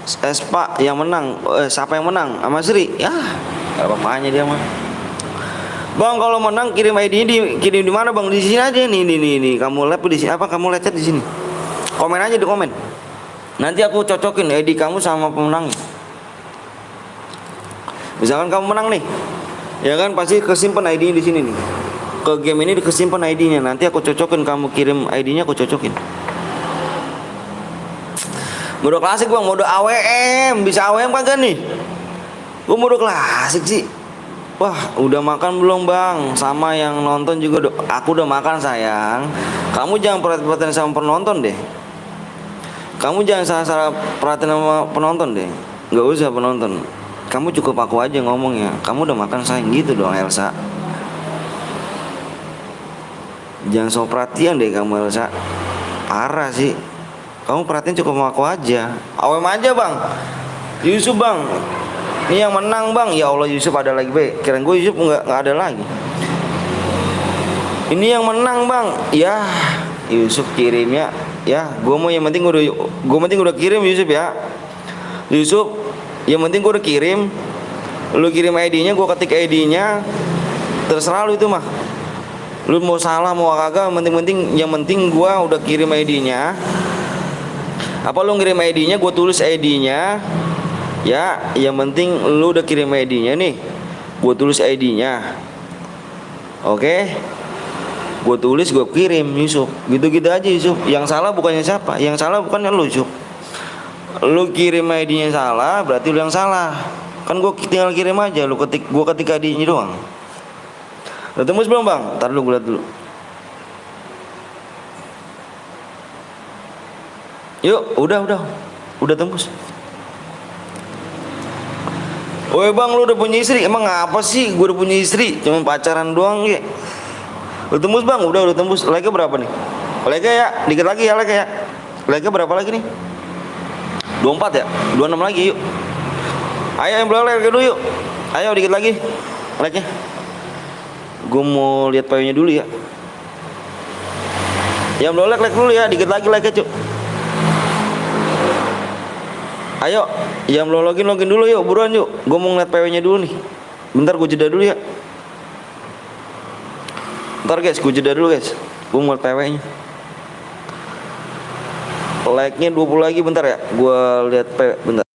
Espa yang menang. Siapa yang menang? Sama Sri. Ya, gak apa-apanya dia mah. Bang kalau menang kirim ID kirim di mana bang? Di sini aja nih. Kamu lihat di sini apa? Kamu lihat di sini. Komen aja di komen. Nanti aku cocokin ID kamu sama pemenangnya. Misalkan kamu menang nih, ya kan pasti kesimpan ID-nya di sini nih. Ke game ini kesimpan ID-nya. Nanti aku cocokin, kamu kirim ID-nya aku cocokin. Mode klasik bang, mode AWM. Bisa AWM kagak nih? Gue mode klasik sih. Wah, udah makan belum bang? Sama yang nonton juga aku udah makan sayang. Kamu jangan perhatian sama penonton deh. Kamu jangan salah perhatian sama penonton deh. Gak usah penonton. Kamu cukup aku aja ngomongnya. Kamu udah makan sayang gitu dong Elsa. Jangan so perhatian deh kamu Elsa. Parah sih. Kamu perhatian cukup sama aku aja. Awem aja bang. Yusuf bang. Ini yang menang bang. Ya Allah Yusuf ada lagi be. Kirain gue Yusuf nggak ada lagi. Ini yang menang bang. Ya Yusuf kirimnya. Ya gue mau yang penting udah kirim Yusuf ya. Yusuf yang penting gue udah kirim. Lu kirim ID-nya, gue ketik ID-nya. Terserah lu itu mah. Lu mau salah mau kagak, yang penting gua udah kirim ID-nya. Apa lu ngirim ID-nya, gua tulis ID-nya. Ya, yang penting lu udah kirim ID-nya nih. Gua tulis ID-nya. Oke. Gua tulis, gua kirim, Yusuf. Gitu-gitu aja, Yusuf. Yang salah bukannya siapa? Yang salah bukannya lu, Yusuf. Lu kirim ID-nya salah, berarti lu yang salah. Kan gua tinggal kirim aja, gua ketik ID-nya doang. Udah tembus belum, Bang? Ntar dulu, gue lihat dulu. Yuk, udah tembus. Woi Bang, lu udah punya istri? Emang apa sih? Gue udah punya istri, cuma pacaran doang ya. Udah tembus Bang, udah tembus. Like-nya berapa nih? Like-nya ya, dikit lagi ya like-nya ya. Like-nya berapa lagi nih? 24 ya? 26 lagi yuk. Ayo yang belum like dulu yuk. Ayo dikit lagi like-nya. Gue mau lihat PW-nya dulu ya. Yang belum like dulu ya, dikit lagi like-nya cuk. Ayo, yang belum login dulu yuk, buruan yuk. Gue mau ngeliat PW-nya dulu nih. Bentar gue jeda dulu ya. Bentar guys, gue jeda dulu guys. Gue mau ngeliat PW-nya. Like-nya 20 lagi bentar ya. Gue lihat PW bentar.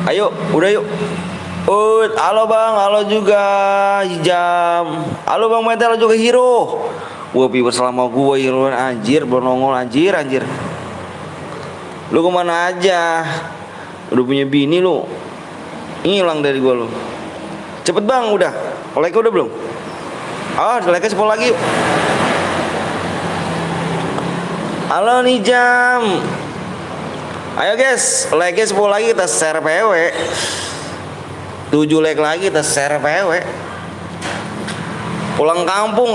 Ayo, udah yuk. Halo Bang, halo juga Hijam. Halo Bang Mete, halo juga Hero. Gua pi bersama gua Hero anjir, belum nongol anjir. Lu kemana aja? Udah punya bini lu. Ngilang dari gua lu. Cepet Bang, udah. Like udah belum? Like 10 lagi yuk. Halo nih Jam. Ayo guys, like 10 lagi kita share PW. 7 like lagi kita share PW. Pulang kampung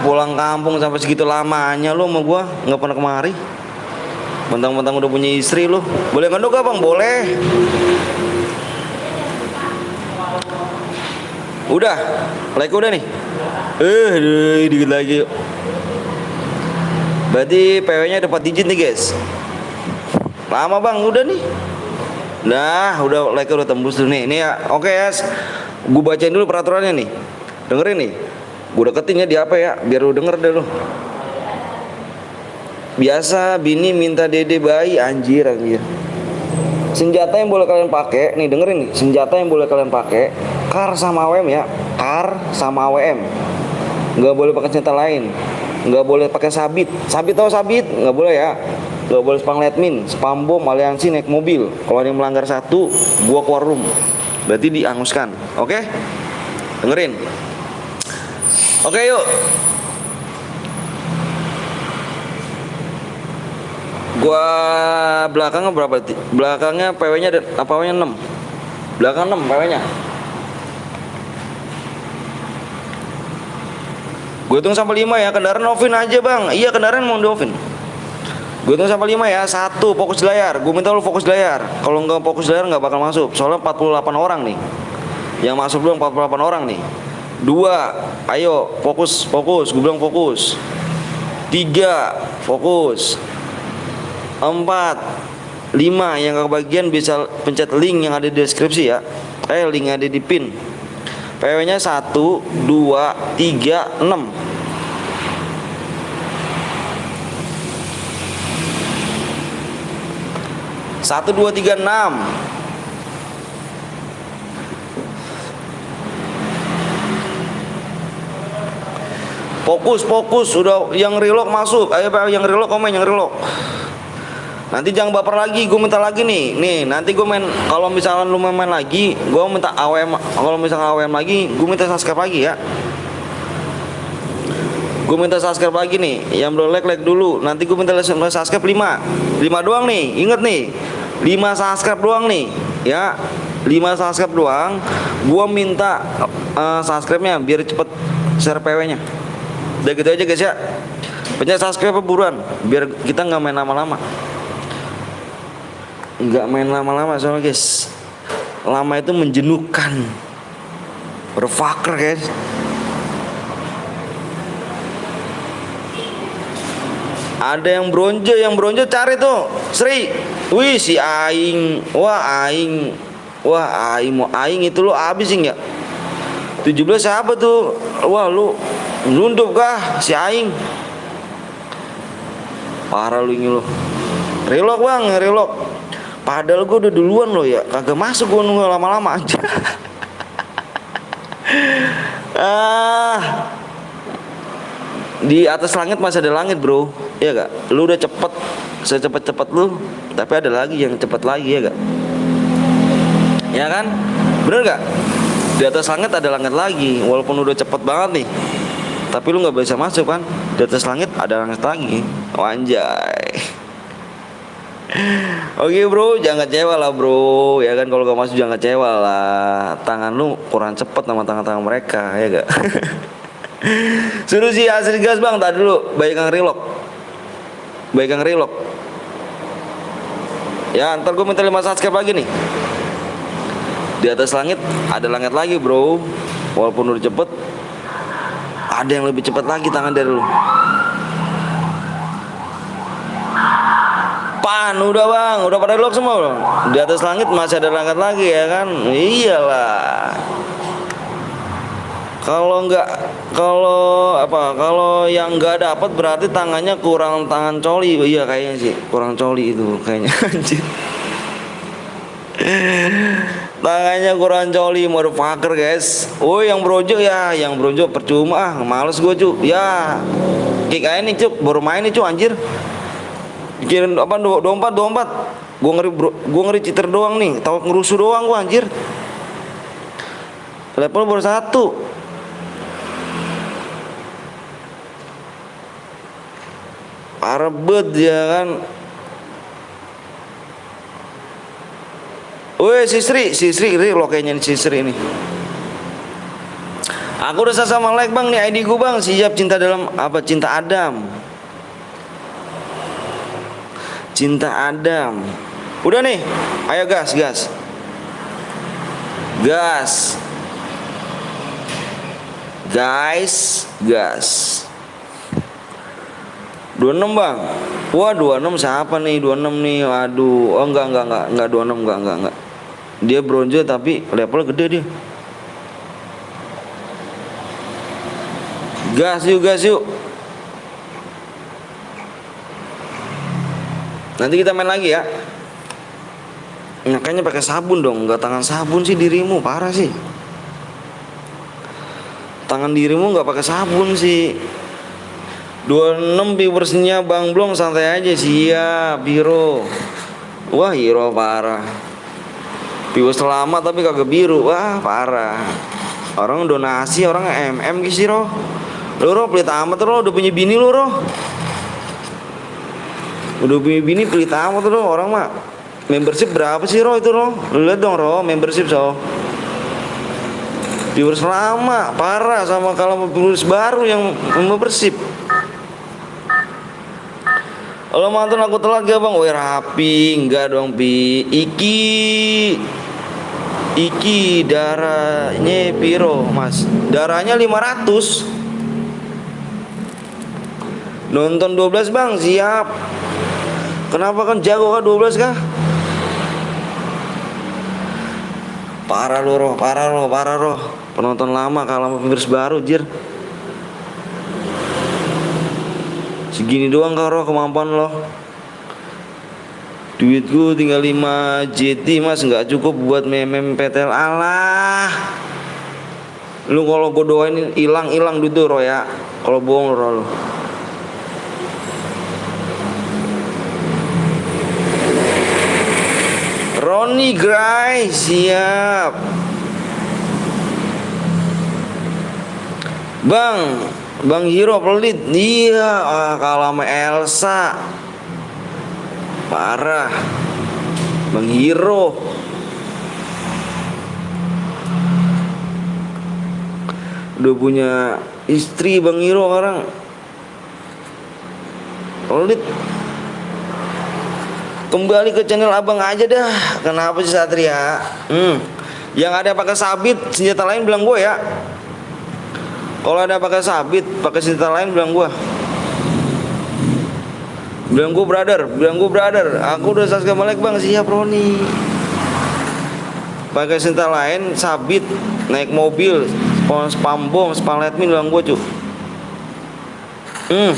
pulang kampung sampai segitu lamanya lu sama gua, nggak pernah kemari. Mentang-mentang udah punya istri lu. Boleh ngendok gak Bang? Boleh. Udah, like udah nih. Dikit lagi yuk. Berarti PW-nya dapat digit nih guys. Lama Bang, udah nih. Nah, udah like udah tembus tuh nih. Ini ya, oke ya. Gue bacain dulu peraturannya nih. Dengerin nih. Gue deketin ya di apa ya, biar lu denger deh lu. Biasa bini minta dede bayi, anjir. Senjata yang boleh kalian pakai, nih dengerin nih. Senjata yang boleh kalian pakai, kar sama AWM ya. Kar sama AWM. Nggak boleh pakai senjata lain. Nggak boleh pakai sabit. Sabit tau sabit? Nggak boleh ya. Gak boleh spam admin, spam bom, aliansi, naik mobil. Kalau ada yang melanggar satu, gua keluar room. Berarti dianguskan. Oke? Dengerin. Oke yuk. Gua belakangnya berapa? Belakangnya PW-nya apa PW-nya 6. Belakang 6 PW-nya. Gue hitung sampai 5 ya. Kendaraan offin aja Bang. Iya kendaraan mau di offin. Gue hitung sampai 5 ya. 1 fokus di layar. Gue minta lu fokus di layar. Kalau nggak fokus di layar nggak bakal masuk. Soalnya 48 orang nih. Yang masuk belum 48 orang nih. 2, ayo fokus. Gue bilang fokus. 3, fokus. 4, 5 yang kebagian bisa pencet link yang ada di deskripsi ya. Link yang ada di pin. PW-nya 1, 2, 3, 6. 1, 2, 3, 6. Fokus. Udah yang relock masuk. Ayo yang relock komen, yang relock. Nanti jangan baper lagi, gue minta lagi nih. Nih, nanti gue main, kalau misalnya lu main lagi, gue minta AWM. Kalau misalnya AWM lagi, gue minta subscribe lagi ya. Gue minta subscribe lagi nih. Yang belum like dulu. Nanti gue minta subscribe 5 doang nih. Ingat nih, 5 subscribe doang nih. Ya, 5 subscribe doang. Gue minta subscribe-nya biar cepet share PW-nya. Udah gitu aja guys ya. Pencet subscribe buruan, biar kita nggak main lama-lama. Nggak main lama-lama soalnya guys, lama itu menjenuhkan. Berfaker guys. Ada yang bronze cari tuh Sri. Wih si Aing. Wah Aing mau Aing itu lo abisin ya. 17 siapa tuh? Wah lu nundup kah si Aing? Parah lu ini lo. Relok bang, relok. Padahal gue udah duluan lo ya. Kagak masuk gue nunggu lama-lama aja. Di atas langit masih ada langit bro. Iya gak? Lu udah cepet secepat-cepat lu, tapi ada lagi yang cepat lagi ya gak? Ya kan? Bener gak? Di atas langit ada langit lagi. Walaupun udah cepet banget nih, tapi lu gak bisa masuk kan? Di atas langit ada langit lagi. Anjay. Oke bro, jangan kecewa lah bro. Ya kan, kalau gak masuk jangan kecewa lah. Tangan lu kurang cepet sama tangan-tangan mereka, ya gak? Suruh si asli gas bang, tadi dulu. Baik kang relok. Ya ntar gue minta 5 subscribe lagi nih. Di atas langit ada langit lagi bro. Walaupun udah cepet, ada yang lebih cepat lagi tangan dari lu. Udah bang, udah pada lock semua bang. Di atas langit masih ada langit lagi ya kan? Iyalah. Kalau yang nggak dapat berarti tangannya kurang tangan coli. Iya kayaknya sih, kurang coli itu kayaknya. Anjir. Tangannya kurang coli, motherfucker guys. Oh yang bronjo ya, yang bronjo percuma males gue cu. Ya, kick aja nih cu, baru main nih cu anjir. Kirim apa 24. Gue ngeri cheater doang nih, tahu ngerusuh doang gue anjir. Level baru 1. Parah bet ya kan. Woi si Sri lo kayaknya si Sri ini. Aku udah sama like bang nih ID gue bang. Siap cinta dalam apa? Cinta Adam. Udah nih, ayo gas. 26 bang. Wah 26 siapa nih? 26 nih. Aduh. Oh enggak 26 enggak. Dia bronze tapi level gede dia. Gas yuk. Nanti kita main lagi ya. Makanya pakai sabun dong, nggak tangan sabun sih dirimu, parah sih. Tangan dirimu nggak pakai sabun sih. 26 viewersnya Bang Blong, santai aja siap Biro. Wah hero parah. Viewers lama tapi kagak biru, wah parah. Orang donasi, orang MM gitu roh. Lo pelit amat lo, udah punya bini lo roh. Udah punya bini pelit amat lo, orang mah. Membership berapa sih roh itu roh? Lu lihat dong roh, membership so. Viewers lama, parah sama kalau viewers baru yang membership. Kalau mantan aku telat gak bang? Woi rapi, enggak dong pi. Iki darahnya piro mas? Darahnya 500. Nonton 12 bang, siap. Kenapa kan jago kan 12 kah? Parah roh. Penonton lama kalau viewers baru jir. Segini doang kah roh kemampuan lo? Duitku tinggal 5 JT mas, nggak cukup buat meme PTL. Alah, lu kalau gue doain hilang duit tuh roh ya. Kalau bohong roh lo. Roni Gray siap. Bang Hero pelit. Iya, kalau sama Elsa parah. Bang Hero udah punya istri Bang Hero sekarang. pelit. Kembali ke channel abang aja dah. Kenapa sih Satria? Yang ada pakai sabit senjata lain bilang gue ya. Kalau ada pakai sabit pakai senjata lain bilang gue. Bilang gue brother. Aku udah Sasuke Malek bang, siap Roni. Pakai senjata lain, sabit, naik mobil, spam bom, spam let me bilang gue cuy.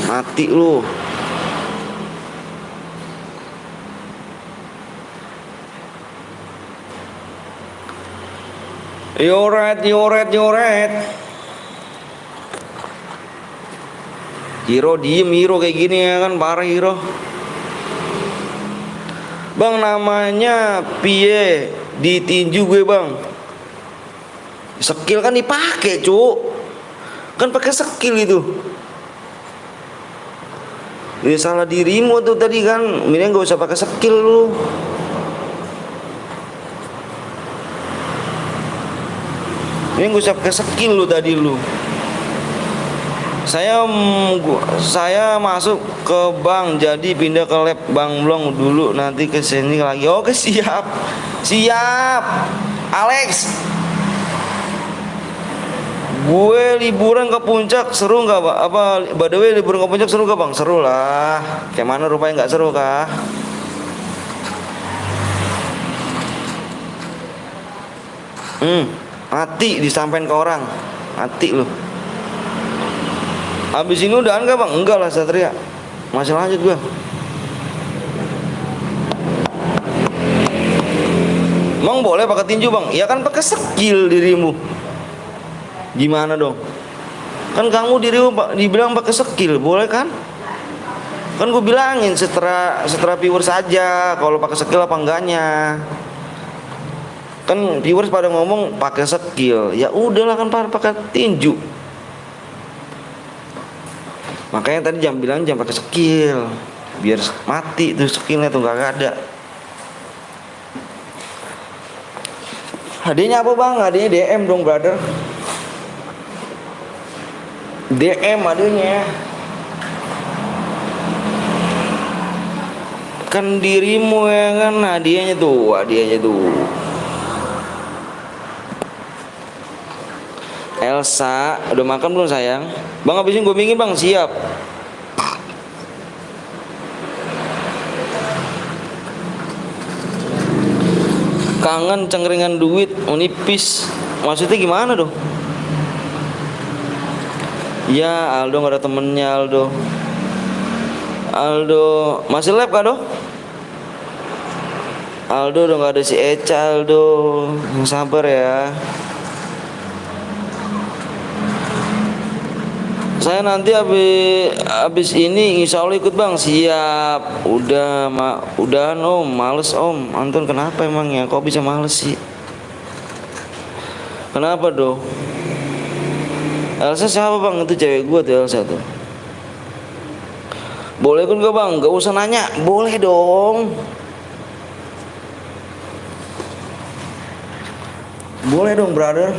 Mati lu. Yoret. Hiro diem, Hiro kayak gini ya kan, parah Hiro. Bang namanya Pie ditinju gue bang. Skill kan dipakai cuk. Kan pakai skill itu. Dia salah dirimu tuh tadi kan. Mending gak usah pakai skill lu. Ini gak usah pakai skill lu tadi lu. Saya masuk ke bank, jadi pindah ke lab Bang Blong dulu, nanti ke sini lagi. Oke siap Alex. Gue liburan ke puncak seru nggak Pak? By the way liburan ke puncak seru nggak Bang? Seru lah. Kayak mana rupanya nggak seru kah? Mati disampaikan ke orang. Mati lu. Habis ini udahan gak bang? Enggak lah Satria, masih lanjut gua. Emang boleh pakai tinju bang? Ya kan pakai skill dirimu. Gimana dong? Kan kamu dirimu dibilang pakai skill, boleh kan? Kan gue bilangin setelah viewers saja kalau pakai skill apa enggaknya. Kan viewers pada ngomong pakai skill, ya udahlah kan pakai tinju. Makanya tadi bilang pakai skill, biar mati tuh skillnya tuh gak ada. Hadiahnya apa bang? Hadiahnya DM dong brother. DM hadiahnya. Kan dirimu ya kan hadiahnya tuh. Elsa, udah makan belum sayang? Bang habisin gue pingin bang, siap. Kangen cengkeringan duit, nipis. Maksudnya gimana dong? Ya Aldo gak ada temennya Aldo. Masih lab kah do? Aldo udah gak ada si Eca Aldo. Yang sabar ya. Saya nanti habis ini insya Allah ikut bang. Siap. Udah om. Males om. Anton kenapa emangnya? Kok bisa males sih? Kenapa do? Elsa siapa bang? Itu cewek gue tuh Elsa tuh. Boleh ikut gak bang? Gak usah nanya. Boleh dong. Boleh dong brother.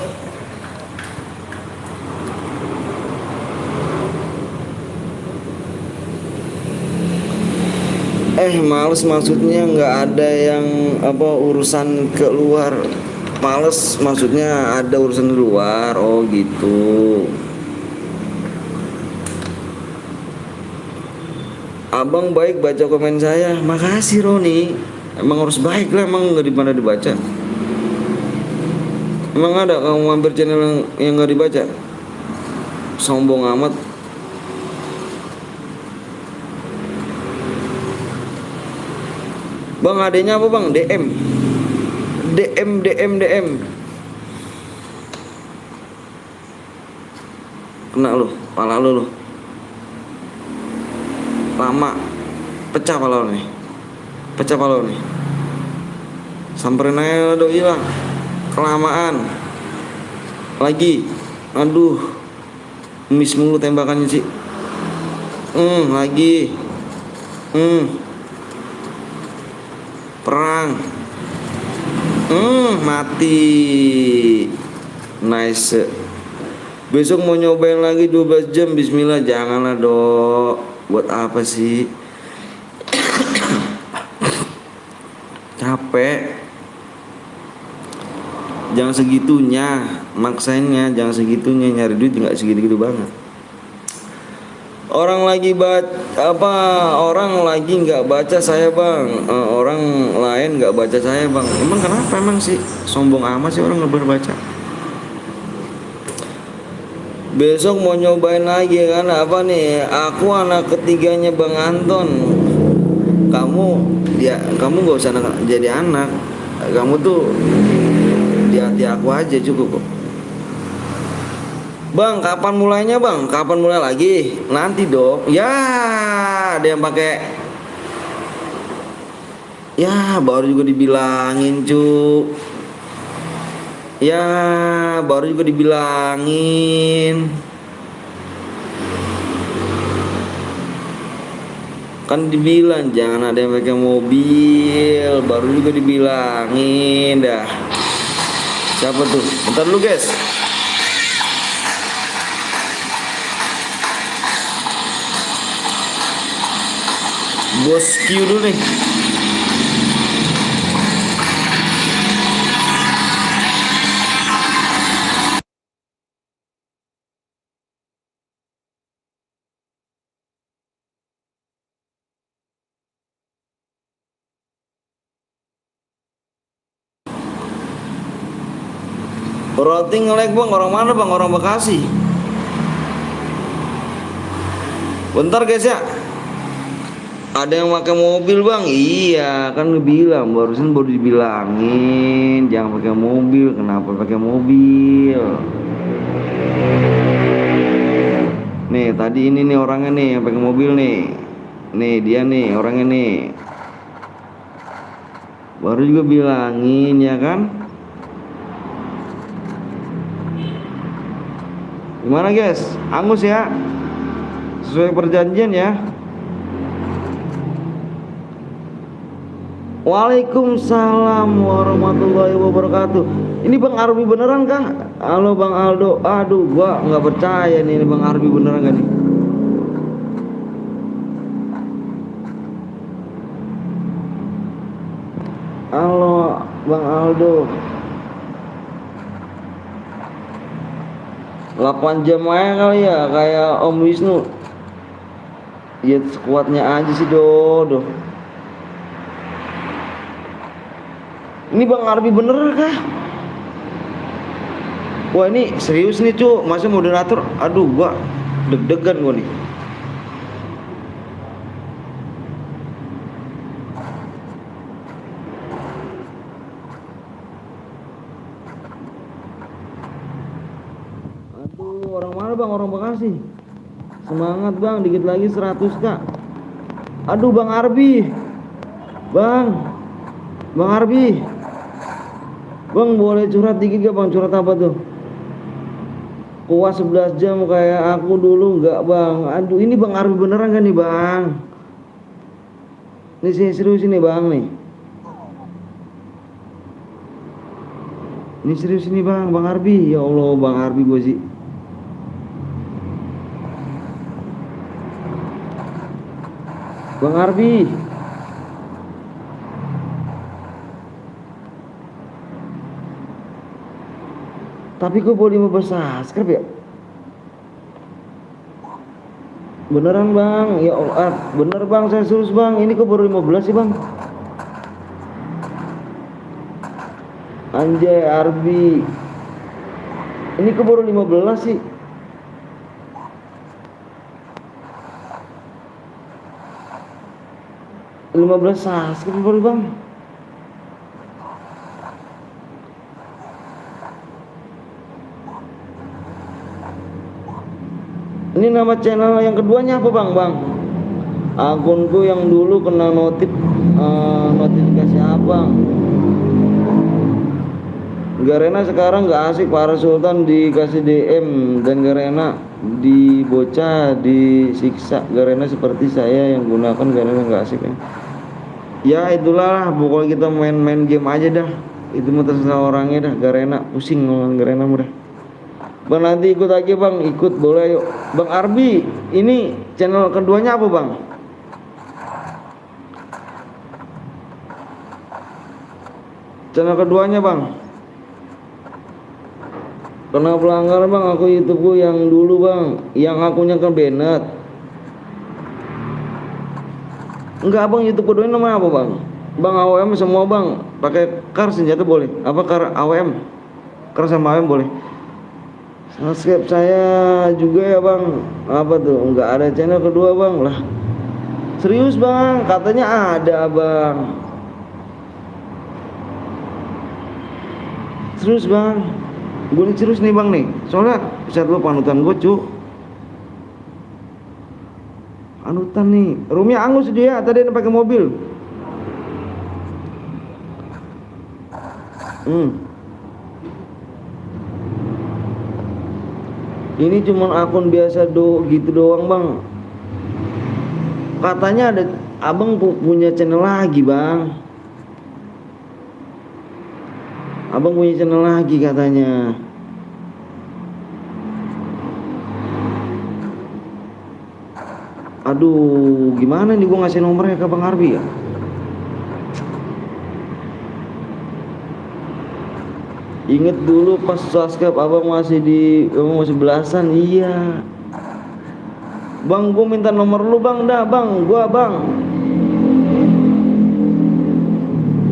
Males maksudnya nggak ada yang urusan keluar. Males maksudnya ada urusan di luar. Oh gitu. Abang baik baca komen saya. Makasih Roni. Emang harus baik lah, emang nggak dimana dibaca. Emang ada kamu mampir channel yang nggak dibaca? Sombong amat. Bang adanya apa bang? DM. Kena lu, pala lu. Lama. Pecah pala lu nih. Samperin aja doi bang. Kelamaan. Lagi. Aduh. Miss mulu tembakannya sih. Lagi. Perang. Mati. Nice. Besok mau nyobain lagi 12 jam. Bismillah. Janganlah dok. Buat apa sih? nyampe. Jangan segitunya, maksainnya jangan segitunya, nyari duit nggak segitu-gitu banget. Orang lagi orang lagi nggak baca saya bang, orang lain nggak baca saya bang. Emang kenapa emang sih sombong amat sih orang nggak berbaca? Besok mau nyobain lagi kan apa nih? Aku anak ketiganya Bang Anton. Kamu nggak usah jadi anak. Kamu tuh di hati aku aja cukup kok. Bang, kapan mulainya bang? Kapan mulai lagi? Nanti dong. Ya, ada yang pakai. Ya, baru juga dibilangin cu. Ya, baru juga dibilangin. Kan dibilang jangan ada yang pakai mobil, baru juga dibilangin dah. Siapa tuh? Bentar dulu guys. Bos Q dulu nih. Roti nge-lag bang, orang mana bang? Orang Bekasi. Bentar guys ya. Ada yang pakai mobil bang? Iya kan ngebilang, barusan baru dibilangin jangan pakai mobil. Kenapa pakai mobil? Nih tadi ini nih orangnya nih yang pakai mobil nih. Nih dia nih orangnya nih. Baru juga bilangin ya kan. Gimana guys? Angus ya? Sesuai perjanjian ya. Waalaikumsalam warahmatullahi wabarakatuh. Ini Bang Arbi beneran kah? Halo Bang Aldo. Aduh gua nggak percaya nih ini Bang Arbi beneran gak nih? Halo Bang Aldo. 8 jam aja kali ya kayak Om Wisnu. Ya sekuatnya aja sih Dodo. Ini Bang Arbi bener kah? Wah ini serius nih cu, masa moderator? Aduh gua deg-degan gua nih. Aduh orang mana bang? Orang Bekasi. Semangat bang, dikit lagi 100 kak. Aduh Bang Arbi. Bang Arbi. Bang boleh curhat dikit gak bang? Curhat apa tuh? Kuas 11 jam kayak aku dulu nggak bang? Aduh ini Bang Arbi beneran kan nih bang? Ini serius ini bang nih. Ini serius ini bang Arbi. Ya Allah Bang Arbi gue sih. Bang Arbi. Tapi kok baru 15 subscribe ya? Beneran bang? Ya Allah, bener bang saya serius bang. Ini kok baru 15 sih bang? Anjay Arbi. Ini kok baru 15 sih? Lima 15 subscribe baru bang. Ini nama channel yang keduanya apa bang? Akunku yang dulu kena notifikasi abang. Garena sekarang nggak asik, para Sultan dikasih DM dan Garena di bocah disiksa. Garena seperti saya yang gunakan Garena nggak asik ya. Ya itulah pokoknya kita main-main game aja dah. Itu mah terserah orangnya dah. Garena pusing ngomong Garena mudah. Bang nanti ikut aja bang, ikut boleh yuk. Bang Arbi, ini channel keduanya apa bang? Channel keduanya bang. Kena pelanggar bang, aku YouTube gue yang dulu bang, yang akunnya ke Bennett. Enggak bang, YouTube keduanya namanya apa bang? Bang AWM semua bang, pakai kar senjata boleh? Apa kar AWM? Kar sama AWM boleh? Subscribe saya juga ya bang. Apa tuh? Enggak ada channel kedua bang lah. Serius bang, katanya ada bang. Serius bang. Gue nih serius nih bang nih. Soalnya bisa dulu panutan gue cu. Panutan nih. Rumi angus dia tadi ada pakai mobil. Ini cuman akun biasa gitu doang bang. Katanya ada abang punya channel lagi bang. Abang punya channel lagi katanya. Aduh, gimana nih gua ngasih nomornya ke Bang Arbi ya? Ingat dulu pas subscribe abang masih belasan, iya. Bang, gua minta nomor lu bang, dah bang, bang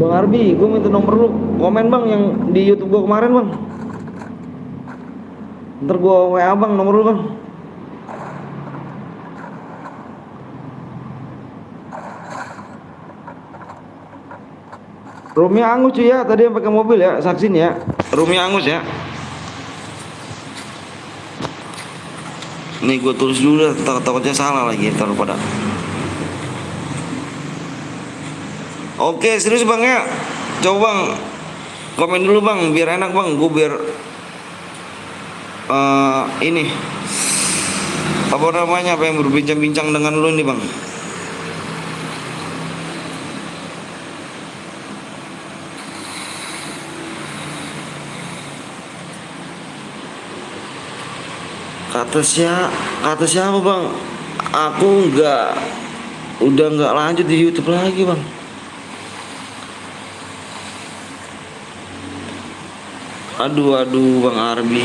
Arbi, gua minta nomor lu, komen bang yang di YouTube gua kemarin bang. Ntar gua WA bang nomor lu bang. Rumi Angus cuy ya, tadi yang pakai mobil ya, saksin ya. Rumi Angus ya. Nih gue tulis dulu dah, takutnya salah lagi ntar pada. Oke serius bang ya. Coba bang, komen dulu bang, biar enak bang. Gue biar ini apa namanya, apa yang berbincang-bincang dengan lu nih bang. Kata siapa bang? Aku udah nggak lanjut di YouTube lagi bang. Aduh bang Arbi.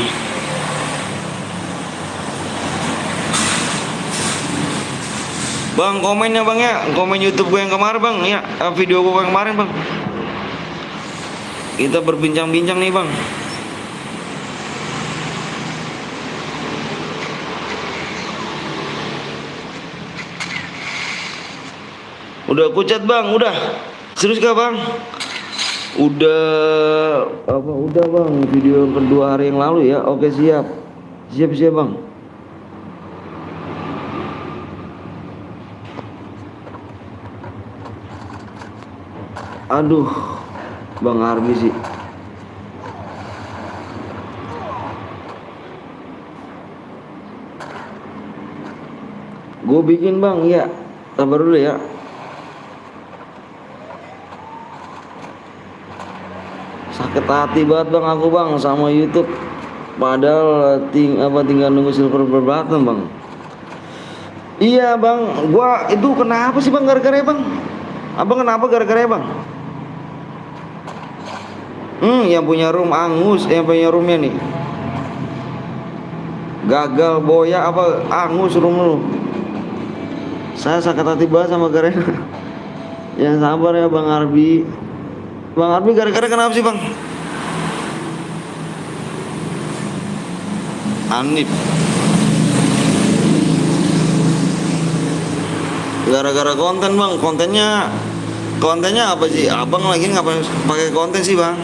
Bang komennya bang ya, komen YouTube gue yang kemarin bang ya, video gue yang kemarin bang. Kita berbincang-bincang nih bang. Udah kucat bang, udah. Serius gak bang? Udah bang, video yang kedua hari yang lalu ya. Oke siap bang. Aduh bang Arbi sih. Gue bikin bang ya, sabar dulu ya. Sakit hati banget bang aku bang sama YouTube. Padahal tinggal nunggu silver berbatan bang. Iya bang, gua itu kenapa sih bang gara-gara bang? Abang kenapa gara-gara bang? Yang punya room angus, yang punya roomnya nih. Gagal boya apa angus room lu? Saya sakit hati banget sama gara-gara. Yang sabar ya bang Arbi. Bang Arbi gara-gara kenapa sih bang? Anip. Gara-gara konten bang, kontennya apa sih? Abang lagi ngapain pakai konten sih bang?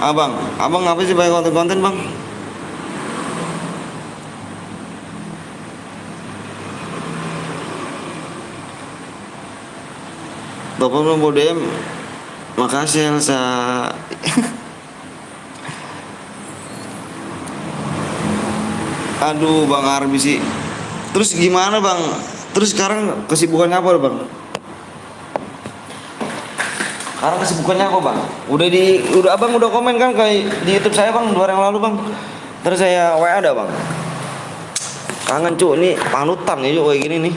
Abang ngapain sih pakai konten bang? Bapak belum DM. Makasih Elsa. Aduh bang Arbi sih. Terus gimana bang? Terus sekarang kesibukannya apa bang? Sekarang kesibukannya apa bang? Udah abang udah komen kan kayak di YouTube saya bang 2 hari yang lalu bang. Terus saya WA ada bang. Kangen cu, nih panutan ya kayak gini nih.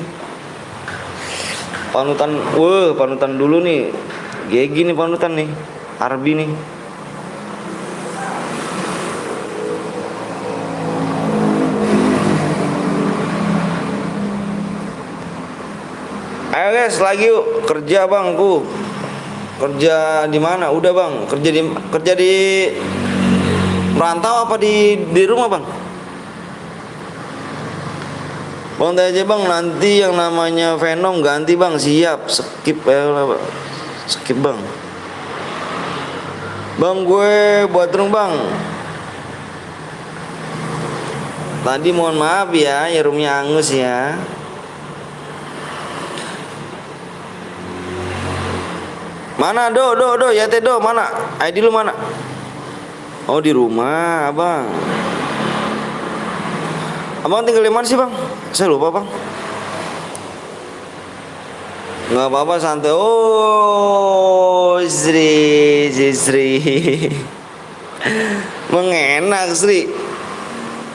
Panutan dulu nih. Kayak gini panutan nih. Arbi nih. Ayo guys, lagi yuk kerja bang, kerja di mana? Udah bang, kerja di merantau apa di rumah bang? Bang tanya aja bang, nanti yang namanya Venom ganti bang, siap, skip lah, skip bang. Bang gue buat room bang. Tadi mohon maaf ya roomnya angus ya. Mana do ya teh do mana? ID lu mana? Oh di rumah abang. Abang tinggal di mana sih bang? Saya lupa bang. Nggak apa-apa santai. Oh Sri mengenak Sri.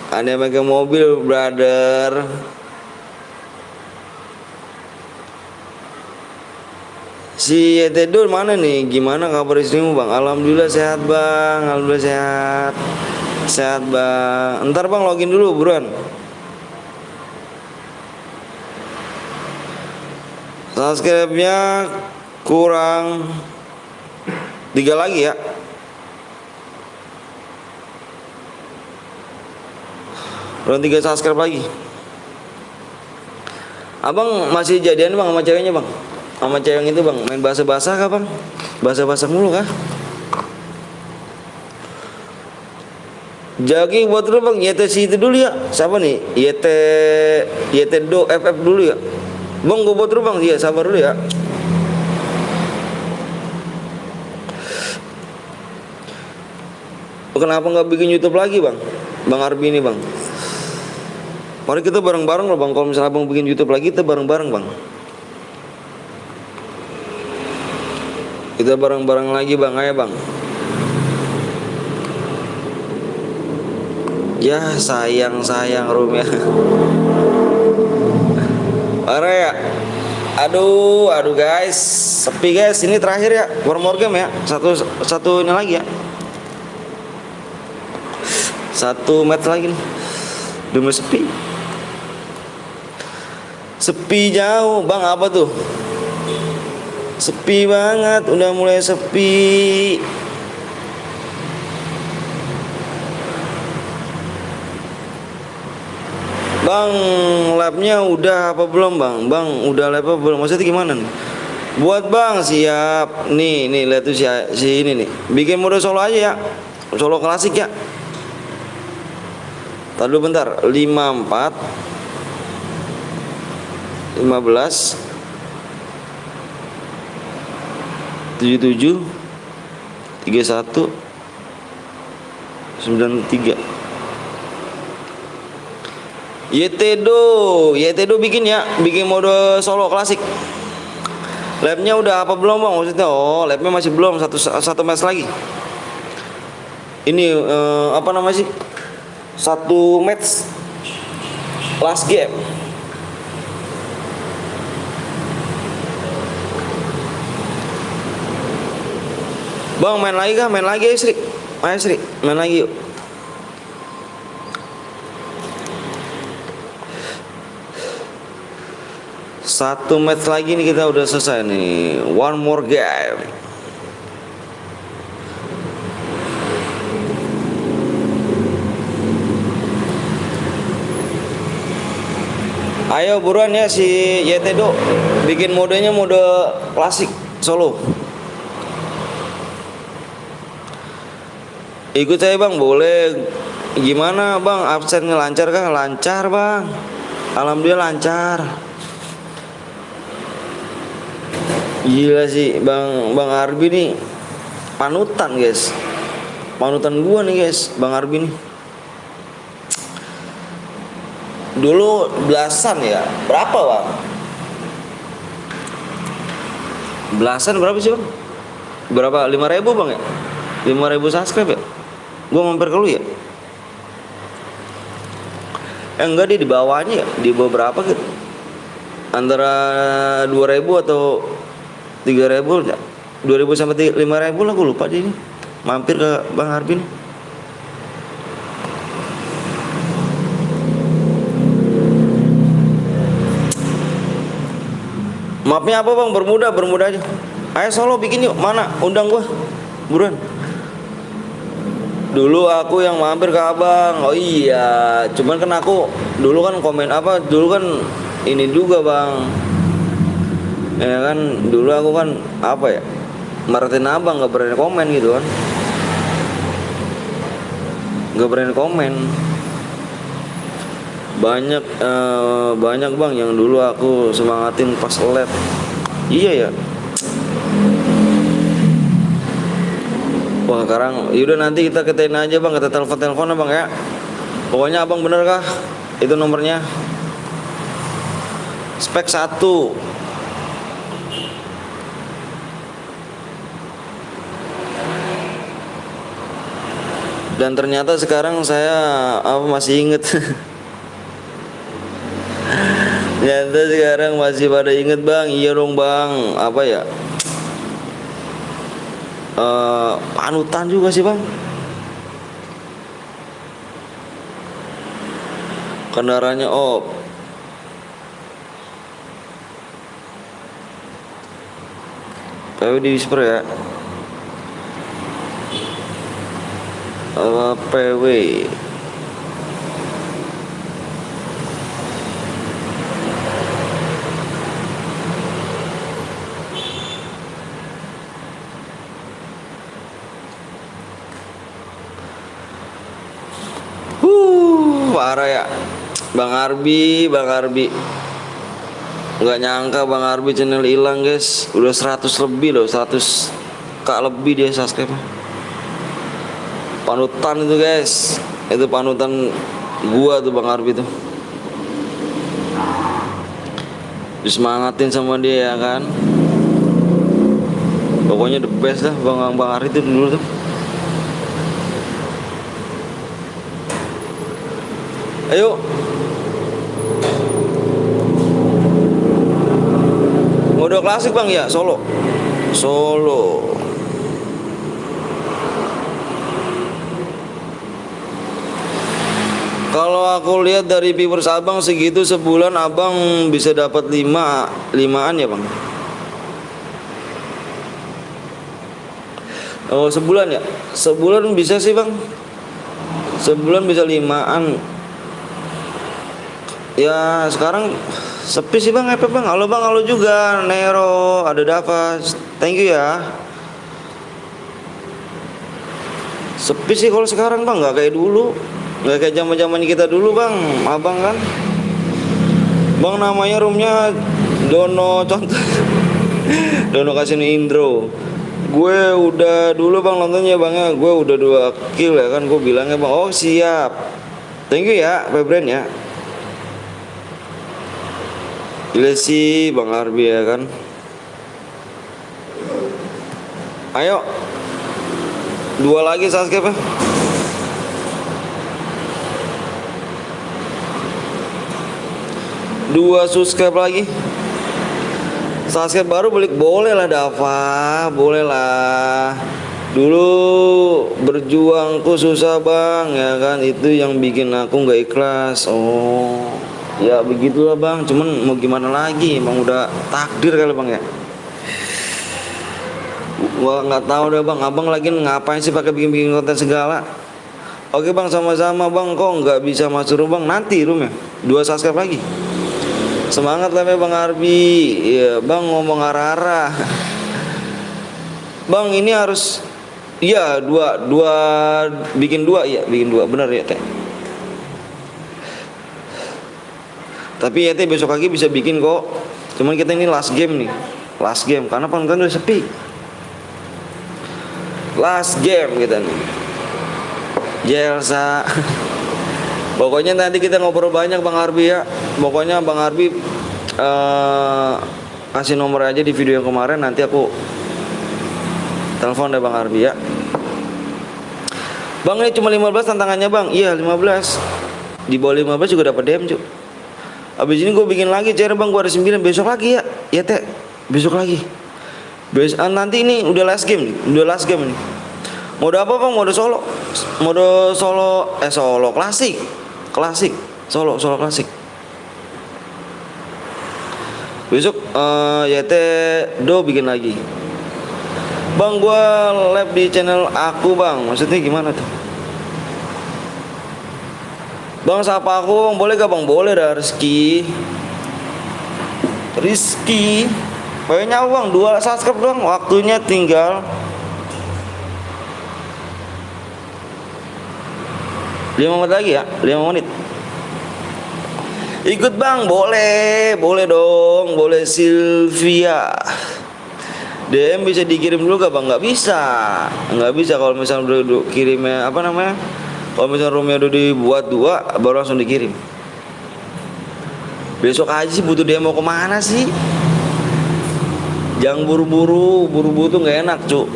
Ada yang pakai mobil brother. Si Tedur mana nih? Gimana kabar istrimu bang? Alhamdulillah sehat bang. Alhamdulillah sehat. Sehat bang. Ntar bang login dulu buruan. Subscribe-nya kurang 3 lagi ya. Kurang 3 subscribe lagi. Abang masih jadian bang sama ceweknya bang? Sama cewek yang itu bang, main bahasa-bahasa kah bang? Bahasa-bahasa mulu kah? Jagi buat dulu bang, YT itu dulu ya. Siapa nih? YT do FF dulu ya. Bang gue buat dulu bang, iya sabar dulu ya. Kenapa nggak bikin YouTube lagi bang? Bang Arbi ini bang. Mari kita bareng-bareng loh bang. Kalau misalnya abang bikin YouTube lagi, kita bareng-bareng bang. Kita bareng-bareng lagi bang, ayo bang. Ya sayang room ya. Parah ya. Aduh guys, sepi guys. Ini terakhir ya, War More Game ya. Satu ini lagi ya. 1 match lagi nih. Udah mulai sepi. Sepi jauh bang, apa tuh? Sepi banget, udah mulai sepi. Bang, labnya udah apa belum bang? Bang, udah lab apa belum? Maksudnya gimana nih? Buat bang, siap. Nih lihat tuh si ini nih. Bikin mode solo aja ya. Solo klasik ya. Tadi dulu bentar. 54 15 77 31 93. YT do bikin ya, bikin mode solo klasik. Labnya udah apa belum bang? Maksudnya labnya masih belum, satu match lagi. Ini apa namanya sih? 1 match last game. Bang main lagi kah? Main lagi ya Sri. Ayo Sri, main lagi yuk. Satu match lagi nih, kita udah selesai nih. One more game. Ayo buruan ya si YTdo. Bikin modenya mode klasik solo. Ikut saya bang, boleh. Gimana bang, absennya lancar kah? Lancar bang, alhamdulillah lancar. Gila sih bang Arbi nih panutan guys, panutan gua nih guys, bang Arbi nih. Dulu belasan ya, berapa bang? Belasan berapa sih bang? Berapa? 5.000 bang ya? 5.000 subscribe ya? Gua mampir ke lu ya? Enggak, dia di bawahnya ya, di bawah berapa gitu? Antara 2.000 atau 3.000 enggak? 2.000 sampai 5.000 lah, gue lupa deh ini. Mampir ke Bang Arbin. Maafnya apa bang? Bermuda aja. Ayo Solo bikin yuk, mana? Undang gua, buruan. Dulu aku yang mampir ke abang. Oh iya, cuman kan aku dulu kan komen apa? Dulu kan ini juga bang. Ya kan, dulu aku kan apa ya? Maratin abang, nggak berani komen gitu kan. Nggak berani komen. Banyak bang yang dulu aku semangatin pas lab. Iya ya. Wah sekarang yaudah nanti kita ketain aja bang, kita telepon bang ya. Pokoknya abang bener kah itu nomornya? Spek 1. Dan ternyata sekarang saya masih inget. Ternyata sekarang masih pada inget bang. Iya dong bang. Apa ya? Panutan juga sih bang. Kendaraannya PW di whisper ya. PW parah ya Bang Arbi nggak nyangka Bang Arbi channel hilang guys. Udah 100 lebih loh, 100k lebih dia subscribe. Panutan itu guys, itu panutan gua tuh Bang Arbi tuh. Disemangatin sama dia ya kan. Pokoknya the best dah Bang Arbi itu dulu tuh. Ayo mode klasik bang ya. Solo kalau aku lihat dari viewers abang segitu, sebulan abang bisa dapat 5-an ya bang. Oh sebulan ya, sebulan bisa sih bang, sebulan bisa 5-an. Ya sekarang sepi sih bang, FF bang. Halo bang, halo juga Nero, ada Dava, thank you ya. Sepi sih kalau sekarang bang, nggak kayak dulu, nggak kayak zaman kita dulu bang, abang kan. Bang namanya roomnya Dono contoh, Dono Kasino Indro. Gue udah dulu bang nontonnya bang ya, gue udah 2 kill ya kan, gue bilangnya bang. Oh siap, thank you ya Febren ya. Gila sih Bang Arbi ya kan. Ayo 2 lagi subscribe ya. 2 subscribe lagi. Subscribe baru boleh lah Dava, boleh lah. Dulu berjuangku susah bang ya kan, itu yang bikin aku nggak ikhlas. Oh ya begitulah bang, cuman mau gimana lagi, emang udah takdir kali bang ya. Gua nggak tahu deh bang, abang lagi ngapain sih pakai bikin konten segala. Oke bang, sama-sama bang. Kok nggak bisa masuk room bang? Nanti room ya 2 subscribe lagi. Semangat lah ya bang Arbi. Ya bang ngomong arah-arah. Bang ini harus iya bikin 2 ya, bikin 2 bener ya teh. Tapi ya teh besok lagi bisa bikin kok. Cuman kita ini last game nih. Last game karena penonton udah sepi. Last game kita nih. Jelsa. Pokoknya nanti kita ngobrol banyak Bang Arbi ya. Pokoknya Bang Arbi kasih nomor aja di video yang kemarin, nanti aku telepon deh Bang Arbi ya. Bang ini cuma 15 tantangannya bang. Iya 15. Di bawah 15 juga dapat DM cuy. Abis ini gue bikin lagi CR bang, gue ada 9 besok lagi ya. Ya teh, besok lagi. Nanti ini udah last game nih, udah last game nih. Mode apa bang? Mode solo, solo klasik, solo klasik. Besok YT Do bikin lagi. Bang, gua live di channel aku bang. Maksudnya gimana tuh? Bang, sapa aku bang, boleh gak bang? Boleh dah. Rizky kayaknya bang 2 subscribe doang, waktunya tinggal 5 menit lagi ya, 5 menit. Ikut bang, boleh dong, boleh. Sylvia DM bisa dikirim dulu gak bang? Nggak bisa kalau misalnya udah kirimnya apa namanya, kalau misalnya roomnya udah dibuat 2 baru langsung dikirim. Besok aja sih, butuh DM mau kemana sih? Jangan buru-buru tuh nggak enak cuk.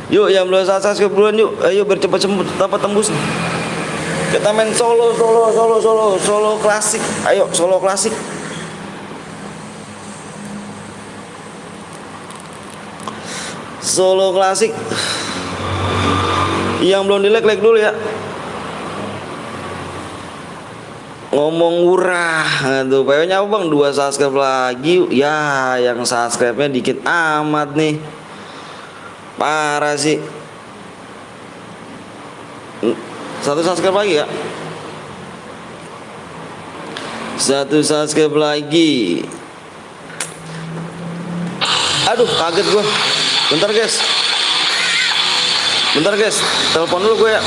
Yuk yang belum subscribe duluan yuk, ayo bercepat-cepat dapat tembus nih. Kita main solo klasik. Ayo solo klasik. Solo klasik. Yang belum like dulu ya. Ngomong murah tuh, pokoknya apa bang? 2 subscribe lagi ya, yang subscribe-nya dikit amat nih, parah sih. 1 subscribe lagi ya, 1 subscribe lagi. Aduh kaget gue. Bentar guys, telepon dulu gue ya.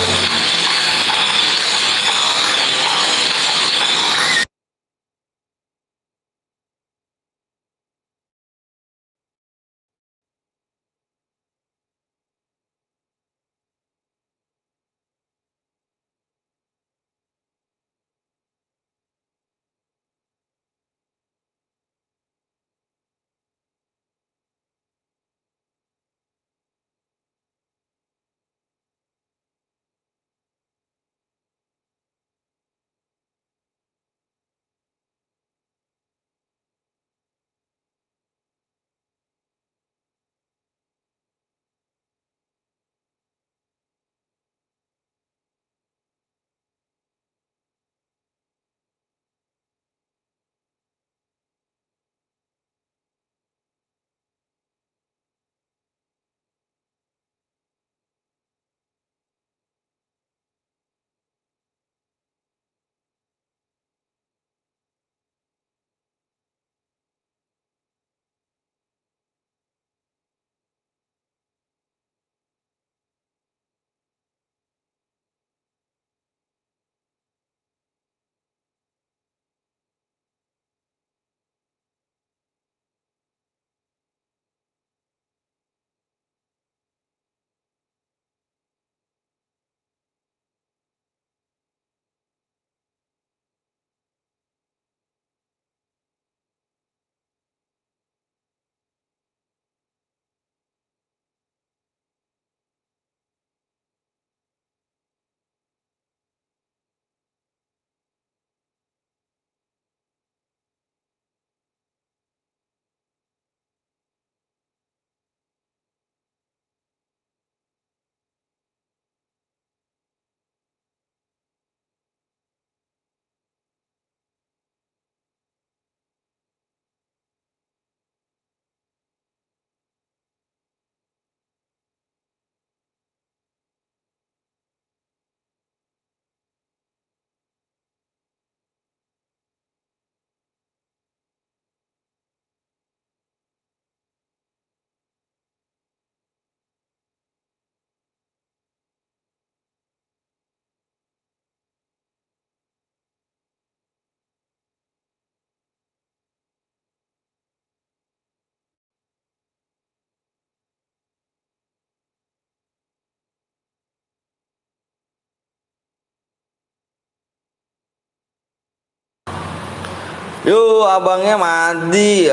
Yo, abangnya mati.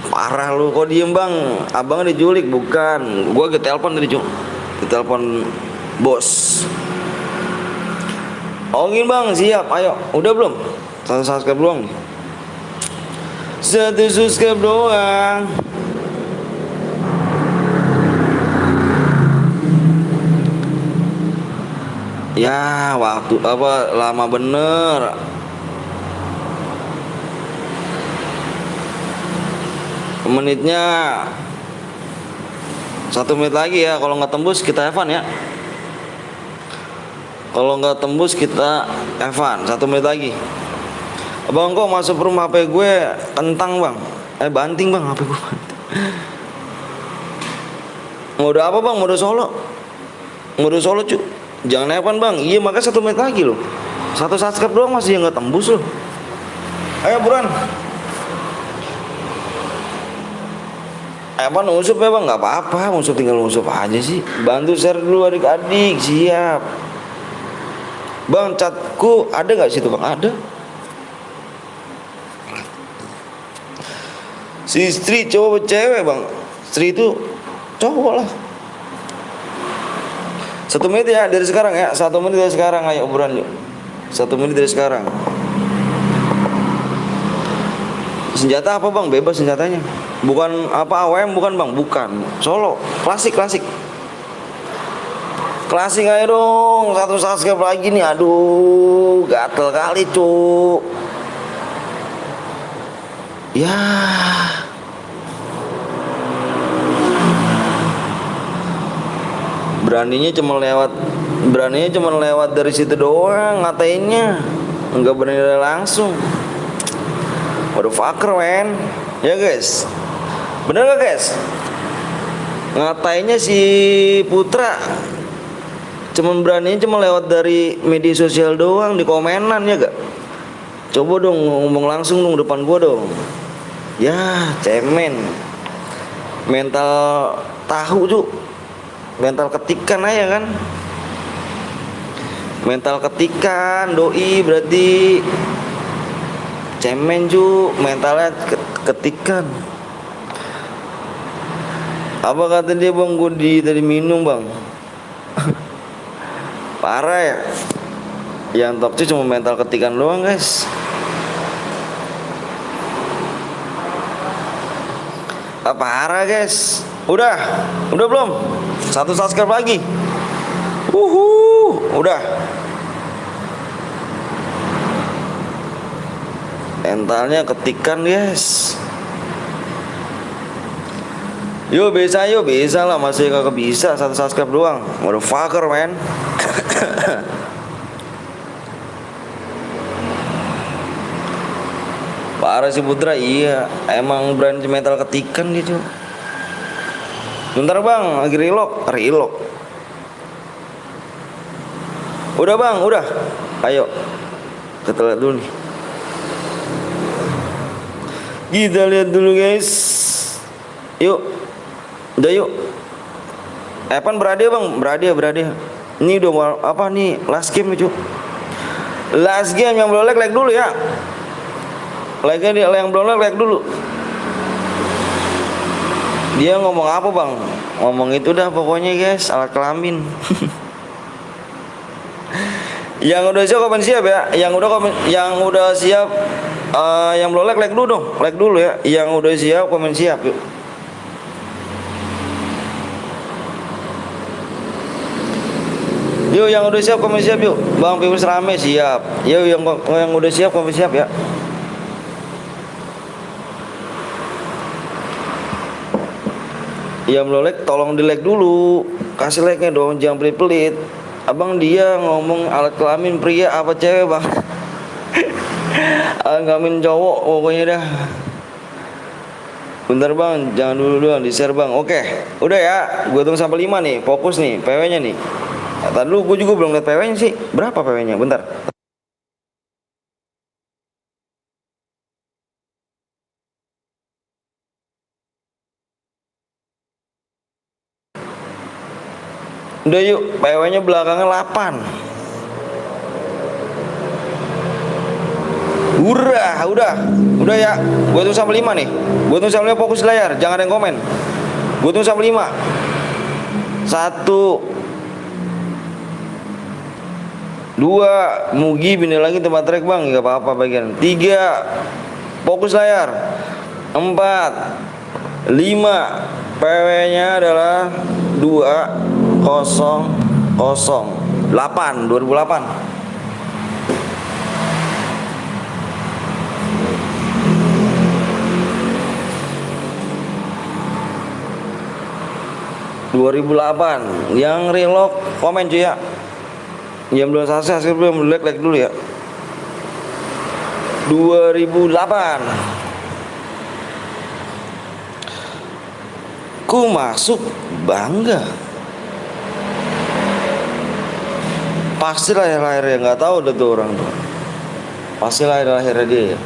Parah lu, kok diem bang? Abangnya diculik bukan? Gua ke telepon tadi cuk, ke telepon bos. Ongin bang, siap. Ayo, udah belum? 1 subscribe doang nih. 1 subscribe doang. Ya waktu apa lama bener. Menitnya 1 menit lagi ya. Kalau nggak tembus kita Evan ya. Kalau nggak tembus kita Evan. 1 menit lagi. Abang kok masuk rumah HP gue kentang bang. Banting bang HP gue banting. Mode apa bang? Mode solo. Mode solo cu. Jangan Evan bang. Iya makanya 1 menit lagi loh. 1 subscribe doang masih nggak tembus loh. Ayo buruan. Evan usup ya bang, nggak apa-apa, usup tinggal usup aja sih. Bantu share dulu adik-adik, siap. Bang, chatku ada nggak situ bang? Ada. Si Sri cowok cewek bang? Sri itu cowok lah. 1 menit ya dari sekarang ya, 1 menit dari sekarang, ayo buruan yuk. 1 menit dari sekarang. Senjata apa bang? Bebas senjatanya. Bukan apa AWM bukan bang? Bukan. Solo. Klasik. Klasik aja dong. 1 subscribe lagi nih. Aduh, gatel kali cuk. Ya. Beraninya cuma lewat dari situ doang ngatainnya. Enggak berani langsung. Motherfucker man. Ya guys. Bener gak guys? Ngatainnya si Putra beraninya cuma lewat dari media sosial doang di komenan ya gak? Coba dong ngomong langsung dong depan gua dong. Ya cemen. Mental tahu cu. Mental ketikan aja kan. Mental ketikan doi berarti cemen cu, mentalnya ketikan. Apa kata dia bang? Gue tadi minum bang. Parah ya. Yang toxic cuma mental ketikan doang guys. Parah guys. Udah belum? 1 subscribe lagi. Udah. Mentalnya ketikan guys. Yuk bisa lah. Masih kagak bisa 1 subscribe doang. Motherfucker man. Parah si Putra. Iya emang brand mental ketikan gitu. Bentar bang, lagi reload. Udah bang, udah. Ayo kita lihat dulu nih. Kita lihat dulu guys. Yuk. Udah yuk. Evan berade bang. Berade. Ini udah apa nih? Last game itu. Last game yang belum like dulu ya. Yang belum like dulu. Dia ngomong apa bang? Ngomong itu dah pokoknya guys. Alat kelamin. Yang udah siap komen siap ya. Yang udah siap yang belum like dulu dong. Like dulu ya. Yang udah siap komen siap yuk. Yuk yang udah siap komen siap yuk. Bang Pius rame siap. Yuk yang udah siap komen siap ya. Yang belum like tolong di like dulu. Kasih like-nya dong, jangan pelit-pelit. Abang dia ngomong alat kelamin pria apa cewek bang? Alat kelamin cowok pokoknya dah. Bentar bang, jangan dulu doang di share bang. Oke, udah ya. Gue tunggu sampai 5 nih, fokus nih PW-nya nih. Tadi dulu gue juga belum lihat PW-nya sih. Berapa PW-nya? Bentar. Udah yuk, PW-nya belakangnya 8. Udah ya. Gue tunggu sampai 5 nih. Gue tunggu sampai 5 fokus layar, jangan ada yang komen. Gue tunggu sampai 5. 1 2 Mugi bini lagi tempat trek bang, nggak apa-apa bagian. 3 fokus layar. 4 5 PW-nya adalah 2 0 0. 2008. Yang relock komen cuy ya. Yang belum selesai belum like dulu ya. 2008. Ku masuk bangga. Pasti lahir-lahirnya nggak tahu udah tuh orang tuh. Pasti lahir-lahirnya dia ya.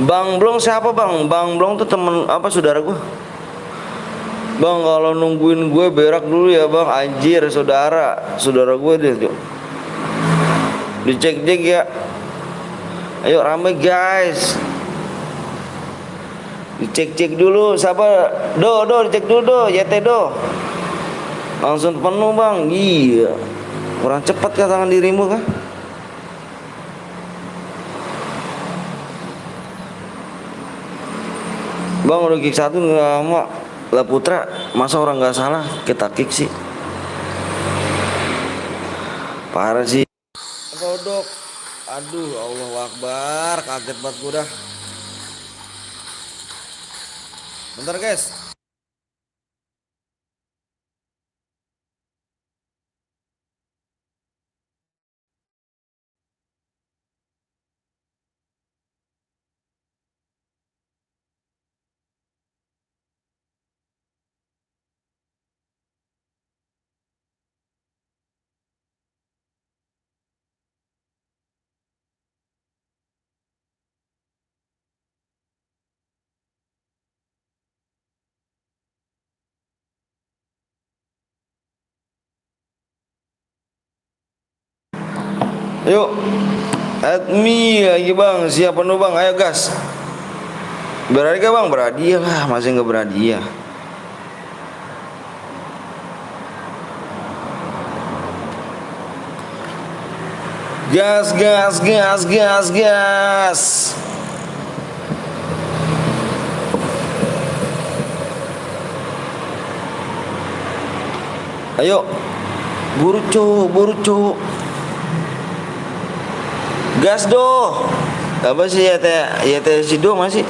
Bang Blong siapa bang? Bang Blong tuh temen apa saudara gue. Bang kalau nungguin gue berak dulu ya bang. Anjir saudara gue deh. Dicek-cek ya. Ayo rame guys. Dicek-cek dulu siapa? Dicek dulu YT langsung penuh bang. Iya. Kurang cepat kah tangan dirimu kah? Bang udah kick 1 nggak lama lah Putra, masa orang nggak salah kita kick sih, parah sih. Kodok, aduh Allah Akbar, kaget banget gue dah. Bentar guys. Yuk, admi lagi bang, siap penuh bang, ayo gas. Berani gak bang? Berhadiah lah, masih nggak berhadiah. Gas. Ayo, buru cuk. Gas doh. Apa sih ya teh Sido masih?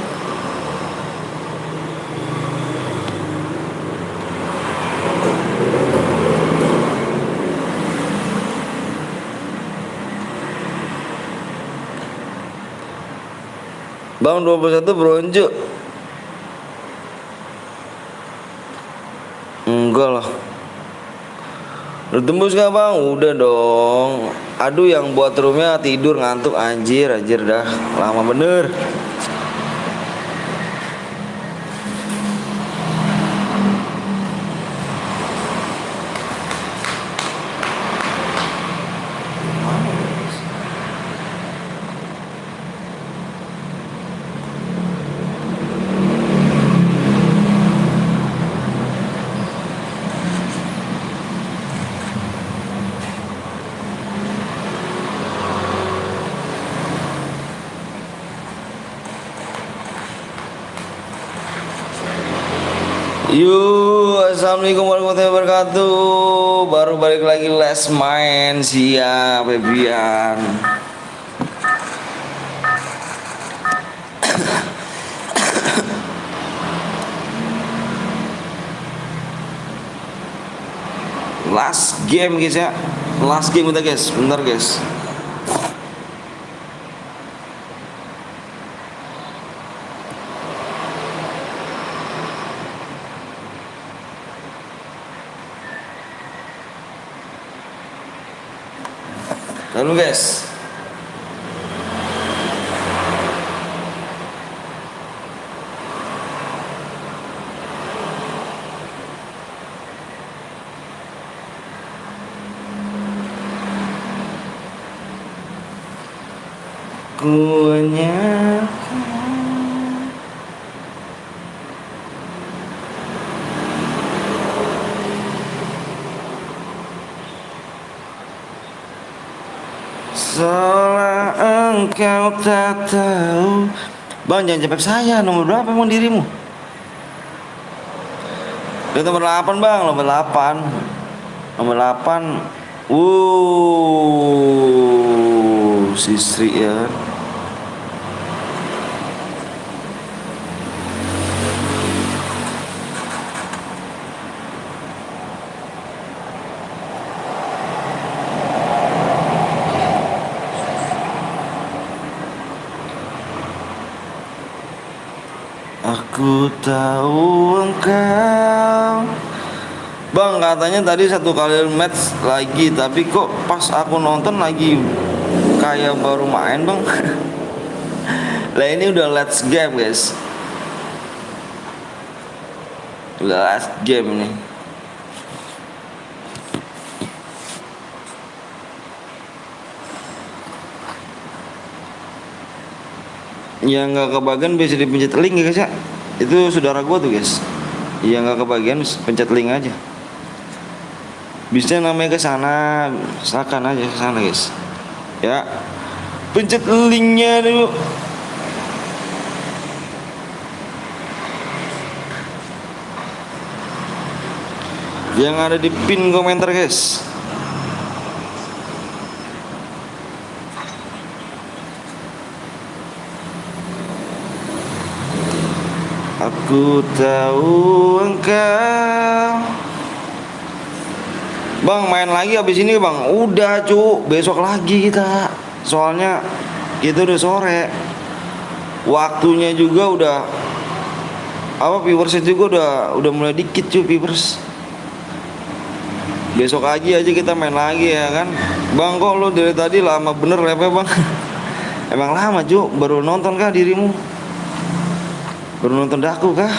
Bang 21 bronjo. Enggak lah. Udah tembus gak bang? Udah dong. Aduh yang buat roomnya tidur ngantuk anjir dah. Lama bener. Yuk, assalamualaikum warahmatullahi wabarakatuh. Baru balik lagi les main siap, Bebian. Last game guys ya. Last game kita guys, bentar guys. Lalu guys, Ku hanya seolah engkau tak tahu. Bang, jangan cepet saya. Nomor berapa emang dirimu? Udah nomor 8 bang, nomor 8. Nomor 8. Si Sri ya. Aku tahu engkau. Bang, katanya tadi 1 kali match lagi, tapi kok pas aku nonton lagi kayak baru main bang. Lah ini udah last game guys. Last game nih. Yang nggak kebagian bisa dipencet link ya guys ya. Itu saudara gua tuh guys. Yang nggak kebagian pencet link aja. Bisa namanya ke sana, silakan aja ke sana guys. Ya. Pencet linknya dulu. Yang ada di pin komentar guys. Aku tahu engkau. Bang, main lagi habis ini bang. Udah cu, besok lagi kita. Soalnya kita udah sore. Waktunya juga udah viewersnya juga udah mulai dikit cu viewers. Besok aja kita main lagi ya kan. Bang, kok lu dari tadi lama bener ya bang? Emang lama cu, baru nonton kah dirimu? Baru nonton daku kah?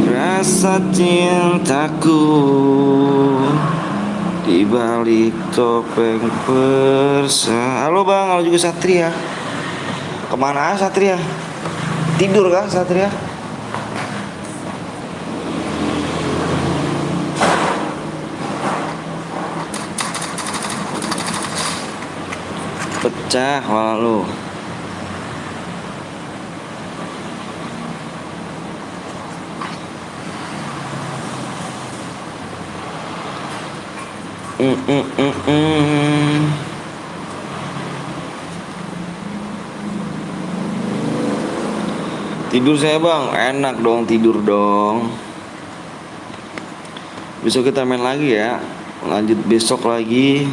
Rasa cintaku di balik topeng Halo bang, halo juga Satria. Kemana Satria? Tidur kah Satria? Pecah lalu. Tidur saya bang, enak dong tidur dong. Besok kita main lagi ya. Lanjut besok lagi.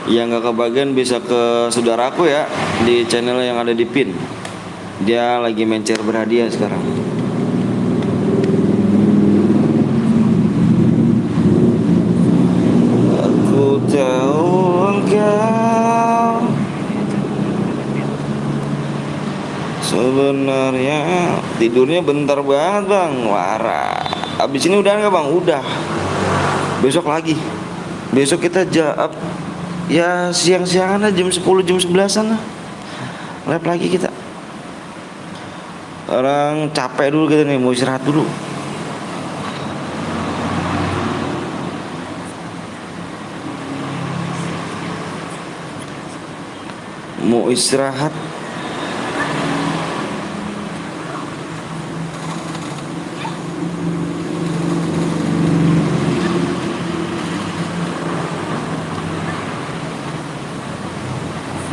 Yang gak kebagian bisa ke saudaraku ya, di channel yang ada di pin. Dia lagi main share berhadiah sekarang. Aku tahu engkau sebenarnya. Tidurnya bentar banget bang. Wara. Abis ini udah nggak bang? Udah. Besok lagi. Besok kita ya siang-siangan lah, jam 10 jam 11-an lah. Live lagi kita. Orang capek dulu kita nih, mau istirahat dulu. Mau istirahat.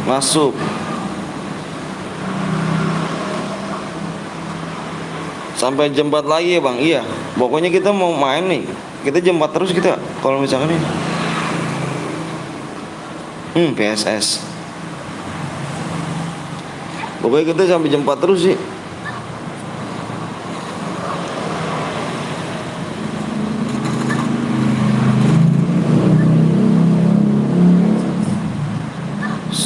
Masuk. Sampai jam 4 lagi ya bang. Iya, pokoknya kita mau main nih. Kita jam 4 terus kita. Kalau misalkan ini PSS. Pokoknya kita sampai jam 4 terus sih.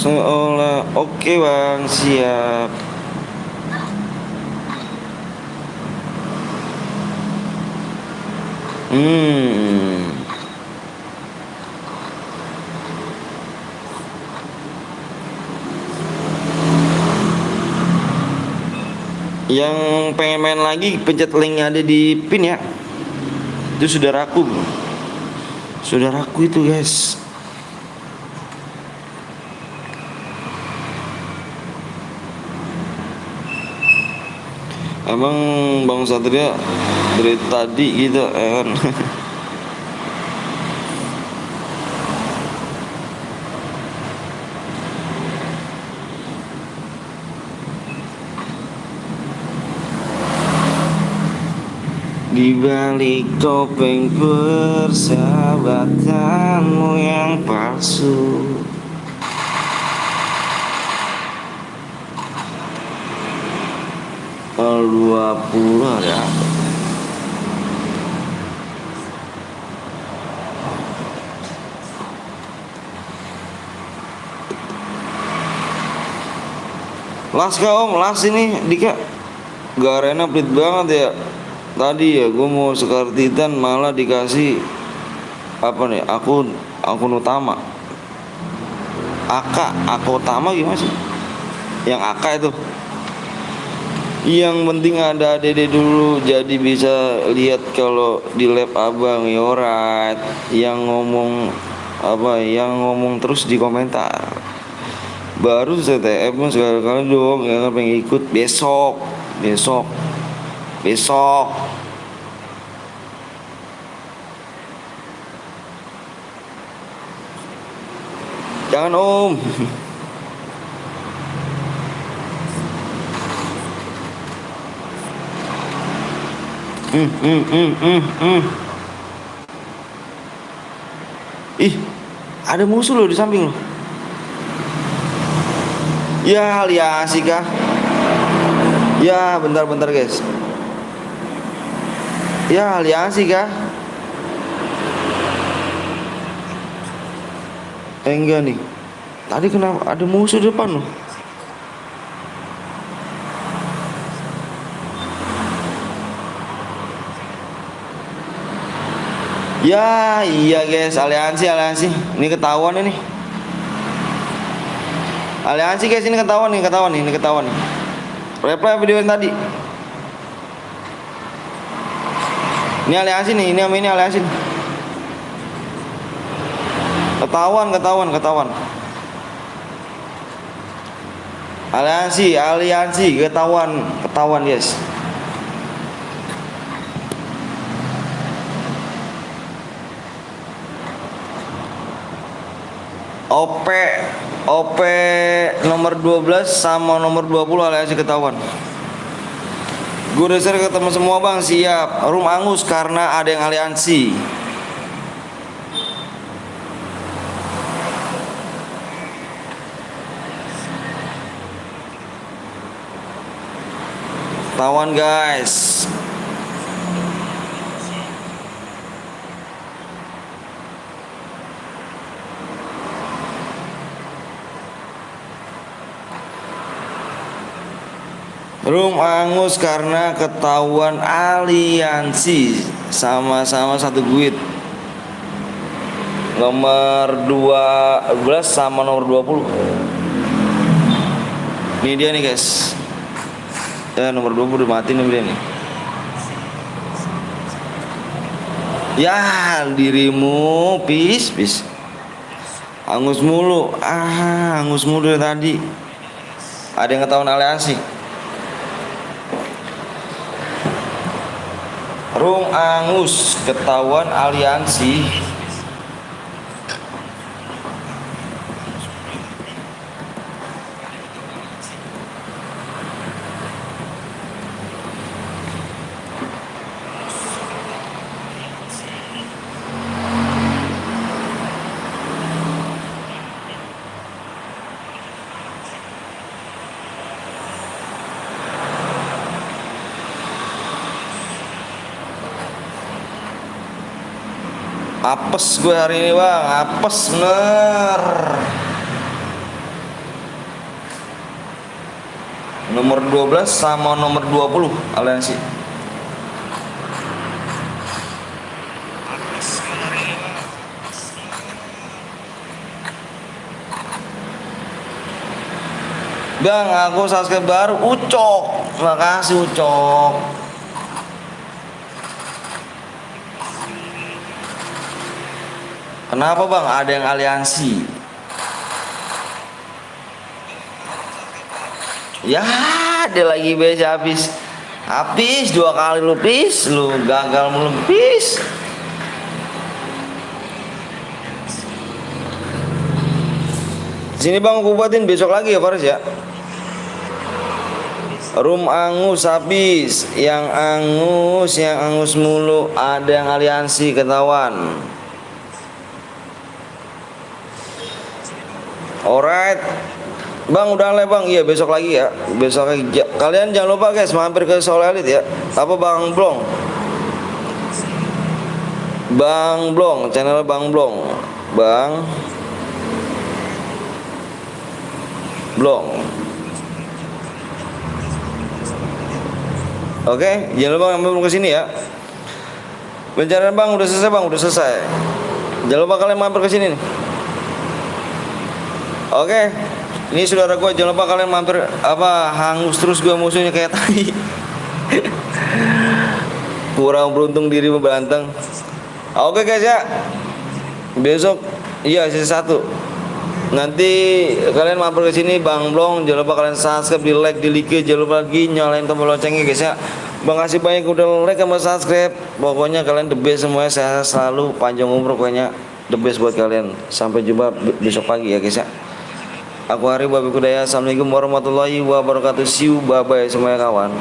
Seolah Oke bang, siap. Hmm. Yang pengen main lagi pencet linknya ada di pin ya. Itu saudaraku bro. Saudaraku itu guys. Emang Bang Satria dari tadi gitu kan. Di balik topeng persahabatanmu yang palsu, L20 ada apa? Las kah om, las ini Dika. Gak arena pelit banget ya. Tadi ya gue mau sekar Titan malah dikasih apa nih, akun utama. AK utama gimana sih? Yang AK itu. Yang penting ada ADD dulu, jadi bisa lihat kalau di lab abang ya alright. Yang ngomong apa, yang ngomong terus di komentar. Baru CTF mas sekali dong, yang pengen ikut besok. Jangan om. Ih, ada musuh loh di samping lo. Ya aliansi kah? Ya bentar guys. Ya aliansi kah? Enggak nih. Tadi kenapa ada musuh di depan loh? Ya iya guys, aliansi. Ini ketahuan ini. Aliansi guys, ini ketahuan nih. Reply video yang tadi. Ini aliansi nih, ini aliansi. Ketahuan. Aliansi ketahuan guys. OP nomor 12 sama nomor 20 aliansi ketahuan. Gue udah share ke teman semua bang, siap. Room angus karena ada yang aliansi. Ketahuan guys. Room angus karena ketahuan aliansi, sama-sama satu guit. Nomor 12 sama nomor 20. Ini dia nih guys. Ya nomor 20 udah mati nih dia nih. Ya dirimu pis. Angus mulu dari tadi. Ada yang ketahuan aliansi. Room angus ketahuan aliansi. Apes gue hari ini bang, apes bener. Nomor 12 sama nomor 20 aliansi. Bang, aku subscribe baru. Ucok, makasih Ucok. Kenapa bang? Ada yang aliansi. Ya, dia lagi beca habis. Habis 2 kali lu pis, lu gagal mulu pis. Sini bang, aku buatin besok lagi ya Faris ya. Room angus habis, yang angus mulu, ada yang aliansi ketahuan. Alright, bang udah lah bang, iya besok lagi ya, besok lagi. Kalian jangan lupa guys mampir ke Solo Elite ya. Apa Bang Blong? Bang Blong, channel Bang Blong, Bang Blong. Oke, jangan lupa mampir ke sini ya. Pencarian bang udah selesai bang, udah selesai. Jangan lupa kalian mampir ke sini nih. Oke, ini saudara gue, jangan lupa kalian mampir. Apa hangus terus gue musuhnya kayak tadi. Kurang beruntung diri berantem. Oke guys ya, besok iya sisa 1. Nanti kalian mampir ke sini Bang Blong, jangan lupa kalian subscribe, di like, di like, jangan lupa lagi nyalain tombol loncengnya guys ya. Bang kasih banyak udah like sama subscribe. Pokoknya kalian the best semuanya, saya selalu panjang umur pokoknya, the best buat kalian. Sampai jumpa besok pagi ya guys ya. Aku Hari Babi Kudaya. Assalamualaikum warahmatullahi wabarakatuh. See you, bye bye semuanya kawan.